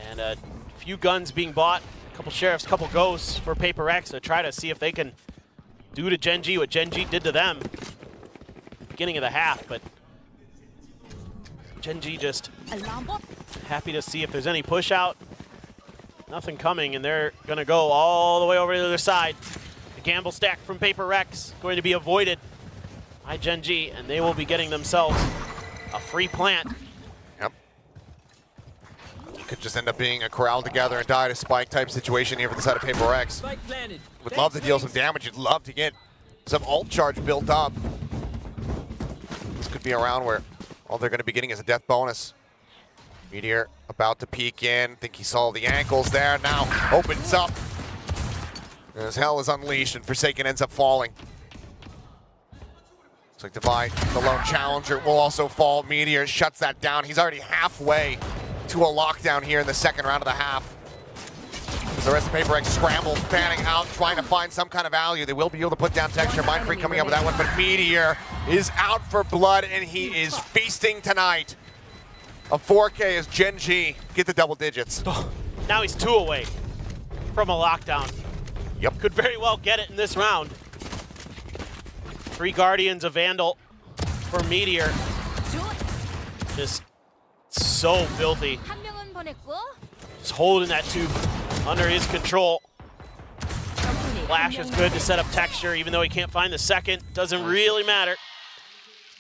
E: And a few guns being bought, a couple sheriffs, a couple ghosts for PaperX to try to see if they can do to Gen G what Gen G did to them beginning of the half, but Gen G just happy to see if there's any push out. Nothing coming, and they're gonna go all the way over to the other side. The gamble stack from PaperX going to be avoided by Gen G, and they will be getting themselves a free plant.
V: Yep. Could just end up being a corral together and die to spike type situation here for the side of PaperX. Would love to deal some damage. You'd love to get some ult charge built up. This could be a round where all they're going to be getting is a death bonus. Meteor about to peek in. Think he saw the ankles there. Now opens up. As hell is unleashed, and Forsaken ends up falling. Looks like Divide, the lone challenger, will also fall. Meteor shuts that down. He's already halfway to a lockdown here in the second round of the half. As the rest of PaperX scramble, fanning out, trying to find some kind of value. They will be able to put down Texture. Mindfreak coming up with that one, but Meteor is out for blood, and he is feasting tonight. A 4K as Gen G get the double digits.
E: Now he's 2 away from a lockdown.
V: Yep.
E: Could very well get it in this round. 3 Guardians, a Vandal for Meteor. Just so filthy. Just holding that tube under his control. Flash is good to set up Texture, even though he can't find the second. Doesn't really matter.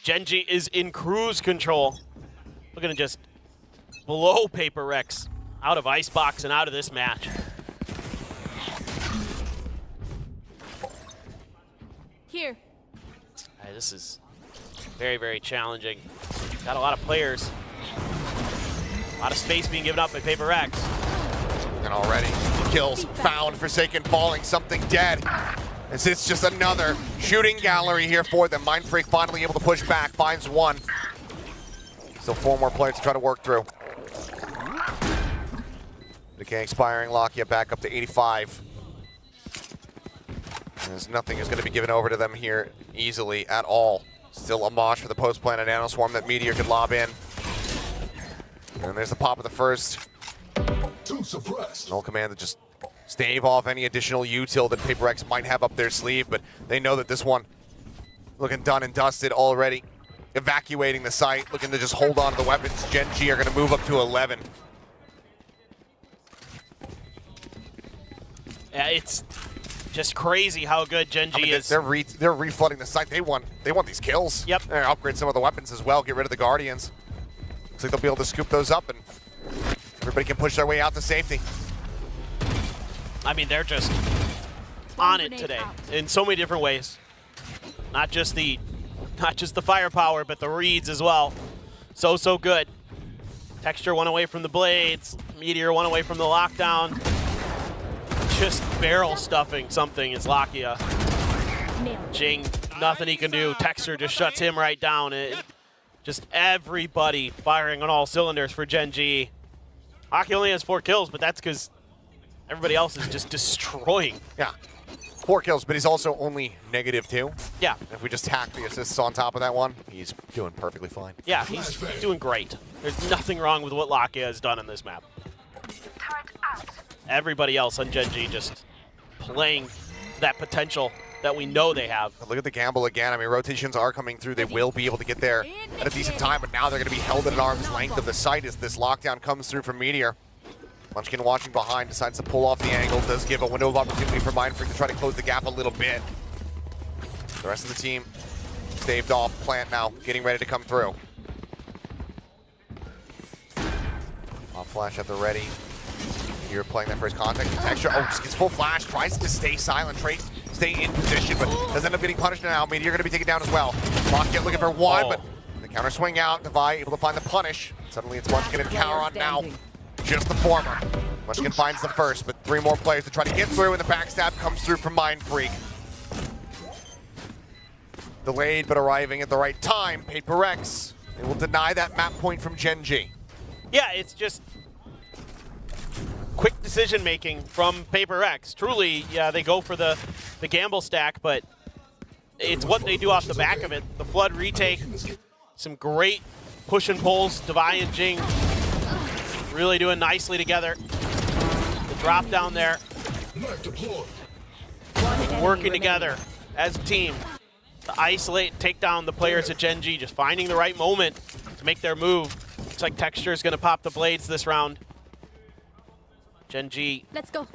E: Gen G is in cruise control. Looking to just blow PaperX out of Icebox and out of this match.
C: Here.
E: This is very, very challenging. Got a lot of players. A lot of space being given up by PaperX.
V: And already kills found, Forsaken falling, something dead. As it's just another shooting gallery here for them. Mindfreak finally able to push back, finds one. Still 4 more players to try to work through. Decay expiring, Lakia back up to 85. As nothing is going to be given over to them here easily at all. Still a mosh for the post-planet Nanoswarm that Meteor could lob in. And there's the pop of the first. Null command to just stave off any additional util that PaperX might have up their sleeve, but they know that this one looking done and dusted already. Evacuating the site, looking to just hold on to the weapons. Gen G are going to move up to 11.
E: Yeah, it's just crazy how good Gen G is.
V: They're reflooding the site. They want these kills.
E: Yep.
V: They're gonna upgrade some of the weapons as well. Get rid of the Guardians. Looks like they'll be able to scoop those up, and everybody can push their way out to safety.
E: I mean, they're just on it today in so many different ways. Not just the firepower, but the reads as well. So good. Texture 1 away from the blades. Meteor 1 away from the lockdown. Just barrel stuffing something is Lakia. Jing, nothing he can do. Texture just shuts him right down. Just everybody firing on all cylinders for Gen G. Aki only has 4 kills, but that's because everybody else is just destroying.
V: Yeah. 4 kills, but he's also only -2.
E: Yeah.
V: If we just tack the assists on top of that one, he's doing perfectly fine.
E: Yeah, he's doing great. There's nothing wrong with what Lakia has done on this map. Everybody else on Gen G just playing that potential that we know they have.
V: Look at the gamble again. I mean, rotations are coming through. They will be able to get there at a decent time, but now they're going to be held at an arm's length of the site as this lockdown comes through from Meteor. Munchkin watching behind, decides to pull off the angle, does give a window of opportunity for Mindfreak to try to close the gap a little bit. The rest of the team staved off. Plant now, getting ready to come through. Off flash at the ready. You're playing that first contact. Texture, oh, just gets full flash, tries to stay silent, stay in position, but does end up getting punished now. Meteor gonna be taken down as well. Rocket looking for one, but the counter swing out. Devi able to find the punish. Suddenly it's Munchkin and Cowron now. Just the former. Munchkin finds the first, but 3 more players to try to get through, and the backstab comes through from Mindfreak. Delayed, but arriving at the right time. PaperXx, they will deny that map point from Gen G.
E: Yeah, it's just quick decision making from PaperXx. Truly, yeah, they go for the gamble stack, but it's what they do off the back of it. The Flood retake, some great push and pulls. Devi and Jing really doing nicely together. The drop down there, working together as a team to isolate and take down the players at Gen G, just finding the right moment to make their move. Looks like Texture is going to pop the blades this round. Gen G,
C: let's go.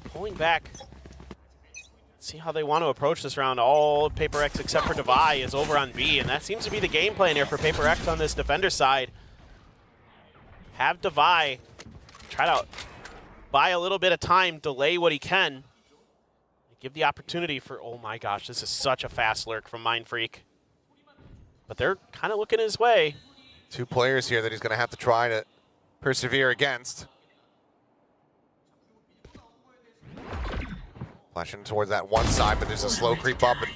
E: Pulling back. See how they want to approach this round. All PaperXx except for Devi is over on B, and that seems to be the game plan here for PaperXx on this defender side. Have Devi try to buy a little bit of time, delay what he can. Give the opportunity for, oh my gosh, this is such a fast lurk from Mindfreak. But they're kind of looking his way.
V: 2 players here that he's going to have to try to persevere against. Flashing towards that one side, but there's a slow creep up, and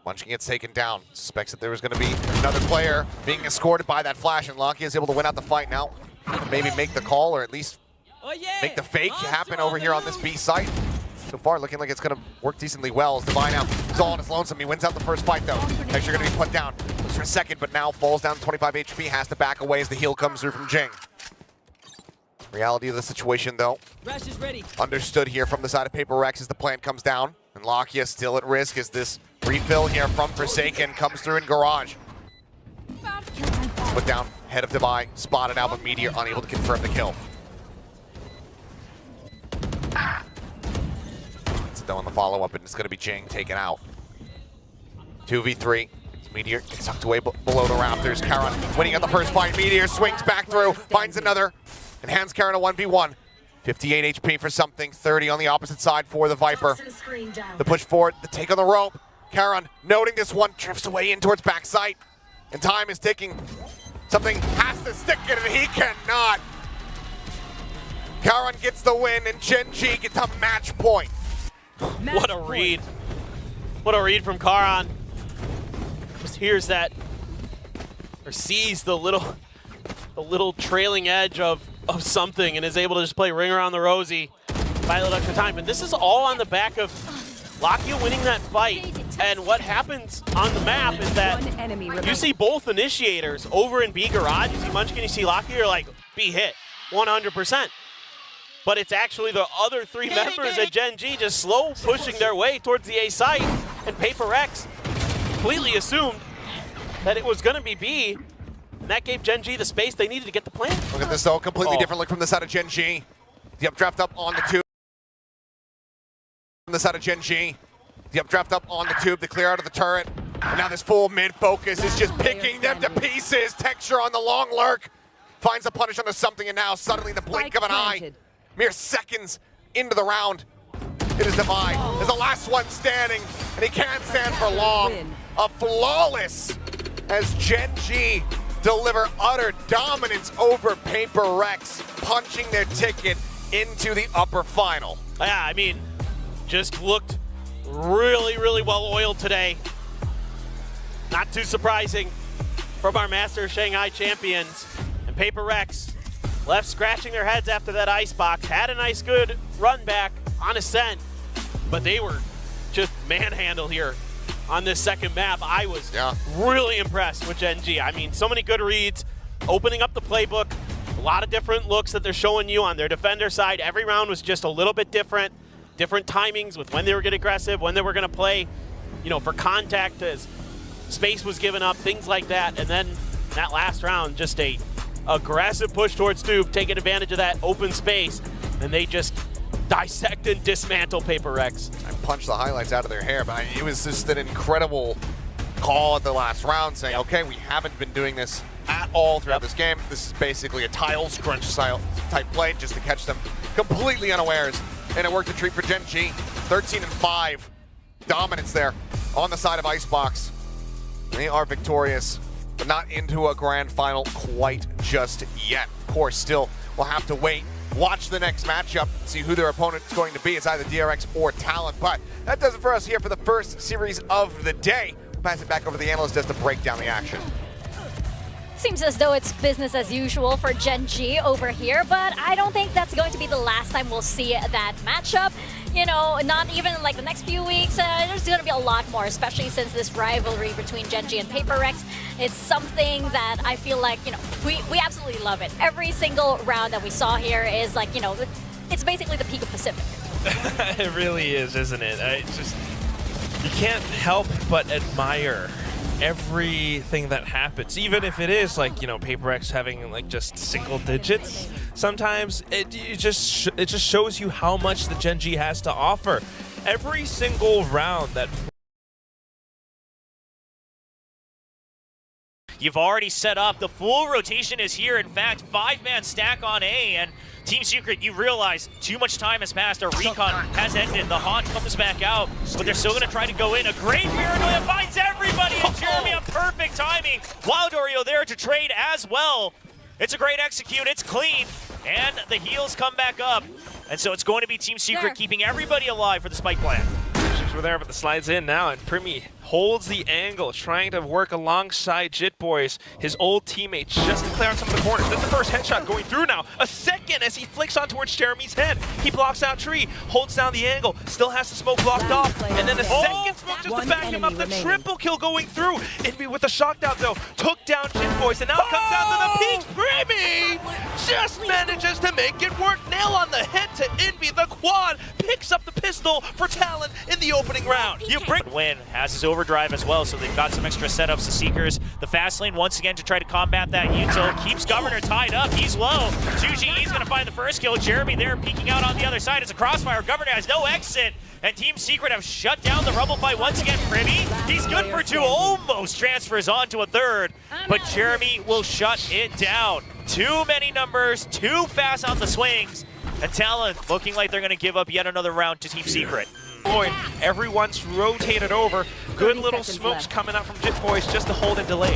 V: Munchkin gets taken down. Suspects that there was going to be another player being escorted by that flash, and Lakia is able to win out the fight now. Maybe make the call, or at least make the fake happen over here on this B site. So far, looking like it's going to work decently well as Devi now is all on his lonesome. He wins out the first fight, though. Texture going to be put down. Looks for a second, but now falls down to 25 HP, has to back away as the heal comes through from Jing. Reality of the situation, though,
J: Rash is ready.
V: Understood here from the side of PaperXx as the plant comes down. And Lakia still at risk as this refill here from Forsaken comes through in Garage. Put down, head of Devi, spotted out, but Meteor unable to confirm the kill. It's though on the follow-up, and it's going to be Jing taken out. 2v3. Meteor gets tucked away below the Raptors. Karan winning at the first fight. Meteor swings back through, finds another, and hands Karan a 1v1. 58 HP for something, 30 on the opposite side for the Viper. The push forward, the take on the rope. Karan noting this one, drifts away in towards backside. And time is ticking. Something has to stick it, and he cannot. Karan gets the win, and Gen G gets a match point.
E: What a read. What a read from Karan. Just hears that, or sees the little trailing edge of something and is able to just play Ring Around the Rosie, buy a little extra time. And this is all on the back of Lakia winning that fight. And what happens on the map is that you see both initiators over in B Garage. You see Munchkin, you see Lakia, you're like, B hit, 100%. But it's actually the other 3 members at Gen G just slow pushing their way towards the A site. And PaperXx completely assumed that it was going to be B. And that gave Gen G the space they needed to get the plan.
V: Look at this, though. Completely different look from the side of Gen G. The updraft up on the tube. From the side of Gen G. The updraft up on the tube to clear out of the turret. And now this full mid focus is just picking them to pieces. Texture on the long lurk. Finds a punish onto something, and now suddenly the blink of an eye. Mere seconds into the round. It is Devi. Is the last one standing, and he can't stand for long. A flawless as Gen G deliver utter dominance over PaperXx, punching their ticket into the upper final.
E: Yeah, I mean, just looked really, really well oiled today. Not too surprising from our Master of Shanghai champions. And PaperXx left scratching their heads after that icebox. Had a nice good run back on Ascent, but they were just manhandled here on this second map. I was really impressed with Gen G. I mean, so many good reads, opening up the playbook, a lot of different looks that they're showing you on their defender side. Every round was just a little bit different timings with when they were getting aggressive, when they were going to play, you know, for contact as space was given up, things like that. And then that last round, just a aggressive push towards Stoob, taking advantage of that open space, and they just dissect and dismantle PaperXx.
V: I punched the highlights out of their hair, but it was just an incredible call at the last round saying, okay, we haven't been doing this at all throughout this game. This is basically a tile scrunch style type play just to catch them completely unawares. And it worked a treat for Gen G. 13-5. Dominance there on the side of Icebox. They are victorious, but not into a grand final quite just yet. Of course, still we'll have to wait, watch the next matchup, see who their opponent's going to be. It's either DRX or Talon, but that does it for us here for the first series of the day. We'll pass it back over to the analyst just to break down the action.
G: Seems as though it's business as usual for Gen G over here, but I don't think that's going to be the last time we'll see that matchup. You know, not even in like the next few weeks. There's going to be a lot more, especially since this rivalry between Gen G and PaperXx is something that I feel like, you know, we absolutely love it. Every single round that we saw here is like, you know, it's basically the peak of Pacific.
I: It really is, isn't it? You can't help but admire everything that happens, even if it is like, you know, PaperXx having like just single digits. Sometimes it just shows you how much the Gen G has to offer. Every single round that
W: you've already set up, the full rotation is here. In fact, 5-man stack on A, and Team Secret, you realize too much time has passed. Our recon has ended. The Haunt comes back out, but they're still going to try to go in. A great paranoia finds everybody, and Jeremy on perfect timing. Wild Oreo there to trade as well. It's a great execute. It's clean, and the heals come back up. And so it's going to be Team Secret keeping everybody alive for the spike plant.
I: we're there, but the slide's in now, and Primi holds the angle, trying to work alongside Jitboys, his old teammate, just to clear out some of the corners. That's the first headshot going through now. A second as he flicks on towards Jeremy's head. He blocks out Tree, holds down the angle, still has the smoke blocked off, and then a second smoke just to back him up. The triple kill going through. Envy with the shock down though, took down Jitboys, and now comes out to the peak. Primi just manages to make it work. Nail on the head to Envy. The quad picks up the pistol for Talon in the opening round.
W: You bring win, has his overdrive as well, so they've got some extra setups. The Seekers, the fast lane once again to try to combat that util. Keeps Governor tied up, he's low. 2GE's gonna find the first kill. Jeremy there peeking out on the other side as a crossfire. Governor has no exit, and Team Secret have shut down the Rumble fight once again. Primi, he's good for two, almost transfers on to a third, but Jeremy will shut it down. Too many numbers, too fast on the swings, and Talon looking like they're gonna give up yet another round to Team Secret.
I: Boy, everyone's rotated over. Good little smokes coming out from Jitboys just to hold and delay.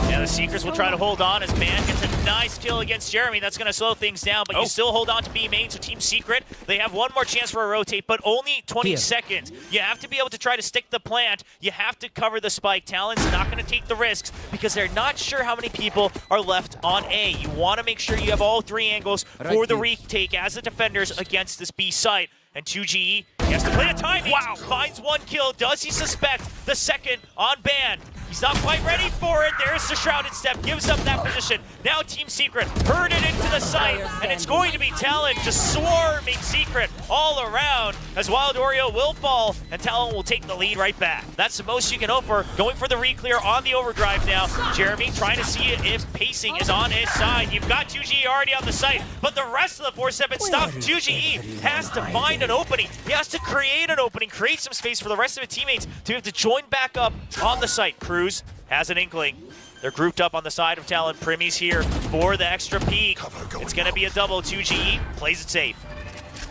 W: Yeah, the Seekers will try to hold on as Man gets a nice kill against Jeremy. That's going to slow things down, but you still hold on to B main. So Team Secret, they have one more chance for a rotate, but only 20 seconds. You have to be able to try to stick the plant. You have to cover the spike. Talon's not going to take the risks because they're not sure how many people are left on A. You want to make sure you have all three angles for the retake as the defenders against this B site. And 2GE, he has to play a timing. Wow, finds one kill. Does he suspect the second on Ban? He's not quite ready for it. There's the Shrouded Step, gives up that position. Now Team Secret herded into the site, and it's going to be Talon just swarming Secret all around as Wild Oreo will fall, and Talon will take the lead right back. That's the most you can hope for. Going for the re-clear on the overdrive now. Jeremy trying to see if pacing is on his side. You've got 2GE already on the site, but the rest of the 4-7 stop. 2GE has to find an opening. He has to create an opening, create some space for the rest of his teammates to have to join back up on the site. Cruz has an inkling. They're grouped up on the side of Talon. Primi's here for the extra peek. It's going to be a double. 2GE plays it safe.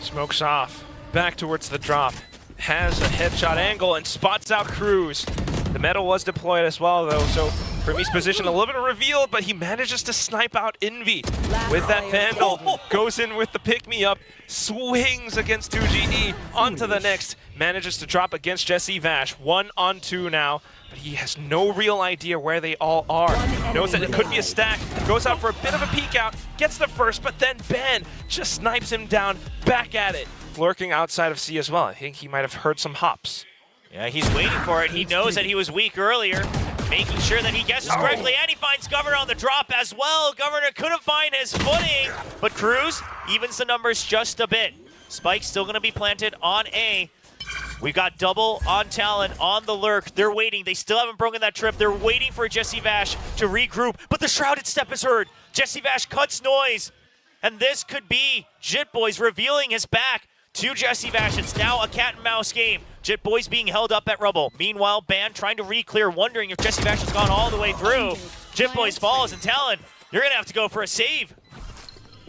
I: Smokes off. Back towards the drop. Has a headshot angle and spots out Cruz. The metal was deployed as well though, so Primi's position a little bit revealed, but he manages to snipe out Envy with that Vandal. Goes in with the pick-me-up, swings against 2GE, onto the next, manages to drop against Jesse Vash. 1 on 2 now, but he has no real idea where they all are. Knows that it could be a stack, goes out for a bit of a peek out, gets the first, but then Ben just snipes him down, back at it. Lurking outside of C as well. I think he might have heard some hops.
W: Yeah, he's waiting for it. He knows that he was weak earlier, making sure that he guesses correctly, and he finds Governor on the drop as well. Governor couldn't find his footing, but Cruz evens the numbers just a bit. Spike's still going to be planted on A. We've got double on Talon on the lurk. They're waiting. They still haven't broken that trip. They're waiting for Jesse Vash to regroup, but the Shrouded Step is heard. Jesse Vash cuts noise, and this could be Jitboys revealing his back to Jesse Vash. It's now a cat and mouse game. Jitboys being held up at rubble. Meanwhile, Ban trying to re-clear, wondering if Jesse Vash has gone all the way through. Jitboys falls, and Talon, you're going to have to go for a save.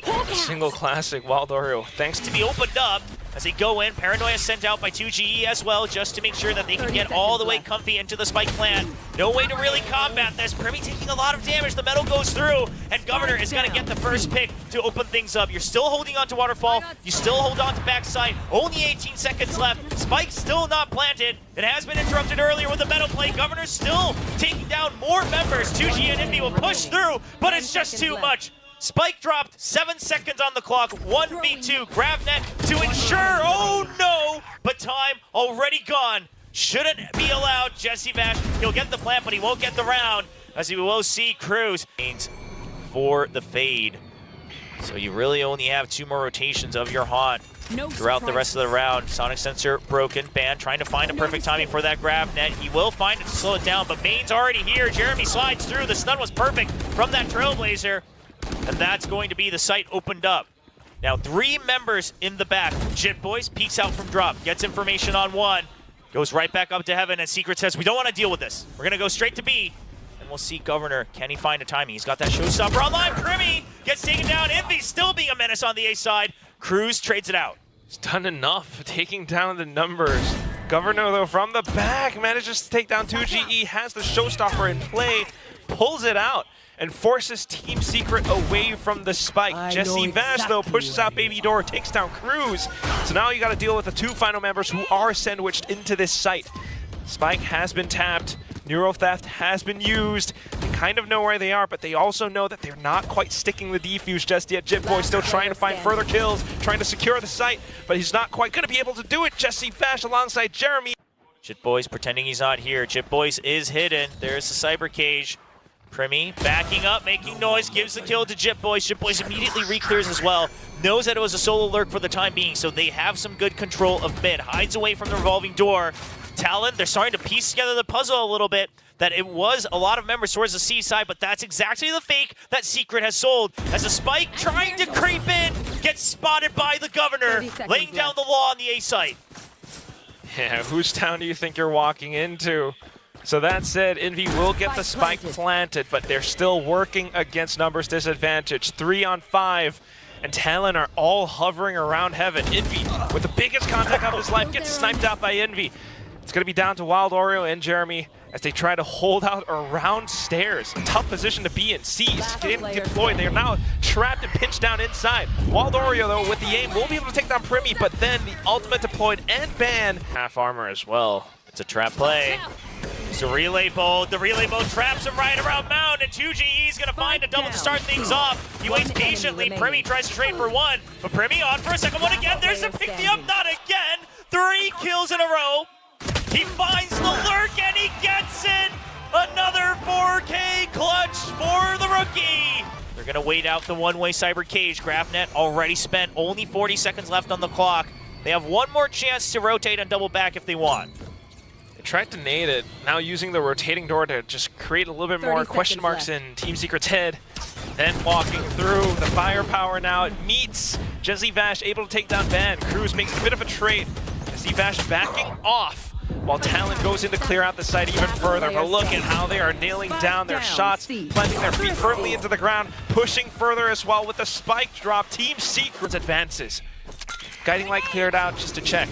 I: A single classic, Wild Oreo.
W: Thanks to be opened up as they go in. Paranoia sent out by 2GE as well, just to make sure that they can get all the way comfy into the Spike plant. No way to really combat this. Primi taking a lot of damage. The metal goes through, and Governor is going to get the first pick to open things up. You're still holding on to Waterfall. You still hold on to backside. Only 18 seconds left. Spike still not planted. It has been interrupted earlier with the metal play. Governor still taking down more members. 2G and Envy will push through, but it's just too much. Spike dropped, 7 seconds on the clock, 1v2, GravNet to ensure, oh no, but time already gone. Shouldn't be allowed. Jesse Vash, he'll get the plant, but he won't get the round, as we will see Cruz for the fade. So you really only have 2 more rotations of your haunt throughout the rest of the round. Sonic sensor broken. Ban trying to find a perfect timing for that GravNet. He will find it to slow it down, but Main's already here. Jeremy slides through. The stun was perfect from that Trailblazer. And that's going to be the site opened up. Now 3 members in the back. Jitboys peeks out from drop, gets information on 1, goes right back up to heaven, and Secret says, we don't want to deal with this. We're going to go straight to B, and we'll see Governor. Can he find a timing? He's got that showstopper online. Primi gets taken down. Envy still being a menace on the A side. Cruz trades it out.
I: He's done enough, taking down the numbers. Governor, though, from the back, manages to take down 2GE, has the showstopper in play, pulls it out, and forces Team Secret away from the Spike. Jesse Vash, though, pushes out Baby Door, takes down Cruz. So now you got to deal with the 2 final members who are sandwiched into this site. Spike has been tapped. Neuro Theft has been used. They kind of know where they are, but they also know that they're not quite sticking the defuse just yet. Jitboy still trying to find further kills, trying to secure the site, but he's not quite going to be able to do it. Jesse Vash alongside Jeremy.
W: Jitboys pretending he's not here. Jitboys is hidden. There's the Cyber Cage. Primi backing up, making noise, gives the kill to Jitboys. Jitboys immediately re-clears as well. Knows that it was a solo lurk for the time being, so they have some good control of mid. Hides away from the revolving door. Talon, they're starting to piece together the puzzle a little bit, that it was a lot of members towards the C side, but that's exactly the fake that Secret has sold. As a Spike trying to creep in, gets spotted by the Governor, laying down the law on the A site.
I: Yeah, whose town do you think you're walking into? So that said, Envy will get the Spike planted, but they're still working against numbers disadvantage. 3 on 5, and Talon are all hovering around heaven. Envy, with the biggest contact of his life, gets sniped out by Envy. It's going to be down to Wild Oreo and Jeremy as they try to hold out around stairs. A tough position to be in. C's getting deployed. They are now trapped and pinched down inside. Wild Oreo, though, with the aim, will be able to take down Primi, but then the ultimate deployed and Ban.
W: Half armor as well. It's a trap play. It's a relay bolt. The relay bolt traps him right around Mound, and 2GE is going to find a double to start things off. He waits patiently. Primi tries to trade for 1, but Primi on for a second one again. There's a pick me up, not again. 3 kills in a row. He finds the lurk, and he gets it. Another 4K clutch for the rookie. They're going to wait out the one-way Cyber Cage. GravNet already spent, only 40 seconds left on the clock. They have 1 more chance to rotate and double back if they want.
I: They tried to nade it, now using the rotating door to just create a little bit more question marks in Team Secret's head. Then walking through the firepower now, it meets Jesse Vash, able to take down Ban. Cruz makes a bit of a trade. Jesse Vash backing off, while Talon goes in to clear out the site even further. But look at how they are nailing down their shots, planting their feet firmly into the ground, pushing further as well with the Spike drop. Team Secret advances. Guiding Light cleared out just to check.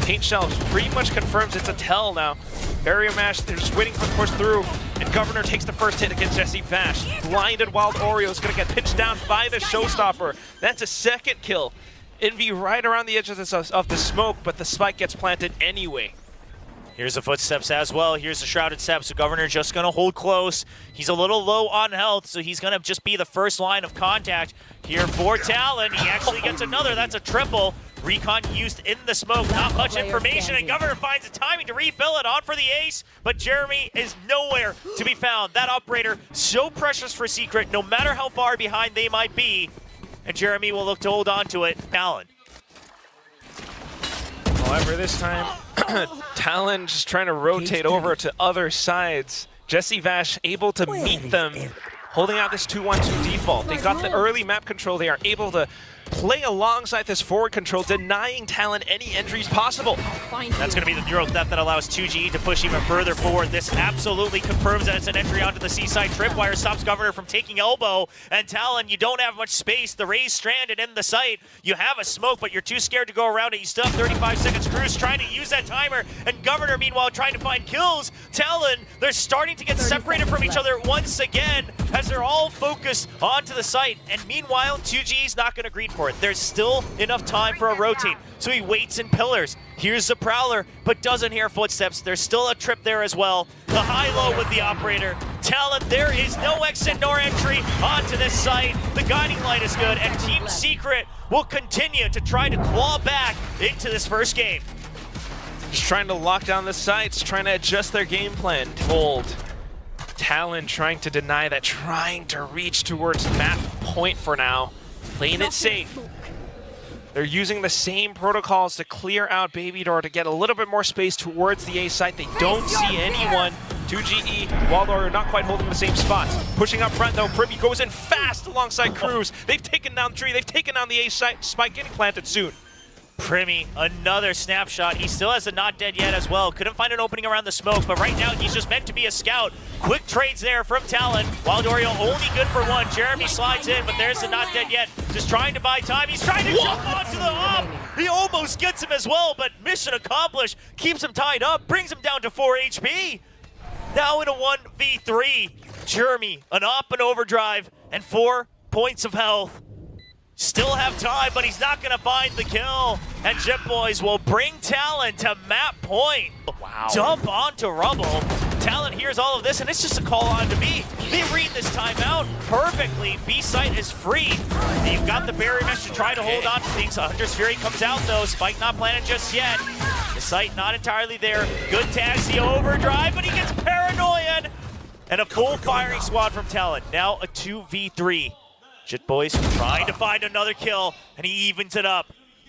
I: Paint Shells pretty much confirms it's a tell now. Barrier Mash, they're just waiting for the push through, and Governor takes the first hit against Jesse Vash. Blinded Wild Oreo is going to get pitched down by the Showstopper. That's a 2nd kill. Envy right around the edges of the smoke, but the Spike gets planted anyway.
W: Here's the footsteps as well. Here's the shrouded steps. So Governor just going to hold close. He's a little low on health, so he's going to just be the first line of contact here for Talon. He actually gets another. That's a triple. Recon used in the smoke. Not much information, and Governor finds the timing to refill it on for the ace, but Jeremy is nowhere to be found. That operator, so precious for Secret, no matter how far behind they might be, and Jeremy will look to hold on to it. Talon.
I: However, this time, Talon just trying to rotate over to other sides. Jesse Vash able to meet them, holding out this 2-1-2 default. They got the early map control. They are able to play alongside this forward control, denying Talon any entries possible.
W: That's going to be the neural theft that allows 2G to push even further forward. This absolutely confirms that it's an entry onto the seaside tripwire, stops Governor from taking elbow. And Talon, you don't have much space. The Raze stranded in the site. You have a smoke, but you're too scared to go around it. You still have 35 seconds. Cruz trying to use that timer, and Governor, meanwhile, trying to find kills. Talon, they're starting to get separated from each other once again as they're all focused onto the site. And meanwhile, 2G's not going to greet for it. There's still enough time for a rotate, so he waits in pillars. Here's the Prowler, but doesn't hear footsteps. There's still a trip there as well. The high-low with the operator. Talon, there is no exit nor entry onto this site. The guiding light is good, and Team Secret will continue to try to claw back into this first game.
I: Just trying to lock down the sites, trying to adjust their game plan. Hold. Talon trying to deny that, trying to reach towards map point for now. Playing it safe. They're using the same protocols to clear out Baby Door to get a little bit more space towards the A site. They don't see anyone. 2GE, Waldor not quite holding the same spots. Pushing up front though, Privy goes in fast alongside Cruz. They've taken down the tree, they've taken down the A site. Spike getting planted soon.
W: Primi, another snapshot. He still has a not dead yet as well. Couldn't find an opening around the smoke, but right now he's just meant to be a scout. Quick trades there from Talon. Waldorio only good for one. Jeremy slides in, but there's the not dead yet. Just trying to buy time. He's trying to jump onto the hop. He almost gets him as well, but mission accomplished. Keeps him tied up, brings him down to 4 HP. Now in a 1v3. Jeremy, an op and overdrive, and 4 points of health. Still have time, but he's not going to find the kill. And Jet Boys will bring Talon to map point. Wow. Dump onto Rubble. Talon hears all of this, and it's just a call on to B. They read this timeout perfectly. B site is free. You've got the barrier mesh to try to hold on to things. Hunter's Fury comes out, though. Spike not planted just yet. The site not entirely there. Good tags, the overdrive, but he gets paranoid. And a full firing squad from Talon. Now a 2v3. Jit Boys trying to find another kill, and he evens it up.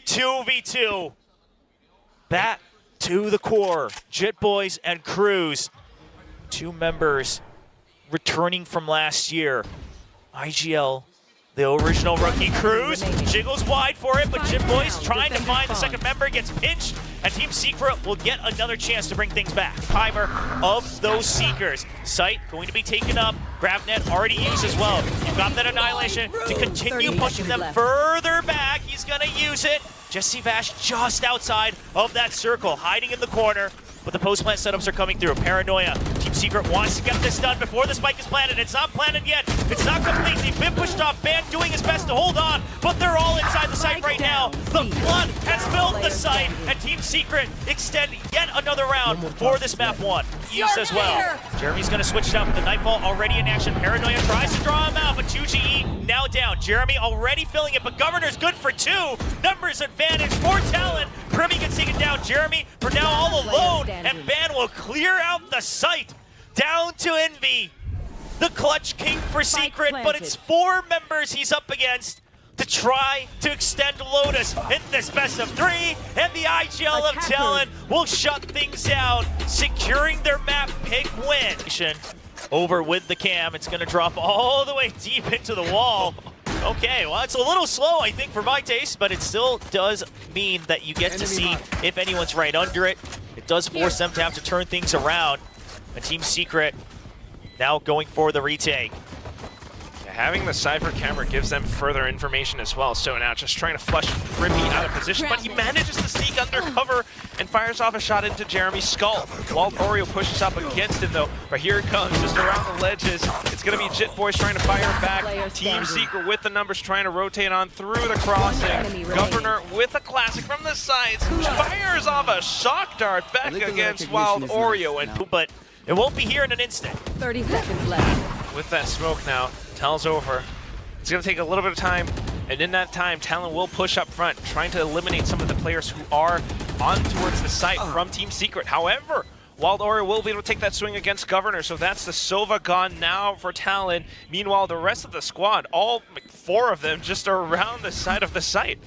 W: 2v2. Back to the core. Jit Boys and Cruz. 2 members returning from last year. IGL, the original rookie. Cruz jiggles wide for it, but Jit Boys trying to find the second member, gets pinched, and Team Secret will get another chance to bring things back. Timer of those Seekers. Site going to be taken up. GravNet already used as well. You've got that Annihilation to continue pushing them further back. He's gonna use it. Jesse Vash just outside of that circle, hiding in the corner. But the post-plant setups are coming through. Paranoia. Team Secret wants to get this done before the spike is planted. It's not planted yet. It's not completely been pushed off. Ban doing his best to hold on, but they're all inside the site right now. The flood has filled the site, and Team Secret extend yet another round for this map 1. Use as well. Jeremy's going to switch it up with the Nightfall already in action. Paranoia tries to draw him out, but 2GE now down. Jeremy already filling it, but Governor's good for 2. Numbers advantage for Talon. Primi gets taken down. Jeremy for now all alone. And Ban will clear out the site. Down to Envy. The clutch king for Secret, but it's 4 members he's up against to try to extend Lotus in this best of 3. And the IGL of Talon will shut things down, securing their map pick win. Over with the cam. It's going to drop all the way deep into the wall. Okay, well, it's a little slow, I think, for my taste, but it still does mean that you get to see if anyone's right under it. It does force them to have to turn things around. And Team Secret now going for the retake.
I: Having the Cypher camera gives them further information as well. So now just trying to flush Primi out of position, but he manages to sneak under cover and fires off a shot into Jeremy's skull. Wild Oreo pushes up against him though, but here it comes, just around the ledges. It's gonna be Jit Boys trying to fire back. Team Secret with the numbers trying to rotate on through the crossing. Governor with a classic from the sides, fires off a shock dart back against Wild Oreo.
W: But it won't be here in an instant.
A: 30 seconds left.
I: With that smoke now, Talon's over. It's going to take a little bit of time, and in that time, Talon will push up front, trying to eliminate some of the players who are on towards the site from Team Secret. However, Wild Oreo will be able to take that swing against Governor, so that's the Sova gone now for Talon. Meanwhile, the rest of the squad, all 4 of them, just around the side of the site.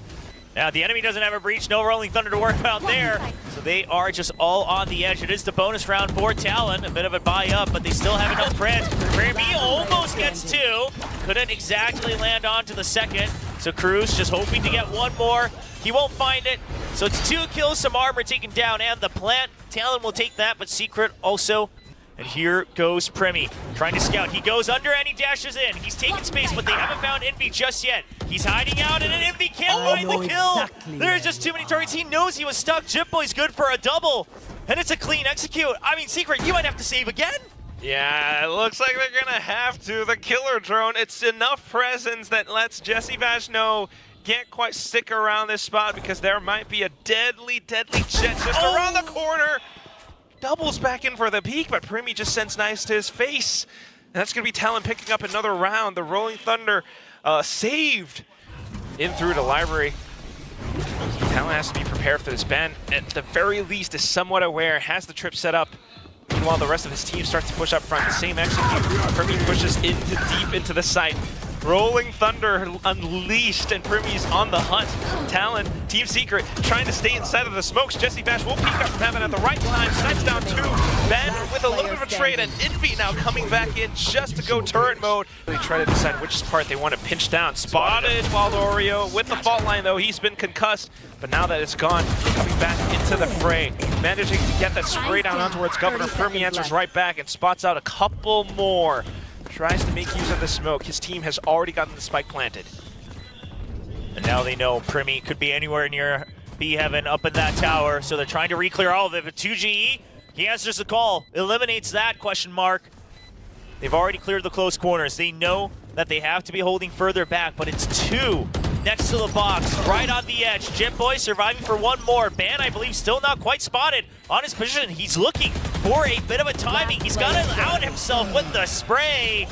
W: Now, the enemy doesn't have a breach, no Rolling Thunder to work out there. So they are just all on the edge. It is the bonus round for Talon. A bit of a buy up, but they still have enough creds. Remy almost gets 2. Couldn't exactly land onto the second. So Cruz just hoping to get 1 more. He won't find it. So it's 2 kills, some armor taken down, and the plant. Talon will take that, but Secret also. And here goes Primi, trying to scout. He goes under and he dashes in. He's taking space, but they haven't found Envy just yet. He's hiding out, and Envy can't find the kill. There's just too many targets. He knows he was stuck. Jitboy's good for a double, and it's a clean execute. I mean, Secret, you might have to save again.
I: Yeah, it looks like they're gonna have to. The killer drone, it's enough presence that lets Jesse Vash know can't quite stick around this spot because there might be a deadly, deadly jet just around the corner. Doubles back in for the peak, but Primi just sends nice to his face. And that's going to be Talon picking up another round. The Rolling Thunder saved in through the library. Talon has to be prepared for this. Ben, at the very least, is somewhat aware, has the trip set up. Meanwhile, the rest of his team starts to push up front. The same execute. Primi pushes deep into the site. Rolling Thunder unleashed, and Primi's on the hunt. Talon, Team Secret, trying to stay inside of the smokes. Jesse Bash will peek up from heaven at the right time. Snipes down 2. Ben with a little bit of a trade, and Envy now coming back in just to go turret mode. They try to decide which part they want to pinch down. Spotted Wild Oreo with the fault line, though. He's been concussed, but now that it's gone, coming back into the fray. Managing to get that spray down on towards Governor. Primi answers right back and spots out a couple more. Tries to make use of the smoke. His team has already gotten the spike planted.
W: And now they know Primi could be anywhere near B-Heaven up in that tower, so they're trying to re-clear all of it. But 2GE, he answers the call, eliminates that question mark. They've already cleared the close corners. They know that they have to be holding further back, but it's 2 next to the box, right on the edge. Jitboy surviving for 1 more. Ban, I believe, still not quite spotted on his position. He's looking for a bit of a timing. He's got to out himself with the spray.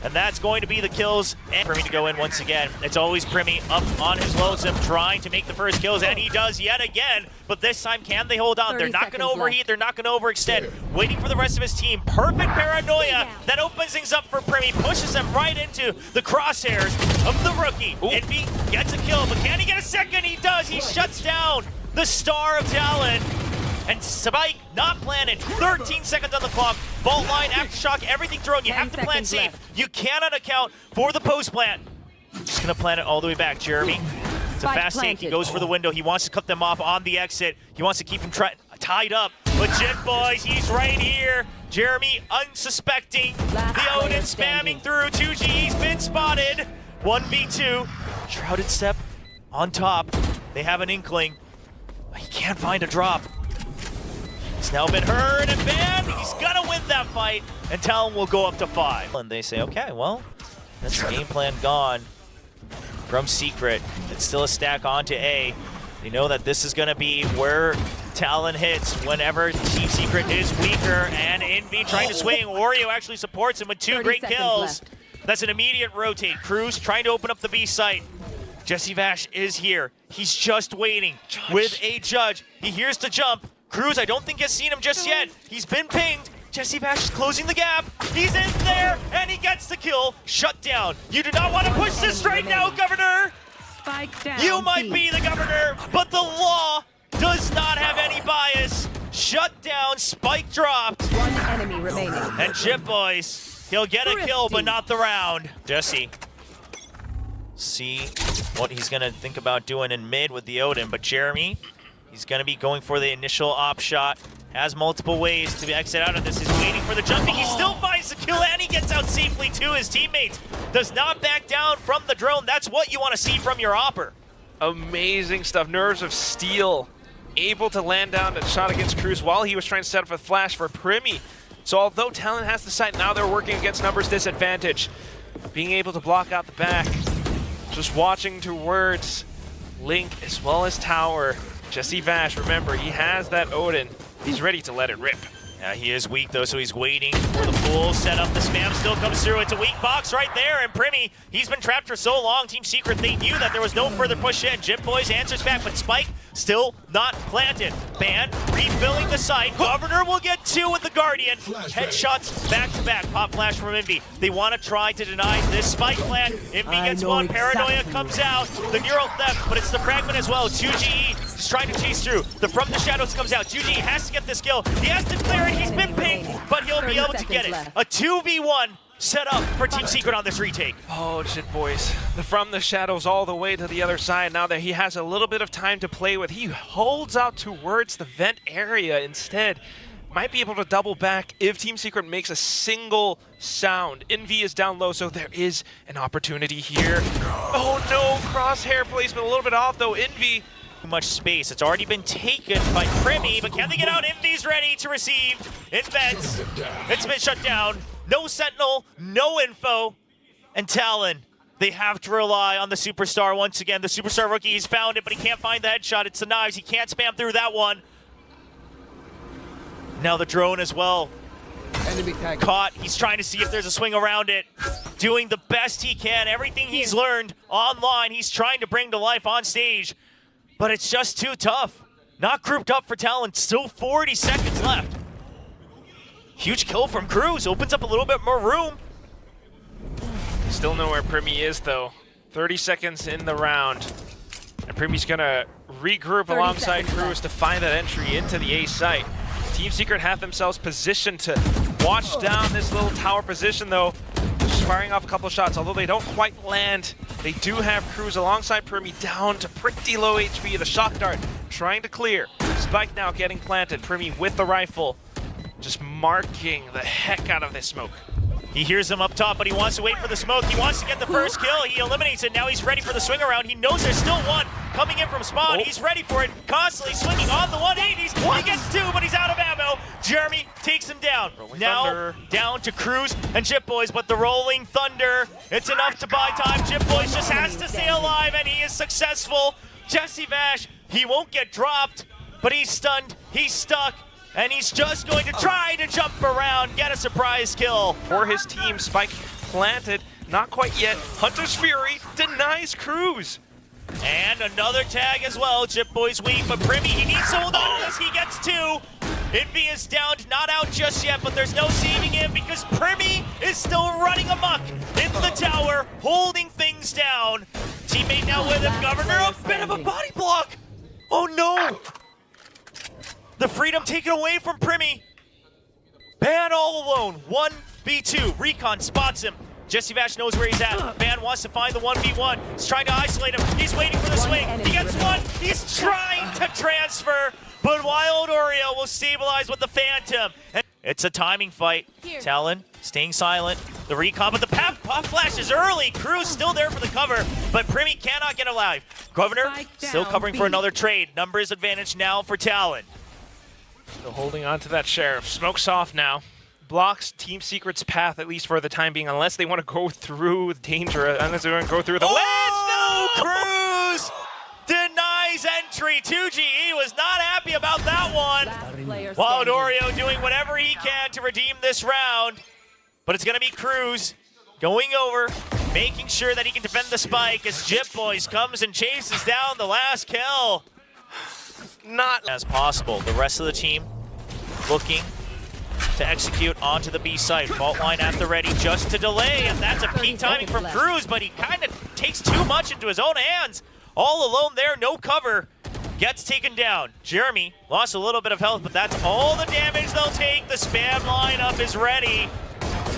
W: And that's going to be the kills. And Primi to go in once again. It's always Primi up on his lonesome, trying to make the first kills, and he does yet again. But this time, can they hold on? They're not going to overheat. They're not going to overextend. Waiting for the rest of his team. Perfect paranoia. That opens things up for Primi. Pushes them right into the crosshairs of the rookie. Envy gets a kill, but can he get a second? He does. He shuts down the star of Talon. And Spike not planted. 13 seconds on the clock. Vault line, aftershock, everything thrown. You have to plant safe. You cannot account for the post plant. Just gonna plant it all the way back, Jeremy. It's a fast take. He goes for the window. He wants to cut them off on the exit. He wants to keep him tied up. But Jet Boys, he's right here. Jeremy unsuspecting. The Odin spamming through. 2G's been spotted. 1v2. Shrouded Step on top. They have an inkling. He can't find a drop. He's now been heard and banned. He's gonna win that fight, and Talon will go up to 5. And they say, okay, well, that's the game plan gone from Secret. It's still a stack onto A. They know that this is gonna be where Talon hits whenever Team Secret is weaker, and Envy trying to swing. Oreo actually supports him with 2 great kills. That's an immediate rotate. Cruz trying to open up the B site. Jesse Vash is here. He's just waiting with a judge. He hears the jump. Cruz, I don't think has seen him just yet. He's been pinged. Jesse Vash is closing the gap. He's in there, and he gets the kill. Shut down. You do not want to push this right now, Governor.
A: Spike down.
W: You might be the Governor, but the law does not have any bias. Shut down. Spike dropped.
A: 1 enemy remaining.
W: And Jit Boys, he'll get a kill, but not the round. Jesse, see what he's gonna think about doing in mid with the Odin, but Jeremy, he's going to be going for the initial op shot. Has multiple ways to exit out of this. He's waiting for the jumping. He still finds the kill and he gets out safely to his teammates. Does not back down from the drone. That's what you want to see from your Opper.
I: Amazing stuff. Nerves of steel. Able to land down a shot against Cruz while he was trying to set up a flash for Primi. So although Talon has the site, now they're working against numbers disadvantage. Being able to block out the back. Just watching towards Link as well as Tower. Jesse Vash, remember, he has that Odin. He's ready to let it rip.
W: Yeah, he is weak though, so he's waiting for the full setup. The spam still comes through. It's a weak box right there, and Primi, he's been trapped for so long. Team Secret, they knew that there was no further push in. Jim Boys answers back, but Spike still not planted. Ban refilling the site. Governor will get two with the Guardian. Headshots back to back. Pop flash from Envy. They want to try to deny this Spike plant. Envy gets one. Paranoia comes out. The neural theft, but it's the fragment as well. 2GE is trying to chase through. The From the Shadows comes out. 2GE has to get this kill. He has to clear it. He's been pinged, but he'll be able to get it. A 2v1 set up for Team Secret on this retake.
I: Oh, shit, boys. From the shadows all the way to the other side. Now that he has a little bit of time to play with, he holds out towards the vent area instead. Might be able to double back if Team Secret makes a single sound. Envy is down low, so there is an opportunity here. Oh no, crosshair placement a little bit off though. Envy.
W: Too much space. It's already been taken by Primi, but can they get out? Envy's ready to receive. Invents. It's been shut down. No Sentinel, no info. And Talon, they have to rely on the Superstar once again. The Superstar rookie, he's found it, but he can't find the headshot. It's the knives. He can't spam through that one. Now the drone as well.
J: Enemy tag.
W: Caught. He's trying to see if there's a swing around it. Doing the best he can. Everything he's learned online, he's trying to bring to life on stage. But it's just too tough. Not grouped up for Talon. Still 40 seconds left. Huge kill from Cruz. Opens up a little bit more room.
I: Still know where Primi is though. 30 seconds in the round. And Primi's gonna regroup alongside Cruz to find that entry into the A site. Team Secret have themselves positioned to watch down this little tower position though. Just firing off a couple of shots, although they don't quite land. They do have Cruz alongside Primi down to pretty low HP. The shock dart trying to clear. Spike now getting planted. Primi with the rifle. Just marking the heck out of this smoke.
W: He hears him up top, but he wants to wait for the smoke. He wants to get the first kill. He eliminates it. Now he's ready for the swing around. He knows there's still one coming in from spawn. He's ready for it. Constantly swinging on the 180s. He gets two, but he's out of ammo. Jeremy takes him down. Now down to Cruz and Chip Boys, but the Rolling Thunder, it's enough to buy time. Chip Boys just has to stay alive, and he is successful. Jesse Vash, he won't get dropped, but he's stunned. He's stuck. And he's just going to try to jump around, get a surprise kill.
I: For his team, Spike planted, not quite yet. Hunter's Fury denies Cruz.
W: And another tag as well. Chip Boy's weak, but Primi, he needs to hold on to this. He gets two. Envy is down, not out just yet, but there's no saving him because Primi is still running amok in the tower, holding things down. Teammate now with him. Governor, a bit of a body block. Oh no. The freedom taken away from Primi. Ban all alone. 1v2. Recon spots him. Jesse Vash knows where he's at. Ban wants to find the 1v1. He's trying to isolate him. He's waiting for the swing. He gets one. He's trying to transfer, but Wild Oreo will stabilize with the Phantom. And it's a timing fight. Talon staying silent. The recon, but the pop flash is early. Cruz still there for the cover, but Primi cannot get alive. Governor still covering for another trade. Numbers advantage now for Talon.
I: Still holding on to that Sheriff. Smoke's off now. Blocks Team Secret's path, at least for the time being, unless they want to go through danger, unless they want to go through the
W: No! Cruz denies entry. 2GE was not happy about that one. Wild Oreo doing whatever he can to redeem this round. But it's going to be Cruz going over, making sure that he can defend the spike as Jip Boys comes and chases down the last kill. Not as possible. The rest of the team looking to execute onto the B site. Fault line at the ready just to delay, and that's a peak timing from Cruz, but he kind of takes too much into his own hands. All alone there, no cover. Gets taken down. Jeremy lost a little bit of health, but that's all the damage they'll take. The spam lineup is ready.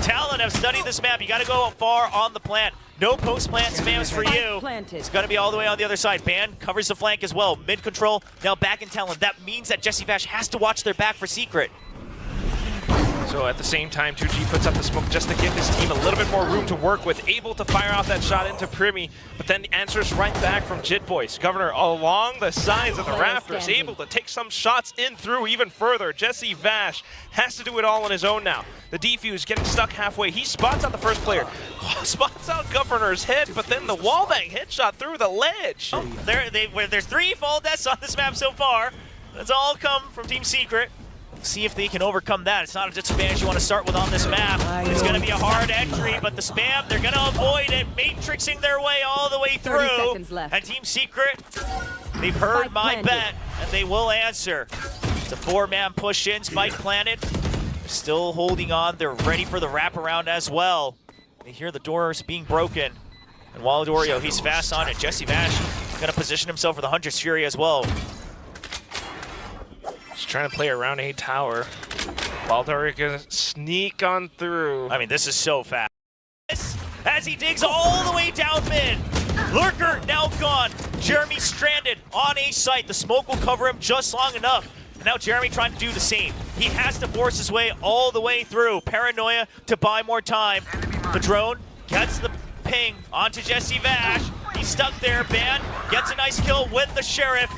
W: Talon have studied this map. You got to go far on the plant. No post-plant spams for you. It's got to be all the way on the other side. Ban covers the flank as well. Mid-control, now back in Talon. That means that Jesse Vash has to watch their back for Secret.
I: So at the same time, 2G puts up the smoke just to give his team a little bit more room to work with, able to fire off that shot into Primi, but then the answers right back from Jit Boys. Governor along the sides of the rafters, able to take some shots in through even further. Jesse Vash has to do it all on his own now. The defuse getting stuck halfway. He spots out the first player, spots out Governor's head, but then the wallbang headshot through the ledge.
W: Oh, there's 3 fall deaths on this map so far. That's all come from Team Secret. See if they can overcome that. It's not a disadvantage you want to start with on this map. It's going to be a hard entry, but the spam, they're going to avoid it, matrixing their way all the way through.
A: 30 seconds left.
W: And Team Secret, they've heard my bet, and they will answer. It's a 4-man push in, Spike planted. They're still holding on. They're ready for the wraparound as well. They hear the doors being broken. And Waladorio, he's fast on it. Jesse Vash is going to position himself for the Hunter's Fury as well.
I: Just trying to play around A tower. Waladorio gonna sneak on through.
W: I mean, this is so fast. As he digs all the way down mid. Lurker now gone. Jeremy stranded on A site. The smoke will cover him just long enough. And now Jeremy trying to do the same. He has to force his way all the way through. Paranoia to buy more time. The drone gets the ping onto Jesse Vash. He's stuck there. Ban gets a nice kill with the Sheriff.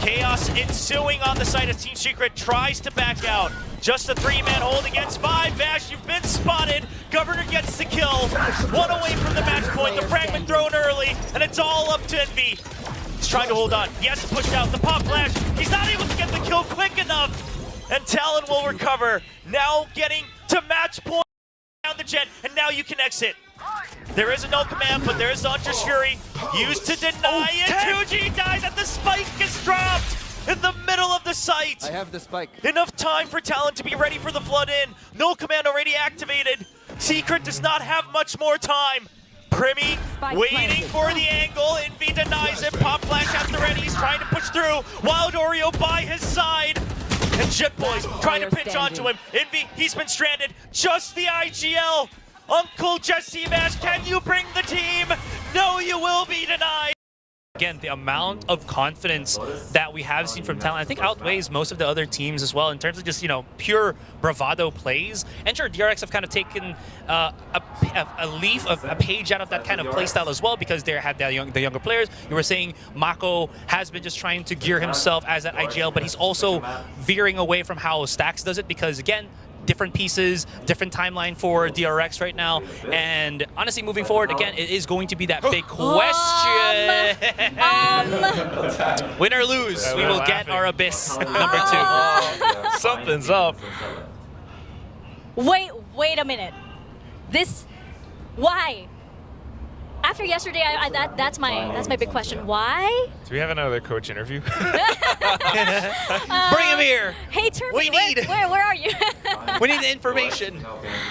W: Chaos ensuing on the side as Team Secret tries to back out. Just a 3-man hold against 5. Vash, you've been spotted. Governor gets the kill. 1 away from the match point. The fragment thrown early, and it's all up to Envy. He's trying to hold on. He has to push out the pop flash. He's not able to get the kill quick enough. And Talon will recover. Now getting to match point down the jet, and now you can exit. There is a no command, but there is the Hunter's Fury used to deny it. 2G dies and the spike is dropped in the middle of the site.
H: I have the spike.
W: Enough time for Talon to be ready for the flood in. No command already activated. Secret does not have much more time. Primi waiting for the angle. Envy denies it. Pop flash at the ready. He's trying to push through. Waladorio by his side. And Jit Boys trying to pinch onto him. Envy, he's been stranded. Just the IGL. Uncle Jesse Vash, can you bring the team? No, you will be denied.
K: Again, the amount of confidence that we have seen from Talon, I think outweighs most of the other teams as well in terms of just, you know, pure bravado plays. And sure, DRX have kind of taken a page out of that kind of play style as well because they had the younger players. You were saying Mako has been just trying to gear himself as that IGL, but he's also veering away from how Stax does it because, again, different pieces, different timeline for DRX right now. And honestly, moving forward, again, it is going to be that big question. Win or lose, we will get our Abyss number 2.
I: Something's up.
G: Wait a minute. Why? After yesterday, that's my big question. Why?
I: Do we have another coach interview?
K: Bring him here.
G: Hey, Turby, where are you?
K: We need the information.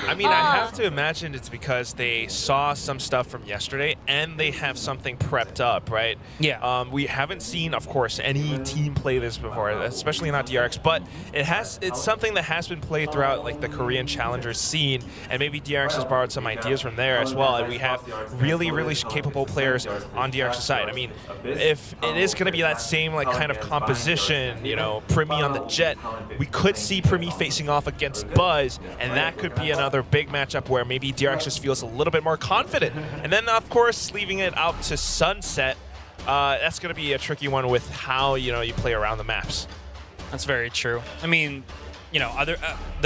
I: I mean, I have to imagine it's because they saw some stuff from yesterday and they have something prepped up, right?
K: Yeah.
I: We haven't seen, of course, any team play this before, especially not DRX, but it's something that has been played throughout like the Korean challengers scene, and maybe DRX has borrowed some ideas from there as well, and we have really capable players on DRX's side. I mean, if it is going to be that same like kind of composition, you know, Primi on the jet, we could see Primi facing off against Buzz, and that could be another big matchup where maybe DRX just feels a little bit more confident. And then, of course, leaving it out to Sunset, that's going to be a tricky one with how, you know, you play around the maps.
K: That's very true. I mean, you know, the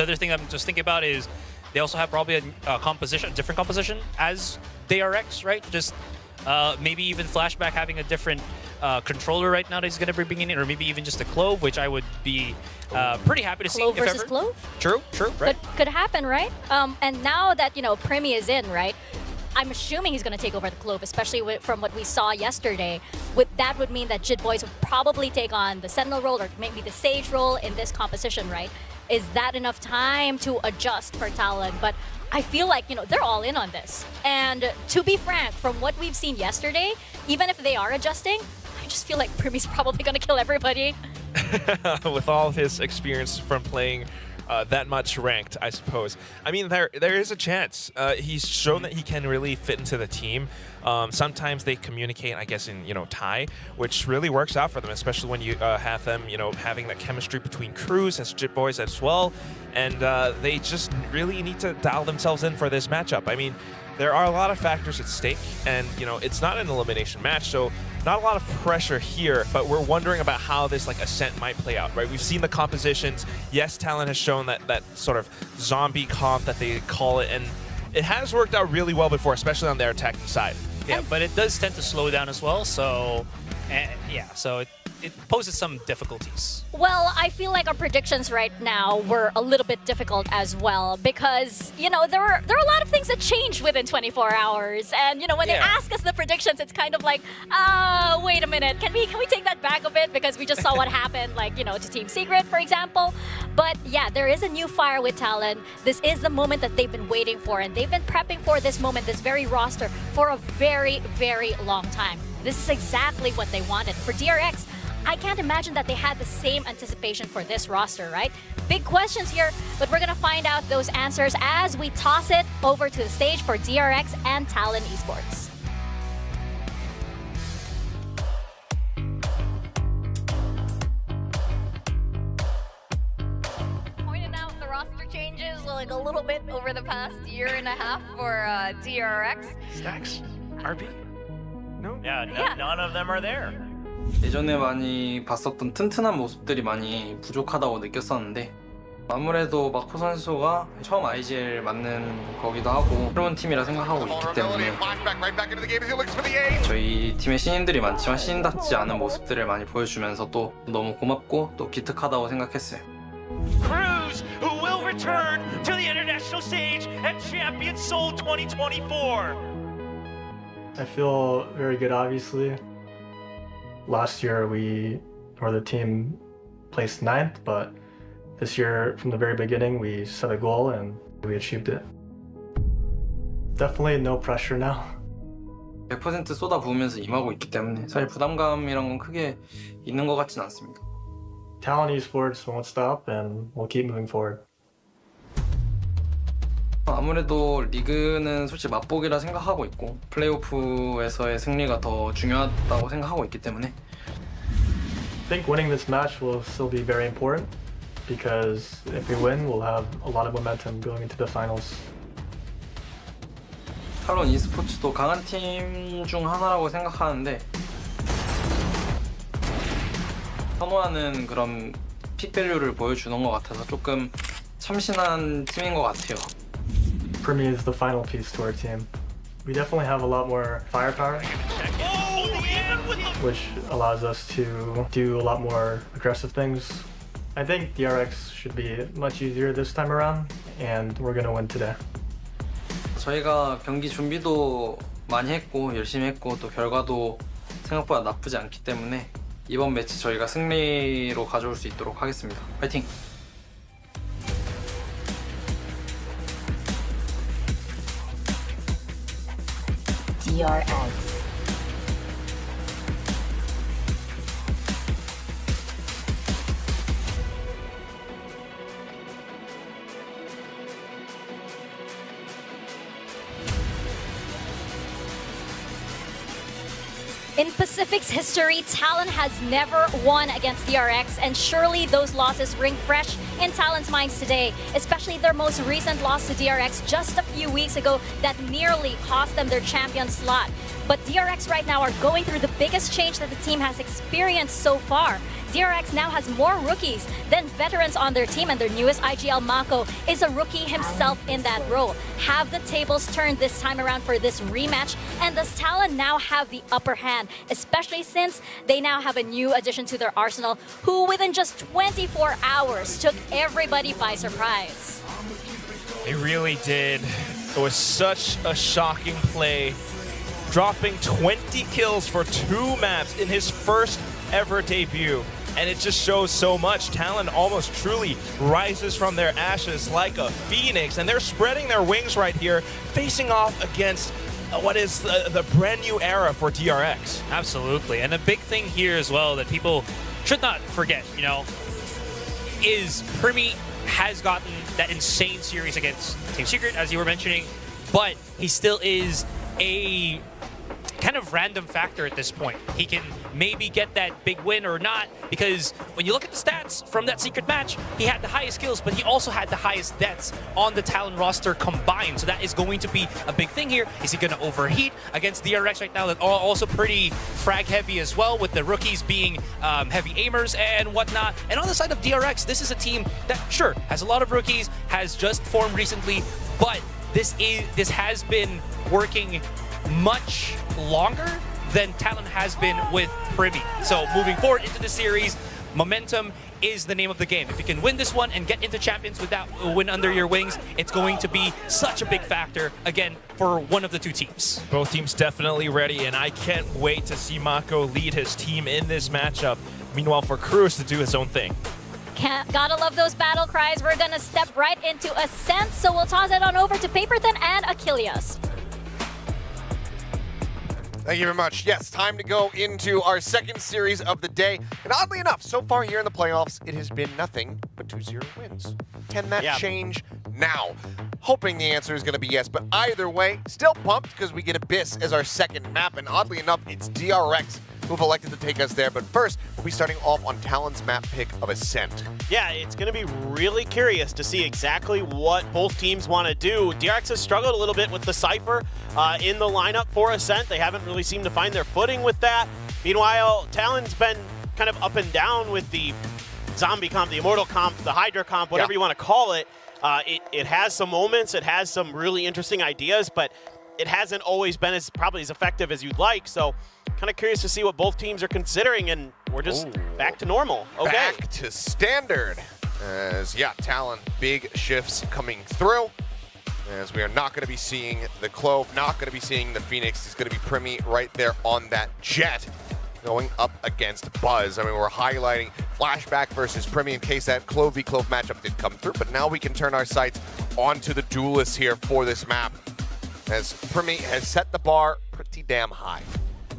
K: other thing I'm just thinking about is they also have probably a different composition as DRX, right? Just maybe even Flashback having a different controller right now that he's going to be bringing in, or maybe even just a Clove, which I would be pretty happy to see.
G: Clove versus Clove?
K: True, right?
G: Could happen, right? And now that, you know, Primi is in, right? I'm assuming he's going to take over the Clove, especially from what we saw yesterday. That would mean that Jit Boys would probably take on the Sentinel role or maybe the Sage role in this composition, right? Is that enough time to adjust for Talon? But I feel like, you know, they're all in on this. And to be frank, from what we've seen yesterday, even if they are adjusting, I just feel like Primi's probably going to kill everybody.
I: With all of his experience from playing that much ranked, I suppose. I mean, there is a chance. He's shown that he can really fit into the team. Sometimes they communicate, I guess, in Thai, which really works out for them, especially when you have them, having that chemistry between crews as Jit Boys as well. And they just really need to dial themselves in for this matchup. I mean, there are a lot of factors at stake, and it's not an elimination match, so not a lot of pressure here, but we're wondering about how this Ascent might play out, right? We've seen the compositions. Yes, Talon has shown that sort of zombie comp that they call it, and it has worked out really well before, especially on their attacking side.
K: Yeah, but it does tend to slow down as well, so so it poses some difficulties.
G: Well, I feel like our predictions right now were a little bit difficult as well because, there are a lot of things that changed within 24 hours. And, when they ask us the predictions, it's kind of like, wait a minute, can we take that back a bit? Because we just saw what happened, to Team Secret, for example. But yeah, there is a new fire with Talon. This is the moment that they've been waiting for, and they've been prepping for this moment, this very roster, for a very, very long time. This is exactly what they wanted. For DRX, I can't imagine that they had the same anticipation for this roster, right? Big questions here, but we're gonna find out those answers as we toss it over to the stage for DRX and Talon Esports. Pointed out the roster changes a little bit over the past year and a half for DRX.
I: Stacks? RB? No?
W: Yeah, none of them are there.
N: 예전에 많이 봤었던 튼튼한 모습들이 많이 부족하다고 느꼈었는데 아무래도 마코 선수가 처음 IGL 맞는 거기도 하고 새로운 팀이라 생각하고 있기 때문에 저희 팀에 신인들이 많지만 신인답지 않은 모습들을 많이 보여주면서 또 너무 고맙고 또 기특하다고 생각했어요.
W: Cruz, who will return to the international stage at Champion Seoul 2024.
O: I feel very good, obviously. Last year the team placed 9th, but this year from the very beginning we set a goal and we achieved it. Definitely no pressure now.
N: 100% 쏟아부으면서 임하고 있기 때문에 사실 부담감이란 건 크게 있는 것 같진 않습니다.
O: Talon Esports won't stop and we'll keep moving forward.
N: 아무래도 리그는 솔직히 맛보기라 생각하고 있고 플레이오프에서의 승리가 더 중요하다고 생각하고 있기 때문에
O: I think winning this match will still be very important because if we win, we'll have a lot of momentum going into the finals.
N: 탈론 e스포츠도 강한 팀 중 하나라고 생각하는데 선호하는 그런 픽밸류를 보여주는 것 같아서 조금 참신한 팀인 것 같아요.
O: Primi is the final piece to our team. We definitely have a lot more firepower, which allows us to do a lot more aggressive things. I think DRX should be much easier this time around, and we're gonna win today.
N: 저희가 경기 준비도 많이 했고 열심히 했고 또 결과도 생각보다 나쁘지 않기 때문에 이번 매치 저희가 승리로 가져올 수 있도록 하겠습니다. 파이팅!
A: DRX.
G: In Pacific's history, Talon has never won against DRX, and surely those losses ring fresh in Talon's minds today, especially their most recent loss to DRX just a few weeks ago that nearly cost them their champion slot. But DRX right now are going through the biggest change that the team has experienced so far. DRX now has more rookies than veterans on their team, and their newest IGL Mako is a rookie himself in that role. Have the tables turned this time around for this rematch, and does Talon now have the upper hand, especially since they now have a new addition to their arsenal who within just 24 hours took everybody by surprise.
I: They really did. It was such a shocking play, dropping 20 kills for 2 maps in his first ever debut. And it just shows so much. Talon almost truly rises from their ashes like a phoenix, and they're spreading their wings right here, facing off against what is the brand new era for DRX.
K: Absolutely, and a big thing here as well that people should not forget, is Primi has gotten that insane series against Team Secret, as you were mentioning, but he still is a kind of random factor at this point. He can maybe get that big win or not, because when you look at the stats from that Secret match, he had the highest kills, but he also had the highest deaths on the Talon roster combined. So that is going to be a big thing here. Is he going to overheat against DRX right now? That are also pretty frag heavy as well, with the rookies being heavy aimers and whatnot. And on the side of DRX, this is a team that, sure, has a lot of rookies, has just formed recently, but this has been working much longer than Talon has been with Privy. So moving forward into the series, momentum is the name of the game. If you can win this one and get into Champions with that win under your wings, it's going to be such a big factor, again, for one of the two teams.
I: Both teams definitely ready, and I can't wait to see Mako lead his team in this matchup. Meanwhile, for Cruz to do his own thing.
G: Gotta love those battle cries. We're gonna step right into Ascent, so we'll toss it on over to Paperthin and Achilles.
V: Thank you very much. Yes, time to go into our second series of the day. And oddly enough, so far here in the playoffs, it has been nothing but 2-0 wins. Can that change now? Hoping the answer is going to be yes, but either way, still pumped because we get Abyss as our second map. And oddly enough, it's DRX who've elected to take us there. But first, we'll be starting off on Talon's map pick of Ascent.
E: Yeah, it's going to be really curious to see exactly what both teams want to do. DRX has struggled a little bit with the Cypher in the lineup for Ascent. They haven't really seemed to find their footing with that. Meanwhile, Talon's been kind of up and down with the zombie comp, the immortal comp, the Hydra comp, whatever you want to call it. It has some moments, it has some really interesting ideas, but it hasn't always been probably as effective as you'd like. So kind of curious to see what both teams are considering, and we're just back to normal. Okay.
V: Back to standard. As, yeah, Talon, big shifts coming through. As we are not going to be seeing the Clove, not going to be seeing the Phoenix. It's going to be Primi right there on that Jet going up against Buzz. I mean, we're highlighting Flashback versus Primi in case that Clove v Clove matchup did come through, but now we can turn our sights onto the duelists here for this map, as Primi has set the bar pretty damn high.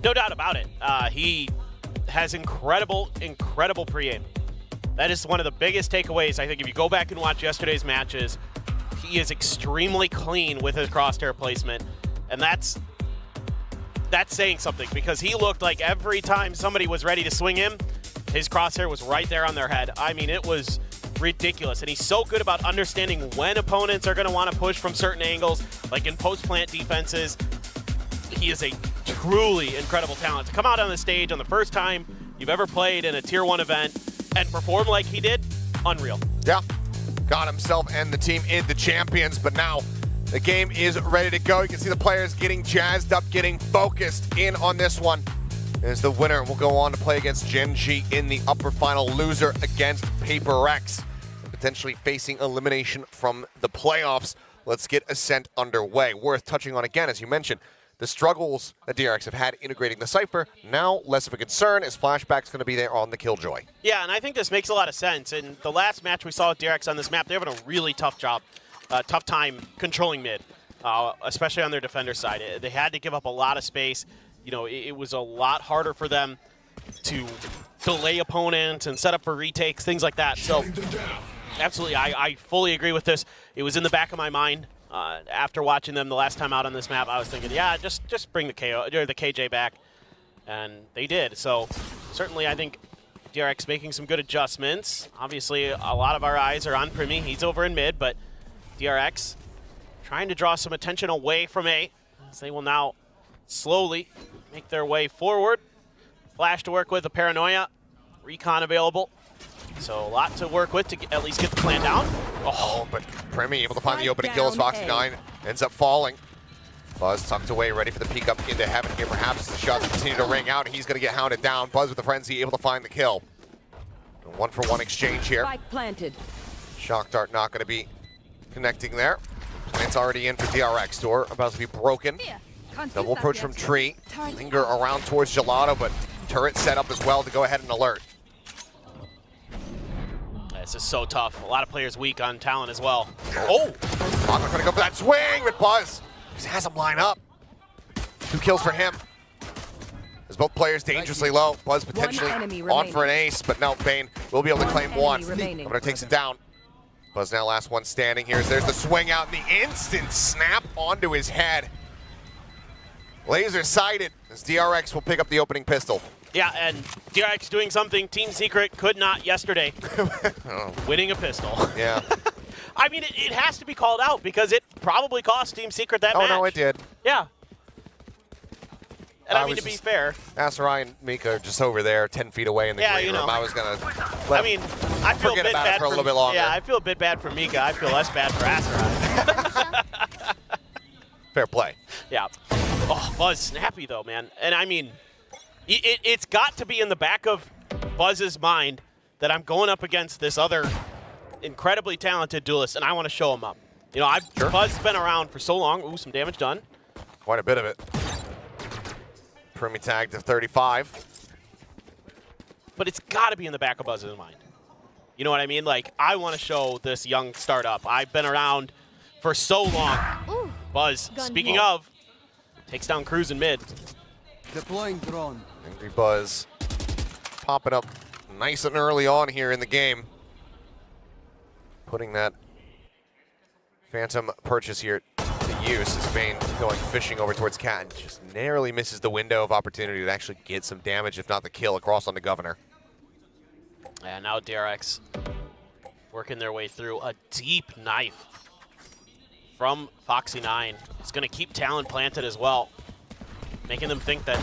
E: No doubt about it. He has incredible pre-aim. That is one of the biggest takeaways. I think if you go back and watch yesterday's matches, he is extremely clean with his crosshair placement, and that's saying something, because he looked like every time somebody was ready to swing him, his crosshair was right there on their head. I mean, it was ridiculous, and he's so good about understanding when opponents are going to want to push from certain angles, like in post-plant defenses. He is a truly incredible talent. To come out on the stage on the first time you've ever played in a Tier 1 event and perform like he did, unreal.
V: Yeah, got himself and the team in the Champions, but now the game is ready to go. You can see the players getting jazzed up, getting focused in on this one. As the winner will go on to play against Gen G in the upper final, loser against PaperXx, potentially facing elimination from the playoffs. Let's get Ascent underway. Worth touching on again, as you mentioned, the struggles that DRX have had integrating the Cypher, now less of a concern, as Flashback's going to be there on the Killjoy.
E: Yeah, and I think this makes a lot of sense. In the last match we saw with DRX on this map, they're having a really tough time controlling mid, especially on their defender side. They had to give up a lot of space. You know, it was a lot harder for them to delay opponents and set up for retakes, things like that. So, absolutely, I fully agree with this. It was in the back of my mind. After watching them the last time out on this map, I was thinking, yeah, just bring the KJ back, and they did. So certainly, I think DRX making some good adjustments. Obviously, a lot of our eyes are on Primi. He's over in mid, but DRX trying to draw some attention away from A, as they will now slowly make their way forward. Flash to work with, a Paranoia, Recon available. So a lot to work with to at least get the plan down.
V: Oh, but Primi able to find the opening kill as Foxy9 ends up falling. Buzz tucked away, ready for the peek up into heaven here. Perhaps the shots continue to ring out, and he's going to get hounded down. Buzz with the frenzy, able to find the kill. A 1-for-1 exchange here.
A: Planted.
V: Shock dart not going to be connecting there. Plant's already in for DRX. Door about to be broken. Double approach from Tree. Linger around towards Gelato, but turret set up as well to go ahead and alert.
E: This is so tough. A lot of players weak on Talon as well. Oh!
V: Mako trying to go for that swing with Buzz. He has him line up. 2 kills for him. As both players dangerously low. Buzz potentially on for an ace, but no, Bane will be able to claim one. But it takes it down. Buzz now last one standing here. There's the swing out and the instant snap onto his head. Laser sighted as DRX will pick up the opening pistol.
E: Yeah, and DRX doing something Team Secret could not yesterday. Winning a pistol.
V: Yeah.
E: I mean, it has to be called out because it probably cost Team Secret that match.
V: Oh, no, it did.
E: Yeah. And I mean, to be fair.
V: Asarai and Mika just over there, 10 feet away in the green room. I was going to
E: I mean, I feel
V: forget
E: a bit
V: about
E: bad
V: it for a little bit longer.
E: Yeah, I feel a bit bad for Mika. I feel less bad for Asarai.
V: Fair play.
E: Yeah. Oh, Buzz snappy, though, man. And I mean, it's got to be in the back of Buzz's mind that I'm going up against this other incredibly talented duelist, and I want to show him up. You know, Buzz's been around for so long. Ooh, some damage done.
V: Quite a bit of it. Primi tagged to 35.
E: But it's got to be in the back of Buzz's mind. You know what I mean? Like, I want to show this young startup. I've been around for so long.
C: Ooh,
E: Buzz, speaking of, takes down Cruz in mid.
H: Deploying drone.
V: Angry Buzz popping up nice and early on here in the game. Putting that Phantom purchase here to use. His main going fishing over towards Cat and just narrowly misses the window of opportunity to actually get some damage, if not the kill, across on the Governor.
E: And now DRX working their way through a deep knife from Foxy9. It's going to keep Talon planted as well, making them think that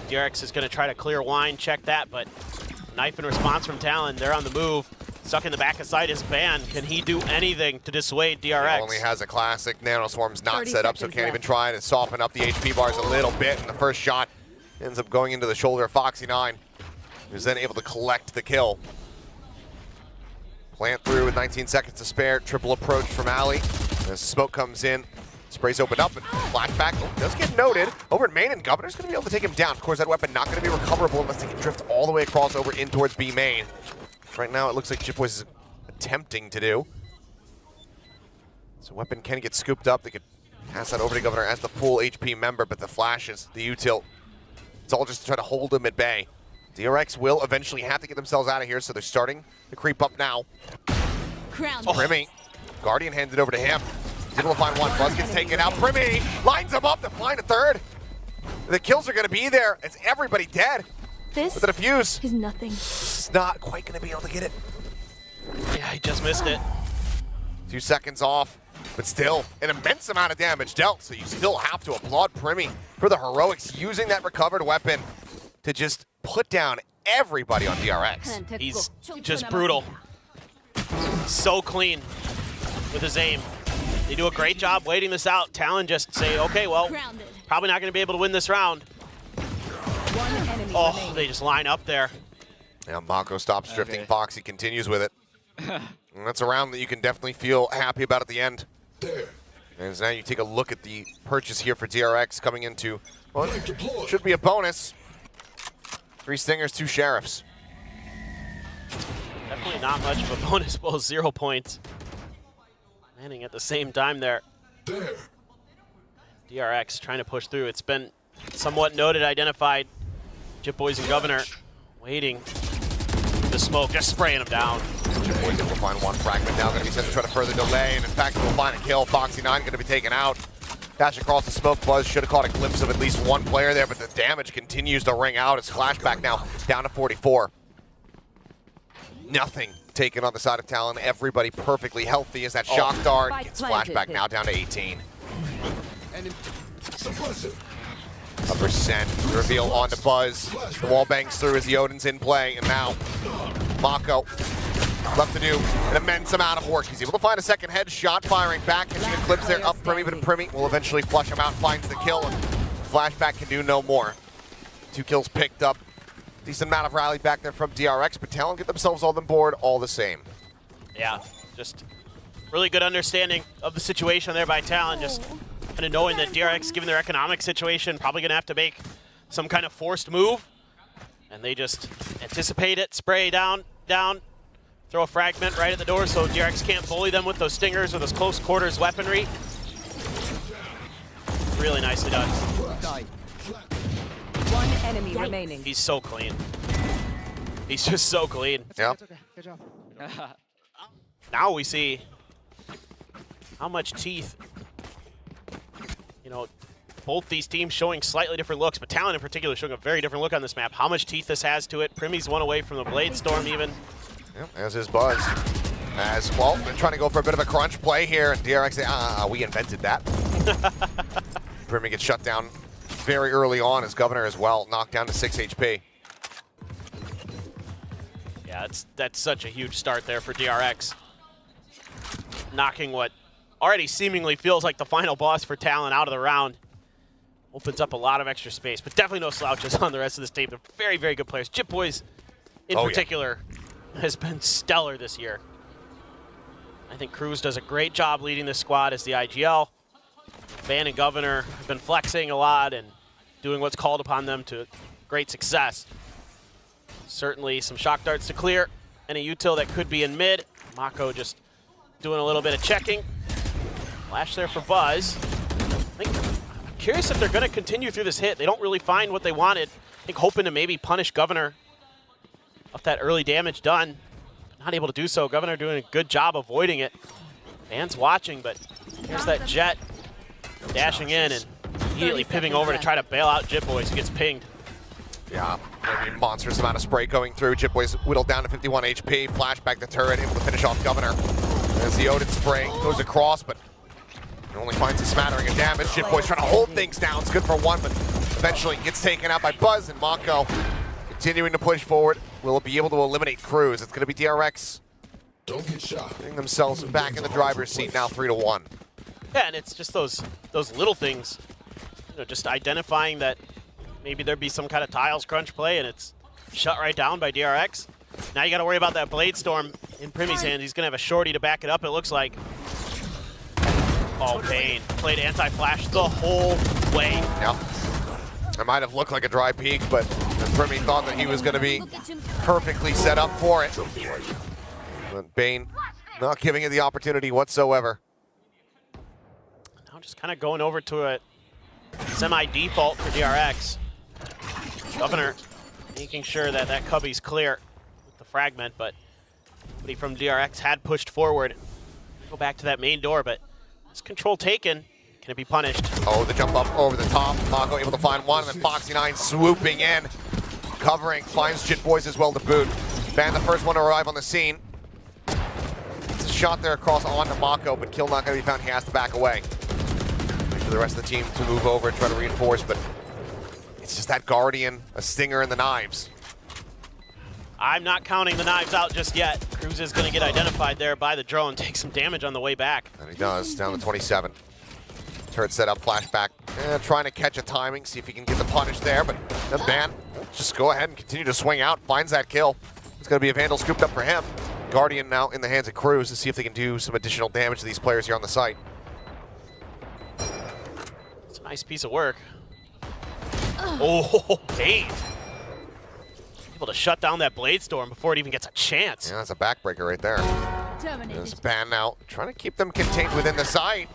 E: DRX is going to try to clear wine, check that, but knife in response from Talon. They're on the move. Stuck in the back of sight is Ban. Can he do anything to dissuade DRX?
V: He only has a classic. Nanoswarm's not set up, so can't even try to soften up the HP bars a little bit. And the first shot ends up going into the shoulder of Foxy9, who's then able to collect the kill. Plant through with 19 seconds to spare. Triple approach from Ali. As smoke comes in, sprays open up, and flashback does get noted. Over at main, and Governor's going to be able to take him down. Of course, that weapon not going to be recoverable unless they can drift all the way across over in towards B main. Right now, it looks like Jitboys is attempting to do. So weapon can get scooped up. They could pass that over to Governor as the full HP member, but the flashes, the util, it's all just to try to hold him at bay. DRX will eventually have to get themselves out of here, so they're starting to creep up now. Primi, Guardian hands it over to him. He's able to find one. Buzz gets taken out. Primi lines him up to find a third. The kills are going to be there. It's everybody dead.
C: This
V: with a defuse.
C: is nothing.
V: It's not quite going to be able to get it.
E: Yeah, he just missed it.
V: 2 seconds off, but still an immense amount of damage dealt, so you still have to applaud Primi for the heroics using that recovered weapon to just put down everybody on DRX.
E: He's just brutal. So clean with his aim. They do a great job waiting this out. Talon just say, okay, well, probably not going to be able to win this round. Oh, they just line up there.
V: Now Mako stops drifting. Foxy continues with it. And that's a round that you can definitely feel happy about at the end. And now you take a look at the purchase here for DRX coming into, well, should be a bonus. 3 Stingers, 2 Sheriffs.
E: Definitely not much of a bonus, both 0 points. Landing at the same time there. DRX trying to push through. It's been somewhat noted, identified. Jitboys and Governor waiting. The smoke, just spraying them down.
V: Jitboys able to find one fragment now. Going to be sent to try to further delay. And in fact, we'll find a kill. Foxy9 going to be taken out. Dash across the smoke. Buzz should have caught a glimpse of at least one player there, but the damage continues to ring out. It's flashback now down to 44. Nothing taken on the side of Talon. Everybody perfectly healthy as that shock dart gets flashback now down to 18. A percent reveal onto Buzz. The wall bangs through as the Odin's in play, and now Mako left to do an immense amount of work. He's able to find a second headshot, firing back, catching a clips there up Primi, but Primi will eventually flush him out, finds the kill, and flashback can do no more. 2 kills picked up. Decent amount of rally back there from DRX, but Talon get themselves on the board all the same.
E: Yeah, just really good understanding of the situation there by Talon, just kind of knowing that DRX, given their economic situation, probably going to have to make some kind of forced move. And they just anticipate it, spray down, throw a fragment right at the door so DRX can't bully them with those stingers or those close quarters weaponry. Really nicely done.
A: One enemy remaining.
E: He's so clean. He's just so clean.
V: Yeah.
E: Now we see how much teeth, you know, both these teams showing slightly different looks, but Talon in particular showing a very different look on this map. How much teeth this has to it. Primmy's one away from the Blade Storm even.
V: Yep, as is Buzz. As well, they're trying to go for a bit of a crunch play here, and DRX say, we invented that. Primmy gets shut down very early on as Governor as well, knocked down to 6 HP.
E: Yeah, that's such a huge start there for DRX. Knocking what already seemingly feels like the final boss for Talon out of the round. Opens up a lot of extra space, but definitely no slouches on the rest of this team. They're very, very good players. JittBoys, in particular, has been stellar this year. I think Cruz does a great job leading this squad as the IGL. Van and Governor have been flexing a lot and doing what's called upon them to great success. Certainly some shock darts to clear and a util that could be in mid. Mako just doing a little bit of checking. Flash there for Buzz. I'm curious if they're going to continue through this hit. They don't really find what they wanted. I think hoping to maybe punish Governor off that early damage done. Not able to do so. Governor doing a good job avoiding it. Van's watching, but here's that Jet dashing in and immediately pivoting over to try to bail out JittBoys, who gets pinged.
V: Yeah, I mean, monstrous amount of spray going through. JittBoys whittled down to 51 HP. Flashback the turret, able to finish off Governor. As the Odin spray goes across, but it only finds a smattering of damage. JittBoys trying to hold things down. It's good for one, but eventually gets taken out by Buzz, and Mako continuing to push forward. Will be able to eliminate Cruz. It's going to be DRX getting themselves back in the driver's seat now, 3-1.
E: Yeah, and it's just those little things, you know, just identifying that maybe there'd be some kind of tiles crunch play, and it's shut right down by DRX. Now you got to worry about that Blade Storm in Primmy's hands. He's going to have a shorty to back it up, it looks like. Oh, Bane played anti-flash the whole way.
V: Yeah. It might have looked like a dry peek, but Primmy thought that he was going to be perfectly set up for it. But Bane not giving it the opportunity whatsoever.
E: Now just kind of going over to a semi-default for DRX. Governor making sure that that cubby's clear with the fragment, but somebody from DRX had pushed forward. Go back to that main door, but this control taken. Can it be punished?
V: Oh, the jump up over the top. Mako able to find one, and then Foxy9 swooping in. Covering, finds JittBoys as well to boot. Van the first one to arrive on the scene. It's a shot there across onto Mako, but kill not going to be found. He has to back away. Wait for the rest of the team to move over and try to reinforce, but it's just that Guardian, a stinger, and the knives.
E: I'm not counting the knives out just yet. Cruz is going to get identified there by the drone, take some damage on the way back.
V: And he does, down to 27. Turret set up, flashback, trying to catch a timing, see if he can get the punish there, but the Van just go ahead and continue to swing out, finds that kill. It's going to be a Vandal scooped up for him. Guardian now in the hands of Cruz to see if they can do some additional damage to these players here on the site.
E: It's a nice piece of work. Oh, Bane. Able to shut down that Blade Storm before it even gets a chance.
V: Yeah, that's a backbreaker right there. There's Ban now, trying to keep them contained within the site.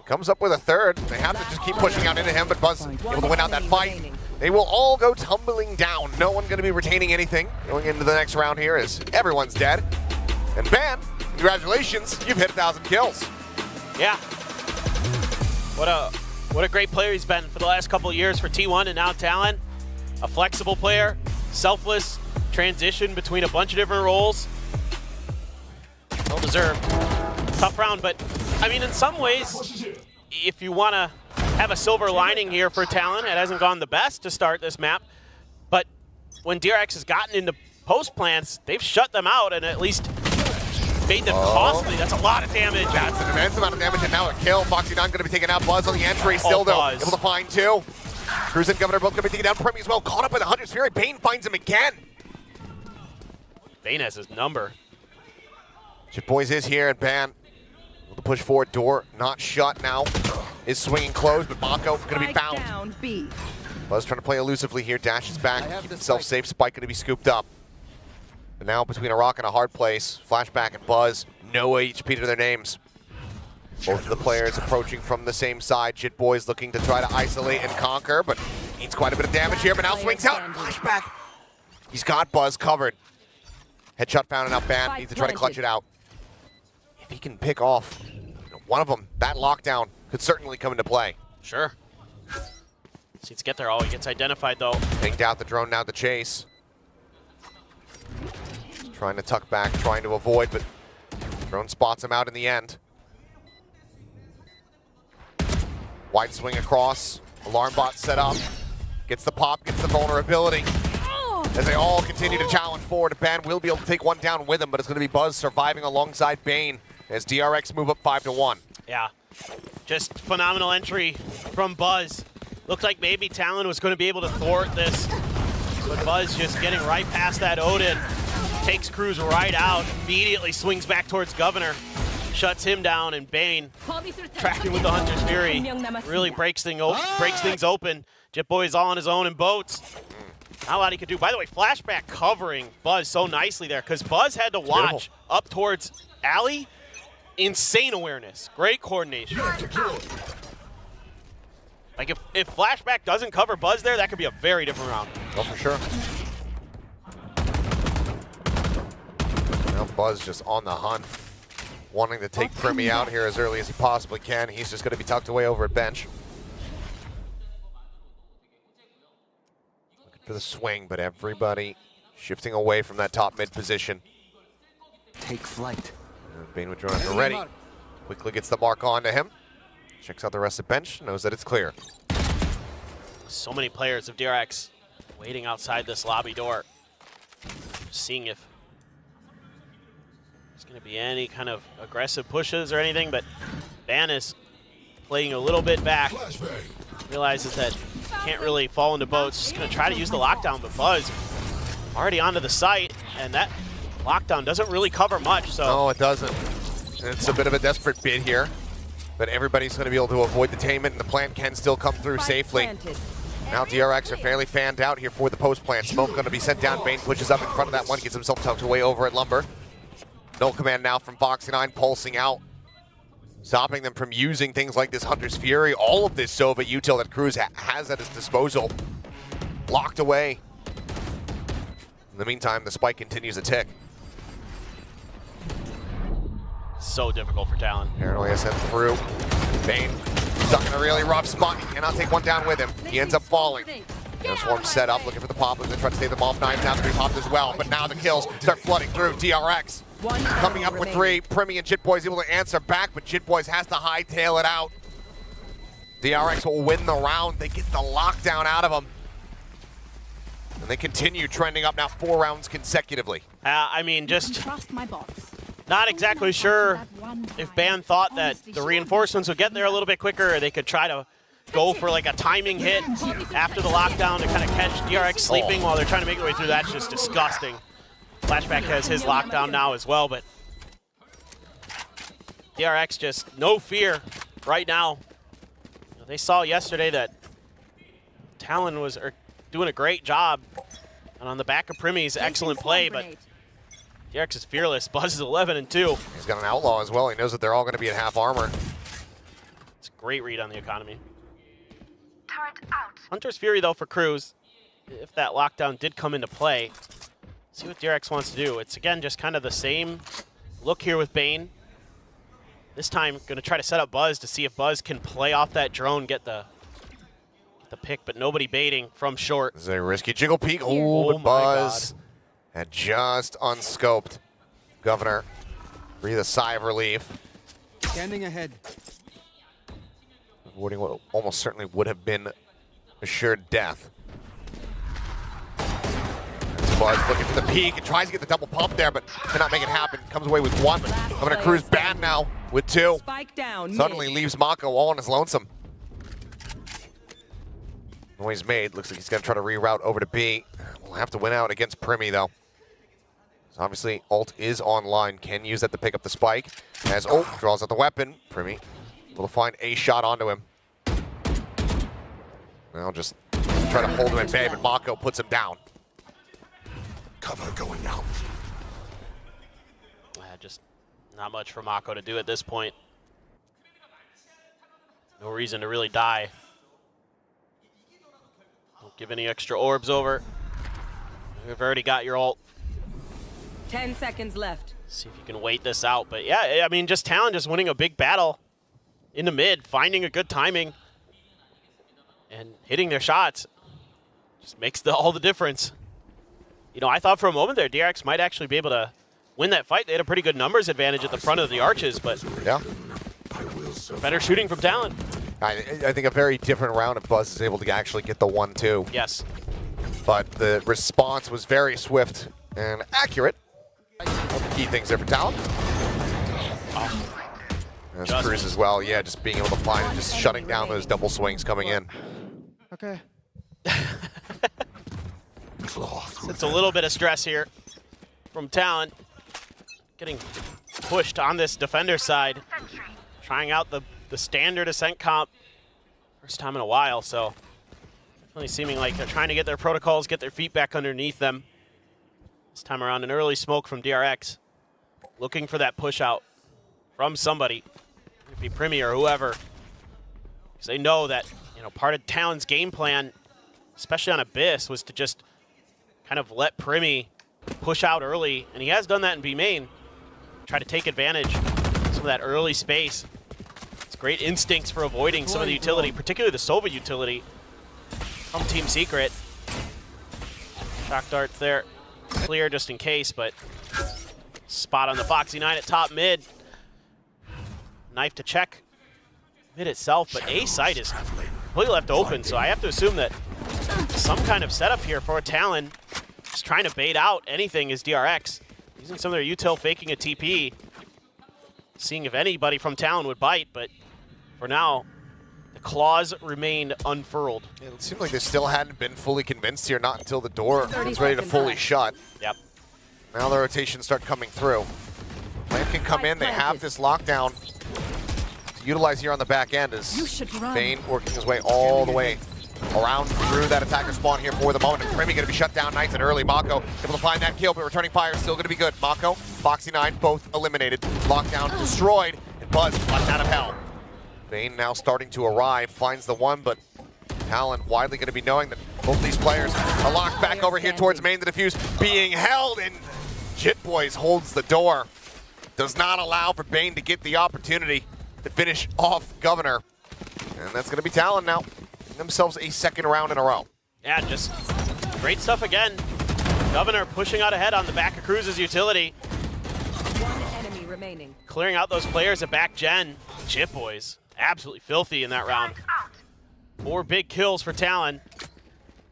V: Comes up with a third. They have to just keep pushing out into him, but Buzz able to win out that fight. They will all go tumbling down. No one going to be retaining anything going into the next round here as everyone's dead. And Ban, congratulations, you've hit 1,000 kills.
E: Yeah. What a great player he's been for the last couple of years for T1 and now Talon. A flexible player, selfless, transition between a bunch of different roles. Well deserved. Tough round, but I mean, in some ways, if you want to have a silver lining here for Talon, it hasn't gone the best to start this map, but when DRX has gotten into post plants, they've shut them out and at least made them costly. That's a lot of damage.
V: That's an immense amount of damage, and now a kill. Foxy9 going to be taking out Buzz on the entry, still though,
E: Buzz.
V: able to find two. Cruz and Governor both going to be taking down Primmy as well, caught up by the Hunter's Fury. Bane finds him again.
E: Bane has his number.
V: JittBoys is here, and Ban to push forward, door not shut now. Is swinging closed, but Mako going to be found.
A: Down, B.
V: Buzz trying to play elusively here, dashes back, keep himself safe. Spike going to be scooped up. But now between a rock and a hard place, Flashback and Buzz, no HP to their names. Both of the players approaching from the same side. JittBoys looking to try to isolate and conquer, but needs quite a bit of damage here, but now swings out. Flashback. He's got Buzz covered. Headshot found and out Ban, needs to try to clutch it out. If he can pick off one of them, that lockdown could certainly come into play.
E: Sure. Let's get there. Oh, he gets identified though.
V: Pinged out the drone now to chase. Trying to tuck back, trying to avoid, but drone spots him out in the end. Wide swing across. Alarm bot set up. Gets the pop, gets the vulnerability. As they all continue to challenge forward, Ben will be able to take one down with him, but it's going to be Buzz surviving alongside Bane as DRX move up 5-1.
E: Yeah, just phenomenal entry from Buzz. Looked like maybe Talon was going to be able to thwart this, but Buzz just getting right past that Odin. Takes Cruz right out, immediately swings back towards Governor, shuts him down, and Bane tracking with the Hunter's Fury really breaks things open. Jitboy's all on his own in boats. Not a lot he could do. By the way, flashback covering Buzz so nicely there because Buzz had to watch up towards Alley. Insane awareness, great coordination. Like if flashback doesn't cover Buzz there, that could be a very different round.
V: Oh, for sure. Now Buzz just on the hunt, wanting to take Primi out here as early as he possibly can. He's just going to be tucked away over at bench. Looking for the swing, but everybody shifting away from that top mid position.
H: Take flight.
V: And Bane with drone ready. Quickly gets the mark onto him. Checks out the rest of bench, knows that it's clear.
E: So many players of DRX waiting outside this lobby door, seeing if there's going to be any kind of aggressive pushes or anything, but Ban is playing a little bit back. Realizes that can't really fall into boats. Just going to try to use the lockdown, but Buzz already onto the site, and that lockdown doesn't really cover much. So
V: no, it doesn't. It's a bit of a desperate bid here, but everybody's going to be able to avoid detainment, and the plant can still come through safely. Now DRX are fairly fanned out here for the post plant. Smoke going to be sent down. Bane pushes up in front of that one, gets himself tucked away over at Lumber. No command now from Foxy9 pulsing out, stopping them from using things like this Hunter's Fury. All of this Sova util that Cruz has at his disposal. Locked away. In the meantime, the spike continues to tick.
E: So difficult for Talon.
V: Paranoia sent through. Bane stuck in a really rough spot. He cannot take one down with him. He ends up falling. Swarm set up, looking for the pop. They try to save them off. Knives now to be popped as well. But now the kills start flooding through. DRX coming up with 3. Primi and Jitboy's able to answer back, but Jitboy's has to hightail it out. DRX will win the round. They get the lockdown out of them. And they continue trending up now 4 rounds consecutively.
E: I mean, just not exactly sure if Ban thought that the reinforcements would get there a little bit quicker, or they could try to go for like a timing hit after the lockdown to kind of catch DRX sleeping while they're trying to make their way through. That's just disgusting. Flashback has his lockdown now as well, but DRX just no fear right now. They saw yesterday that Talon was doing a great job, and on the back of Primi's excellent play, but DRX is fearless. Buzz is 11-2.
V: He's got an outlaw as well. He knows that they're all going to be at half armor.
E: It's a great read on the economy. Hunter's Fury, though, for Cruz, if that lockdown did come into play. See what DRX wants to do. It's, again, just kind of the same look here with Bane. This time, going to try to set up Buzz to see if Buzz can play off that drone, get the pick, but nobody baiting from short.
V: This is a risky jiggle peek. Oh, but Buzz had just unscoped. Governor, breathe a sigh of relief.
H: Scanning ahead.
V: Avoiding what almost certainly would have been assured death. Buzz looking for the peek and tries to get the double pump there, but cannot make it happen. Comes away with 1. Governor Cruz banned now with 2.
A: Spike down.
V: Suddenly leaves Mako all on his lonesome. Noise made. Looks like he's going to try to reroute over to B. We'll have to win out against Primi, though. So obviously, ult is online. Can use that to pick up the spike. As ult draws out the weapon. Primi will find a shot onto him. Now just try to hold him at bay, but Mako puts him down. Cover going out.
E: Just not much for Mako to do at this point. No reason to really die. Don't give any extra orbs over. You've already got your ult.
A: 10 seconds left.
E: See if you can wait this out. But yeah, I mean, just Talon just winning a big battle into mid, finding a good timing and hitting their shots. Just makes all the difference. You know, I thought for a moment there DRX might actually be able to win that fight. They had a pretty good numbers advantage at the front of the arches, but
V: yeah,
E: better shooting from Talon.
V: I think a very different round of Buzz is able to actually get the 1-2.
E: Yes.
V: But the response was very swift and accurate. One of the key things there for Talon. As Cruz as well, yeah, just being able to find and just shutting down those double swings coming in.
D: Okay.
E: It's a little bit of stress here from Talon. Getting pushed on this defender side. Trying out the standard Ascent comp. First time in a while, so definitely seeming like they're trying to get their protocols, get their feet back underneath them. This time around, an early smoke from DRX. Looking for that push out from somebody. It could be Premier or whoever. Because they know that, you know, part of Talon's game plan, especially on Abyss, was to just kind of let Primi push out early, and he has done that in B main. Try to take advantage of some of that early space. It's great instincts for avoiding some of the utility, particularly the Sova utility from Team Secret. Shock darts there, clear just in case, but spot on the Foxy 9 at top mid. Knife to check mid itself, but A site is completely left open, so I have to assume that some kind of setup here for Talon. Just trying to bait out anything is DRX. Using some of their util, faking a TP. Seeing if anybody from Talon would bite, but for now, the claws remain unfurled.
V: Yeah, it seemed like they still hadn't been fully convinced here, not until the door was ready to fully shut.
E: Yep.
V: Now the rotations start coming through. Plant can come in, they have this lockdown to utilize here on the back end as Bane working his way all the way around through that attacker spawn here for the moment. And Primi going to be shut down nice and early. Mako able to find that kill, but returning fire is still going to be good. Mako, Foxy 9, both eliminated. Lockdown destroyed, and Buzz left out of hell. Bane now starting to arrive, finds the one, but Talon widely going to be knowing that both these players are locked back over here towards main. The defuse being held, and Jit Boys holds the door. Does not allow for Bane to get the opportunity to finish off Governor. And that's going to be Talon now. Themselves a second round in a row.
E: Yeah, just great stuff again. Governor pushing out ahead on the back of Cruz's utility.
A: One enemy remaining.
E: Clearing out those players at back gen. Jit Boys, absolutely filthy in that round. 4 big kills for Talon.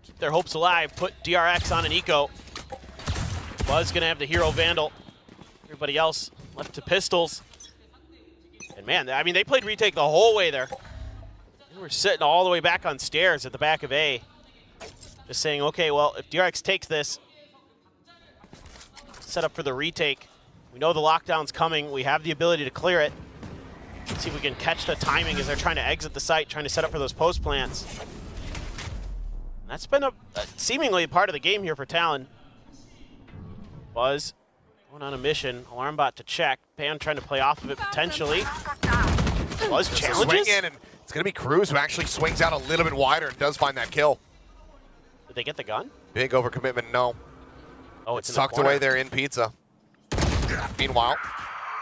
E: Keep their hopes alive, put DRX on an eco. Buzz gonna have the hero Vandal. Everybody else left to pistols. And man, I mean, they played retake the whole way there. They were sitting all the way back on stairs at the back of A. Just saying, okay, well, if DRX takes this, set up for the retake. We know the lockdown's coming. We have the ability to clear it. Let's see if we can catch the timing as they're trying to exit the site, trying to set up for those post plants. And that's been a seemingly part of the game here for Talon. Buzz going on a mission. Alarm bot to check. Pan trying to play off of it potentially. Buzz challenges.
V: Swing in, and it's going to be Cruz who actually swings out a little bit wider and does find that kill.
E: Did they get the gun?
V: Big overcommitment, no.
E: Oh, it's
V: tucked away there in Pizza. Meanwhile,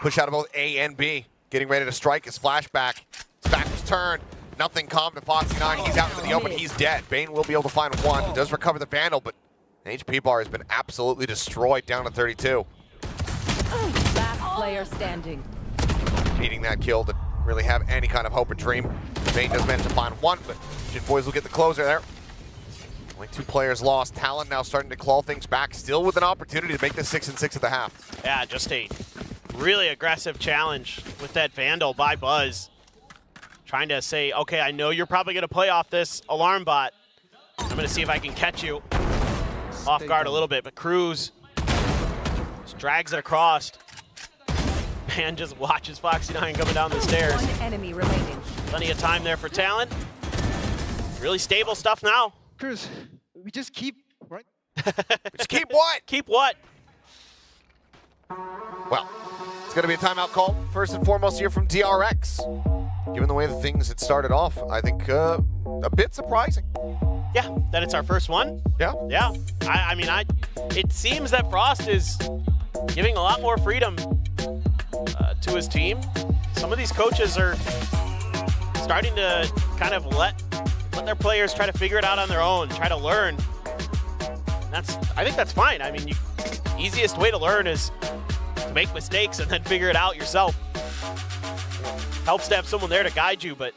V: push out of both A and B. Getting ready to strike his flashback. His back was turned. Nothing calm to Foxy 9. He's out into the open. He's dead. Bane will be able to find one. He does recover the Vandal, but HP bar has been absolutely destroyed down to 32.
A: Last player standing.
V: Needing that kill to really have any kind of hope or dream. Bane does manage to find one, but Jit Boys will get the closer there. Only 2 players lost. Talon now starting to claw things back, still with an opportunity to make this 6-6 at the half.
E: Yeah, just a really aggressive challenge with that Vandal by Buzz. Trying to say, okay, I know you're probably going to play off this alarm bot. I'm going to see if I can catch you off guard a little bit, but Cruz just drags it across. Man just watches Foxy 9 coming down the stairs.
A: One enemy remaining.
E: Plenty of time there for Talon. Really stable stuff now.
D: Cruz, we just keep, right?
V: Just keep what?
E: Keep what?
V: Well, it's going to be a timeout call, first and foremost here from DRX. Given the way that things had started off, I think a bit surprising.
E: Yeah, that it's our first one.
V: Yeah.
E: Yeah. I mean, it seems that Frost is giving a lot more freedom to his team. Some of these coaches are starting to kind of let their players try to figure it out on their own, try to learn. I think that's fine. I mean, easiest way to learn is to make mistakes and then figure it out yourself. Helps to have someone there to guide you, but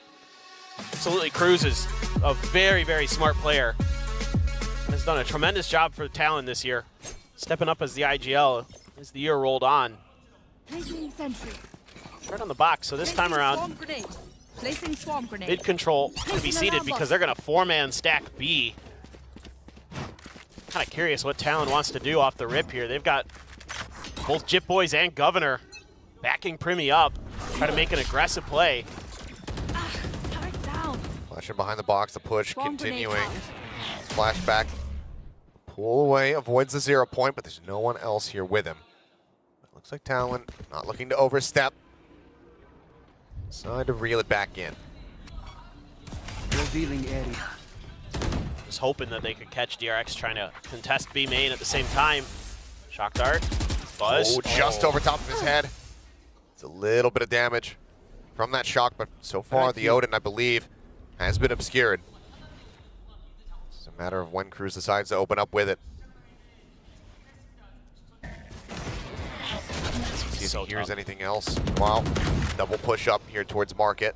E: absolutely Cruz is a very, very smart player. And has done a tremendous job for Talon this year, stepping up as the IGL as the year rolled on. Right on the box, so this time around, mid control to be seated because they're going to 4-man stack B. Kind of curious what Talon wants to do off the rip here. They've got both Jit Boys and Governor backing Primi up, try to make an aggressive play.
L: Flashing behind the box, the push continuing. Flashback, pull away, avoids the 0 point, but there's no one else here with him. Looks like Talon not looking to overstep. Decide to reel it back in.
J: Revealing area.
E: Just hoping that they could catch DRX trying to contest B main at the same time. Shock dart, Buzz.
L: Oh, just over top of his head. It's a little bit of damage from that shock, but so far the Odin, I believe, has been obscured. It's a matter of when Cruz decides to open up with it. See if he hears anything else. Wow, double push up here towards Market.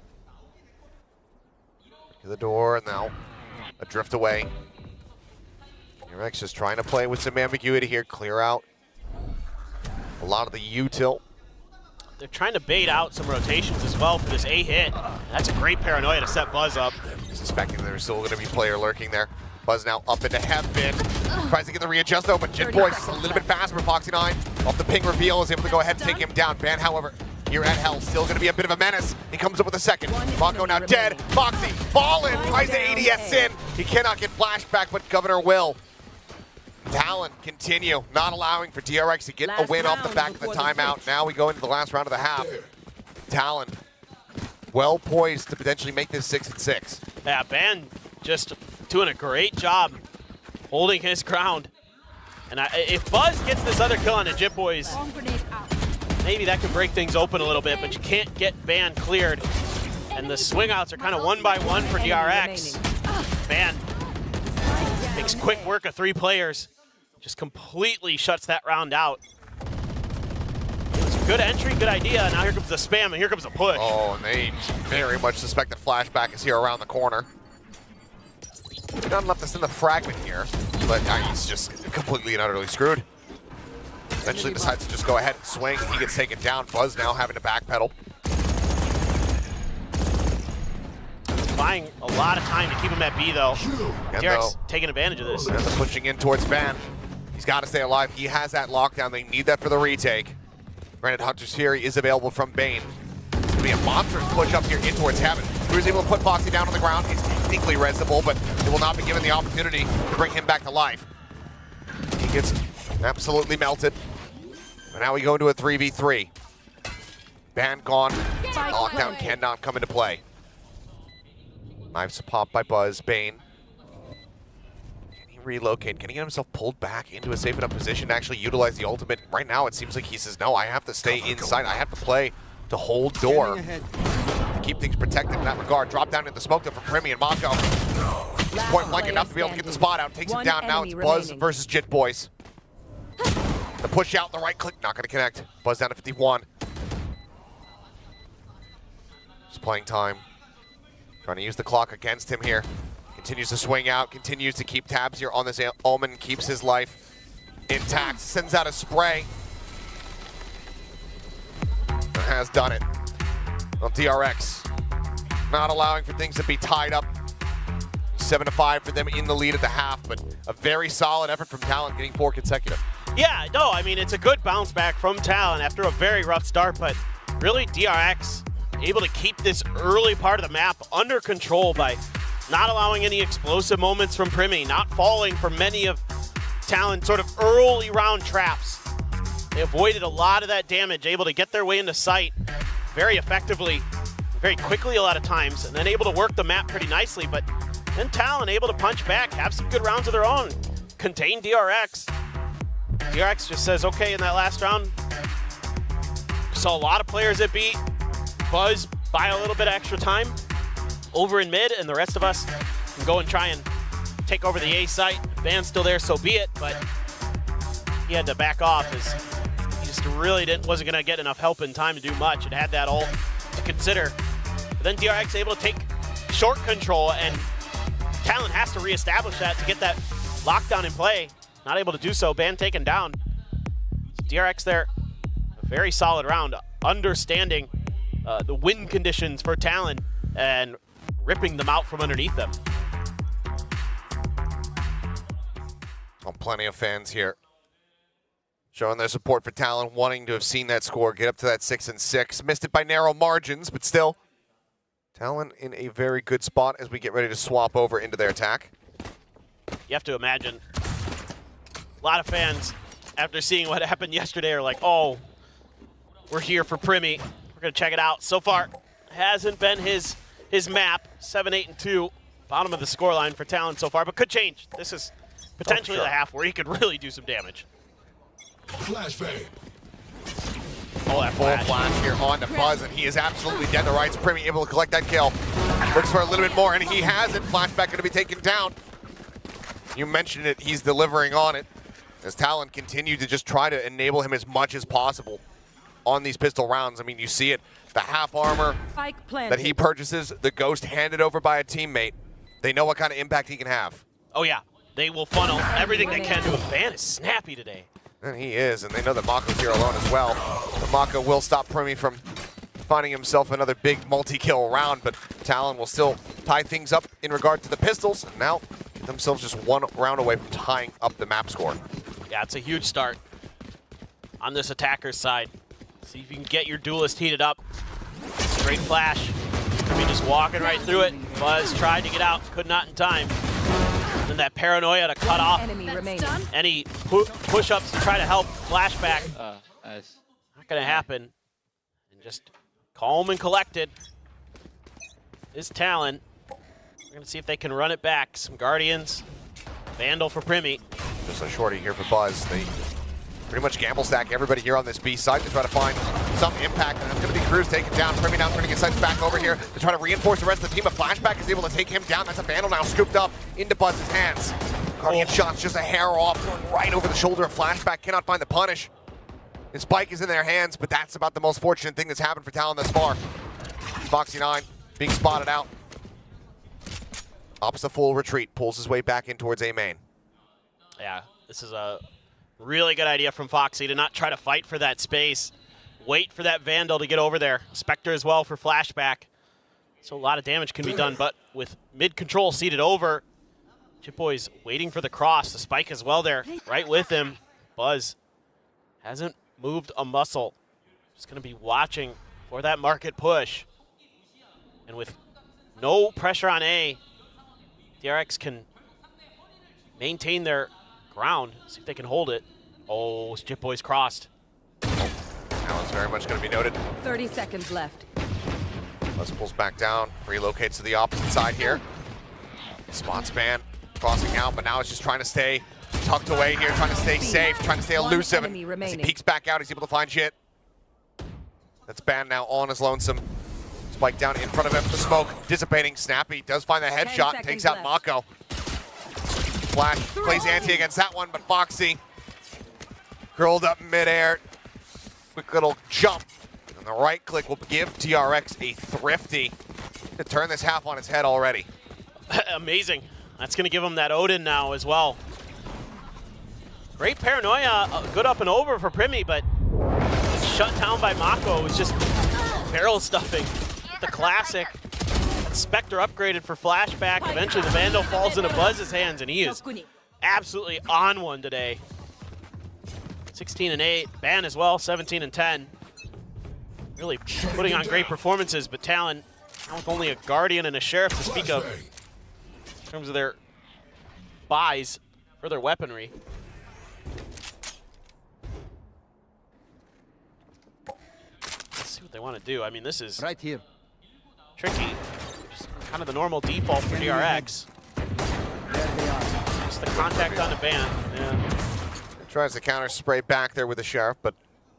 L: To the door, and now a drift away. DRX just trying to play with some ambiguity here, clear out a lot of the U-tilt.
E: They're trying to bait out some rotations as well for this A hit. That's a great paranoia to set Buzz up.
L: Suspecting there's still going to be player lurking there. Buzz now up into heaven. Tries to get the readjust though, but Jit Boys is a little bit faster. Foxy 9 off the ping reveal is able to go ahead and take him down. Ban, however, here at Hell, still going to be a bit of a menace. He comes up with a second. Mako now dead. Foxy fallen, tries to ADS in. He cannot get flashback, but Governor will. Talon continue, not allowing for DRX to get a win off the back of the timeout. Now we go into the last round of the half. Talon well poised to potentially make this 6-6.
E: Yeah, Ban just doing a great job holding his ground. And if Buzz gets this other kill on the Jit Boys, maybe that could break things open a little bit, but you can't get Ban cleared. And the swing outs are kind of one by one for DRX. Ban makes quick work of 3 players. Just completely shuts that round out. It was a good entry, good idea. Now here comes the spam, and here comes the push.
L: Oh, and they very much suspect that flashback is here around the corner. Not enough to send the fragment here, but he's just completely and utterly screwed. Eventually decides to just go ahead and swing. He gets taken down. Buzz now having to backpedal.
E: Buying a lot of time to keep him at B, though. DRX taking advantage of this.
L: And pushing in towards Ban. He's got to stay alive. He has that lockdown. They need that for the retake. Granted, Hunter's Fury is available from Bane. It's going to be a monstrous push up here in towards Heaven. Cruz able to put Foxy down on the ground. He's uniquely resistible, but they will not be given the opportunity to bring him back to life. He gets absolutely melted. And now we go into a 3v3. Ban gone. Lockdown cannot come into play. Knives popped by Buzz. Bane. Can he relocate? Can he get himself pulled back into a safe enough position to actually utilize the ultimate? Right now, it seems like he says, no, I have to stay inside. I have to play to hold door to keep things protected in that regard. Drop down in the smoke though from Primi and Mako. Point blank enough to be able to get the spot out. Takes him down. Now it's Buzz versus Jit Boys. The push out, the right click, not going to connect. Buzz down to 51. Just playing time. Trying to use the clock against him here. Continues to swing out, continues to keep tabs here on this Omen, keeps his life intact, sends out a spray. Has done it. Well, DRX not allowing for things to be tied up. 7-5 for them in the lead at the half, but a very solid effort from Talon getting 4 consecutive.
E: Yeah, no, I mean, it's a good bounce back from Talon after a very rough start, but really DRX able to keep this early part of the map under control by not allowing any explosive moments from Primi, not falling for many of Talon's sort of early round traps. They avoided a lot of that damage, able to get their way into sight very effectively, very quickly a lot of times, and then able to work the map pretty nicely, but then Talon able to punch back, have some good rounds of their own, contain DRX. DRX just says, okay, in that last round, saw a lot of players at B. Buzz buy a little bit of extra time. over in mid, and the rest of us can go and try and take over the A site. If Ban's still there, so be it, but he had to back off as he just really wasn't going to get enough help in time to do much. It had that ult to consider. But then DRX able to take short control, and Talon has to reestablish that to get that lockdown in play. Not able to do so. Ban taken down. So DRX there, a very solid round, understanding the win conditions for Talon and ripping them out from underneath them.
L: Well, plenty of fans here showing their support for Talon, wanting to have seen that score get up to that 6-6. Missed it by narrow margins, but still, Talon in a very good spot as we get ready to swap over into their attack.
E: You have to imagine a lot of fans, after seeing what happened yesterday, are like, oh, we're here for Primi. We're going to check it out. So far, hasn't been his map. 7-8-2, bottom of the scoreline for Talon so far, but could change. This is potentially the half where he could really do some damage.
S: Flashbang.
L: Oh, that full flash here on to Buzz, and he is absolutely dead to rights. Primi able to collect that kill. Looks for a little bit more, and he has it. Flashback going to be taken down. You mentioned it, he's delivering on it. As Talon continued to just try to enable him as much as possible on these pistol rounds. I mean, you see it, the half armor that he purchases, the Ghost handed over by a teammate. They know what kind of impact he can have.
E: Oh yeah, they will funnel everything they can to him. Ban is snappy today.
L: And he is, and they know that Mako's here alone as well. But Mako will stop Primi from finding himself another big multi-kill round, but Talon will still tie things up in regard to the pistols. And now get themselves just one round away from tying up the map score.
E: Yeah, it's a huge start on this attacker's side. See if you can get your duelist heated up. Great flash. Primi just walking right through it. Buzz tried to get out, could not in time. And that paranoia to cut off any push-ups to try to help flashback.
P: Nice.
E: Not going to happen. And just calm and collected is Talon. We're going to see if they can run it back. Some Guardians. Vandal for Primi.
L: Just a shorty here for Buzz. They pretty much gamble stack everybody here on this B side to try to find some impact, and it's going to be Cruz taken down. Primi now turning his sights back over here to try to reinforce the rest of the team, but Flashback is able to take him down. That's a Vandal now scooped up into Buzz's hands. Guardian shots just a hair off, going right over the shoulder of Flashback. Cannot find the punish. His spike is in their hands, but that's about the most fortunate thing that's happened for Talon thus far. Foxy9 being spotted out. Opts a full retreat, pulls his way back in towards A main.
E: Yeah, this is a really good idea from Foxy to not try to fight for that space. Wait for that Vandal to get over there. Spectre as well for Flashback. So a lot of damage can be done, but with mid-control seated over, Chipboy's waiting for the cross. The spike as well there, right with him. Buzz hasn't moved a muscle. Just going to be watching for that market push. And with no pressure on A, DRX can maintain their ground, see if they can hold it. Oh, Chipboy's crossed.
L: That one's very much going to be noted.
A: 30 seconds left.
L: Buzz pulls back down, relocates to the opposite side here. Spots Ban crossing out, but now it's just trying to stay tucked away here, trying to stay safe, trying to stay elusive. And as he peeks back out, he's able to find shit. That's Ban now all on his lonesome. Spike down in front of him, the smoke dissipating. Snappy does find the headshot, takes out Mako. Flash plays anti against that one, but Foxy curled up midair. Quick little jump, and the right click will give DRX a thrifty to turn this half on its head already.
E: Amazing. That's going to give him that Odin now as well. Great paranoia, good up and over for Primi, but shut down by Mako is just barrel stuffing. The classic. Spectre upgraded for Flashback. Eventually the Vandal falls into Buzz's hands, and he is absolutely on one today. 16-8. Ban as well, 17-10. Really putting on great performances, but Talon, with only a Guardian and a Sheriff to speak of in terms of their buys for their weaponry. Let's see what they want to do. I mean, this is
J: right here.
E: Tricky. Just kind of the normal default for DRX. Just the contact on the Ban. Yeah.
L: Tries to counter spray back there with the Sheriff, but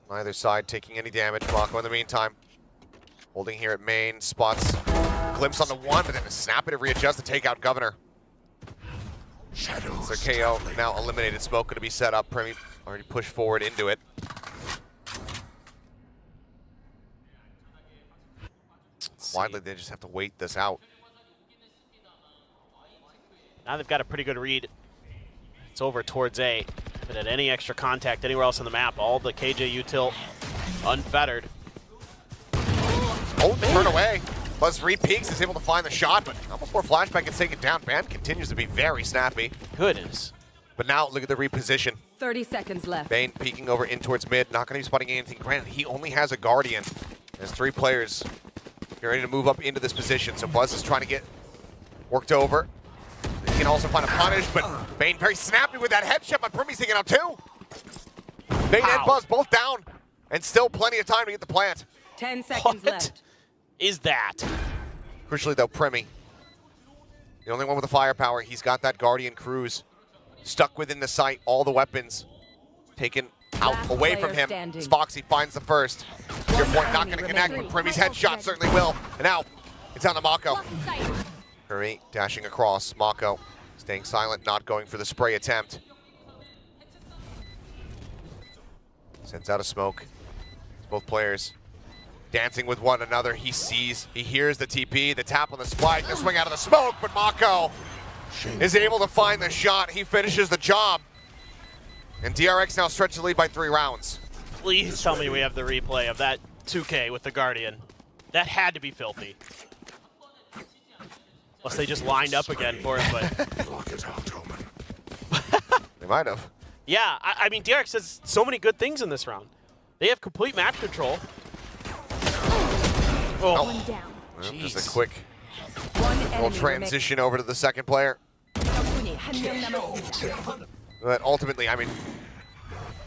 L: neither side taking any damage. Mako in the meantime Holding here at main, spots glimpse on the one, but then a snap it to readjust to take out Governor. So KO now eliminated. Smoke going to be set up. Premi already pushed forward into it. Widely, they just have to wait this out.
E: Now they've got a pretty good read. It's over towards A. But at any extra contact anywhere else on the map, all the KJ util unfettered.
L: Oh, turn away. Buzz re-peeks, is able to find the shot, but not before Flashback gets taken down. Band continues to be very snappy.
E: Goodness.
L: But now look at the reposition.
A: 30 seconds left.
L: Bane peeking over in towards mid, not going to be spotting anything. Granted, he only has a Guardian. There's 3 players getting ready to move up into this position, so Buzz is trying to get worked over. He can also find a punish, but Bane very snappy with that headshot, but Primy's taking out 2. Bane and Buzz both down, and still plenty of time to get the plant.
A: 10 seconds left.
E: Is that?
L: Crucially though, Premi, the only one with the firepower. He's got that Guardian Cruise stuck within the site. All the weapons taken out away from him. As Foxy finds the first. To your point, not going to connect, but Premi's headshot certainly will. And now it's on to Mako. Premi dashing across. Mako staying silent, not going for the spray attempt. Sends out a smoke. Both players dancing with one another. He sees, he hears the TP, the tap on the spike, the swing out of the smoke, but Mako is able to find the shot. He finishes the job. And DRX now stretches the lead by 3 rounds.
E: Please tell me we have the replay of that 2K with the Guardian. That had to be filthy. Unless they just lined up again for him, but...
L: They might have.
E: Yeah, I mean, DRX does so many good things in this round. They have complete map control. Oh.
G: One down.
L: Well, just a quick little transition over to the second player. But ultimately, I mean,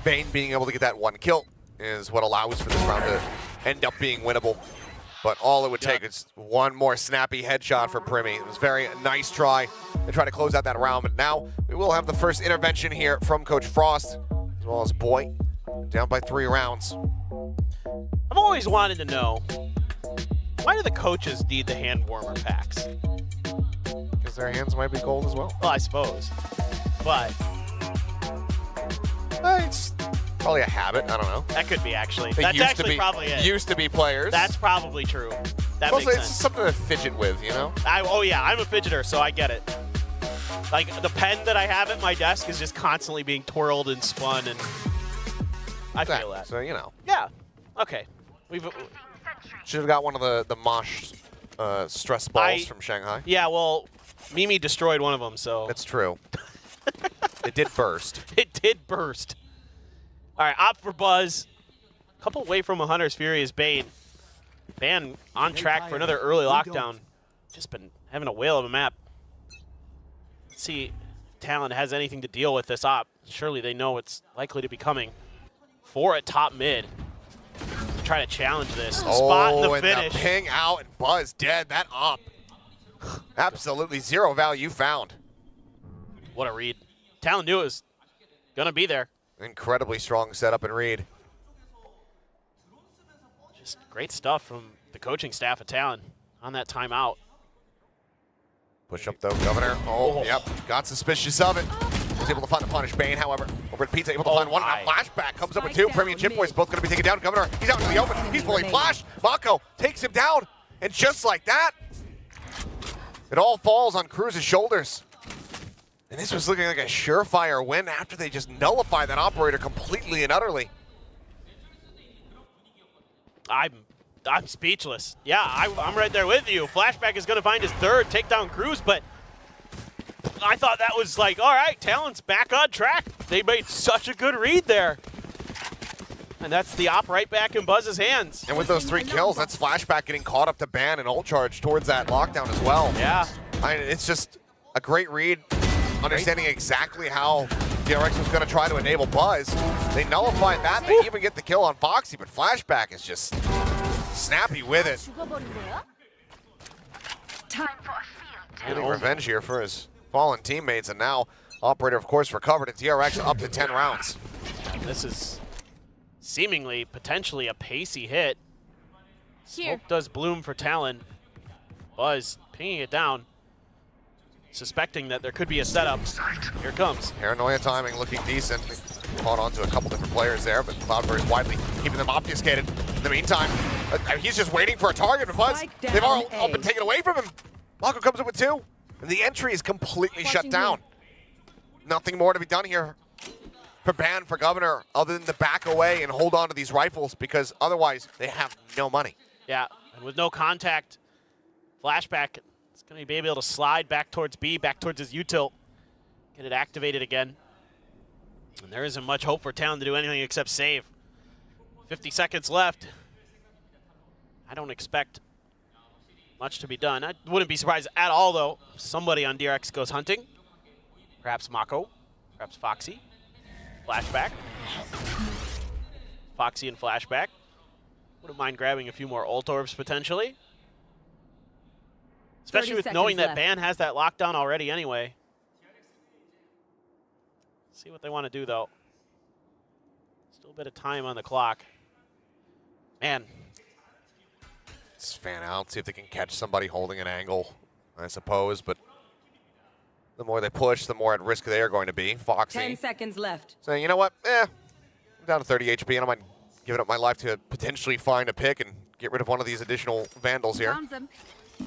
L: Bane being able to get that 1 kill is what allows for this round to end up being winnable. But all it would take is 1 more snappy headshot for Premi. It was a very nice try to try to close out that round. But now we will have the first intervention here from Coach Frost, as well as Boy, down by 3 rounds.
E: I've always wanted to know, why do the coaches need the hand warmer packs?
L: Because their hands might be cold as well.
E: Well, I suppose. But
L: it's probably a habit. I don't know.
E: That could be actually.
L: They
E: That's actually probably it.
L: Used to be players.
E: That's probably true. That
L: also,
E: makes
L: it's
E: sense.
L: something to fidget with, you know?
E: Oh yeah, I'm a fidgeter, so I get it. Like, the pen that I have at my desk is just constantly being twirled and spun, and I feel that.
L: So, you know.
E: Yeah. Okay.
L: Should have got one of the Mosh stress balls from Shanghai.
E: Yeah, well, Mimi destroyed one of them, so.
L: That's true. It did burst.
E: It did burst. All right, op for Buzz. A couple away from a Hunter's Fury is Bane. Bane on track for another early lockdown. Just been having a whale of a map. Let's see if Talon has anything to deal with this op. Surely they know it's likely to be coming. 4 at top mid. Try to challenge this. Spot in the finish.
L: And the ping out and Buzz dead. That op. Absolutely 0 value found.
E: What a read. Talon knew it was going to be there.
L: Incredibly strong setup and read.
E: Just great stuff from the coaching staff at Talon on that timeout.
L: Push up though, Governor. Oh, yep. Got suspicious of it. Was able to find the punish. Bane, however, over at Pizza, able to find one. And a flashback comes up with 2. Premi and Jim Boys both going to be taken down. Governor, he's out in the open. He's fully flashed. Mako takes him down. And just like that, it all falls on Cruz's shoulders. And this was looking like a surefire win after they just nullified that operator completely and utterly.
E: I'm speechless. Yeah, I'm right there with you. Flashback is going to find his 3rd takedown Cruz, but I thought that was like, all right, Talon's back on track. They made such a good read there. And that's the op right back in Buzz's hands.
L: And with those 3 kills, that's Flashback getting caught up to Ban and ult charge towards that lockdown as well.
E: Yeah.
L: It's just a great read, understanding exactly how DRX was going to try to enable Buzz. They nullified that. They even get the kill on Foxy, but Flashback is just snappy with it. Getting revenge here for his fallen teammates, and now Operator, of course, recovered, and DRX up to 10 rounds.
E: This is seemingly, potentially a pacey hit. Smoke does bloom for Talon. Buzz pinging it down, suspecting that there could be a setup. Here it comes.
L: Paranoia timing looking decent. Caught onto a couple different players there, but Cloudburst widely keeping them obfuscated. In the meantime, he's just waiting for a target, but Buzz, they've all been taken away from him. Mako comes up with 2, and the entry is completely shut down. Nothing more to be done here for Ban, for Governor, other than to back away and hold on to these rifles, because otherwise they have no money.
E: Yeah, and with no contact, Flashback is going to be able to slide back towards B, back towards his util, get it activated again. And there isn't much hope for Talon to do anything except save. 50 seconds left. I don't expect much to be done. I wouldn't be surprised at all, though, if somebody on DRX goes hunting. Perhaps Mako, perhaps Foxy. Flashback. Foxy and Flashback. Wouldn't mind grabbing a few more ult orbs, potentially. Especially with knowing that Ban has that lockdown already anyway. See what they want to do, though. Still a bit of time on the clock. Man.
L: Let's fan out, see if they can catch somebody holding an angle, I suppose, but the more they push, the more at risk they are going to be. Foxy
A: 10 seconds left.
L: saying, you know what, I'm down to 30 HP, and I might giving up my life to potentially find a pick and get rid of one of these additional Vandals here.
A: Found them.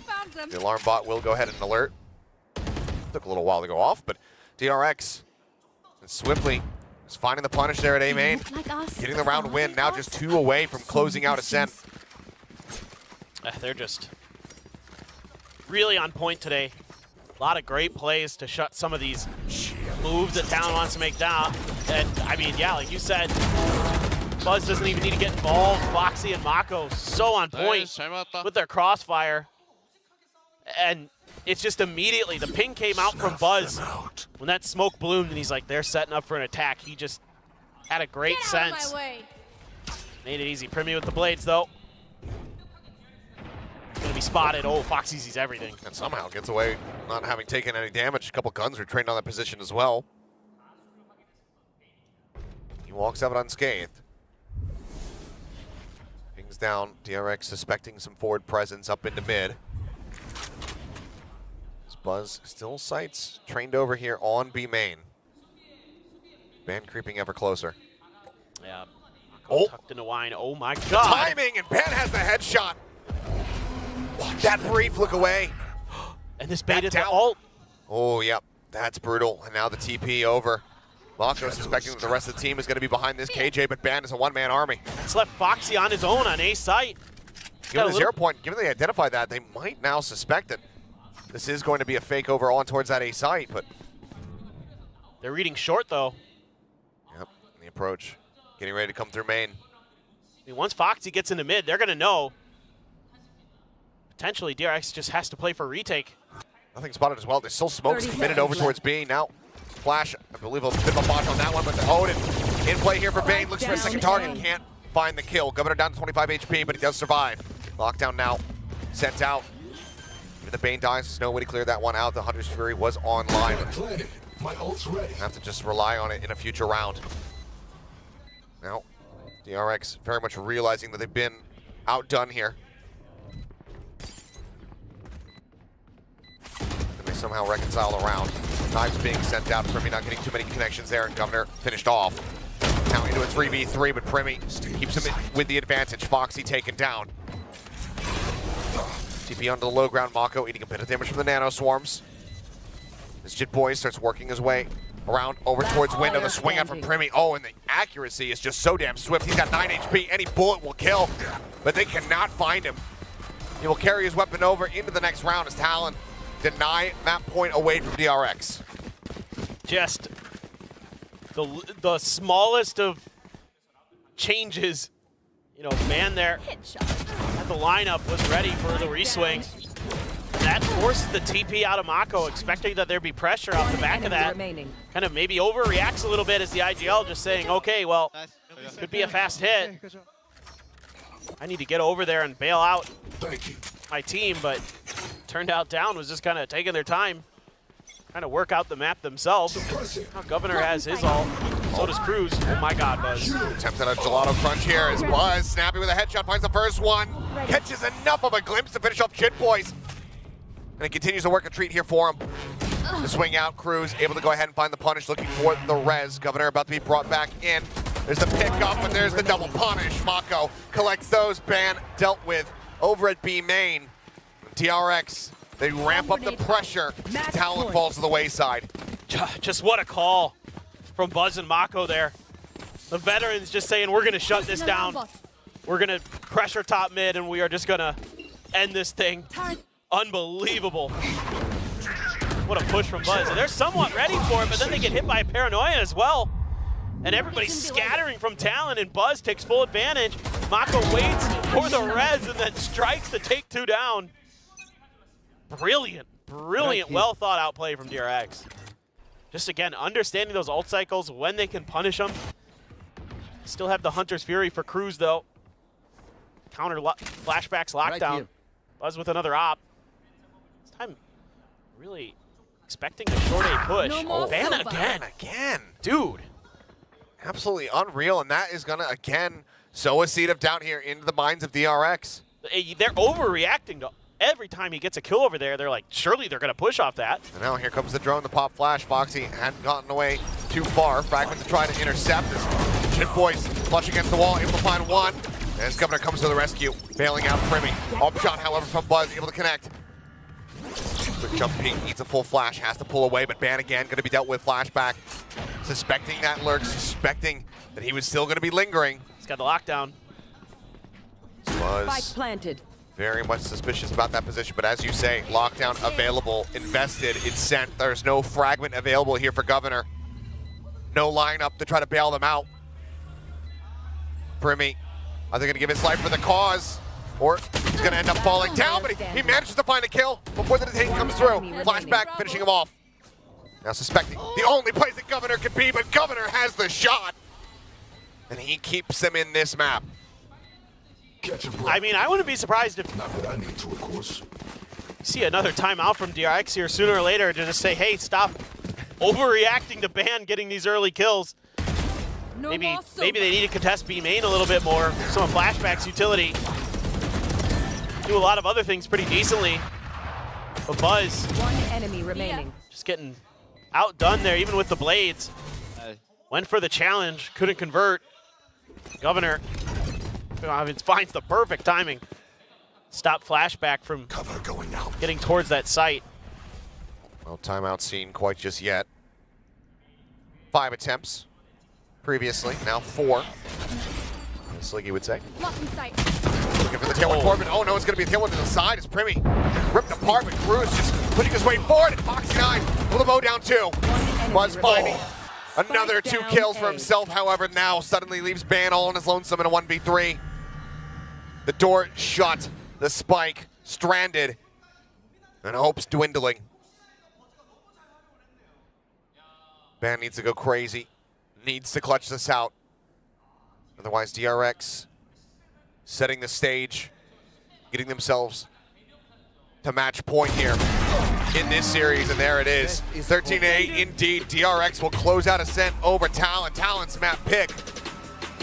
A: Found them.
L: The alarm bot will go ahead and alert. Took a little while to go off, but DRX and swiftly is finding the punish there at A main. Getting the round win, now just 2 away from closing out Ascent.
E: They're just really on point today. A lot of great plays to shut some of these moves that Talon wants to make down. And I mean, yeah, like you said, Buzz doesn't even need to get involved. Foxy and Mako so on point with their crossfire. And it's just immediately, the ping came out from Buzz when that smoke bloomed and he's like, they're setting up for an attack. He just had a great sense. Made it easy. Primi with the blades though. Gonna be spotted. Oh, Foxy sees everything.
L: And somehow gets away not having taken any damage. A couple guns were trained on that position as well. He walks out unscathed. Pings down. DRX suspecting some forward presence up into mid. Buzz still sights trained over here on B main. Ban creeping ever closer.
E: Yeah. Mako tucked into wine. Oh my god.
L: Timing, and Ban has the headshot. That brief look away.
E: And this baited the ult.
L: Oh, yep. That's brutal. And now the TP over. Mako suspecting that the rest of the team is going to be behind this KJ, but Ban is a one-man army.
E: It's left Foxy on his own on A site.
L: Given the 0 point, given they identified that, they might now suspect it. This is going to be a fake over on towards that A site, but
E: they're reading short though.
L: Yep, the approach. Getting ready to come through main.
E: I mean, once Foxy gets into mid, they're going to know. Potentially, DRX just has to play for retake.
L: Nothing spotted as well. There's still smokes committed over towards B. Now, Flash, I believe a bit of a botch on that one, but the Odin in play here for Bane. Looks for a second target, can't find the kill. Governor down to 25 HP, but he does survive. Lockdown now, sent out. Even the Bane dies, there's no way to clear that one out. The Hunter's Fury was online.
S: My ult's ready.
L: Have to just rely on it in a future round. Now, DRX very much realizing that they've been outdone here. And they somehow reconcile the round. Knives being sent out. Primi not getting too many connections there, and Governor finished off. Now into a 3v3, but Primi keeps him with the advantage. Foxy taken down. TP onto the low ground. Mako eating a bit of damage from the nano swarms. This Jit boy starts working his way around over towards window. The swing out from Primi. Oh, and the accuracy is just so damn swift. He's got 9 HP. Any bullet will kill, but they cannot find him. He will carry his weapon over into the next round as Talon deny that point away from DRX.
E: Just the smallest of changes. You know, man there at the lineup was ready for the reswing. That forces the TP out of Mako, expecting that there'd be pressure off the back of that. Kind of maybe overreacts a little bit as the IGL just saying, okay, well, could be a fast hit. I need to get over there and bail out my team, but turned out Down was just kind of taking their time, trying to work out the map themselves. Now Governor has his ult. So does Cruz. Oh my God, Buzz.
L: Attempted a gelato crunch here as Buzz, snappy with a headshot, finds the first one. Catches enough of a glimpse to finish off Jit Boys. And it continues to work a treat here for him. The swing out, Cruz able to go ahead and find the punish, looking for the res. Governor about to be brought back in. There's the pickup, but there's the double punish. Mako collects those. Ban dealt with over at B main. DRX, they ramp up the pressure. Talon falls to the wayside.
E: Just what a call from Buzz and Mako there. The veterans just saying, we're going to shut this down. We're going to pressure top mid, and we are just going to end this thing. Unbelievable. What a push from Buzz. And they're somewhat ready for it, but then they get hit by a paranoia as well. And everybody's scattering from Talon, and Buzz takes full advantage. Mako waits for the res and then strikes to take 2 down. Brilliant, brilliant, well thought out play from DRX. Just again, understanding those ult cycles, when they can punish them. Still have the Hunter's Fury for Cruz though. Counter flashbacks lockdown. Buzz with another op. This time, really expecting a short A push. Ban again. Dude.
L: Absolutely unreal, and that is gonna, again, sow a seed of doubt here into the minds of DRX.
E: They're overreacting to every time he gets a kill over there. They're like, surely they're gonna push off that.
L: And now here comes the drone, the pop flash. Foxy hadn't gotten away too far. Fragment to try to intercept this. Jit Boys flush against the wall, able to find one. As Governor comes to the rescue, bailing out Primmy. Up shot, however, from Buzz, able to connect. Quick jump peek, needs a full flash, has to pull away, but Ban again, gonna be dealt with flashback. Suspecting that lurk, suspecting that he was still gonna be lingering.
E: He's got the lockdown.
L: Was
A: planted.
L: Very much suspicious about that position, but as you say, lockdown available, invested, it's sent. There's no fragment available here for Governor. No lineup to try to bail them out. Primmy, are they gonna give his life for the cause? Or he's gonna end up falling down, but he manages to find a kill before the detain comes through. Flashback, finishing him off. Now suspecting the only place that Governor could be, but Governor has the shot. And he keeps them in this map.
E: I mean, I wouldn't be surprised if you see another timeout from DRX here sooner or later to just say, hey, stop overreacting to Ban getting these early kills. Maybe they need to contest B main a little bit more. Some of Flashback's utility. Do a lot of other things pretty decently. But Buzz,
A: one enemy remaining.
E: Just getting outdone there, even with the blades. Went for the challenge, couldn't convert. Governor finds the perfect timing. Stop Flashback from getting towards that site.
L: No timeout seen quite just yet. 5 attempts previously, now 4. As Sliggy would say. Looking for the tailwind forward, but oh no, it's going to be a tailwind to the side as Primmy ripped apart, but Cruz just pushing his way forward, and Foxy 9 with a bow down 2. Buzz finding another 2 kills for himself, however, now suddenly leaves Ban all on his lonesome in a 1v3. The door shut, the spike stranded, and hopes dwindling. Ban needs to go crazy, needs to clutch this out. Otherwise, DRX setting the stage, getting themselves to match point here in this series, and there it is. 13-8 indeed. DRX will close out Ascent over Talon. Talon's map pick.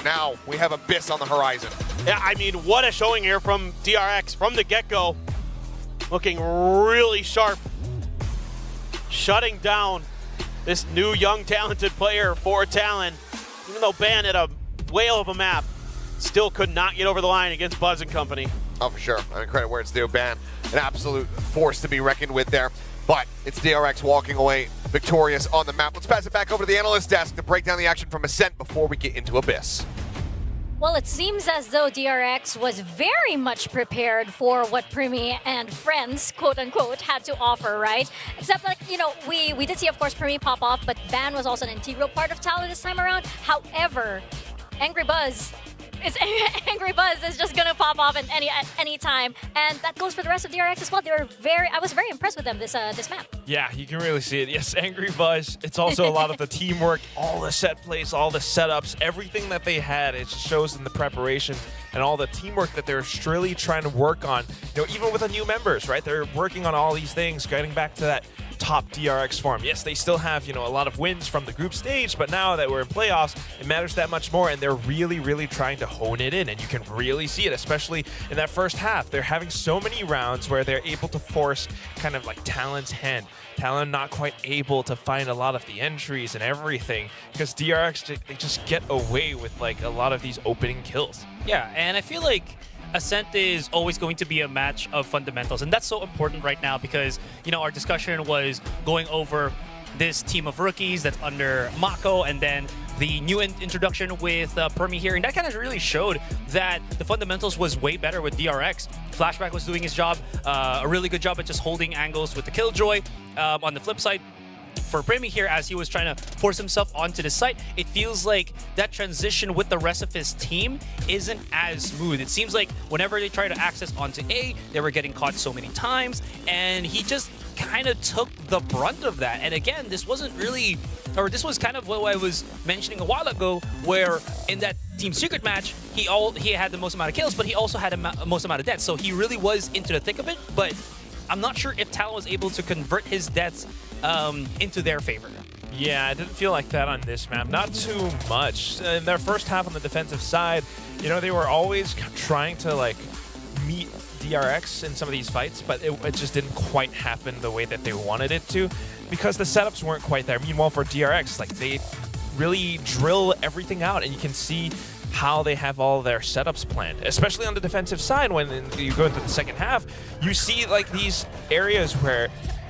L: Now we have Abyss on the horizon.
E: Yeah, I mean, what a showing here from DRX from the get-go. Looking really sharp. Shutting down this new young talented player for Talon. Even though Ban had a whale of a map, still could not get over the line against Buzz and company.
L: Oh, for sure. I mean, credit where it's due. Ban, an absolute force to be reckoned with there. But it's DRX walking away victorious on the map. Let's pass it back over to the analyst desk to break down the action from Ascent before we get into Abyss.
G: Well, it seems as though DRX was very much prepared for what Primmy and friends, quote-unquote, had to offer, right? Except, like, you know, we did see, of course, Primmy pop off, but Ban was also an integral part of Talon this time around. However, Angry Buzz is just gonna pop off at any time, and that goes for the rest of DRX as well. I was very impressed with them this map.
I: Yeah, you can really see it. Yes, Angry Buzz. It's also a lot of the teamwork, all the set plays, all the setups, everything that they had. It just shows in the preparation and all the teamwork that they're really trying to work on. You know, even with the new members, right? They're working on all these things, getting back to that top DRX form. Yes, they still have, you know, a lot of wins from the group stage, but now that we're in playoffs, it matters that much more, and they're really, really trying to hone it in, and you can really see it, especially in that first half. They're having so many rounds where they're able to force kind of like Talon's hand. Talon not quite able to find a lot of the entries and everything, because DRX, they just get away with like a lot of these opening kills.
K: Yeah, and I feel like Ascent is always going to be a match of fundamentals, and that's so important right now because, you know, our discussion was going over this team of rookies that's under Mako, and then the new introduction with Permi here, and that kind of really showed that the fundamentals was way better with DRX. Flashback was doing his job, a really good job at just holding angles with the Killjoy. On the flip side, for Premi here, as he was trying to force himself onto the site, it feels like that transition with the rest of his team isn't as smooth. It seems like whenever they try to access onto A, they were getting caught so many times, and he just kind of took the brunt of that. And again, this wasn't really, or this was kind of what I was mentioning a while ago, where in that Team Secret match, he had the most amount of kills, but he also had the most amount of deaths. So he really was into the thick of it, but I'm not sure if Talon was able to convert his deaths into their favor.
I: Yeah, it didn't feel like that on this map. Not too much. In their first half on the defensive side, you know, they were always trying to like meet DRX in some of these fights, but it just didn't quite happen the way that they wanted it to because the setups weren't quite there. Meanwhile, for DRX, like they really drill everything out, and you can see how they have all their setups planned, especially on the defensive side. When you go into the second half, you see like these areas where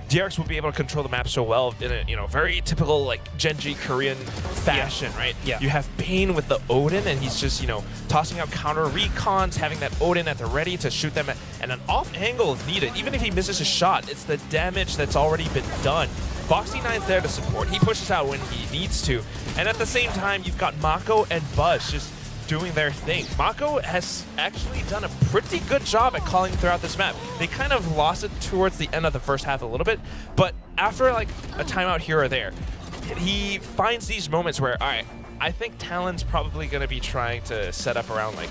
I: DRX will be able to control the map so well in a, you know, very typical like Genji Korean fashion, right?
K: Yeah.
I: You have Bane with the Odin, and he's just, you know, tossing out counter recons, having that Odin at the ready to shoot them at, and an off angle if needed. Even if he misses a shot, it's the damage that's already been done. Foxy9's there to support. He pushes out when he needs to. And at the same time, you've got Mako and Buzz just doing their thing. Mako has actually done a pretty good job at calling throughout this map. They kind of lost it towards the end of the first half a little bit, but after like a timeout here or there, he finds these moments where, all right, I think Talon's probably going to be trying to set up around like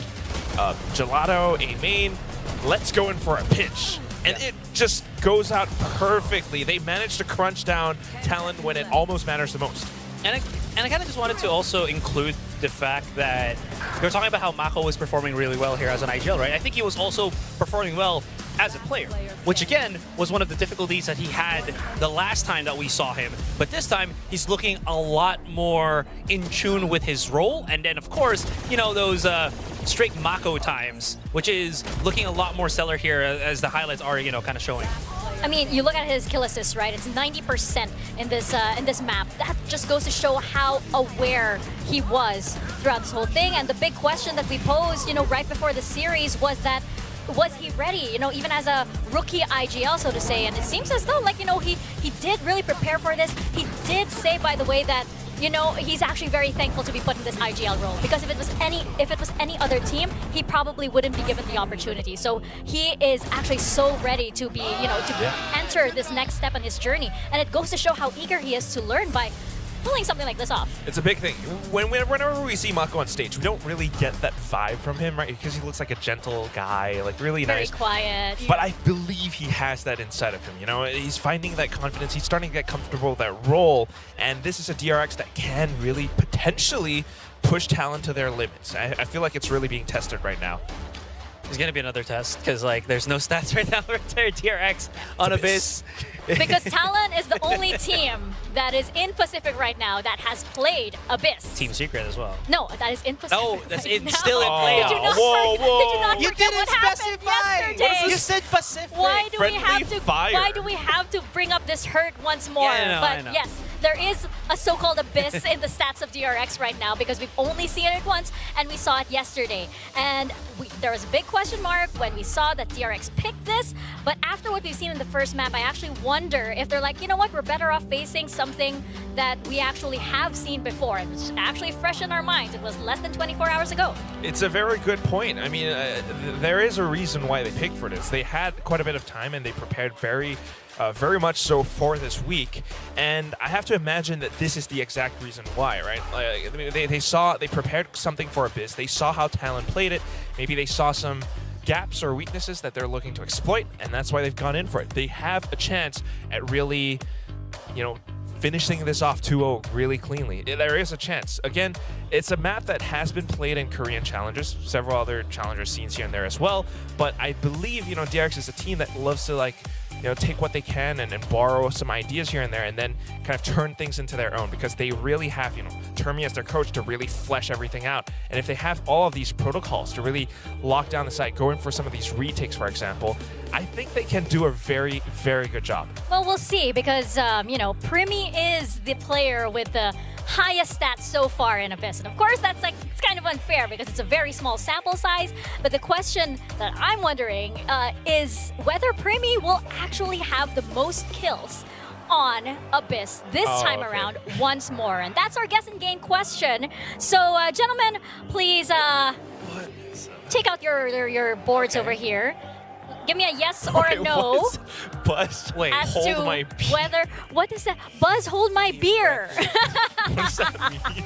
I: Gelato, A main, let's go in for a pitch. And it just goes out perfectly. They managed to crunch down Talon when it almost matters the most.
K: And I kind of just wanted to also include the fact that you're talking about how Mako was performing really well here as an IGL, right? I think he was also performing well as a player, which again was one of the difficulties that he had the last time that we saw him. But this time, he's looking a lot more in tune with his role. And then, of course, you know, those straight Mako times, which is looking a lot more stellar here as the highlights are, you know, kind of showing.
G: I mean, you look at his kill assist, right? It's 90% in this map. That just goes to show how aware he was throughout this whole thing. And the big question that we posed, you know, right before the series was that, was he ready, you know, even as a rookie IGL, so to say? And it seems as though, like, you know, he did really prepare for this. He did say, by the way, that, you know, he's actually very thankful to be put in this IGL role, because if it was any other team, he probably wouldn't be given the opportunity. So he is actually so ready to be, you know, to enter this next step in his journey. And it goes to show how eager he is to learn by pulling something like this off.
I: It's a big thing. Whenever we see Mako on stage, we don't really get that vibe from him, right? Because he looks like a gentle guy, like really
G: very
I: nice.
G: Very quiet.
I: But I believe he has that inside of him, you know? He's finding that confidence. He's starting to get comfortable with that role. And this is a DRX that can really potentially push Talon to their limits. I feel like it's really being tested right now.
K: There's going to be another test, because like there's no stats right now for DRX on Abyss.
G: Because Talon is the only team that is in Pacific right now that has played Abyss.
K: Team Secret as well.
G: No, that is in Pacific.
K: Oh, that's
G: right
K: still in play.
G: Did you not
K: You
G: forget
K: didn't
G: what happened yesterday?
K: You said Pacific.
G: Why do
I: Friendly
G: we have to bring up this hurt once more?
K: Yeah, I know.
G: Yes, there is a so-called abyss in the stats of DRX right now, because we've only seen it once, and we saw it yesterday. And there was a big question mark when we saw that DRX picked this, but after what we've seen in the first map, I actually wonder if they're like, you know what, we're better off facing something that we actually have seen before. And it's actually fresh in our minds. It was less than 24 hours ago.
I: It's a very good point. I mean, there is a reason why they picked for this. They had quite a bit of time, and they prepared very much so for this week, and I have to imagine that this is the exact reason why, right? They prepared something for Abyss. They saw how Talon played it. Maybe they saw some gaps or weaknesses that they're looking to exploit, and that's why they've gone in for it. They have a chance at really you know, finishing this off 2-0 really cleanly. There is a chance. Again, it's a map that has been played in Korean challengers, several other challenger scenes here and there as well, but I believe, you know, DRX is a team that loves to, like, you know, take what they can and borrow some ideas here and there and then kind of turn things into their own, because they really have, you know, Termi as their coach to really flesh everything out. And if they have all of these protocols to really lock down the site, going for some of these retakes, for example, I think they can do a very, very good job.
G: Well, we'll see, because, you know, Primi is the player with the highest stats so far in Abyss. And of course, that's like, it's kind of unfair because it's a very small sample size. But the question that I'm wondering is whether Primi will actually have the most kills on Abyss this time around once more. And that's our guess and game question. So, gentlemen, please take out your boards over here. Give me a yes or a no.
I: Buzz, wait,
G: as
I: hold
G: to
I: my beer.
G: Whether, what is that? Buzz, hold my beer.
I: What does that mean?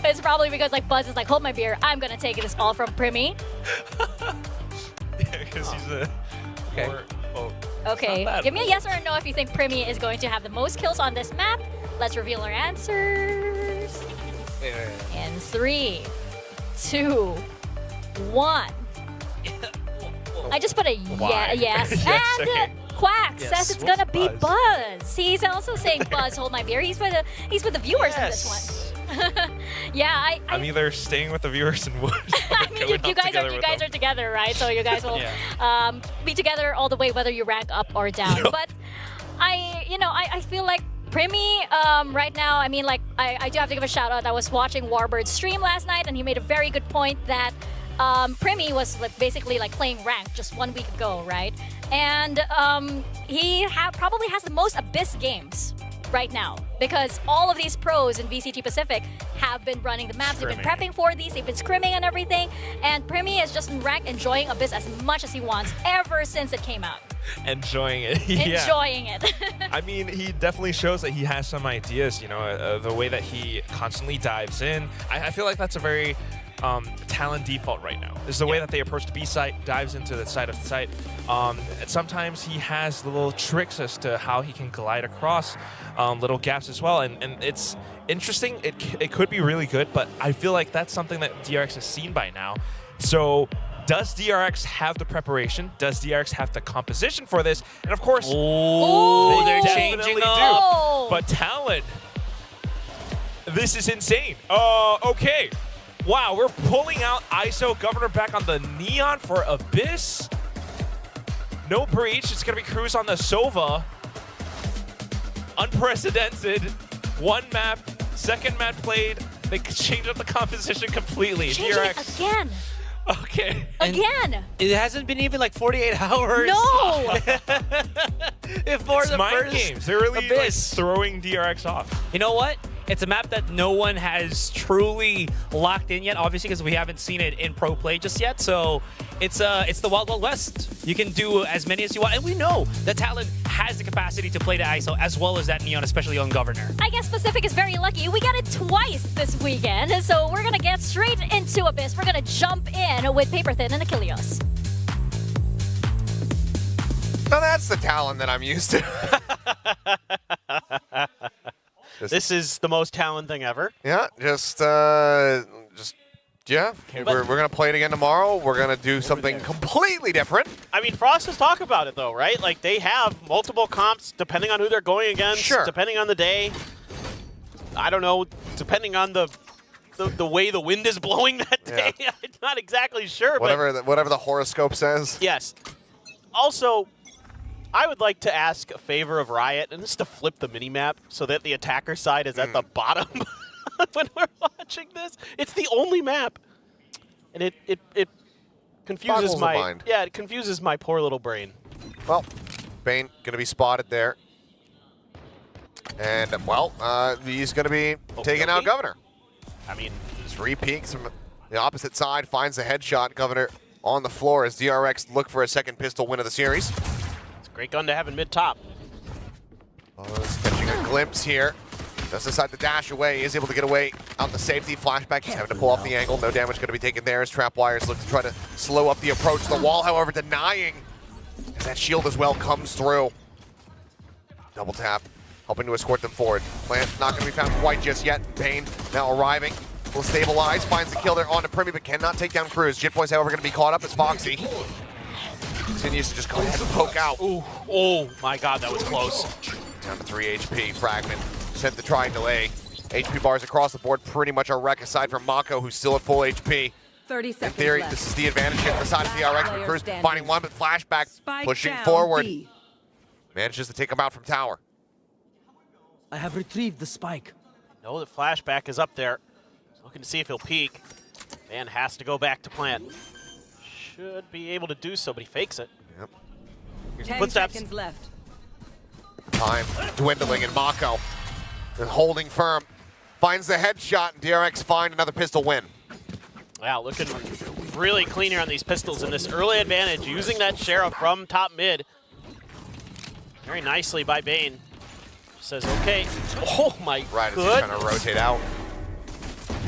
G: It's probably because like Buzz is like, hold my beer. I'm gonna take this all from Primi.
I: Yeah, because he's a. Okay.
G: Okay, give me a yes or a no if you think Primi is going to have the most kills on this map. Let's reveal our answers. In 3, 2, 1. I just put a yes.
I: Yes,
G: And
I: okay.
G: Quack
I: Yes,
G: says it's
I: what's
G: gonna be
I: Buzz?
G: Buzz. He's also saying Buzz, hold my beer. He's for the viewers in this one. Yeah,
I: I'm either staying with the viewers and Wood.
G: I mean, you guys are together, right? So you guys will be together all the way, whether you rank up or down. But I feel like Primi right now, I mean, like, I do have to give a shout out. I was watching Warbird's stream last night, and he made a very good point that Primi was like basically like playing ranked just 1 week ago, right? And he probably has the most Abyss games right now, because all of these pros in VCT Pacific have been running the maps. They've been prepping for these, they've been scrimming and everything, and Primi is just in rank enjoying Abyss as much as he wants ever since it came out.
I: Enjoying it. Yeah.
G: Enjoying it.
I: I mean, he definitely shows that he has some ideas, you know, the way that he constantly dives in. I feel like that's a very Talon default right now. This is the way that they approach the B site, dives into the side of the site. And sometimes he has little tricks as to how he can glide across little gaps as well. And it's interesting. It could be really good, but I feel like that's something that DRX has seen by now. So does DRX have the preparation? Does DRX have the composition for this? And of course,
W: they're
I: definitely
W: changing
I: do.
W: up.
I: But Talon, this is insane. Okay. Wow, we're pulling out ISO Governor back on the Neon for Abyss. No breach. It's going to be Cruz on the Sova. Unprecedented. One map, second map played. They changed up the composition completely.
G: Changing it again.
I: Okay.
G: Again.
W: It hasn't been even like 48 hours.
G: No.
W: Before
I: It's
W: the
I: mind
W: first
I: games. They're really like,
W: Abyss.
I: throwing DRX off.
W: You know what? It's a map that no one has truly locked in yet, obviously, because we haven't seen it in pro play just yet. So it's the Wild Wild West. You can do as many as you want, and we know that Talon has the capacity to play the ISO as well as that Neon, especially on Governor.
G: I guess Pacific is very lucky. We got it twice this weekend, so we're gonna get straight into Abyss. We're gonna jump in with Paper Thin and Achilles.
L: Now that's the Talon that I'm used to.
E: This is the most Talon thing ever.
L: Yeah, yeah. We're gonna play it again tomorrow. We're gonna do something completely different.
E: I mean, Frost has talked about it though, right? Like they have multiple comps depending on who they're going against, depending on the day. I don't know, depending on the way the wind is blowing that day. Yeah. I'm not exactly sure.
L: Whatever the horoscope says.
E: Yes. Also, I would like to ask a favor of Riot, and this is to flip the minimap so that the attacker side is at the bottom when we're watching this. It's the only map, and it confuses
L: Boggles the mind.
E: it confuses my poor little brain.
L: Well, Bane gonna be spotted there, and well, he's gonna be taking out Governor.
E: I mean,
L: just re-peeks from the opposite side, finds the headshot. Governor on the floor as DRX look for a second pistol win of the series.
E: Great gun to have in mid-top.
L: Buzz catching a glimpse here. Does decide to dash away. Is able to get away out the safety. Flashback. He's having to pull off the angle. No damage going to be taken there as Trap Wires look to try to slow up the approach. The wall, however, denying as that shield as well comes through. Double tap, helping to escort them forward. Plant not going to be found quite just yet. Bane now arriving. Will stabilize, finds the kill there onto Primy, but cannot take down Cruz. Jit Boys, however, going to be caught up as Foxy continues to just go ahead and poke out.
E: Ooh, oh my god, that was close.
L: Down to 3 HP. Fragment sent the try and delay. HP bars across the board, pretty much a wreck aside from Mako, who's still at full HP.
A: 30 seconds
L: In theory,
A: left.
L: this is the advantage here on the side of DRX, but Cruz
A: Standing.
L: finding one, but flashback pushing
A: down,
L: forward.
A: B.
L: Manages to take him out from tower.
J: I have retrieved the spike.
E: No, the flashback is up there. Looking to see if he'll peek. Man has to go back to plant. Should be able to do so, but he fakes it.
L: Yep.
E: Here's
A: 10
E: footsteps.
A: seconds left.
L: Time dwindling, and Mako is holding firm. Finds the headshot, and DRX find another pistol win.
E: Wow, looking really clean here on these pistols in this early advantage, using that Sheriff from top mid. Very nicely by Bane. Says, okay. Oh my
L: Right, as he's
E: good.
L: trying to rotate out.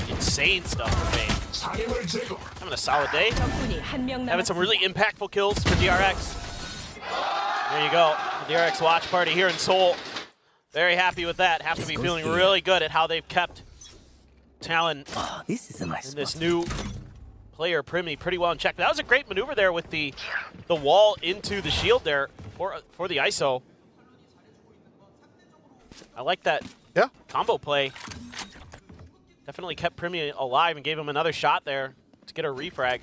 E: Insane stuff for Bane. Having a solid day. Having some really impactful kills for DRX. There you go. The DRX watch party here in Seoul. Very happy with that. Have to be feeling really good at how they've kept Talon
J: This is a nice
E: and this new player Primy pretty well in check. That was a great maneuver there with the wall into the shield there for the ISO. I like that combo play. Definitely kept Primy alive and gave him another shot there to get a refrag.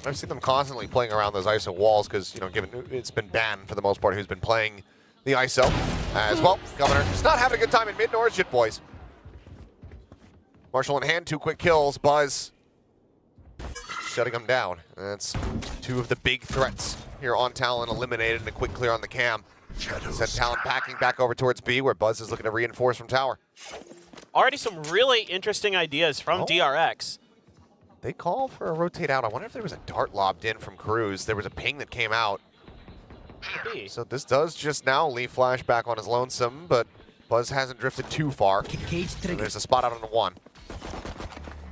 L: I've seen them constantly playing around those ISO walls because, you know, given it's been Ban for the most part who's been playing the ISO as well. Governor just not having a good time in mid, nor is Jit Boys. Marshall in hand, 2 quick kills. Buzz shutting them down. That's 2 of the big threats here on Talon eliminated, and a quick clear on the cam. Send Talon packing back over towards B, where Buzz is looking to reinforce from tower.
E: Already some really interesting ideas from DRX.
L: They call for a rotate out. I wonder if there was a dart lobbed in from Cruz. There was a ping that came out. So this does just now leave Flash back on his lonesome, but Buzz hasn't drifted too far. And there's a spot out on the 1.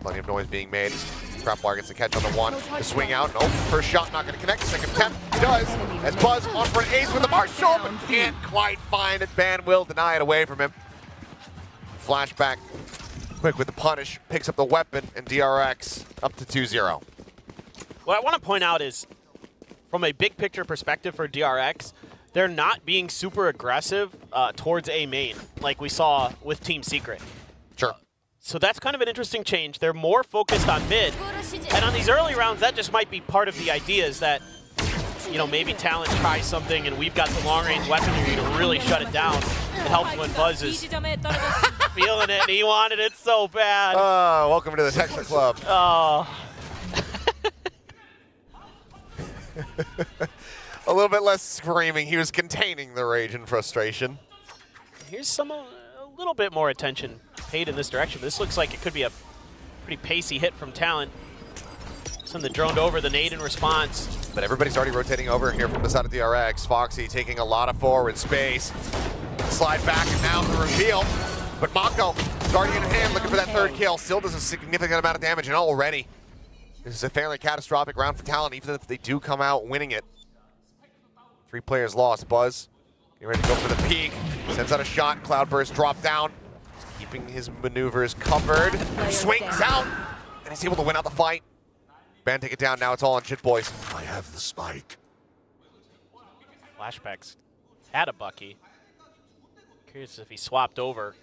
L: Plenty of noise being made. Crapwire gets the catch on the 1. The swing out. Nope. First shot not going to connect. Second attempt does. As Buzz on for an ace with the Marshall, but can't quite find it. Ban will deny it away from him. Flashback. Quick with the punish. Picks up the weapon, and DRX up to 2-0.
E: What I want to point out is, from a big picture perspective for DRX, they're not being super aggressive towards A main, like we saw with Team Secret.
L: Sure.
E: So that's kind of an interesting change. They're more focused on mid. And on these early rounds, that just might be part of the idea, is that, you know, maybe Talon tries something and we've got the long-range weaponry to really shut it down. It helps when Buzz is feeling it, and he wanted it so bad.
L: Oh, welcome to the Texas Club.
E: Oh.
L: A little bit less screaming. He was containing the rage and frustration.
E: Here's a little bit more attention paid in this direction. This looks like it could be a pretty pacey hit from Talon. Something that droned over the nade in response.
L: But everybody's already rotating over here from the side of DRX. Foxy taking a lot of forward space. Slide back, and now the reveal. But Mako, Guardian in hand, looking for that 3rd kill. Still does a significant amount of damage, and already this is a fairly catastrophic round for Talon, even if they do come out winning it. 3 players lost. Buzz getting ready to go for the peak. Sends out a shot. Cloudburst drop down. Just keeping his maneuvers covered. Swings out, and he's able to win out the fight. Ban take it down. Now it's all on Jit Boys.
F: I have the spike.
E: Flashbacks had a Bucky. Curious if he swapped over.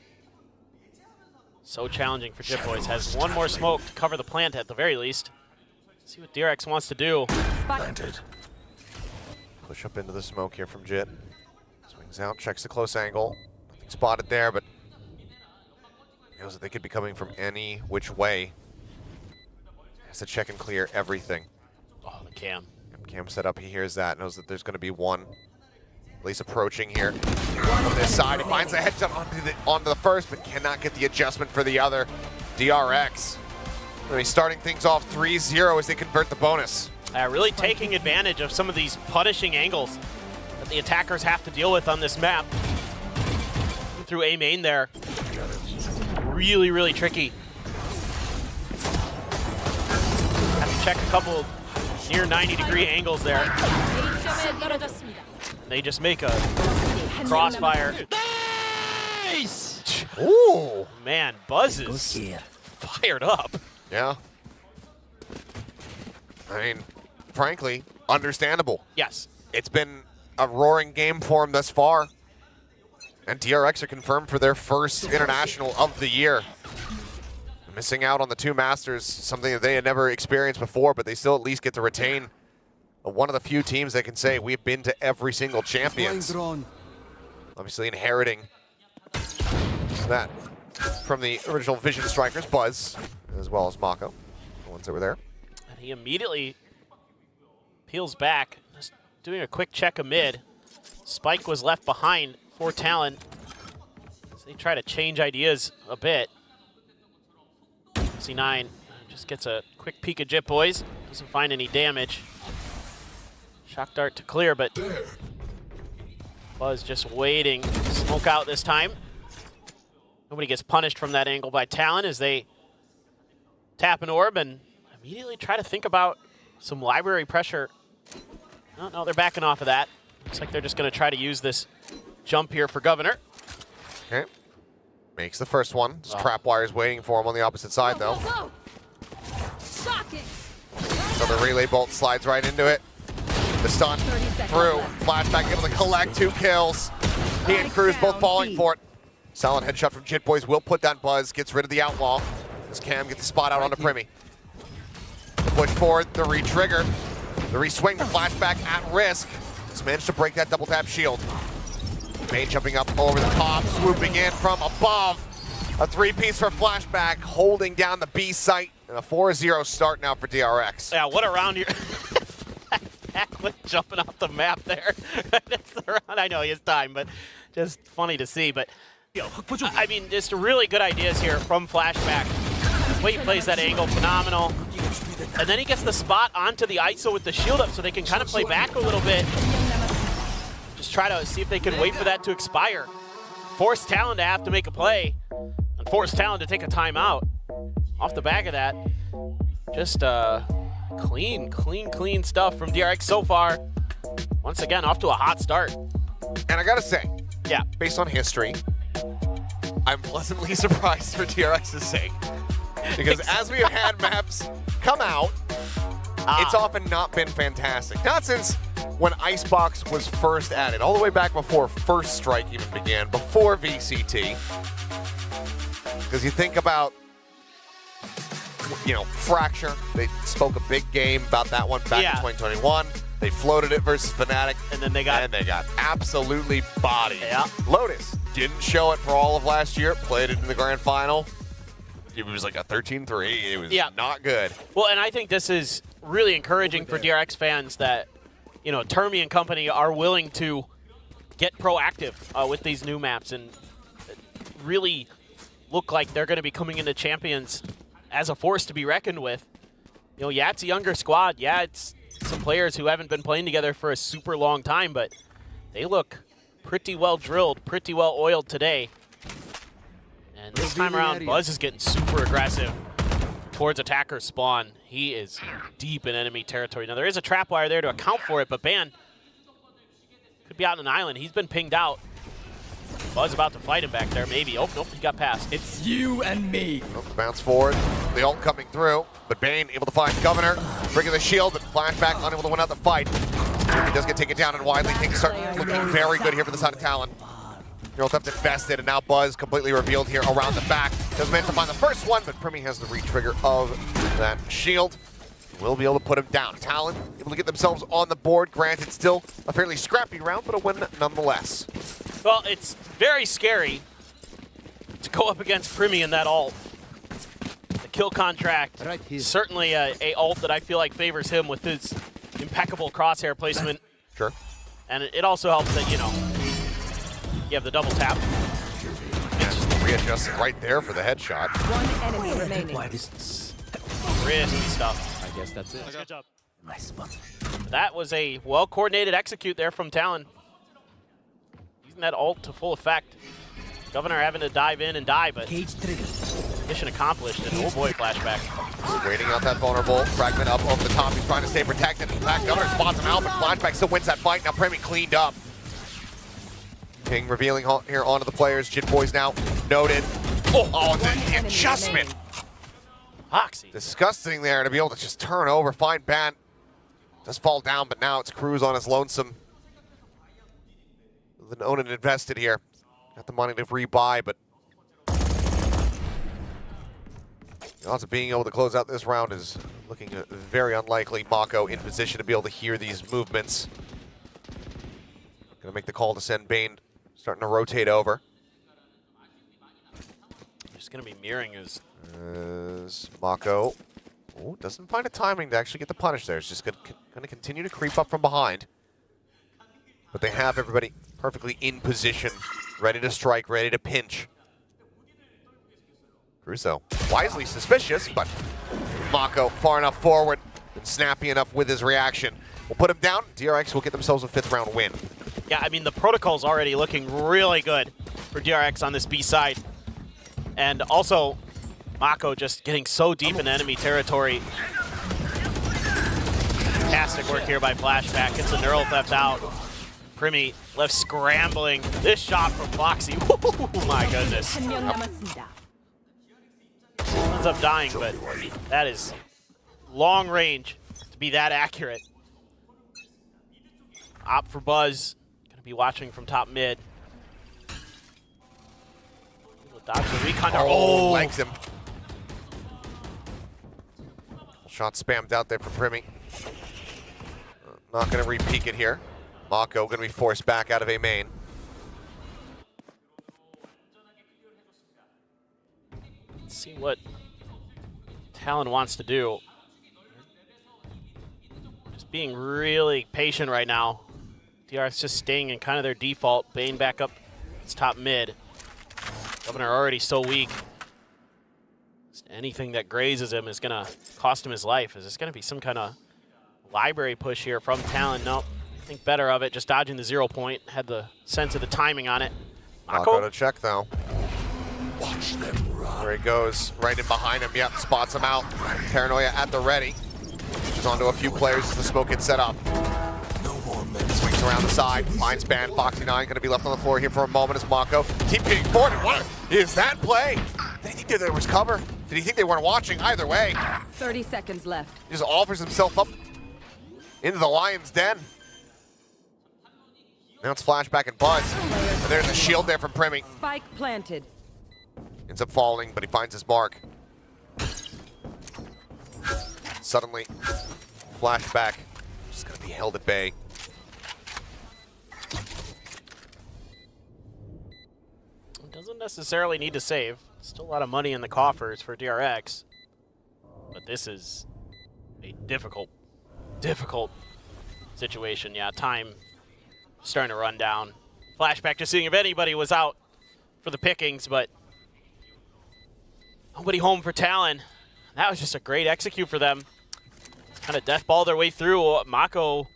E: So challenging for Jit Boys. Has one more smoke to cover the plant at the very least. Let's see what DRX wants to do.
F: Planted.
L: Push up into the smoke here from Jit. Swings out, checks the close angle. Nothing spotted there, but knows that they could be coming from any which way. Has to check and clear everything.
E: Oh, the cam.
L: Cam set up, he hears that, knows that there's going to be one. At least approaching here. From this side, he finds a headshot onto the first, but cannot get the adjustment for the other. DRX. He's starting things off 3-0 as they convert the bonus.
E: Really taking advantage of some of these punishing angles that the attackers have to deal with on this map. Through A main there. Really, really tricky. Have to check a couple near 90-degree angles there. They just make a crossfire.
L: Ooh.
E: Man, Buzz is fired up.
L: Yeah. I mean, frankly, understandable.
E: Yes.
L: It's been a roaring game for him thus far. And DRX are confirmed for their first international of the year. Missing out on the 2 Masters, something that they had never experienced before, but they still at least get to retain one of the few teams that can say we've been to every single Champions. Obviously inheriting that from the original Vision Strikers, Buzz, as well as Mako, the ones that were there.
E: And he immediately peels back, just doing a quick check amid. Spike was left behind for Talon. So they try to change ideas a bit. C9 just gets a quick peek at Jit Boys. Doesn't find any damage. Shock dart to clear, but Buzz just waiting. Smoke out this time. Nobody gets punished from that angle by Talon as they tap an orb and immediately try to think about some library pressure. Oh, no, they're backing off of that. Looks like they're just going to try to use this jump here for Governor.
L: Okay. Makes the first one. Just Trapwire's waiting for him on the opposite side, though. So the relay bolt slides right into it. The stun through. Flashback able to collect 2 kills. He and Cruz both falling for it. Solid headshot from Jit Boys will put down Buzz. Gets rid of the outlaw. As Cam gets the spot out onto Primi. Push forward, the re-trigger. The re-swing, the flashback at risk. Just managed to break that double tap shield. May jumping up over the top, swooping in from above. A 3-piece for flashback, holding down the B site. And a 4-0 start now for DRX.
E: Yeah, what a round here. Flashback jumping off the map there. That's the round. I know he has time, but just funny to see. But I mean, just really good ideas here from Flashback. The way he plays that angle, phenomenal. And then he gets the spot onto the ISO with the shield up so they can kind of play back a little bit. Just try to see if they can wait for that to expire. Force Talon to have to make a play, and force Talon to take a timeout. Off the back of that, just clean stuff from DRX so far. Once again, off to a hot start.
L: And I gotta say,
E: yeah,
L: based on history, I'm pleasantly surprised for DRX's sake. Because as we have had maps come out, it's often not been fantastic. Not since when Icebox was first added, all the way back before First Strike even began, before VCT. Because you think about, you know, Fracture, they spoke a big game about that one back in 2021. They floated it versus Fnatic,
E: and then they got
L: absolutely bodied.
E: Yeah.
L: Lotus didn't show it for all of last year, played it in the grand final. It was like a 13-3. It was not good.
E: Well, and I think this is really encouraging for DRX fans that, you know, Termi and company are willing to get proactive with these new maps and really look like they're going to be coming into Champions as a force to be reckoned with. You know, yeah, it's a younger squad. Yeah, it's some players who haven't been playing together for a super long time, but they look pretty well drilled, pretty well oiled today. And this time around, Buzz is getting super aggressive towards attacker spawn. He is deep in enemy territory. Now, there is a trapwire there to account for it, but Ban could be out on an island. He's been pinged out. Buzz about to fight him back there, maybe. Oh, nope, he got past.
J: It's you and me.
L: Bounce forward, the ult coming through, but Bane able to find Governor, bringing the shield, but Flashback unable to win out the fight. He does get taken down, and widely things start looking very good here for the side of Talon. You're left invested, and now Buzz completely revealed here around the back. Doesn't manage to find the first one, but Primi has the re-trigger of that shield. Will be able to put him down. Talon able to get themselves on the board. Granted, still a fairly scrappy round, but a win nonetheless.
E: Well, it's very scary to go up against Primi in that ult. The kill contract, certainly a ult that I feel like favors him with his impeccable crosshair placement.
L: Sure.
E: And it also helps that, you know, you have the double tap.
L: And readjust right there for the headshot.
A: One enemy remaining.
E: Risky stuff.
J: I guess that's it.
E: Good job.
J: Nice spot.
E: That was a well-coordinated execute there from Talon. Using that ult to full effect. Governor having to dive in and die, but mission accomplished, and oh boy, Flashback.
L: Waiting out that vulnerable. Fragment up over the top. He's trying to stay protected. In fact, Governor spots him out, but Flashback still wins that fight. Now Primi cleaned up. King revealing here onto the players. Jit Boys now noted. Oh, the adjustment.
E: Foxy.
L: Disgusting there to be able to just turn over, find Ban. Does fall down, but now it's Cruz on his lonesome. The Onan invested here. Got the money to rebuy, but the odds of being able to close out this round is looking very unlikely. Mako in position to be able to hear these movements. Gonna make the call to send Bane, starting to rotate over.
E: Just gonna be mirroring his.
L: Mako doesn't find a timing to actually get the punish there. It's just gonna continue to creep up from behind. But they have everybody perfectly in position, ready to strike, ready to pinch. Crusoe, wisely suspicious, but Mako far enough forward and snappy enough with his reaction. We'll put him down. DRX will get themselves a 5th round win.
E: Yeah, I mean, the protocol's already looking really good for DRX on this B side. And also, Mako just getting so deep in enemy territory. Fantastic work here by Flashback. Gets a neural theft out. Primi left scrambling. This shot from Foxy. Oh my goodness. Ends up dying, but that is long range to be that accurate. Op for Buzz. Gonna be watching from top mid. Dodge the recon.
L: Oh, legs him. Shot spammed out there for Primi. Not going to re-peek it here. Mako going to be forced back out of A main.
E: Let's see what Talon wants to do. Just being really patient right now. DR's just staying in kind of their default. Bane back up. It's top mid. Governor already so weak. Just anything that grazes him is going to cost him his life. Is this going to be some kind of library push here from Talon? Nope. Think better of it. Just dodging the 0 point. Had the sense of the timing on it.
L: Mako to check though. Watch them run. There he goes. Right in behind him. Yep, spots him out. Paranoia at the ready. He's onto a few players as the smoke gets set up. Swings around the side, finds Ban. Foxy9 going to be left on the floor here for a moment as Mako. Team getting forward. What is that play? Did he think there was cover? Did he think they weren't watching? Either way.
A: 30 seconds left.
L: He just offers himself up into the lion's den. Now it's Flashback and Buzz. And there's a shield there from Primi.
A: Spike planted.
L: Ends up falling, but he finds his mark. Suddenly, Flashback just going to be held at bay.
E: Doesn't necessarily need to save. Still a lot of money in the coffers for DRX. But this is a difficult situation. Yeah, time starting to run down. Flashback just seeing if anybody was out for the pickings, but nobody home for Talon. That was just a great execute for them. Kind of death ball their way through. Mako,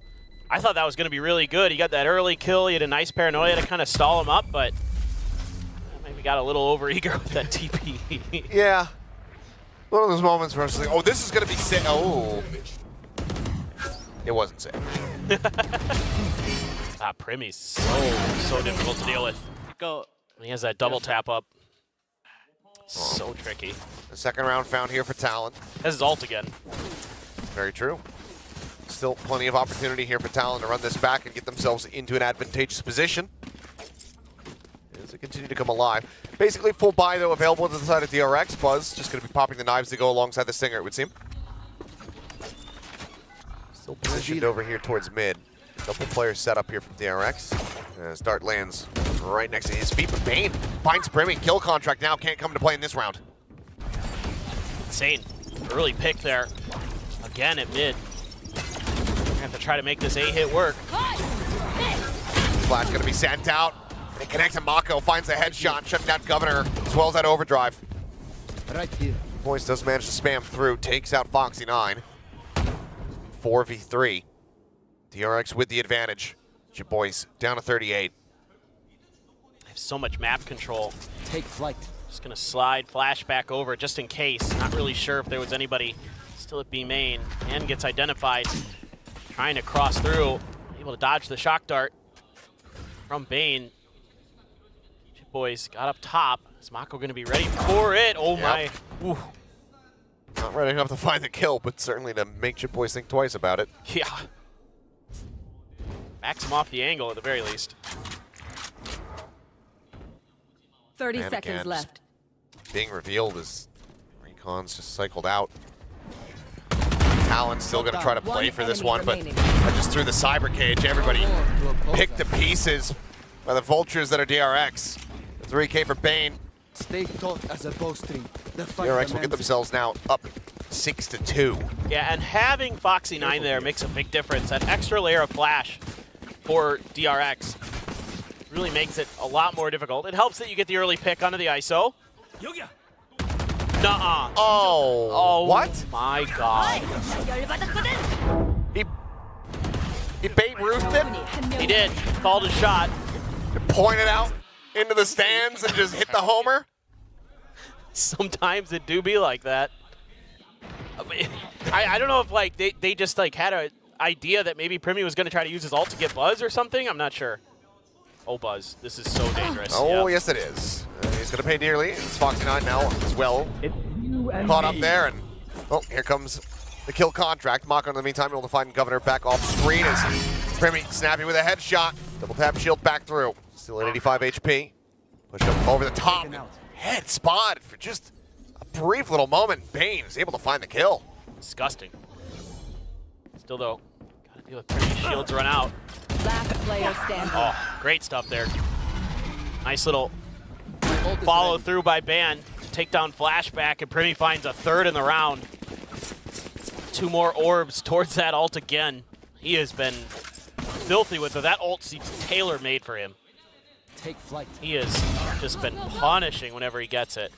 E: I thought that was going to be really good. He got that early kill. He had a nice paranoia to kind of stall him up, but maybe got a little overeager with that TP.
L: Yeah. One of those moments where I was like, oh, this is going to be sick. Oh. It wasn't safe.
E: Primi's so difficult to deal with. Go. He has that double tap up. So tricky.
L: The second round found here for Talon.
E: Has his ult again.
L: Very true. Still plenty of opportunity here for Talon to run this back and get themselves into an advantageous position as they continue to come alive. Basically full buy though available to the side of DRX. Buzz just going to be popping the knives to go alongside the Stinger, it would seem. Still positioned over here towards mid. Couple players set up here from DRX. As Dart lands right next to his feet, but Bane finds Primi. Kill contract now can't come to play in this round.
E: Insane. Early pick there. Again at mid. We're have to try to make this A-hit work.
L: Flash gonna be sent out. And it connects to Mako, finds the headshot, shutting down Governor, as well as that overdrive.
J: Right here.
L: Boys does manage to spam through, takes out Foxy9. 4v3. DRX with the advantage. Your boys down to 38.
E: I have so much map control.
J: Take flight.
E: Just gonna slide Flashback over just in case. Not really sure if there was anybody still at B main. And gets identified. Trying to cross through. Able to dodge the shock dart from Bane. Your boys got up top. Is Mako going to be ready for it? Oh my. Ooh.
L: Not ready enough to find the kill, but certainly to make Jitboys think twice about it.
E: Yeah. Backs him off the angle at the very least.
A: 30
L: And
A: seconds
L: again,
A: left.
L: Being revealed as Recon's just cycled out. Talon's still going to try to play for this one, but I just threw the cyber cage. Everybody picked to pieces by the vultures that are DRX. 3K for Bane.
H: Stay taut as a bowstring.
L: DRX will get themselves now up 6-2.
E: Yeah, and having Foxy9 there makes a big difference. That extra layer of flash for DRX really makes it a lot more difficult. It helps that you get the early pick onto the ISO. Nuh-uh.
L: Oh, what?
E: My God.
L: He Babe Ruthed it?
E: He did. Called a shot.
L: Pointed out into the stands and just hit the homer?
E: Sometimes it do be like that. I don't know if like they just like had an idea that maybe Primi was going to try to use his ult to get Buzz or something. I'm not sure. Oh, Buzz. This is so dangerous.
L: Oh, yes it is. He's going to pay dearly. It's Foxy9 now as well. Caught up there, and oh, here comes the kill contract. Mako in the meantime able to find Governor back off screen as Primi snappy with a headshot. Double tap shield back through. Still at 85 HP. Push up over the top. Head spotted for just a brief little moment. Bane is able to find the kill.
E: Disgusting. Still though, gotta deal with Primi. Shields run out.
A: Last player standing.
E: Oh, great stuff there. Nice little follow through by Ban. Take down flashback, and Primi finds a third in the round. 2 more orbs towards that ult again. He has been filthy with it. That ult seems tailor-made for him.
J: Take flight.
E: He has just been punishing whenever he gets it.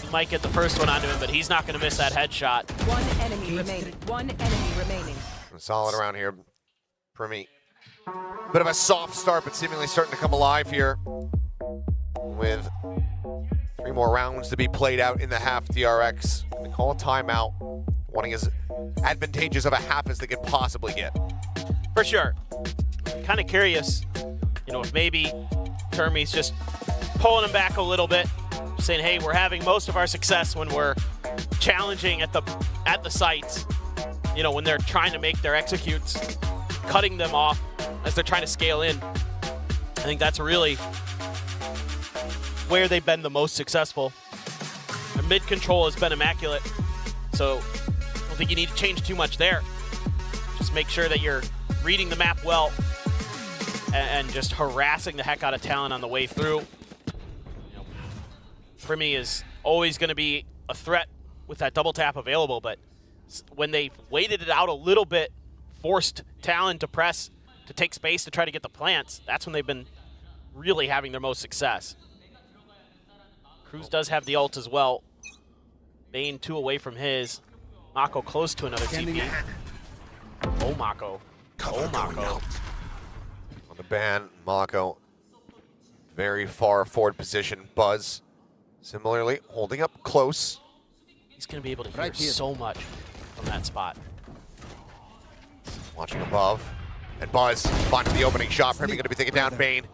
E: He might get the first one onto him, but he's not going to miss that headshot.
A: One enemy remaining. One enemy remaining.
L: Solid around here. Primi. Bit of a soft start, but seemingly starting to come alive here. With 3 more rounds to be played out in the half. DRX, they call a timeout, wanting as advantageous of a half as they could possibly get.
E: For sure. Kind of curious, you know, if maybe Termi's just pulling him back a little bit, saying, hey, we're having most of our success when we're challenging at the sites, you know, when they're trying to make their executes, cutting them off as they're trying to scale in. I think that's really where they've been the most successful. Their mid control has been immaculate, so I don't think you need to change too much there. Just make sure that you're reading the map well and just harassing the heck out of Talon on the way through. You know, Primi is always going to be a threat with that double tap available, but when they waited it out a little bit, forced Talon to press, to take space to try to get the plants, that's when they've been really having their most success. Cruz does have the ult as well. Bane 2 away from his. Mako close to another TP. Oh, Mako. Oh, Mako.
L: On the ban, Mako. Very far forward position. Buzz, similarly, holding up close.
E: He's going to be able to hear so much from that spot.
L: Watching above. And Buzz finding the opening shot. Primi going to be taking down Bane.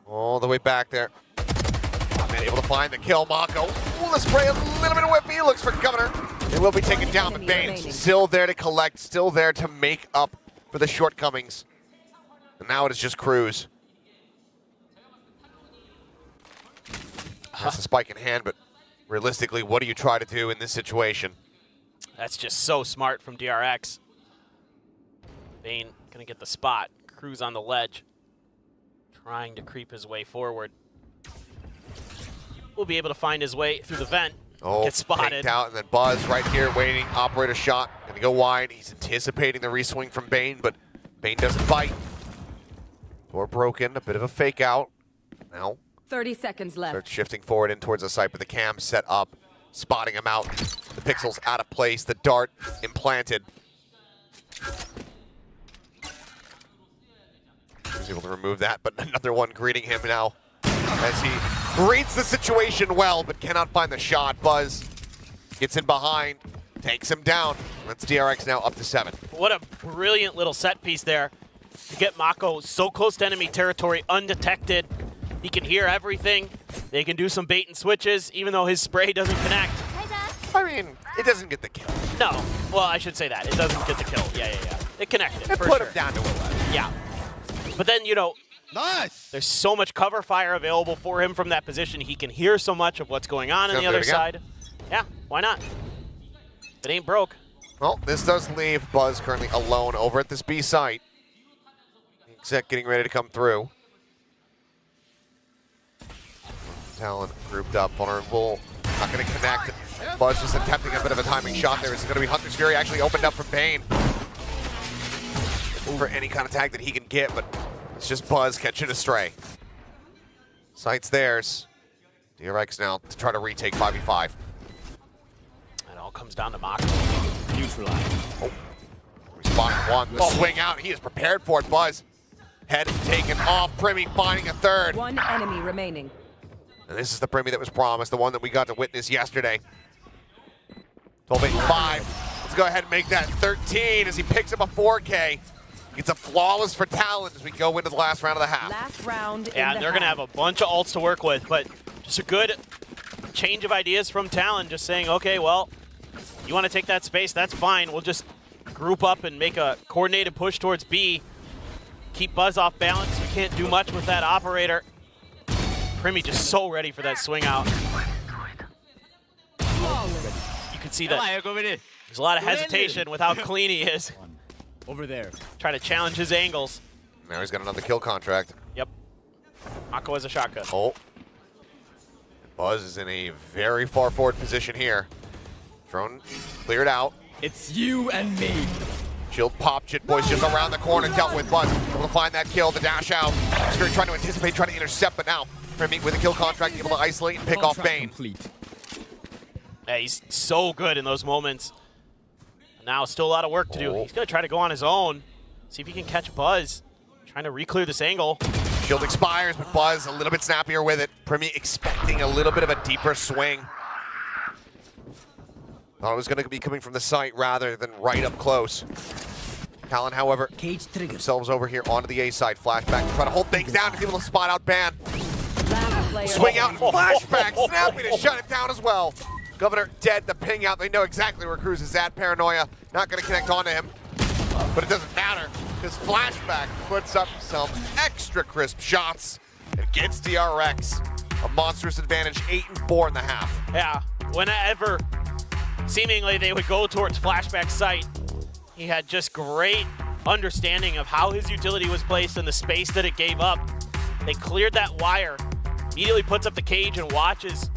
L: All the way back there. Man, able to find the kill. Mako. Ooh, the spray, a little bit of whip. He looks for Governor. They will be taken down, but Bane still there to collect, still there to make up for the shortcomings. And now it is just Cruz. Has the spike in hand, but realistically, what do you try to do in this situation?
E: That's just so smart from DRX. Bane gonna get the spot. Cruz on the ledge, trying to creep his way forward. Will be able to find his way through the vent.
L: Oh,
E: get spotted.
L: Pinked out, and then Buzz right here waiting. Operator shot, gonna go wide. He's anticipating the reswing from Bane, but Bane doesn't bite. Door broken, a bit of a fake out. Now
A: 30 seconds left.
L: starts shifting forward in towards the site, but the cam set up, spotting him out. The pixels out of place, the dart implanted. He was able to remove that, but another one greeting him now as he reads the situation well, but cannot find the shot. Buzz gets in behind, takes him down. That's DRX now up to 7.
E: What a brilliant little set piece there to get Mako so close to enemy territory undetected. He can hear everything. They can do some bait and switches, even though his spray doesn't connect.
L: I mean, it doesn't get the kill.
E: No. Well, I should say that. It doesn't get the kill. Yeah. It connected,
L: It
E: for
L: put
E: sure.
L: him down to 11.
E: Yeah. But then, nice. There's so much cover fire available for him from that position. He can hear so much of what's going on the other side. Yeah, why not? It ain't broke.
L: Well, this does leave Buzz currently alone over at this B site. Exec getting ready to come through. Talon grouped up, vulnerable, not going to connect. Buzz just attempting a bit of a timing shot there. It's going to be Hunter's Fury actually opened up from Bane. Looking for any kind of tag that he can get, but it's just Buzz catching a stray. Site's theirs. DRX now to try to retake 5v5.
E: It all comes down to Mako.
L: Neutralize. Oh. Responding one. The swing out. He is prepared for it. Buzz. Head taken off. Primi finding a third.
A: One enemy remaining.
L: And this is the Primi that was promised, the one that we got to witness yesterday. 12-8-5. Let's go ahead and make that 13 as he picks up a 4K. It's a flawless for Talon as we go into the last round of the half.
A: Last round.
E: Yeah, they're going to have a bunch of ults to work with, but just a good change of ideas from Talon, just saying, okay, well, you want to take that space, that's fine. We'll just group up and make a coordinated push towards B. Keep Buzz off balance. We can't do much with that operator. Primi just so ready for that swing out. You can see that there's a lot of hesitation with how clean he is.
J: Over there.
E: Trying to challenge his angles.
L: Now he's got another kill contract.
E: Yep. Mako has a shotgun.
L: Oh. Buzz is in a very far forward position here. Drone cleared out.
J: It's you and me.
L: Shield pop, Jit Boy's just around the corner, dealt with Buzz. Able to find that kill, the dash out. Spirit trying to anticipate, trying to intercept, but now Primi with a kill contract, able to isolate and pick off Bane.
E: Yeah, he's so good in those moments. Now still a lot of work to do. He's going to try to go on his own, see if he can catch Buzz. Trying to re-clear this angle.
L: Shield expires, but Buzz a little bit snappier with it. Primi expecting a little bit of a deeper swing. Thought it was going to be coming from the site rather than right up close. Talon, however, themselves over here onto the A side. Flashback, try to hold things down to be able to spot out Ban. Swing out and flashback, snappy to shut it down as well. Governor dead, the ping out. They know exactly where Cruz is at. Paranoia not going to connect onto him, but it doesn't matter because Flashback puts up some extra crisp shots and gets DRX a monstrous advantage, 8-4 in the half.
E: Yeah, whenever seemingly they would go towards Flashback site, he had just great understanding of how his utility was placed and the space that it gave up. They cleared that wire, immediately puts up the cage and watches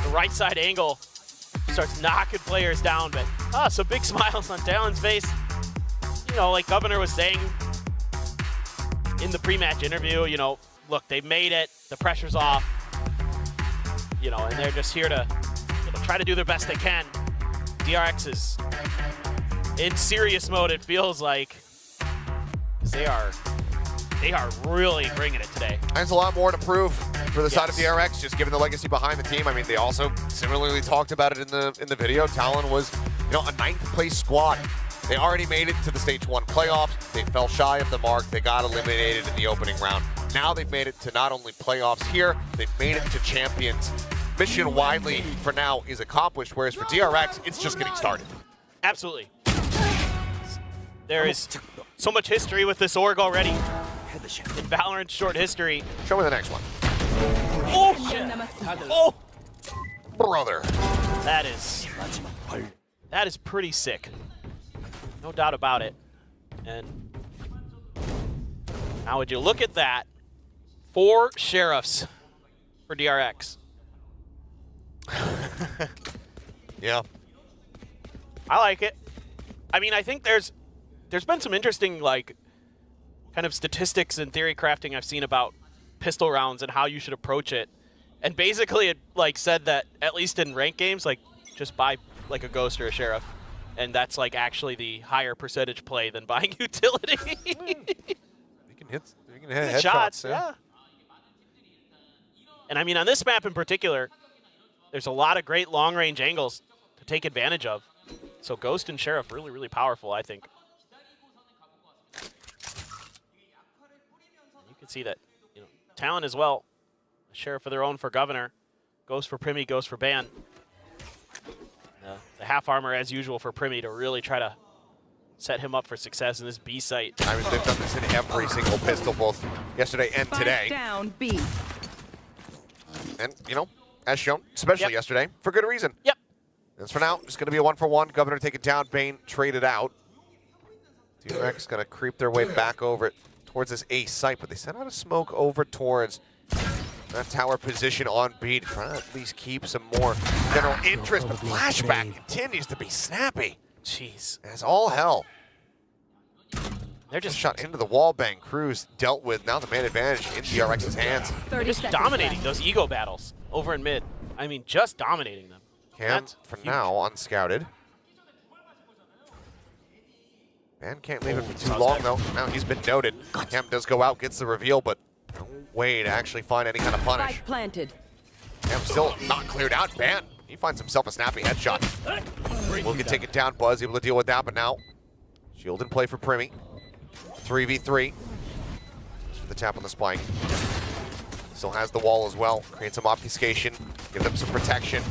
E: the right side angle. Starts knocking players down, but some big smiles on Talon's face. You know, like Governor was saying in the pre-match interview, look, they made it, the pressure's off, and they're just here to try to do their best they can. DRX is in serious mode, it feels like. They are really bringing it today.
L: There's a lot more to prove for the side of DRX, just given the legacy behind the team. I mean, they also similarly talked about it in the video. Talon was, a 9th place squad. They already made it to the Stage 1 playoffs. They fell shy of the mark. They got eliminated in the opening round. Now they've made it to not only playoffs here, they've made it to champions. Mission widely, for now, is accomplished, whereas for DRX, it's just getting started.
E: Absolutely. There is so much history with this org already. In Valorant's short history.
L: Show me the next one.
E: Oh, shit. Oh!
L: Brother.
E: That is pretty sick. No doubt about it. And now would you look at that? 4 sheriffs for DRX.
L: Yeah.
E: I like it. I mean, I think there's been some interesting, kind of statistics and theory crafting I've seen about pistol rounds and how you should approach it. And basically it said that at least in ranked games, just buy a ghost or a sheriff. And that's actually the higher percentage play than buying utility.
L: You can hit headshots,
E: yeah. And I mean, on this map in particular, there's a lot of great long-range angles to take advantage of. So Ghost and Sheriff really, really powerful, I think. You can see that, Talon as well. sheriff of their own for Governor. Goes for Primi, goes for Ban. The half armor as usual for Primi to really try to set him up for success in this B site.
L: I mean, they've done this in every single pistol, both yesterday and today.
A: Down B.
L: And, you know, as shown, especially yesterday, for good reason.
E: Yep.
L: As for now, it's going to be a 1-for-1. Governor take it down. Bane traded out. DRX going to creep their way back over towards this A site, but they sent out a smoke over towards that tower position on B to try to at least keep some more general interest. But Flashback continues to be snappy.
E: Jeez.
L: As all hell.
E: They're just
L: shot into the wall bang. Cruz dealt with. Now the man advantage in DRX's hands.
E: They're just dominating those ego battles over in mid. I mean, just dominating them.
L: Cam, for now, unscouted. Man can't leave it for too long, though. Now he's been noted. Cam does go out, gets the reveal, but no way to actually find any kind of punish.
A: Planted.
L: Cam still not cleared out. Ban. He finds himself a snappy headshot. Will get taken down. Buzz able to deal with that, but now shield in play for Primi. 3v3. Just for the tap on the spike. Still has the wall as well. Creates some obfuscation. Give them some protection.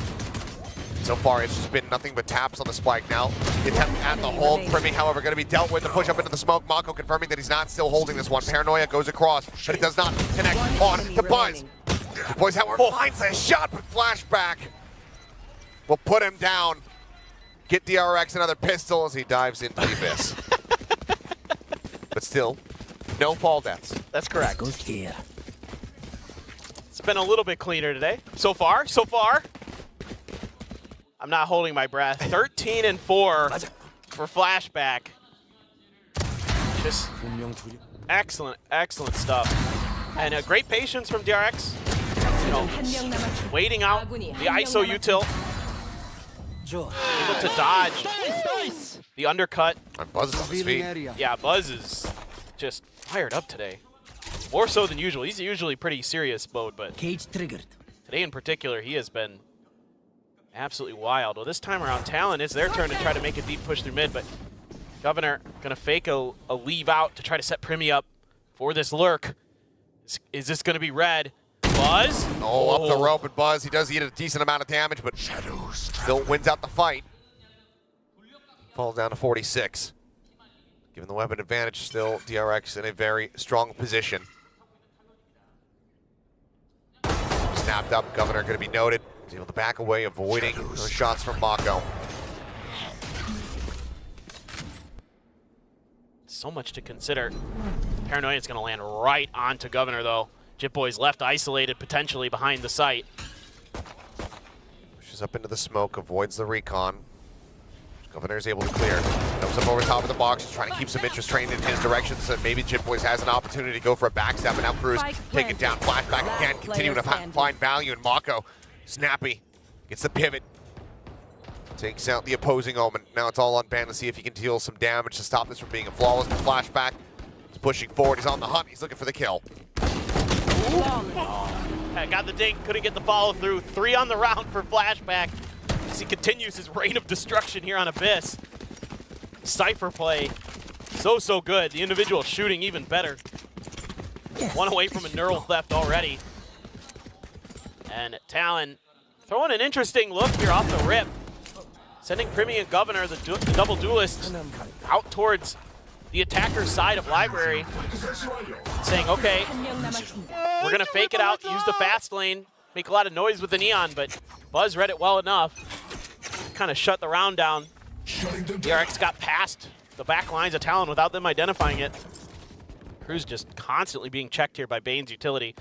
L: So far, it's just been nothing but taps on the spike. Now, the attempt at the hold. Primi, however, going to be dealt with. The push up into the smoke. Mako confirming that he's not still holding this one. Paranoia goes across, but it does not connect on to Buzz. The boys, however, finds a shot, but Flashback will put him down. Get DRX another pistol as he dives into the abyss. But still, no fall deaths.
E: That's correct. It's been a little bit cleaner today. So far. I'm not holding my breath. 13-4 for Flashback. Just excellent stuff. And great patience from DRX. You know, waiting out the ISO util. Able to dodge the undercut.
L: Buzz is on his feet.
E: Yeah, Buzz is just fired up today. More so than usual. He's usually pretty serious mode, but today in particular, he has been absolutely wild. Well, this time around, Talon, it's their turn to try to make a deep push through mid, but Governor gonna fake a leave out to try to set Primi up for this lurk. Is this gonna be red? Buzz?
L: Oh, up the rope and Buzz. He does eat a decent amount of damage, but still wins out the fight. Falls down to 46. Given the weapon advantage, still DRX in a very strong position. Snapped up, Governor going to be noted. He's able to back away, avoiding those shots from Mako.
E: So much to consider. Paranoia is going to land right onto Governor, though. Jitboy's left isolated, potentially behind the site.
L: Pushes up into the smoke, avoids the recon. Governor is able to clear. Comes up over top of the box, trying to keep some interest trained in his direction, so maybe Jitboys has an opportunity to go for a backstab, and now Cruz taking down Flashback again, continuing to find value in Mako. Snappy gets the pivot. Takes out the opposing Omen. Now it's all on Ban to see if he can deal some damage to stop this from being a flawless. But Flashback is pushing forward. He's on the hunt. He's looking for the kill.
E: Got the dink, couldn't get the follow through. 3 on the round for Flashback as he continues his reign of destruction here on Abyss. Cypher play, so good. The individual shooting even better. 1 away from a neural theft already. And Talon throwing an interesting look here off the rip. Sending Primi and Governor, the double duelist, out towards the attacker's side of Library. Saying, okay, we're going to fake it out, use the fast lane, make a lot of noise with the Neon, but Buzz read it well enough. Kind of shut the round down. DRX got past the back lines of Talon without them identifying it. Cruz just constantly being checked here by Bane's utility,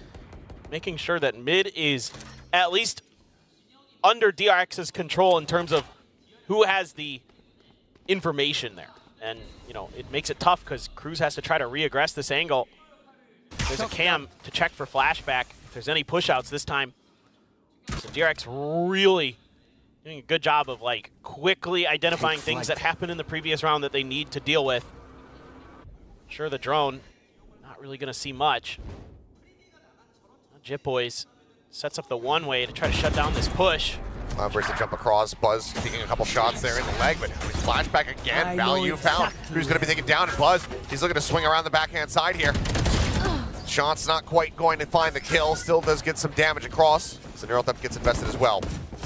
E: making sure that mid is at least under DRX's control in terms of who has the information there. And, you know, it makes it tough because Cruz has to try to re-aggress this angle. There's a cam to check for Flashback if there's any push-outs this time. So DRX really doing a good job of, like, quickly identifying things that happened in the previous round that they need to deal with. Sure, the drone, not really going to see much. Jitboys sets up the one-way to try to shut down this push.
L: Breaks the jump across. Buzz taking a couple shots there in the leg, but Flashback again. Value found. Who's going to be taken down? And Buzz, he's looking to swing around the backhand side here. shot's not quite going to find the kill. Still does get some damage across. So Neural Theft gets invested as well.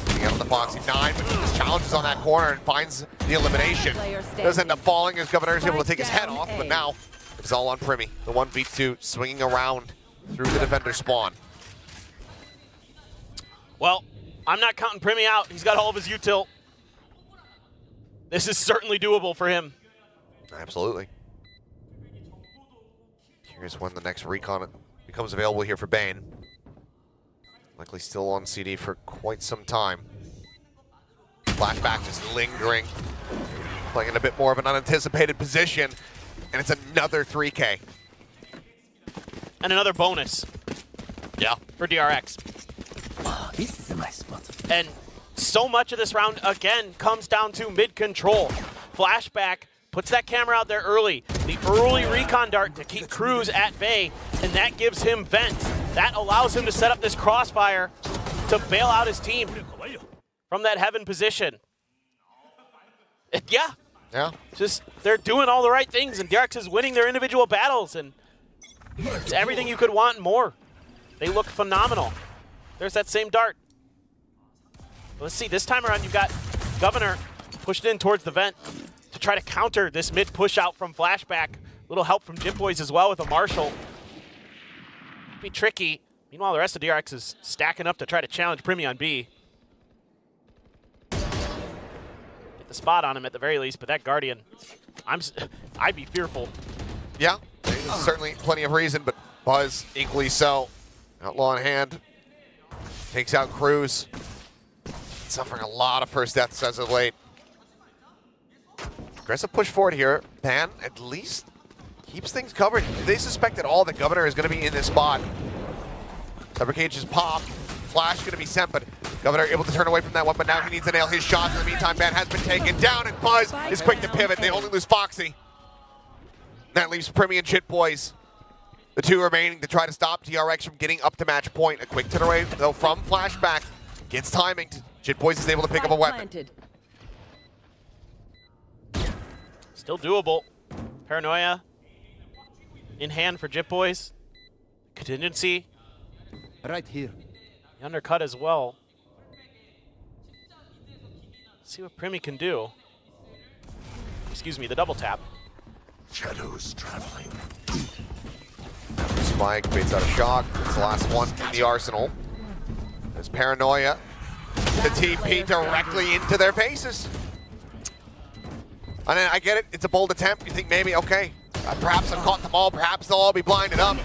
L: Getting out on the Foxy 9, but he just challenges on that corner and finds the elimination. Does end up falling as Governor is able to take his head off, but now it's all on Primi. The 1v2 swinging around through the defender spawn.
E: Well, I'm not counting Primi out. He's got all of his util. This is certainly doable for him.
L: Absolutely. Here's when the next recon becomes available here for Bane. Likely still on CD for quite some time. Flashback just lingering. Playing in a bit more of an unanticipated position. And it's another 3K.
E: And another bonus.
L: Yeah.
E: For DRX.
J: Oh, this is a nice spot.
E: And so much of this round, again, comes down to mid-control. Flashback puts that camera out there early. The early recon dart to keep Cruz at bay, and that gives him vent. That allows him to set up this crossfire to bail out his team from that heaven position. Yeah. Just, they're doing all the right things, and DRX is winning their individual battles, and it's everything you could want and more. They look phenomenal. There's that same dart. Let's see, this time around you've got Governor pushed in towards the vent to try to counter this mid push out from Flashback. Little help from Jitboys as well with a Marshall. Be tricky. Meanwhile, the rest of DRX is stacking up to try to challenge Primi on B. Get the spot on him at the very least, but that Guardian, I'd be fearful.
L: Yeah, there's certainly plenty of reason, but Buzz equally so. Outlaw in hand. Takes out Cruz. Suffering a lot of first deaths as of late. Aggressive push forward here. Ban at least keeps things covered. They suspect at all that Governor is going to be in this spot. Cyber Cage is popped. Flash going to be sent, but Governor able to turn away from that one, but now he needs to nail his shots. In the meantime, Ban has been taken down, and Buzz is quick to pivot. They only lose Foxy. That leaves Primi and Jitboys, the two remaining, to try to stop DRX from getting up to match point. A quick turn away, though, from Flashback. Gets timing. Jitboys is able to pick up a weapon.
E: Still doable. Paranoia in hand for Jitboys. Contingency.
J: Right here.
E: The undercut as well. Let's see what Primi can do. Excuse me, the double tap.
F: Shadows traveling.
L: Spike baits out a shock. It's the last one in the arsenal. There's Paranoia. The TP directly into their faces. And then I get it, it's a bold attempt. You think maybe, okay, perhaps I've caught them all, perhaps they'll all be blinded up.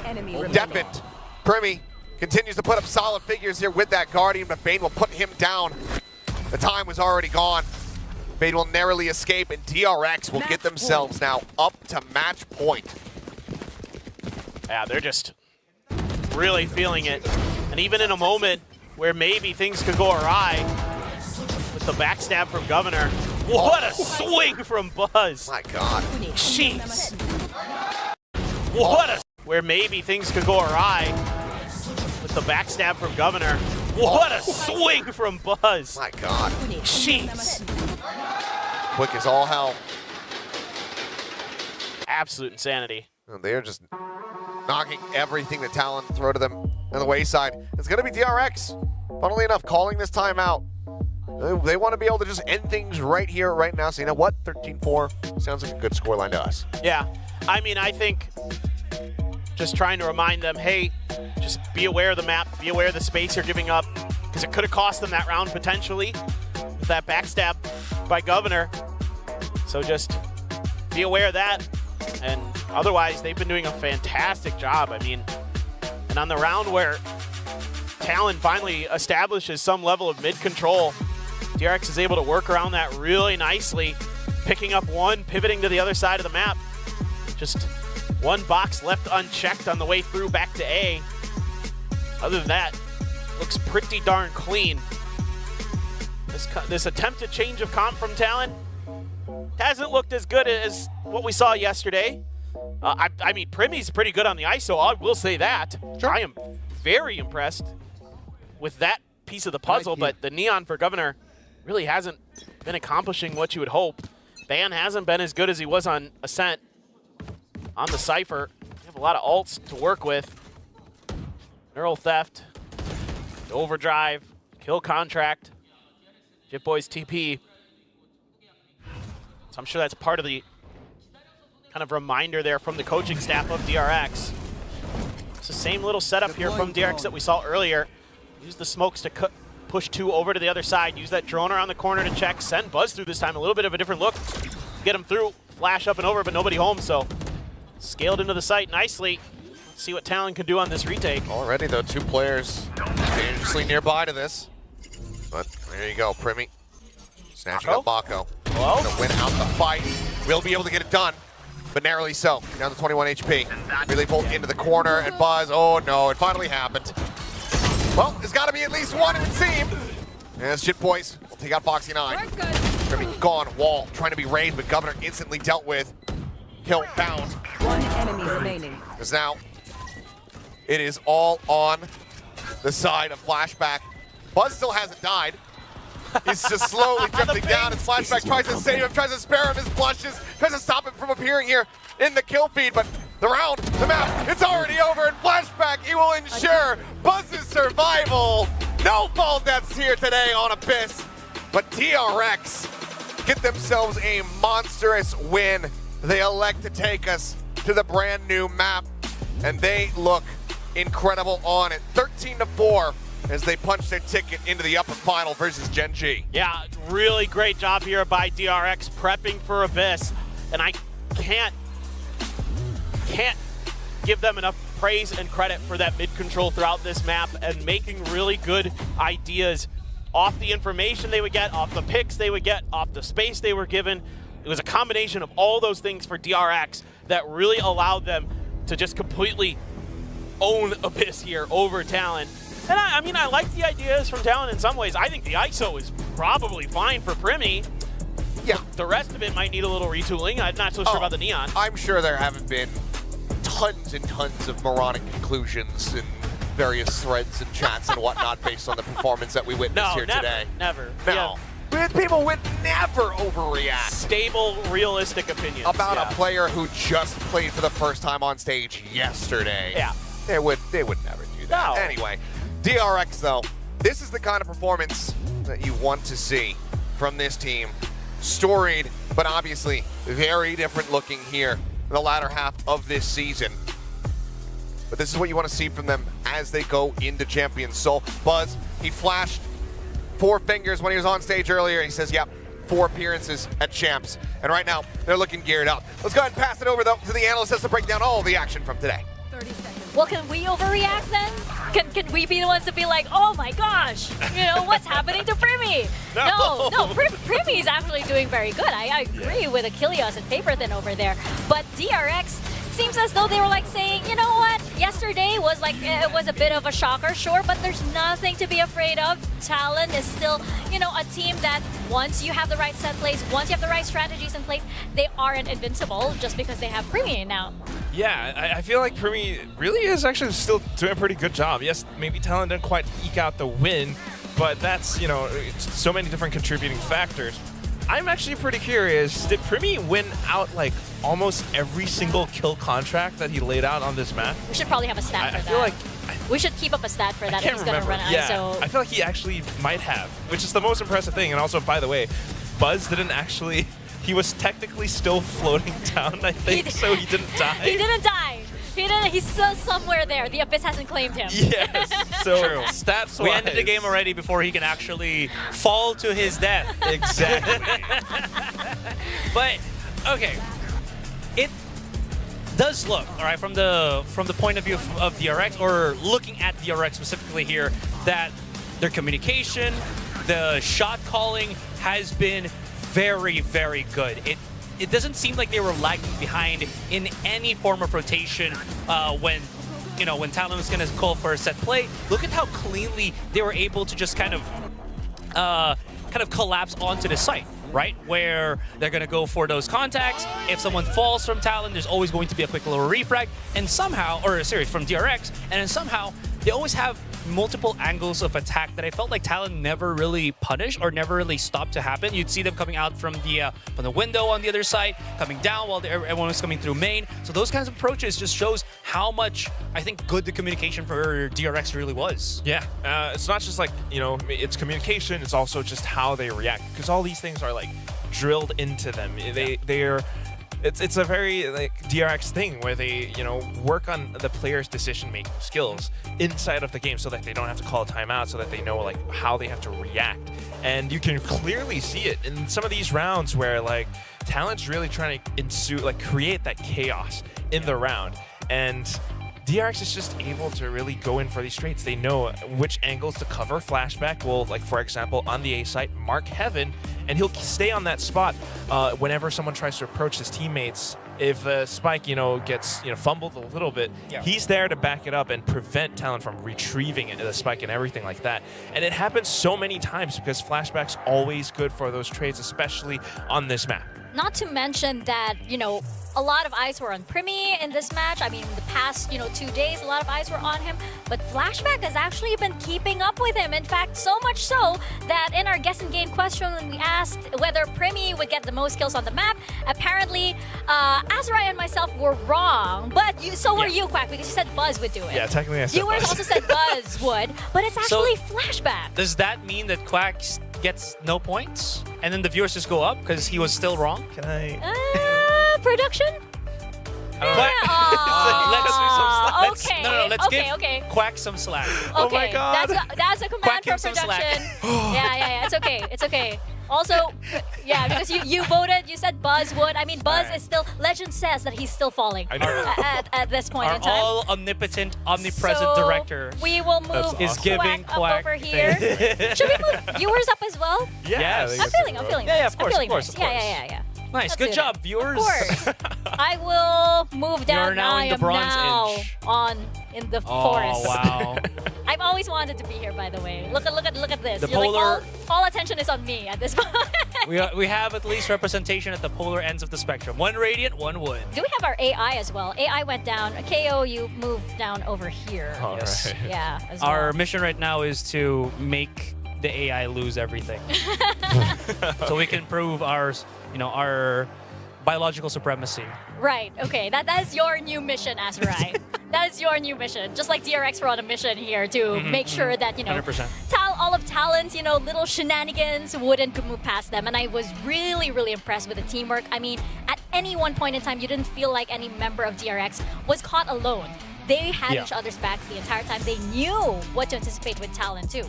L: Deafened. Primi continues to put up solid figures here with that Guardian, but Bane will put him down. The time was already gone. Bane will narrowly escape, and DRX will get themselves now up to match point.
E: Yeah, they're just really feeling it. And even in a moment where maybe things could go awry, with the backstab from Governor. What a swing from Buzz.
L: My God.
E: Jeez. What a... Where maybe things could go awry, with the backstab from Governor. What a swing from Buzz.
L: My God.
E: Jeez.
L: Quick as all hell.
E: Absolute insanity.
L: They're just knocking everything that Talon throw to them on the wayside. It's going to be DRX, funnily enough, calling this time out. They want to be able to just end things right here, right now. So you know what? 13-4 sounds like a good scoreline to us.
E: Yeah. I mean, I think just trying to remind them, hey, just be aware of the map, be aware of the space you're giving up, because it could have cost them that round potentially with that backstab by Governor. So just be aware of that. And otherwise, they've been doing a fantastic job. I mean, and on the round where Talon finally establishes some level of mid-control, DRX is able to work around that really nicely, picking up one, pivoting to the other side of the map. Just one box left unchecked on the way through back to A. Other than that, looks pretty darn clean. This attempted change of comp from Talon hasn't looked as good as what we saw yesterday. I mean, Primi's pretty good on the ISO, I will say that. Sure. I am very impressed with that piece of the puzzle, but the Neon for Governor really hasn't been accomplishing what you would hope. Ban hasn't been as good as he was on Ascent. On the Cypher, we have a lot of ults to work with. Neural theft, overdrive, kill contract, Jitboy's TP. So I'm sure that's part of the kind of reminder there from the coaching staff of DRX. It's the same little setup here from DRX that we saw earlier. Use the smokes to push 2 over to the other side. Use that drone around the corner to check. Send Buzz through this time. A little bit of a different look. Get him through. Flash up and over, but nobody home. So scaled into the site nicely. See what Talon can do on this retake.
L: Already, though, 2 players dangerously nearby to this. But there you go, Primi. Snatching up Bako.
E: Hello?
L: Gonna win out the fight. Will be able to get it done, but narrowly so. Down to 21 HP. Relay bolt into the corner, and Buzz, oh no, it finally happened. Well, there's got to be at least one, it would seem. As Jitboys will take out Foxy 9. Primi gone, wall, trying to be raised, but Governor instantly dealt with. Kill found.
A: 1 enemy remaining.
L: Because now, it is all on the side of Flashback. Buzz still hasn't died. He's just slowly drifting down, and Flashback tries to save him, tries to spare him his blushes, tries to stop him from appearing here in the kill feed, but the round, the map, it's already over, and Flashback, he will ensure Buzz's survival. No fall deaths here today on Abyss, but DRX get themselves a monstrous win. They elect to take us to the brand new map, and they look incredible on it. 13-4 as they punch their ticket into the upper final versus Gen G.
E: Yeah, really great job here by DRX prepping for Abyss, and I can't give them enough praise and credit for that mid-control throughout this map and making really good ideas off the information they would get, off the picks they would get, off the space they were given. It was a combination of all those things for DRX that really allowed them to just completely own Abyss here over Talon. And I mean, I like the ideas from Talon in some ways. I think the ISO is probably fine for Primi.
L: Yeah.
E: The rest of it might need a little retooling. I'm not so sure about the Neon.
L: I'm sure there haven't been tons and tons of moronic conclusions in various threads and chats and whatnot based on the performance that we witnessed here today.
E: Never.
L: No. Yeah. People would never overreact.
E: Stable, realistic opinions.
L: About a player who just played for the first time on stage yesterday.
E: Yeah.
L: They would never do that.
E: No.
L: Anyway, DRX though, this is the kind of performance that you want to see from this team. Storied, but obviously very different looking here in the latter half of this season. But this is what you want to see from them as they go into Champions. So Buzz, he flashed 4 fingers when he was on stage earlier. He says, yep, 4 appearances at Champs. And right now, they're looking geared up. Let's go ahead and pass it over though to the analysts to break down all the action from today.
G: 30 seconds. Well, can we overreact then? Can we be the ones to be like, oh my gosh, you know, what's happening to Primi? No, Primi is actually doing very good. I agree with Achilles and Paperthin over there. But DRX seems as though they were like saying, you know what, yesterday was like, it was a bit of a shocker, sure, but there's nothing to be afraid of. Talon is still, you know, a team that once you have the right set plays, once you have the right strategies in place, they aren't invincible just because they have Primi now.
I: Yeah, I feel like Primi really is actually still doing a pretty good job. Yes, maybe Talon didn't quite eke out the win, but that's, you know, so many different contributing factors. I'm actually pretty curious, did Primi win out like almost every single kill contract that he laid out on this map?
G: We should probably have a stat for that.
I: I feel like
G: we should keep up a stat for that if he's going to run ISO.
I: I feel like he actually might have, which is the most impressive thing. And also, by the way, Buzz didn't actually, he was technically still floating down, I think, so he didn't die.
G: He didn't die. He's still somewhere there. The Abyss hasn't claimed him.
I: Yes, so stats-wise.
K: We ended the game already before he can actually fall to his death.
I: Exactly.
K: But, okay, it does look, all right, from the point of view of DRX, or looking at DRX specifically here, that their communication, the shot calling has been very, very good. It doesn't seem like they were lagging behind in any form of rotation when Talon was going to call for a set play. Look at how cleanly they were able to just kind of collapse onto the site, right? Where they're going to go for those contacts. If someone falls from Talon, there's always going to be a quick little refrag, and somehow, or a series from DRX, and then somehow they always have multiple angles of attack that I felt like Talon never really punished or never really stopped to happen. You'd see them coming out from the window on the other side, coming down while everyone was coming through main. So those kinds of approaches just shows how much I think good the communication for DRX really was.
I: Yeah, it's not just like, you know, it's communication, it's also just how they react, because all these things are like drilled into them. It's a very like DRX thing where they, you know, work on the players' decision-making skills inside of the game so that they don't have to call a timeout, so that they know like how they have to react. And you can clearly see it in some of these rounds where like Talent's really trying to create that chaos in the round. And DRX is just able to really go in for these trades. They know which angles to cover. Flashback will, like for example, on the A site, mark Heaven, and he'll stay on that spot whenever someone tries to approach his teammates. If the spike, you know, gets fumbled a little bit, he's there to back it up and prevent Talon from retrieving it, the spike and everything like that. And it happens so many times because Flashback's always good for those trades, especially on this map.
G: Not to mention that, you know, a lot of eyes were on Primi in this match. I mean, in the past, 2 days, a lot of eyes were on him. But Flashback has actually been keeping up with him. In fact, so much so that in our guess and game question, when we asked whether Primi would get the most kills on the map, apparently Azrai and myself were wrong. But so were you, Quack, because you said Buzz would do it.
I: Yeah, technically I said
G: Viewers
I: Buzz.
G: also said Buzz would, but it's actually Flashback.
K: Does that mean that Quack gets no points? And then the viewers just go up because he was still wrong?
I: Can I...
G: Production?
K: Let's give Quack some slack.
G: Okay,
K: oh my God.
G: That's a command from production. yeah, it's okay. It's okay. Also, yeah, because you voted, you said Buzz would. I mean, Buzz is still, legend says that he's still falling at this point in time.
K: Our all omnipotent, omnipresent director
G: we will move
K: is giving
G: Quack up over here. Should we move viewers up as well?
K: Yeah.
G: I'm feeling
K: Yeah,
G: this.
K: of course,
G: I'm feeling
K: of course,
G: this.
K: of course.
G: Yeah.
K: Nice,
G: Let's
K: good
G: do
K: job,
G: that.
K: viewers.
G: Of course. I will move down.
K: You're now in the bronze inch.
G: In the forest.
K: Oh, wow.
G: I've always wanted to be here, by the way. Look at this.
K: The
G: You're
K: polar-
G: like, all attention is on me at this point.
K: we have at least representation at the polar ends of the spectrum. One Radiant, one Wood.
G: Do we have our AI as well? AI went down. KO, you moved down over here.
K: Yes.
I: Right.
G: Yeah, as
K: Our
G: well.
K: mission right now is to make the AI lose everything. So we can prove our biological supremacy.
G: Right, okay. That is your new mission, Azurai. That is your new mission. Just like DRX, we're on a mission here to make sure that,
K: 100%.
G: all of Talon's, little shenanigans wouldn't move past them. And I was really, really impressed with the teamwork. I mean, at any one point in time, you didn't feel like any member of DRX was caught alone. They had each other's backs the entire time. They knew what to anticipate with Talon, too.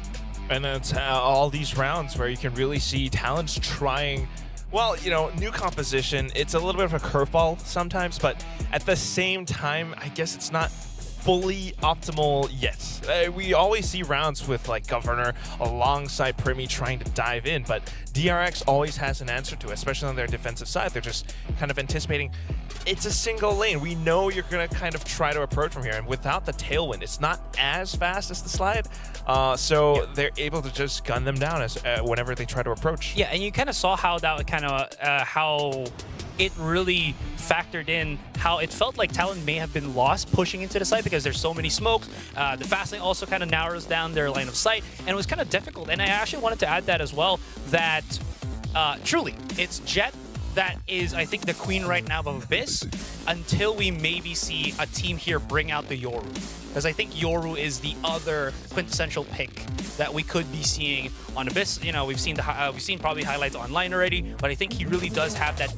I: And it's all these rounds where you can really see Talon's trying... Well, new composition, it's a little bit of a curveball sometimes, but at the same time, I guess it's not fully optimal yet. We always see rounds with like Governor alongside Primi trying to dive in, but DRX always has an answer to it, especially on their defensive side. They're just kind of anticipating it's a single lane. We know you're going to kind of try to approach from here, and without the tailwind, it's not as fast as the slide, so they're able to just gun them down as whenever they try to approach.
K: Yeah, and you kind of saw how that how it really factored in how it felt like Talon may have been lost pushing into the site because there's so many smokes. The fast lane also kind of narrows down their line of sight, and it was kind of difficult. And I actually wanted to add that as well, that truly, it's Jet that is, I think, the queen right now of Abyss until we maybe see a team here bring out the Yoru. Because I think Yoru is the other quintessential pick that we could be seeing on Abyss. We've seen probably highlights online already, but I think he really does have that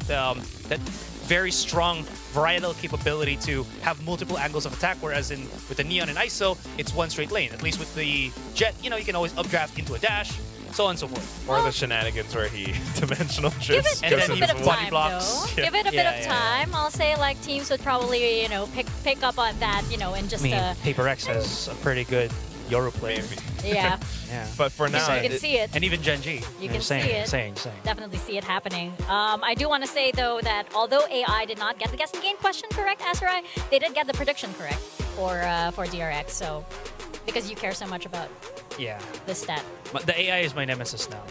K: that very strong varietal capability to have multiple angles of attack, whereas with the Neon and ISO, it's one straight lane. At least with the Jet, you can always updraft into a dash, so on and so forth.
I: Or the shenanigans where he dimensional drifts.
G: Give it a bit of time,
K: blocks.
G: though. Give it a bit of time. I'll say, like, teams would probably, pick up on that, and just...
K: PaperXx has a pretty good Yoru player.
G: Yeah.
K: Yeah.
I: But for now...
G: You can see it.
K: And even Gen G.
G: You can see it. Definitely see it happening. I do want to say, though, that although AI did not get the guessing game question correct, Azurai, they did get the prediction correct for DRX, so... Because you care so much about this stat.
K: But the AI is my nemesis now.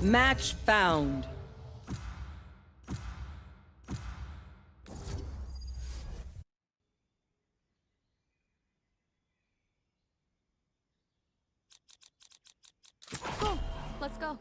A: Match found.
C: Cool. Let's go.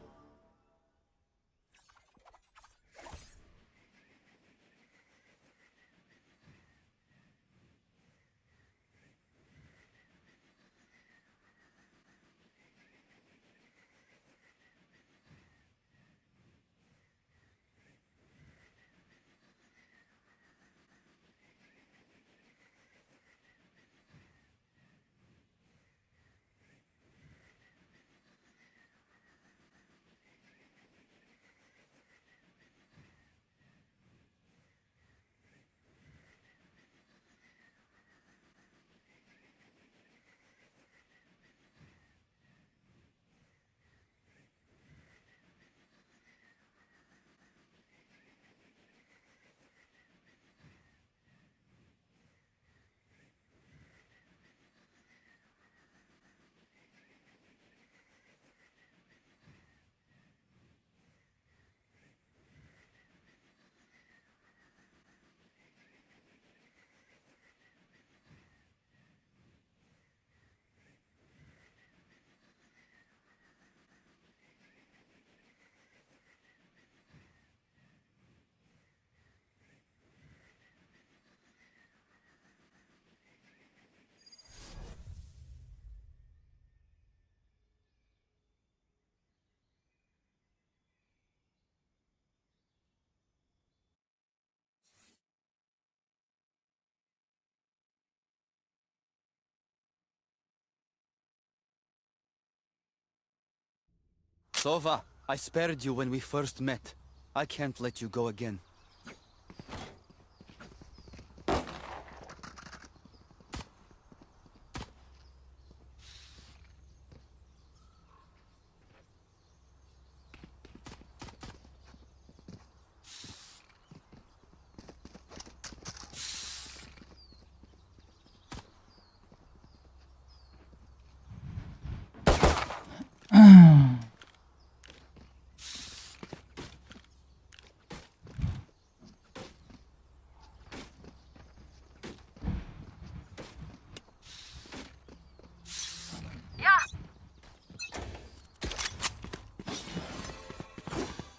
H: Sova, I spared you when we first met. I can't let you go again.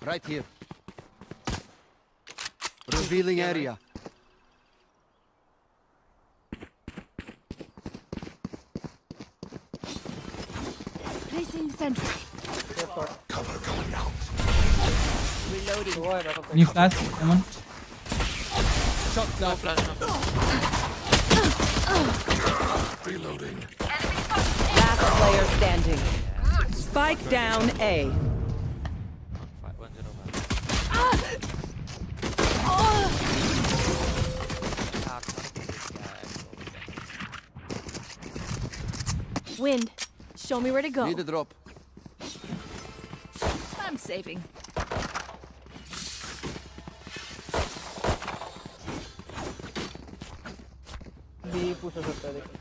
H: Right here. Revealing area.
C: Placing sentry.
S: Cover going out.
C: Reloading.
B: Any flash? Someone?
H: Shot down.
S: Reloading.
A: Last player standing. Spike down A.
C: Wind. Show me where to go.
H: Need a drop.
C: I'm saving.
R: B push हो सकता है देखो.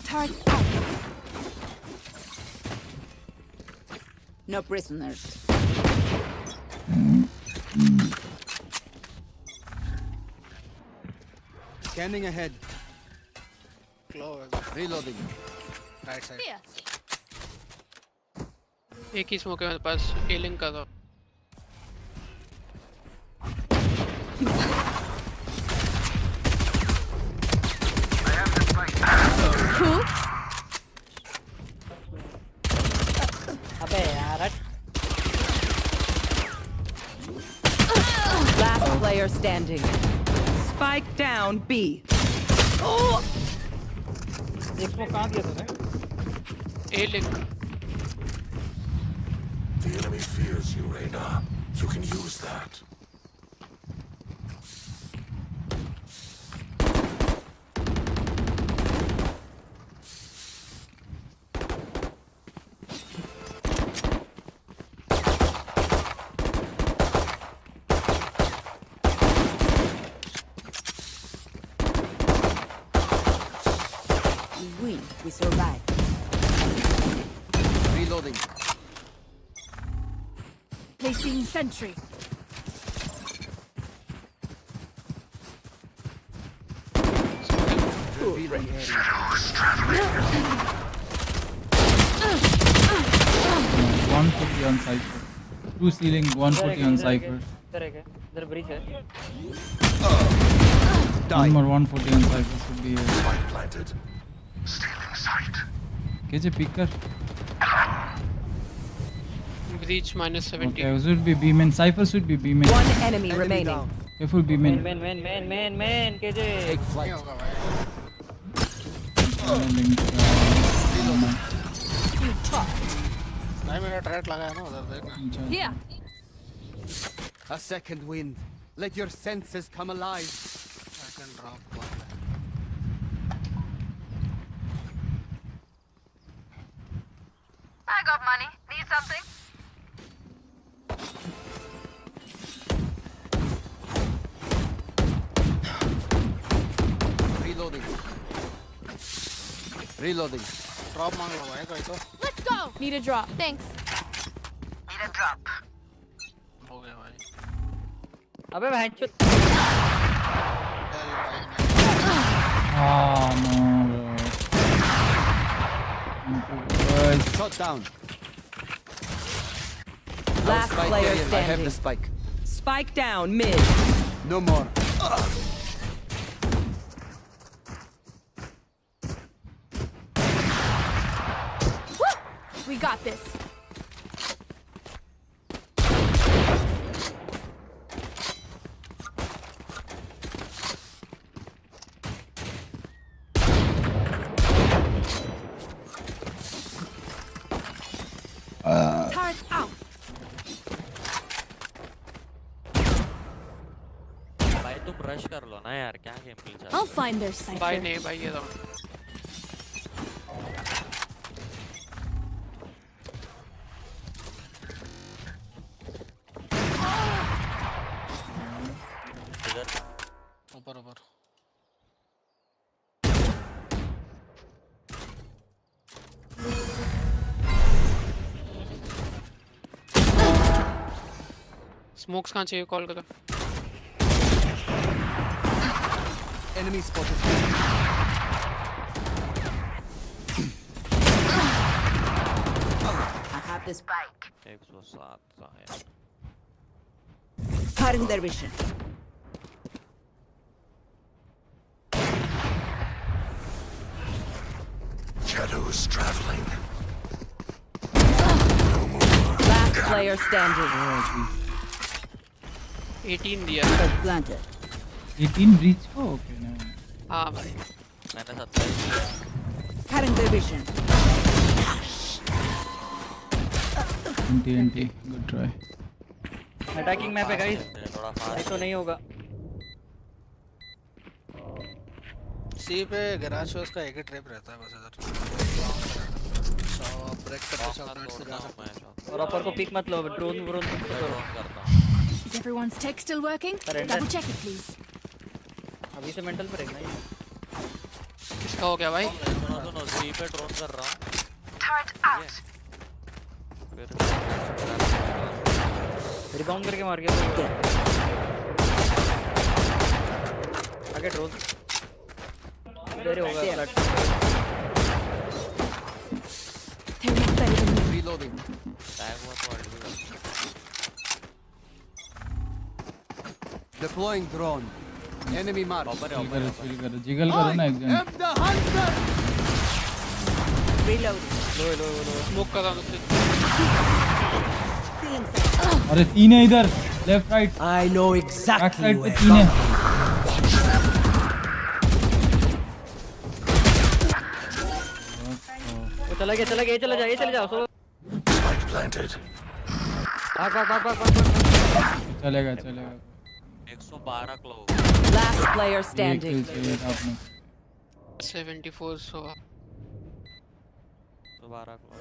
C: Target out.
Q: No prisoners.
H: Scanning ahead. Reloading.
R: Right side.
C: Here.
R: एक ही smoke है मेरे पास. A link का था.
A: अबे यार. Last player standing. Spike down B. Oh!
R: एक स्मोक कहाँ दिया तूने? A link.
S: The enemy fears you, Reyna. You can use that.
Q: survive.
J: Reloading.
C: Placing sentry.
B: One could be on Cypher. Two ceiling, one could be on Cypher. One more 140 on Cypher should be here.
S: Spike planted. Stealing sight.
B: KJ picker.
R: Breach minus 70.
B: Okay, should be B main. Cypher should be B main.
A: One enemy remaining.
B: Careful B main.
J: Man, KJ. Take flight.
C: Here.
H: A second wind. Let your senses come alive.
S: I got money. Need something?
J: Reloading. Reloading.
R: Drop मांग लो भाई कोई तो.
C: Let's go. Need a drop. Thanks.
S: Need a drop.
R: हो गया भाई.
J: अबे बहनचोद.
B: Oh no.
J: Shot down.
A: Last
J: Spike
A: player
J: carrier. I have
A: standing.
J: the spike.
A: Spike down mid.
J: No more.
C: Woo! We got this. Turret out.
P: भाई तुम rush कर लो ना यार क्या गेम खेल
C: I'll find their cipher.
R: भाई नहीं भाई ये तो. ऊपर ऊपर. स्मोक्स कहाँ चाहिए कॉल करो.
J: Enemy spotted.
Q: I have the spike.
P: 107 का है.
Q: Cutting their vision.
S: Shadows traveling.
A: Last player standing.
R: 18 दिया.
Q: Planted.
B: 18 breach. Oh, okay. No.
R: हाँ भाई.
P: मैंने 27.
Q: Cutting their vision.
B: NT. Good try.
J: Attacking map है guys. नहीं तो नहीं होगा.
R: सी पे गैराज उसका एक ही ट्रैप रहता है बस इधर. सो ब्रेक करके शॉट से जा सकता है.
J: और ऊपर को पिक मत लो. ड्रोन
P: करता.
C: Is everyone's tech still working?
J: Surrender.
C: Double check it, please.
J: अभी से मेंटल पर रहेगा ये.
R: किसका हो गया भाई?
P: दोनों सी पे ड्रोन कर रहा हूँ.
S: Turret out.
J: रिबाउंड करके मार गया. आगे ड्रोन. इधर ही होगा फ्लैट. Reloading.
P: टैग हुआ तो already.
H: Deploying drone. Enemy mark.
B: Chill करो. Jiggle करो ना एक जन.
H: The hunter.
Q: Reloading.
J: Low.
R: Smoke कर रहा हूँ उससे.
B: अरे तीन है इधर. Left right.
J: I know
B: Back
J: exactly
B: side पे
J: where.
B: तीन है.
J: वो चला गया. ये चले जाओ. सो.
S: Spike planted.
J: भाग.
B: चलेगा.
P: 112 क्लो.
A: Last player standing.
R: 74 सो.
P: 112 क्लो.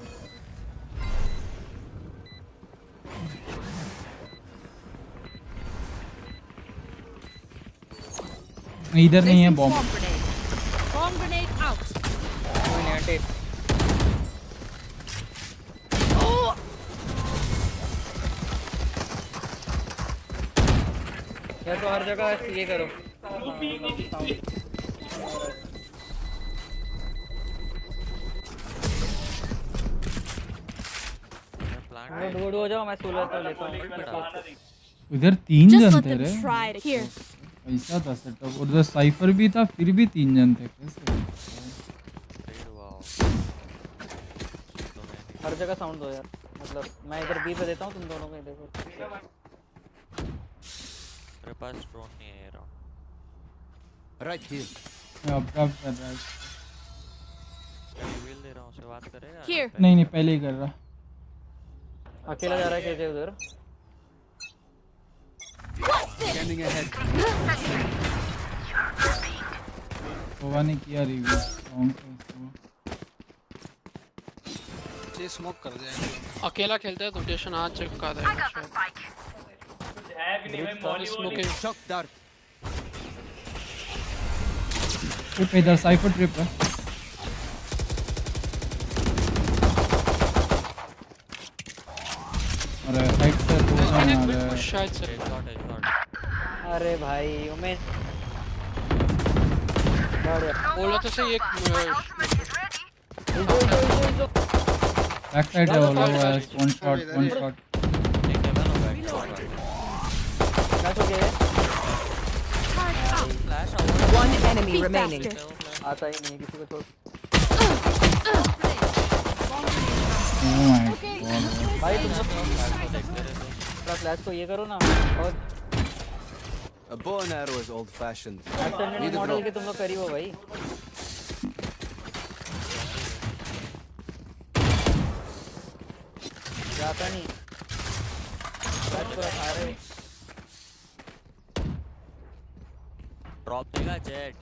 B: इधर नहीं है bomb.
C: Bomb grenade out.
P: rotate. या तो हर जगह ये करो. डूड हो जाओ, मैं सोलर तो लेता हूँ.
B: उधर 3
C: Just
B: जन
C: let
B: थे
C: them
B: रे.
C: try it. Here.
B: ऐसा था सेटअप. और उधर साइफर भी था, फिर भी 3 जन थे. कैसे?
P: हर जगह साउंड दो यार. मतलब मैं इधर बी पे देता हूँ, तुम दोनों में देखो. मेरे पास ड्रोन नहीं है यार.
H: Right here.
B: मैं अपग्रेड कर रहा हूँ.
P: रिवील दे रहा हूँ, उससे बात करेगा.
C: Here.
B: नहीं पहले ही कर रहा.
P: अकेला जा रहा है केजे उधर.
H: Scanning ahead.
B: होगा नहीं किया रिव्यू.
R: ये स्मोक कर दिया.
M: अकेला खेलता है तो रोटेशन आज चिपका देगा शायद.
H: Smoking. Shock dart.
B: ट्रिप इधर साइफर ट्रिप है. अरे साइड से
M: शायद से.
P: अरे भाई उमेश
M: बोला तो सही. एक
B: बैक साइड है. वो one shot.
A: One enemy remaining.
P: आता ही नहीं किसी को छोड़. भाई तुम लोग फ्लैश को ये करो ना. और
H: A bow and arrow is old-fashioned.
P: Extended model के तुम लोग करी हो भाई. जाता नहीं. फ्लैश पूरा खा रहे. ड्रॉप देगा जेट.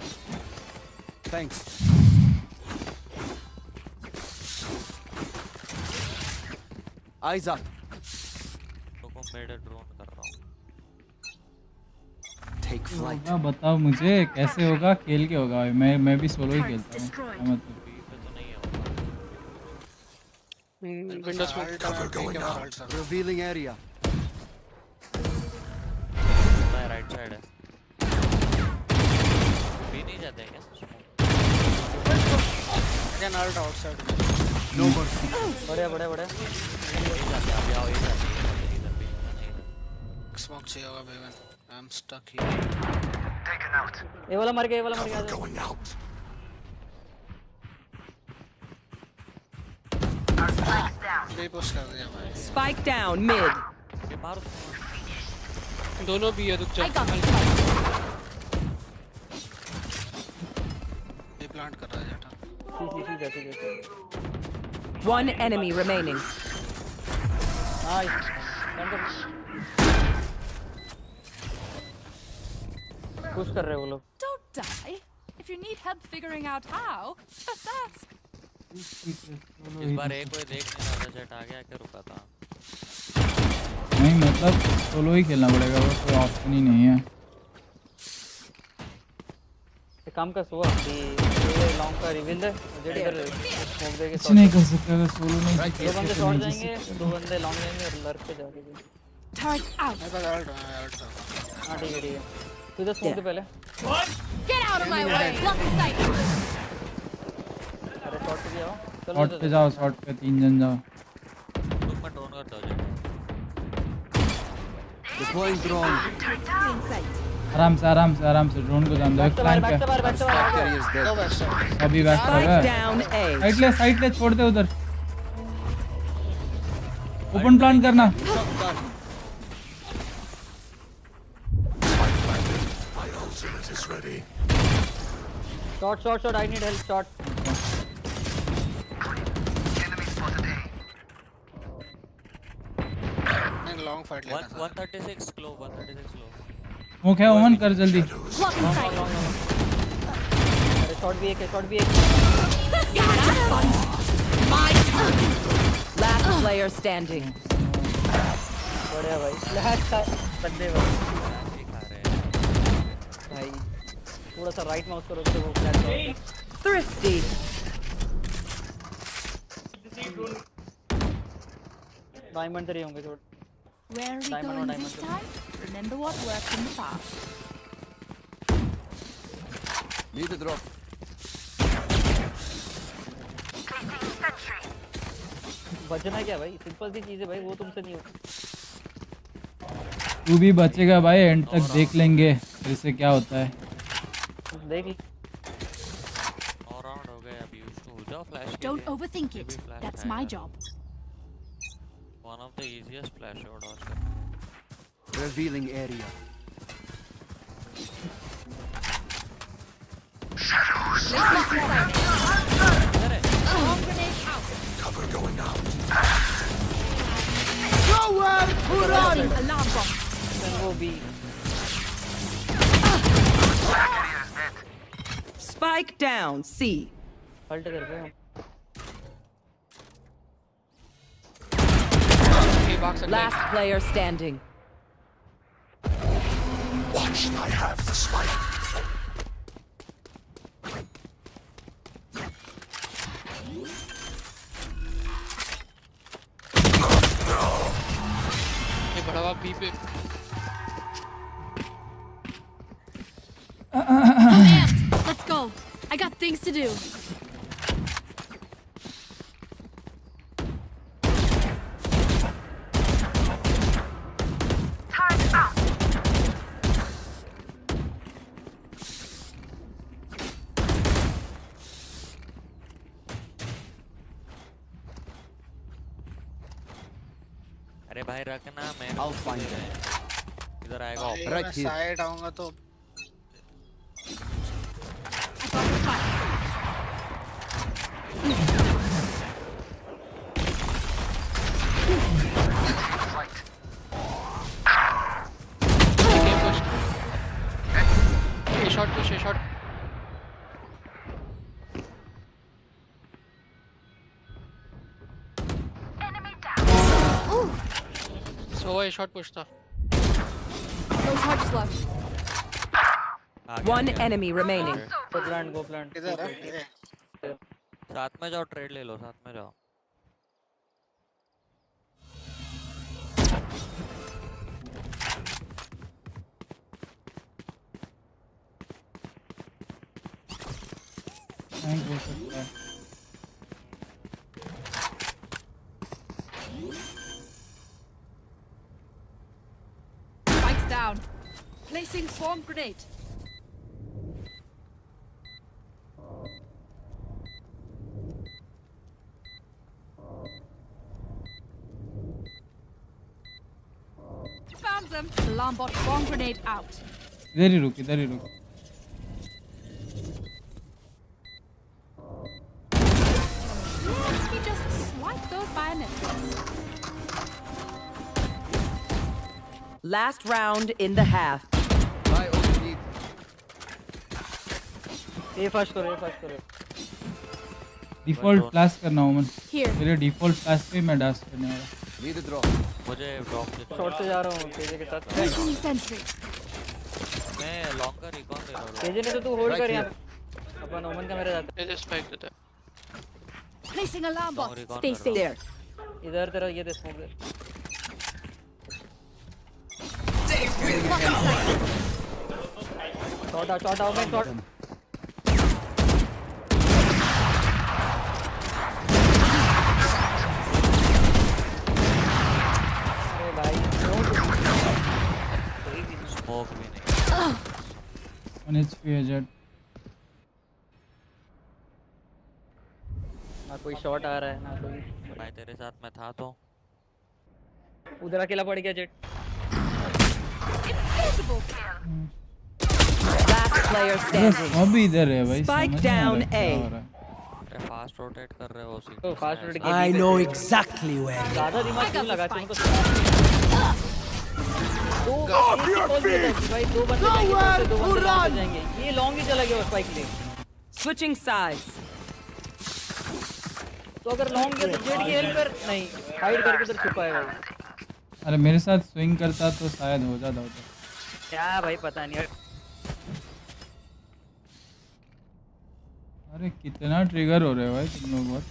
H: Thanks. Eyes up.
P: लोगों मेड ड्रोन कर रहा हूँ.
H: Take flight.
B: बताओ मुझे कैसे होगा. खेल के होगा. मैं भी सोलो ही खेलता हूँ. मतलब
M: window smoke.
H: Revealing area.
P: Right side है. भी नहीं जाते क्या?
R: Again alt outside.
H: No mercy.
P: बड़े.
R: Smoke चाहिए होगा Bevan. I'm stuck here.
S: Taken out.
P: ये वाला मर गया.
S: Going out.
R: पुश कर दिया भाई.
A: Spike down mid.
M: दोनों भी है. रुक जा.
R: ये प्लांट कर रहा है जेटा.
P: जैसे.
A: One enemy remaining.
P: Nice. Push कर रहे हैं वो लोग.
C: Don't die. If you need help figuring out how, just ask.
P: इस बार एक कोई देख नहीं रहा था. जेट आ गया क्या रुका था.
B: नहीं मतलब सोलो ही खेलना पड़ेगा. वो कोई ऑप्शन ही नहीं है.
P: एक काम कर सुआ कि ये लॉन्ग का रिवील दे. जेट इधर स्मोक देके
B: कुछ नहीं कर सकते अगर सोलो नहीं.
P: दो बंदे शॉट जाएंगे, दो बंदे लॉन्ग जाएंगे और लर्क पे जाके.
C: Turret out.
R: मैं बस alt.
P: हां ठीक है. तू इधर स्मोक दे पहले.
C: Get out of my way. Block the sight.
P: अरे शॉट पे जाओ.
B: शॉट पे जाओ. शॉट पे 3 जन जाओ.
P: तुम मैं ड्रोन कर दो.
H: Deploying drone.
B: आराम से ड्रोन को जान दो. एक फ्लैंक है. अभी बैक कर रहा है. साइड ले छोड़ दे उधर. ओपन प्लान करना.
P: Shot. I need help. Shot.
R: Long fight लेना.
P: 136 क्लो.
B: स्मोक है. ओमन कर जल्दी.
P: अरे शॉट भी एक.
A: Last player standing.
P: बढ़िया भाई. फ्लैश का बंदे भाई थोड़ा सा राइट माउस करो तो वो फ्लैश.
A: Thrifty.
P: डायमंड 3 होंगे थोड़े.
C: Where are we going this time? Remember what worked in the past.
H: Need a drop.
P: बचना क्या भाई? सिंपल सी चीज है भाई, वो तुमसे नहीं होती.
B: तू भी बचेगा भाई, एंड तक देख लेंगे फिर से क्या होता है.
P: देख ले. और राउंड हो गए अभी. उसको हो जाओ flash.
C: Don't overthink it. That's my job.
P: One of the easiest flash shot और.
H: Revealing area.
F: Cover going out.
A: Nowhere to run! Alarm bomb.
P: Then वो भी.
A: Spike down, C.
P: Halt कर पे.
A: Last player standing.
F: Watch, I have the spike.
M: ये बड़ा बाप B पे.
C: Let's go. I got things to do.
P: अरे भाई रखना, मैं इधर आएगा.
R: right here. साइड आऊंगा तो
M: push, shot. So a shot push था.
C: No charges left.
A: One enemy remaining.
P: Go plant.
R: इधर है.
P: साथ में जाओ, ट्रेड ले लो, साथ में जाओ.
B: नहीं हो सकता है.
C: Spikes down. Placing swarm grenade. Found them. Alarm bot swarm grenade out.
B: इधर ही रुक.
C: He just swiped those biometrics.
A: Last round in the half.
P: ये फर्स्ट करो.
B: डिफॉल्ट फ्लैश करना ओमन.
C: Here.
B: मेरे डिफॉल्ट फ्लैश पे मैं डैश करने वाला.
H: Need a drop.
P: मुझे ड्रॉप शॉट से जा रहा हूँ तेजे के साथ.
C: Placing sentry.
P: मैं लॉन्ग का रिकॉन ले रहा हूँ. तेजे ने तो तू होल्ड कर यहाँ. अपन ओमन का मेरे जाता.
M: ये स्पाइक देता है.
C: Placing alarm bot. Stay safe.
A: There.
P: इधर तेरा ये दे स्मोक. शॉट आउट में शॉट. अरे भाई स्मोक भी नहीं.
B: 1 HP है जेट.
P: ना कोई शॉट आ रहा है ना कोई. भाई तेरे साथ मैं था तो उधर अकेला पड़ गया जेट.
A: Last player standing.
B: अभी इधर है भाई.
A: Spike down A.
P: Fast rotate कर रहे हो उसी.
J: तो fast rotate. I know exactly where.
P: ज्यादा दिमाग क्यों लगा तुमको? भाई दो बंदे जाएंगे. ये लॉन्ग ही चला गया स्पाइक ले.
A: Switching sides.
P: तो अगर लॉन्ग गया तो जेट की हेल्प कर. नहीं हाइड करके उधर छुपा है भाई.
B: अरे मेरे साथ स्विंग करता तो शायद हो जाता उधर.
P: क्या भाई पता नहीं.
B: अरे कितना ट्रिगर हो रहे हो भाई तुम लोग.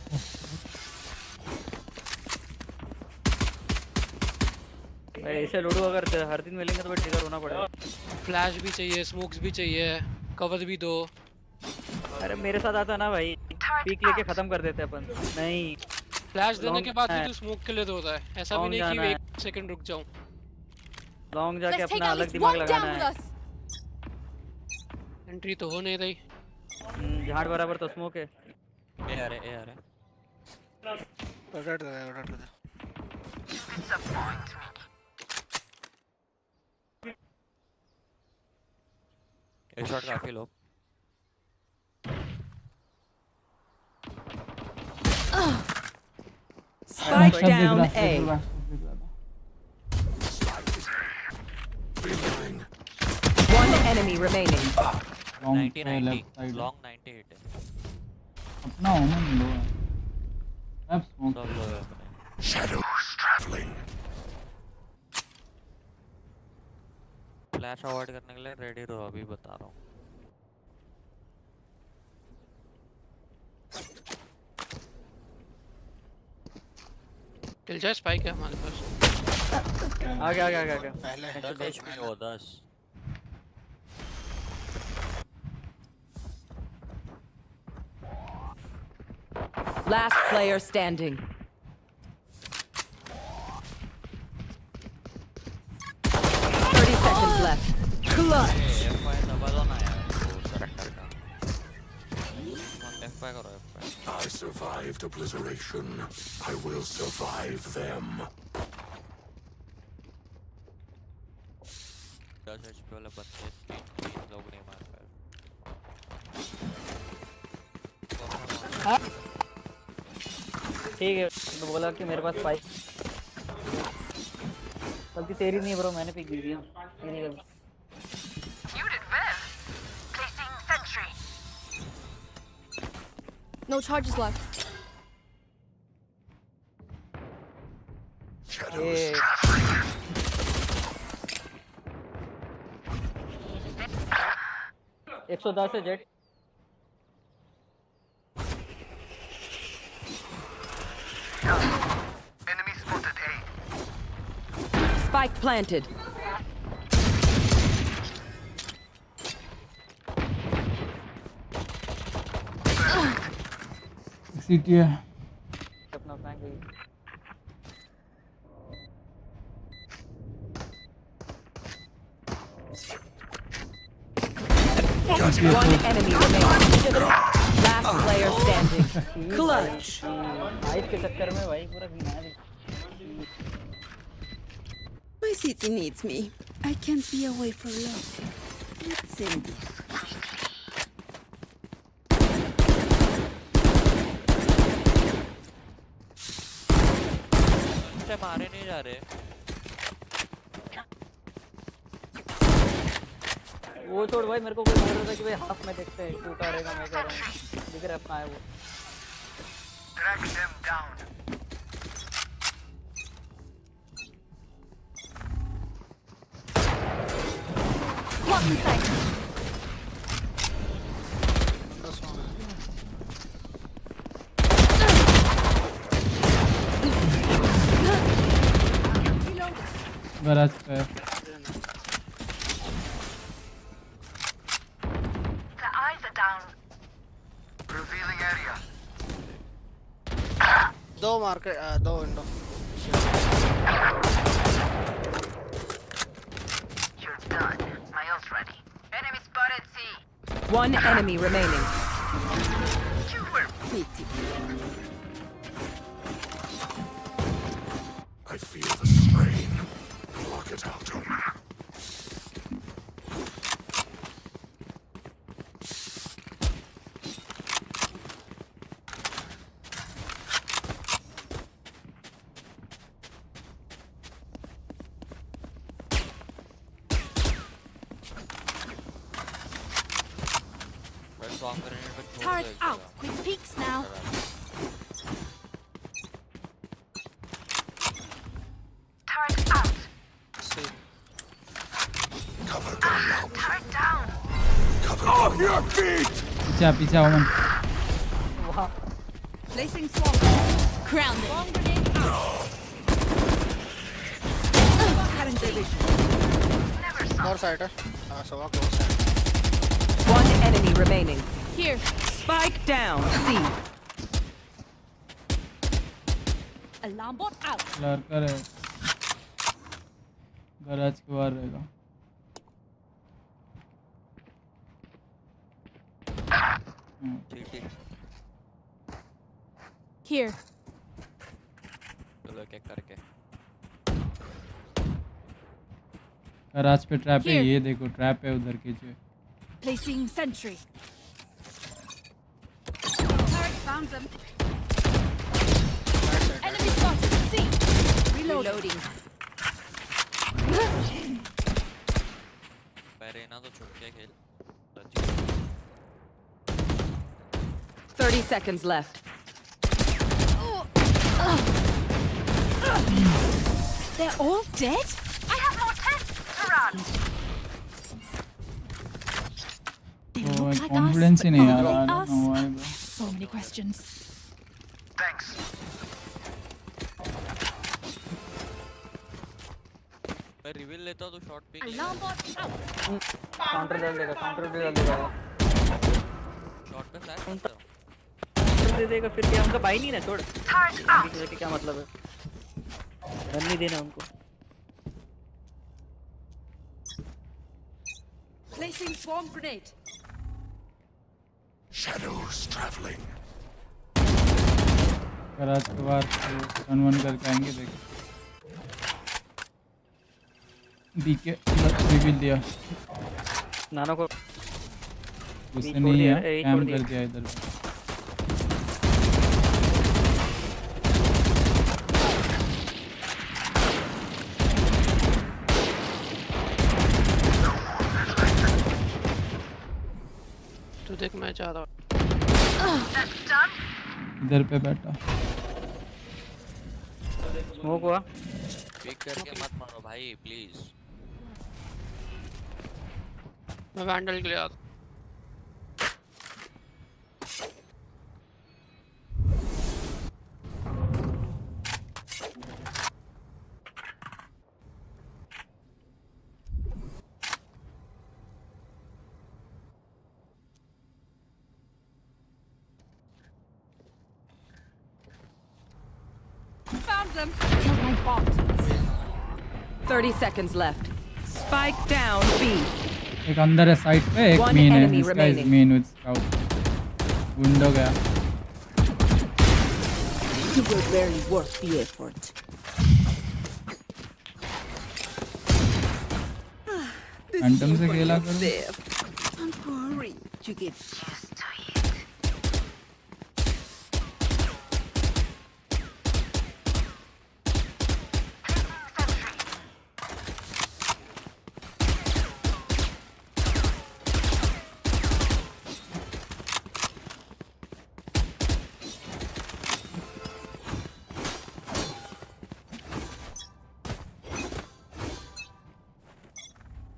P: ऐसे लूडो अगर हर दिन मिलेंगे तो ट्रिगर होना पड़ेगा।
M: फ्लैश भी चाहिए, स्मोक्स भी चाहिए, कवर भी दो।
P: अरे मेरे साथ आता ना भाई, पीक लेके खत्म कर देते अपन। नहीं,
M: फ्लैश देने के बाद भी तू स्मोक के लिए होता है, ऐसा भी नहीं कि 1 सेकंड रुक जाऊं।
P: लॉन्ग जाके अपना अलग दिमाग लगाना है।
M: एंट्री तो हो नहीं रही।
P: झाड़ बराबर तो स्मोक है। ए आ रहे
R: रोटेट कर दे।
P: एक शॉट काफी लो।
A: Spike down A. One enemy remaining.
B: 90
P: long 98 है।
B: अपना ओमन लो है। अब स्मोक
P: सब लो है।
F: Shadows traveling.
P: फ्लैश अवॉइड करने के लिए रेडी रहो, अभी बता रहा हूँ।
M: किल जाए स्पाइक है हमारे पास।
P: आ गया
R: पहले
P: 10 HP हो 10।
A: Last player standing. 30 seconds left. Clutch.
F: I survived obliteration. I will survive them.
P: 10 HP वाला बंदे 3 लोग नहीं मार पाए। ठीक है, तो बोला कि मेरे पास स्पाइक। गलती तेरी नहीं ब्रो, मैंने पिक दी थी। मेरी गलती।
C: No charges left.
F: Shadows.
P: 110 है jet.
S: Enemy spotted A.
A: Spike planted.
B: सीटी है।
P: अपना फ्लैंक गई।
A: One enemy remaining. Last player standing. Clutch.
P: Height के चक्कर में भाई पूरा गिना दी।
Q: My city needs me. I can't be away for long. Let's end this.
P: मारे नहीं जा रहे। वो छोड़ भाई, मेरे को कोई बोल रहा था कि भाई हाफ में देखते हैं क्यों करेगा, मैं कह रहा हूँ दिख रहा अपना है वो।
S: Track them down.
C: Block in sight.
B: Garage पे
S: The eyes are down. Revealing area.
R: दो मार्केट, दो window.
S: You're done. My ult's ready. Enemy spotted C.
A: One enemy remaining.
S: You were
Q: Pity.
F: I feel the strain. Block it out.
C: Turret out. Quick peeks now.
S: turret out.
F: Cover going out.
S: Turret down.
F: Cover off your feet.
B: पीछे ओमन।
C: Placing swamp. Grounded.
R: North side. So walk close side.
A: One enemy remaining.
C: Here.
A: Spike down. C.
C: Alarm bot out.
B: लड़का है garage के बाहर रहेगा
C: Here.
P: चलो क्या करके
B: गराज पे ट्रैप है ये देखो ट्रैप है उधर के जो
C: Placing sentry. Turret found them. Enemy spotted. C. Reloading.
P: पहले ना तो छुप के खेल
A: 30 seconds left.
C: They're all dead? I have more tests to run. They look like
B: confidence
C: us,
B: in
C: but
B: it,
C: not
B: I
C: like
B: don't
C: us.
B: know why, bro.
C: So many questions.
S: Thanks.
P: मैं reveal लेता तो shot पे
C: Alarm bot out.
N: Counter डाल देगा
P: shot पे flash
N: counter दे देगा फिर क्या उनका भाई नहीं ना छोड़ आगे क्या मतलब है रन नहीं देना उनको
C: Placing swarm grenade.
F: Shadows traveling.
B: Garage के बाहर वन करके आएंगे देखो बीके रिवील दिया
N: नानो को
B: उसने नहीं है कैम कर दिया इधर
M: तू देख मैं चाह रहा हूँ
B: इधर पे बैठा
N: स्मोक हुआ
P: पिक करके मत मारो भाई प्लीज
M: मैं वैंडल के लिए आता
C: Found them. Kill my bot.
A: 30 seconds left. Spike down B.
B: एक अंदर है साइड पे एक
A: One
B: मेन है
A: enemy
B: इसका is
A: remaining.
B: Main with scout window गया
Q: You were barely worth the effort.
B: Phantom से खेला करो
Q: Don't worry, you get used to it.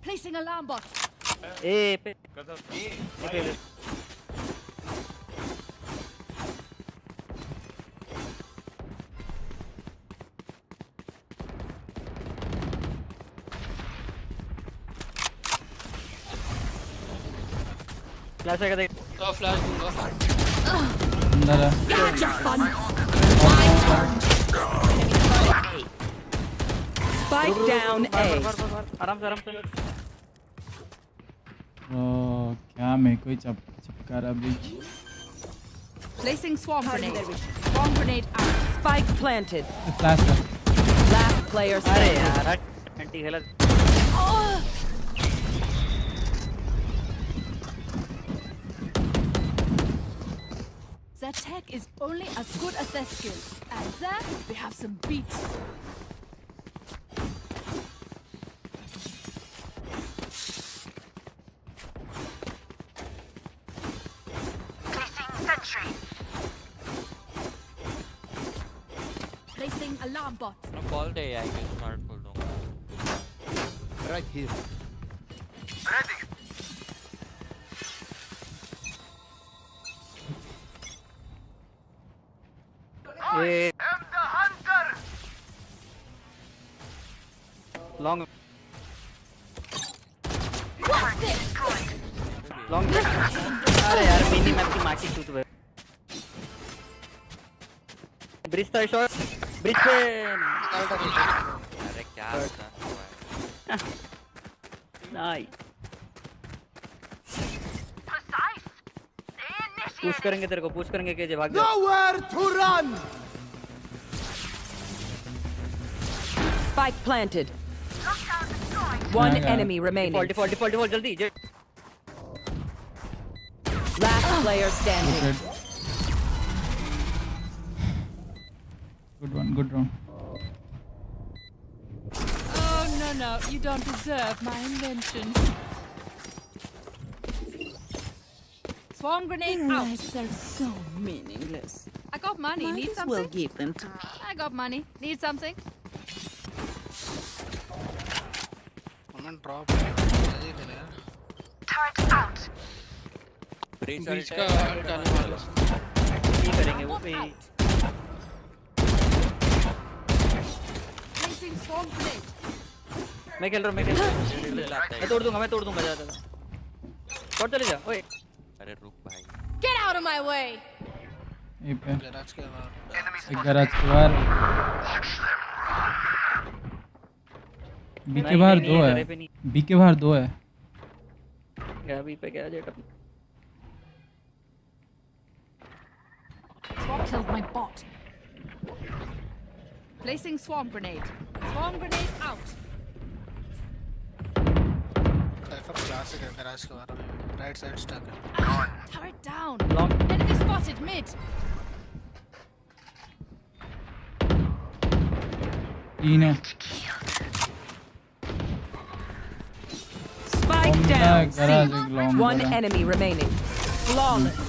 C: Placing alarm bot.
N: ए पे फ्लैश आएगा देख
M: तो फ्लैश दूंगा
B: अंदर है
A: Spike down A.
N: आराम से
B: ओ क्या मैं कोई चिपका रहा बीच
C: Placing swarm grenade. Swarm grenade out.
A: Spike planted.
B: Flash है
A: Last player
N: अरे
A: standing.
N: यार एंटी खेला
C: Their tech is only as good as their skills. And there, we have some beats. Placing alarm bot.
P: मैं call दे आई के smart खोल दूंगा
H: Right here.
S: Ready.
N: ये
S: I'm the hunter.
N: Long
P: Long अरे यार मिनी मैप की marking टूट गई ब्रिज था शॉट ब्रिज पे
O: अरे क्या
P: नाइस पुश करेंगे तेरे को पुश करेंगे केजे भाग जा
A: Nowhere to run. Spike planted. One enemy remaining.
P: Default जल्दी
A: Last player standing.
B: Good one, good round.
A: Oh no, you don't deserve my invention. Swarm grenade out.
Q: Lives are so meaningless.
A: I got money.
Q: Might
A: Need
Q: as
A: something?
Q: well give them to
A: I got money. Need something?
R: Woman drop.
O: Turret out.
P: Bridge का डालने वाला ये करेंगे वो पे
A: Placing swarm grenade.
P: मैं खेल रहा हूं मैं तोड़ दूंगा जा शॉट चले जा ओए
O: अरे रुक भाई
A: Get out of my way.
B: ये पे
R: गैराज के बाहर
B: एक गैराज के बाहर बी के बाहर दो है बी के बाहर दो है
P: गया बी पे गया jet
A: Swamp killed my bot. Placing swarm grenade. Swarm grenade out.
R: Cipher classic है गैराज के बाहर राइट साइड स्टक है
A: Turret down.
P: Long.
A: Enemy spotted mid.
B: तीन है
A: Spike down.
B: Garage
A: C.
B: एक long
A: One enemy remaining. Flawless.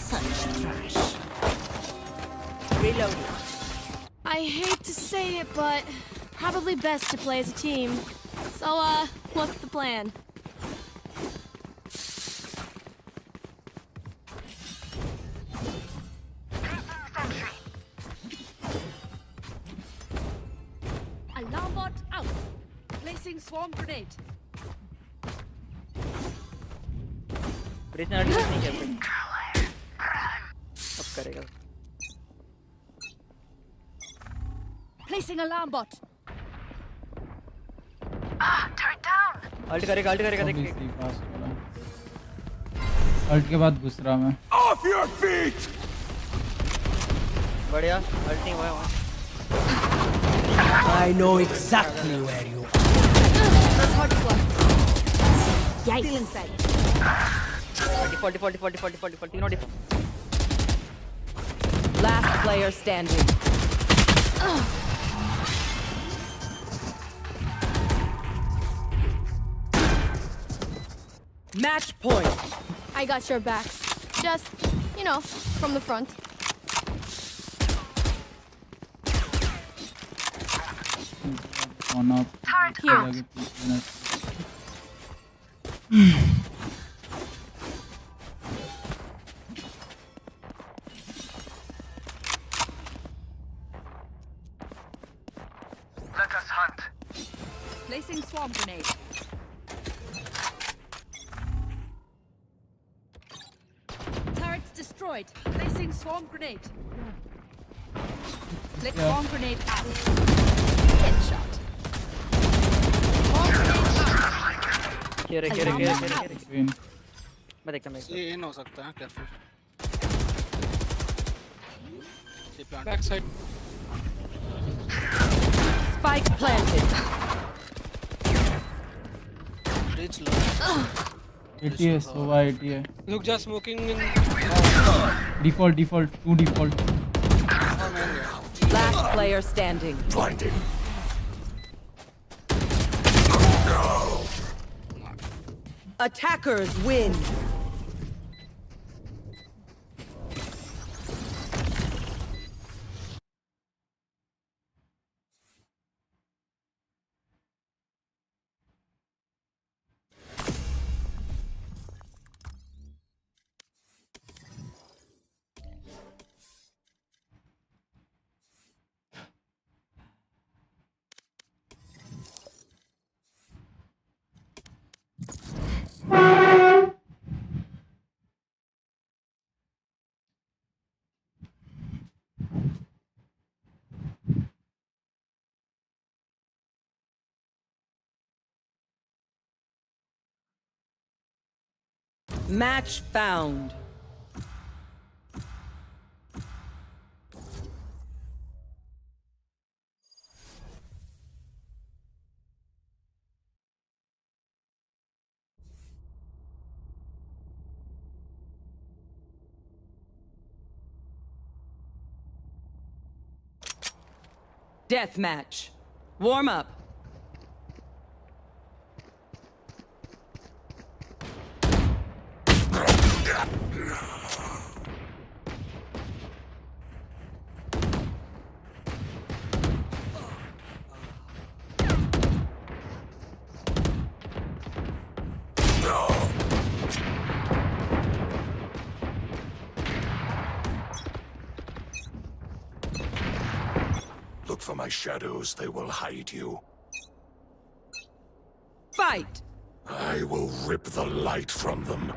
Q: such trash.
A: Reloading.
C: I hate to say it, but probably best to play as a team. So, what's the plan?
A: Alarm bot out. Placing swarm grenade.
P: Breach ने attack नहीं किया अब करेगा
A: Placing alarm bot.
O: turret down.
P: Ult करेगा देख
B: alt के बाद घुस रहा मैं
F: Off your feet!
P: बढ़िया अल्ट नहीं हुआ वहां
J: I know exactly where you are.
A: Yikes. Still inside.
P: default तीनों default
A: Last player standing. Match point.
C: I got your back. Just, from the front.
B: on up
C: Here.
O: Let us hunt.
A: Placing swarm grenade. Turrets destroyed. Placing swarm grenade. Flick swarm grenade out. Headshot. Swarm grenade out.
P: Here. मैं देखता हूं
R: ये इन हो सकता है careful
M: back side
A: Spike planted.
R: Bridge लो
B: 80 है Sova 80 है
M: look just smoking in
B: default 2 default
A: Last player standing.
F: Blinding.
A: Attackers win. Match found. Death match. Warm up.
D: Look for my shadows, they will hide you.
A: Fight!
D: I will rip the light from them.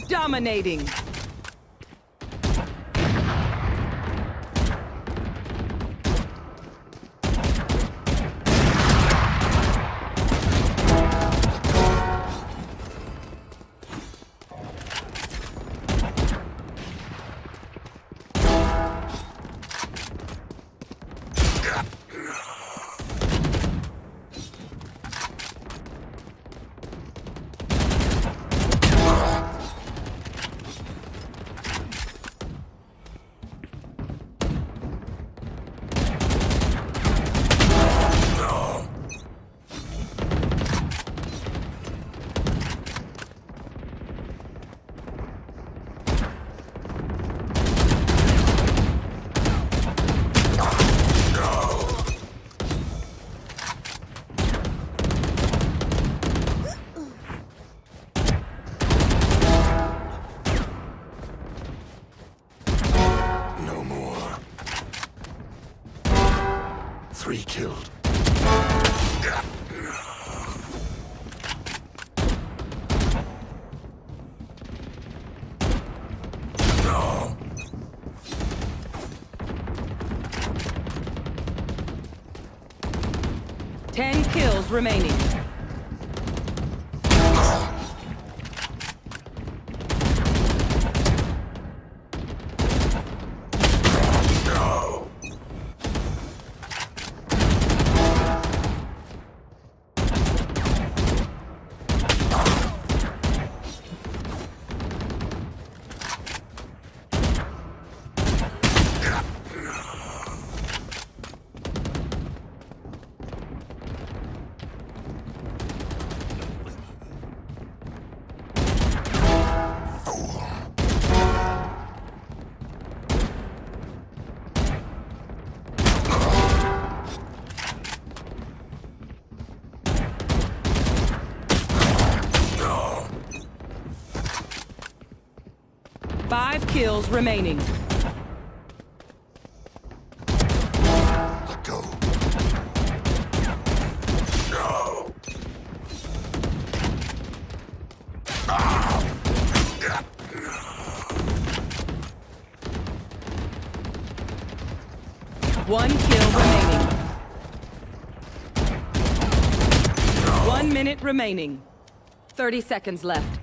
A: Dominating.
D: Three killed.
A: Ten kills remaining. Five kills remaining.
D: Let go. No.
A: One kill remaining. 1 minute remaining. 30 seconds left.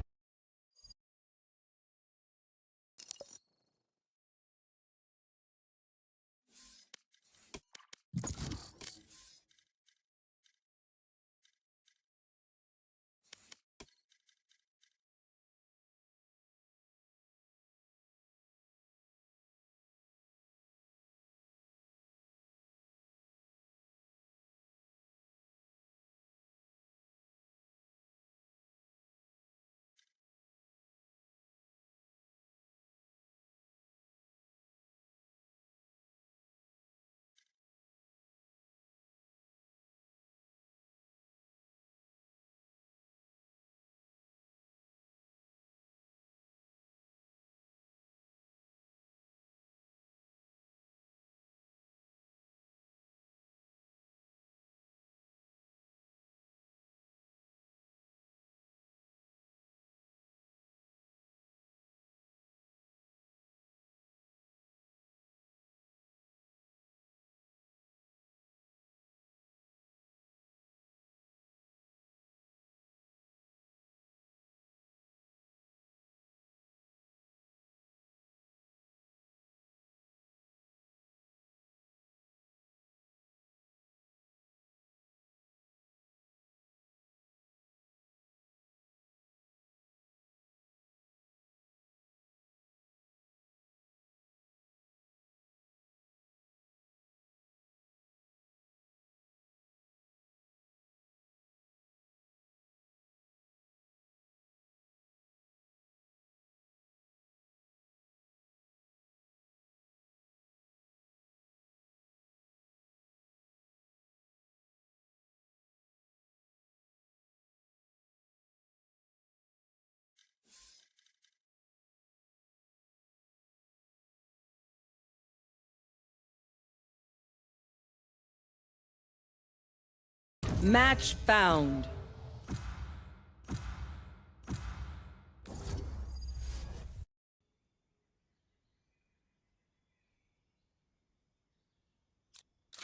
A: Match found.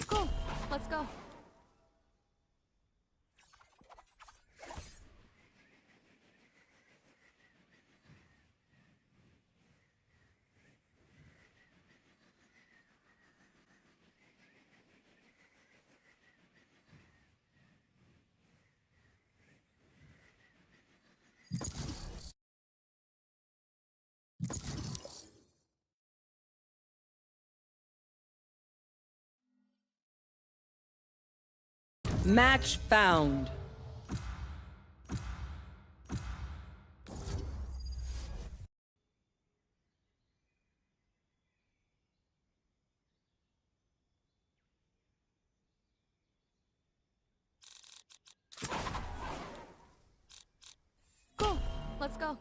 C: Cool. Let's go.
A: Match found.
C: Cool. Let's go.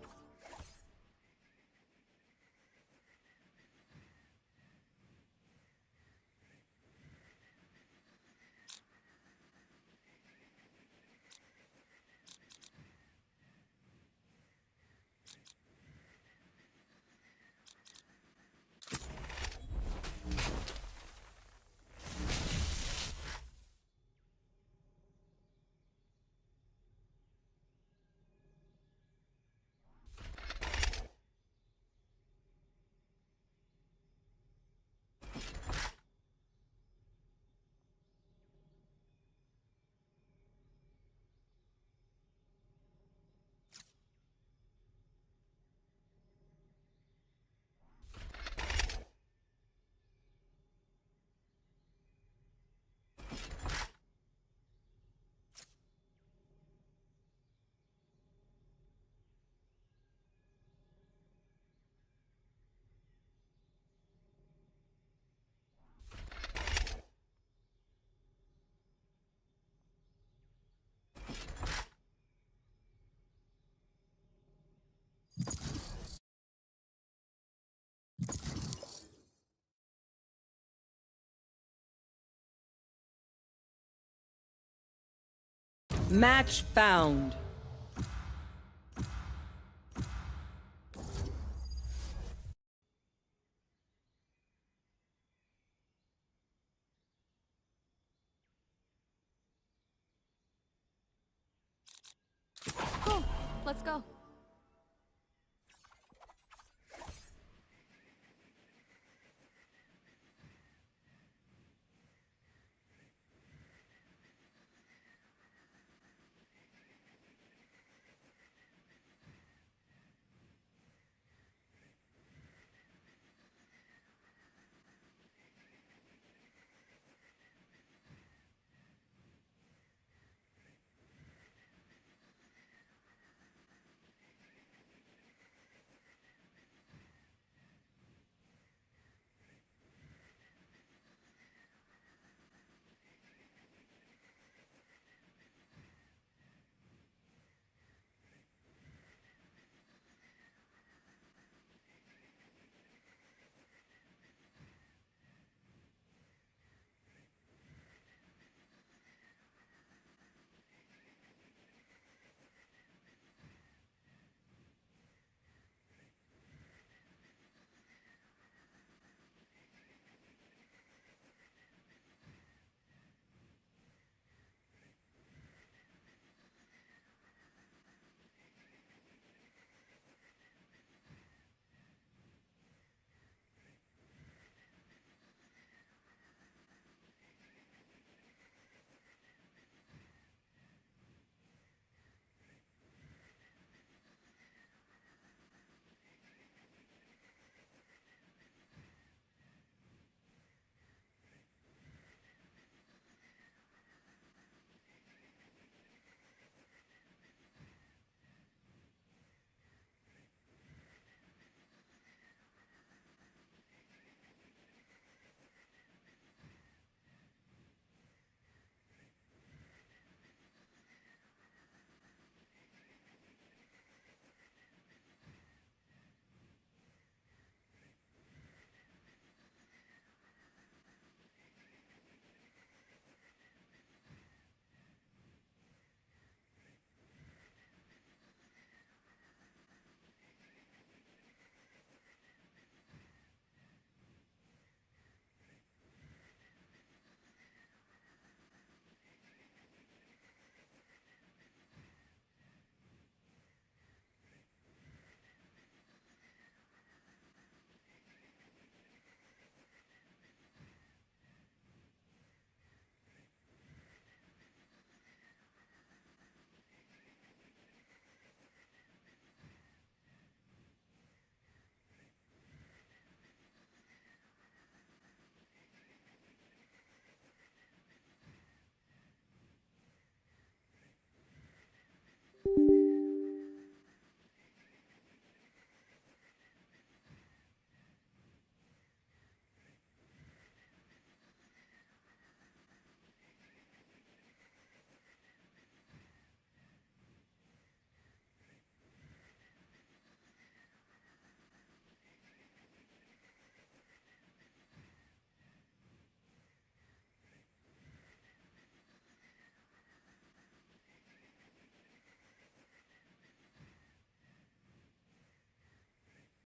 A: Match found.
C: Cool. Let's go.